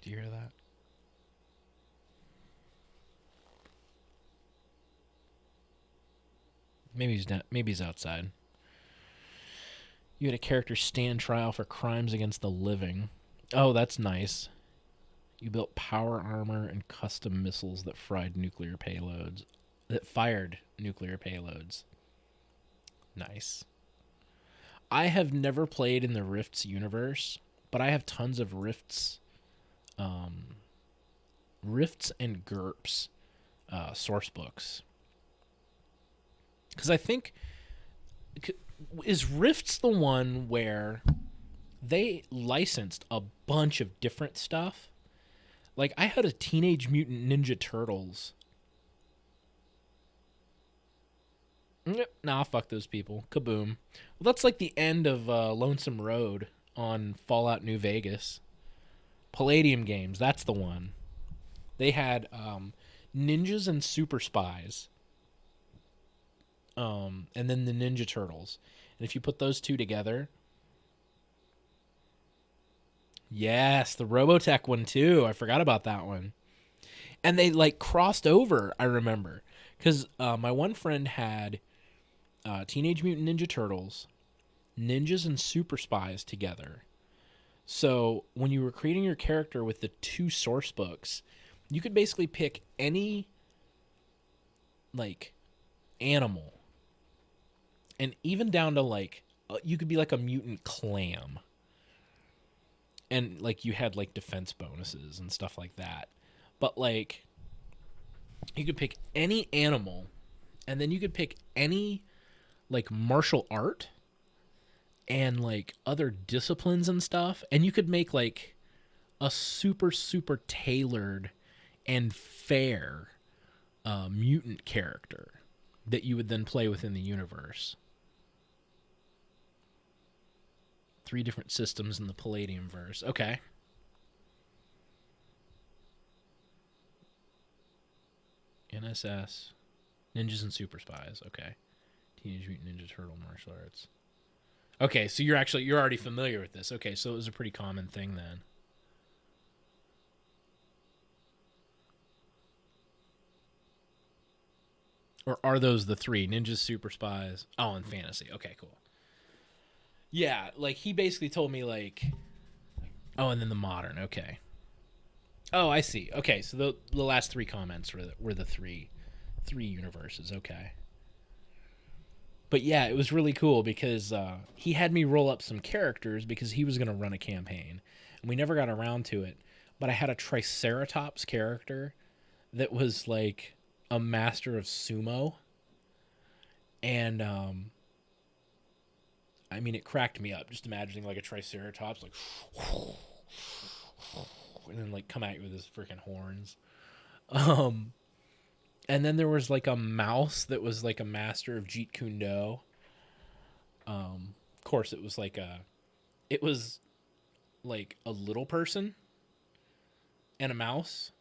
Do you hear that? Maybe he's not. Maybe he's outside. You had a character stand trial for crimes against the living. Oh, that's nice. You built power armor and custom missiles that fired nuclear payloads. Nice. I have never played in the Rifts universe, but I have tons of Rifts and GURPS source books. Because I think... Is Rifts the one where they licensed a bunch of different stuff? Like, I had a Teenage Mutant Ninja Turtles. Nah, fuck those people. Kaboom. Well, that's like the end of Lonesome Road on Fallout New Vegas. Palladium Games, that's the one. They had Ninjas and Super Spies. And then the Ninja Turtles. And if you put those two together... Yes, the Robotech one too. I forgot about that one. And they like crossed over, I remember. Because my one friend had Teenage Mutant Ninja Turtles, Ninjas and Super Spies together. So when you were creating your character with the two source books, you could basically pick any like animal. And even down to like, you could be like a mutant clam. And like you had like defense bonuses and stuff like that. But like, you could pick any animal, and then you could pick any like martial art and like other disciplines and stuff. And you could make like a super, super tailored and fair mutant character that you would then play within the universe. 3 different systems in the Palladium verse. Okay. NSS. Ninjas and Super Spies. Okay. Teenage Mutant Ninja Turtle martial arts. Okay, so you're already familiar with this. Okay, so it was a pretty common thing then. Or are those the 3? Ninjas, Super Spies. Oh, and fantasy. Okay, cool. Yeah, like he basically told me like, oh, and then the modern. Okay. Oh, I see. Okay, so the last 3 comments were the three universes. Okay. But yeah, it was really cool because he had me roll up some characters because he was going to run a campaign, and we never got around to it. But I had a Triceratops character that was like a master of sumo, and I mean, it cracked me up just imagining like a Triceratops, like, and then like come at you with his freaking horns. And then there was like a mouse that was like a master of Jeet Kune Do. Of course, it was like a little person and a mouse,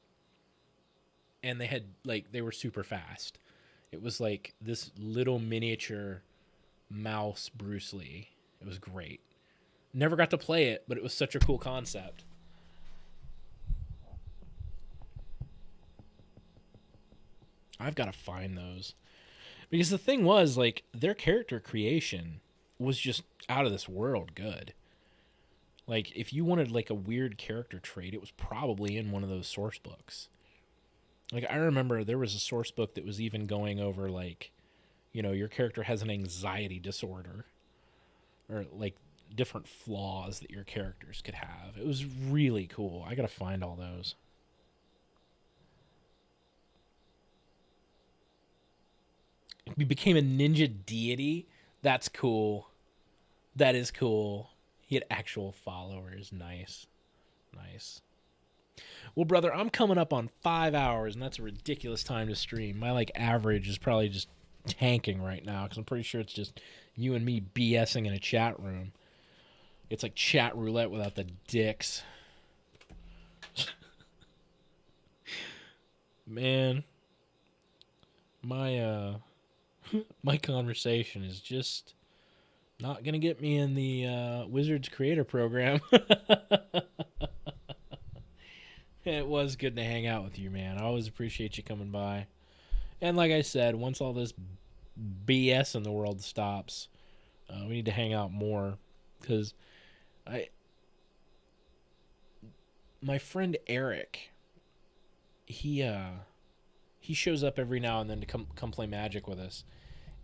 and they were super fast. It was like this little miniature mouse Bruce Lee. It was great. Never got to play it, but it was such a cool concept. I've got to find those. Because the thing was, like, their character creation was just out of this world good. Like, if you wanted, like, a weird character trait, it was probably in one of those source books. Like, I remember there was a source book that was even going over, like, you know, your character has an anxiety disorder. Or, like, different flaws that your characters could have. It was really cool. I gotta find all those. He became a ninja deity. That's cool. That is cool. He had actual followers. Nice. Nice. Well, brother, I'm coming up on 5 hours, and that's a ridiculous time to stream. My, like, average is probably just tanking right now, because I'm pretty sure it's just you and me BSing in a chat room. It's like chat roulette without the dicks. Man. My, my conversation is just not going to get me in the Wizards Creator Program. It was good to hang out with you, man. I always appreciate you coming by. And like I said, once all this BS in the world stops. We need to hang out more, because I my friend Eric, he shows up every now and then to come play Magic with us.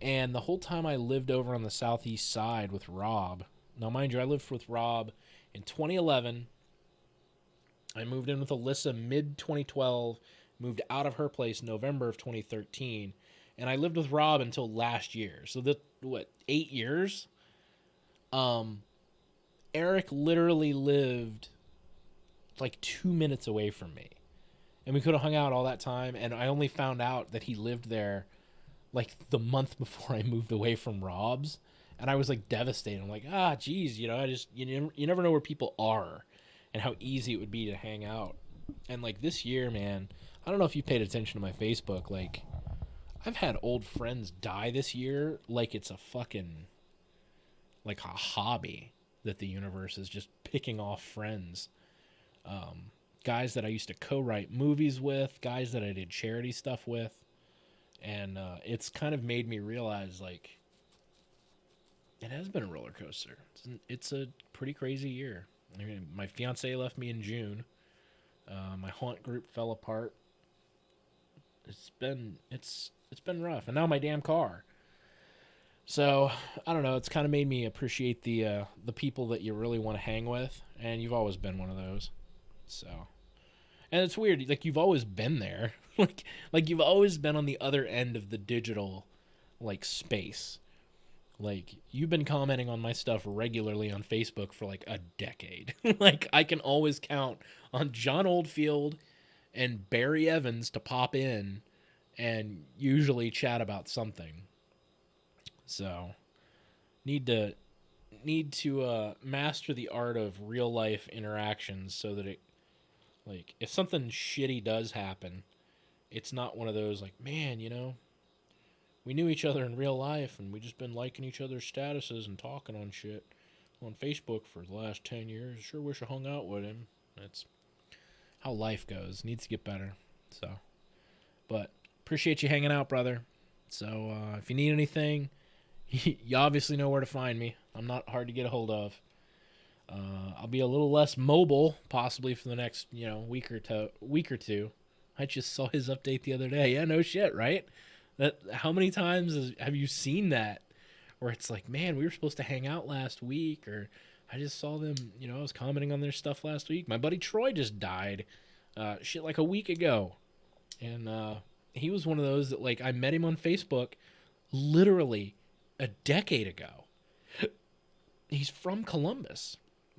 And the whole time I lived over on the southeast side with Rob. Now, mind you, I lived with Rob in 2011. I moved in with Alyssa mid 2012, moved out of her place November of 2013, and I lived with Rob until last year. So that, what, 8 years? Eric literally lived like 2 minutes away from me. And we could have hung out all that time, and I only found out that he lived there like the month before I moved away from Rob's, and I was like devastated. I'm like, geez, you never know where people are, and how easy it would be to hang out. And like this year, man, I don't know if you paid attention to my Facebook. Like, I've had old friends die this year, like it's a fucking like a hobby that the universe is just picking off friends. Guys that I used to co-write movies with, guys that I did charity stuff with. And it's kind of made me realize, like, it has been a roller coaster. It's a pretty crazy year. I mean, my fiance left me in June. My haunt group fell apart. It's been rough. And now my damn car. So I don't know. It's kind of made me appreciate the people that you really want to hang with, and you've always been one of those. So, and it's weird. Like, you've always been there. like you've always been on the other end of the digital, like, space. Like, you've been commenting on my stuff regularly on Facebook for like a decade. Like, I can always count on John Oldfield and Barry Evans to pop in and usually chat about something. So, need to master the art of real life interactions, so that it, like, if something shitty does happen, it's not one of those like, man, we knew each other in real life and we just been liking each other's statuses and talking on shit on Facebook for the last 10 years. Sure wish I hung out with him. That's how life goes. Needs to get better. So, but appreciate you hanging out, brother. So, if you need anything, you obviously know where to find me. I'm not hard to get a hold of. I'll be a little less mobile, possibly, for the next, week or two. I just saw his update the other day. Yeah, no shit, right? How many times have you seen that? Where it's like, man, we were supposed to hang out last week, or I just saw them. I was commenting on their stuff last week. My buddy Troy just died, like a week ago, and he was one of those that, like, I met him on Facebook, literally a decade ago. He's from Columbus,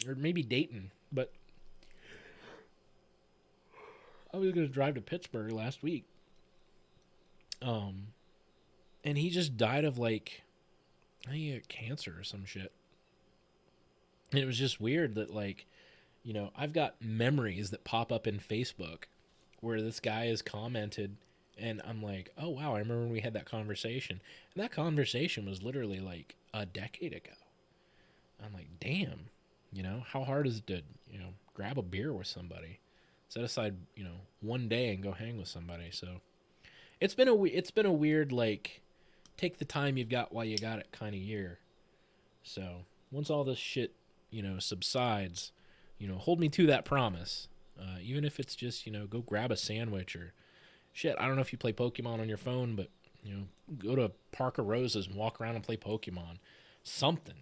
or maybe Dayton, but I was going to drive to Pittsburgh last week. And he just died of, like, I think he had cancer or some shit. And it was just weird that, like, I've got memories that pop up in Facebook where this guy has commented, and I'm like, oh, wow, I remember when we had that conversation. And that conversation was literally, like, a decade ago. I'm like, damn, how hard is it to, grab a beer with somebody? Set aside, one day and go hang with somebody. So it's been a weird, like, take the time you've got while you got it kind of year. So once all this shit, subsides, hold me to that promise. Even if it's just, go grab a sandwich or shit. I don't know if you play Pokemon on your phone, but, go to Park of Roses and walk around and play Pokemon. Something.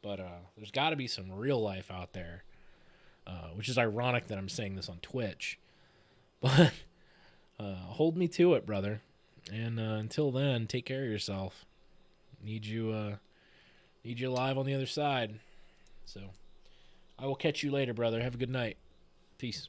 But there's got to be some real life out there, which is ironic that I'm saying this on Twitch. But hold me to it, brother. And until then, take care of yourself. Need you alive on the other side. So I will catch you later, brother. Have a good night. Peace.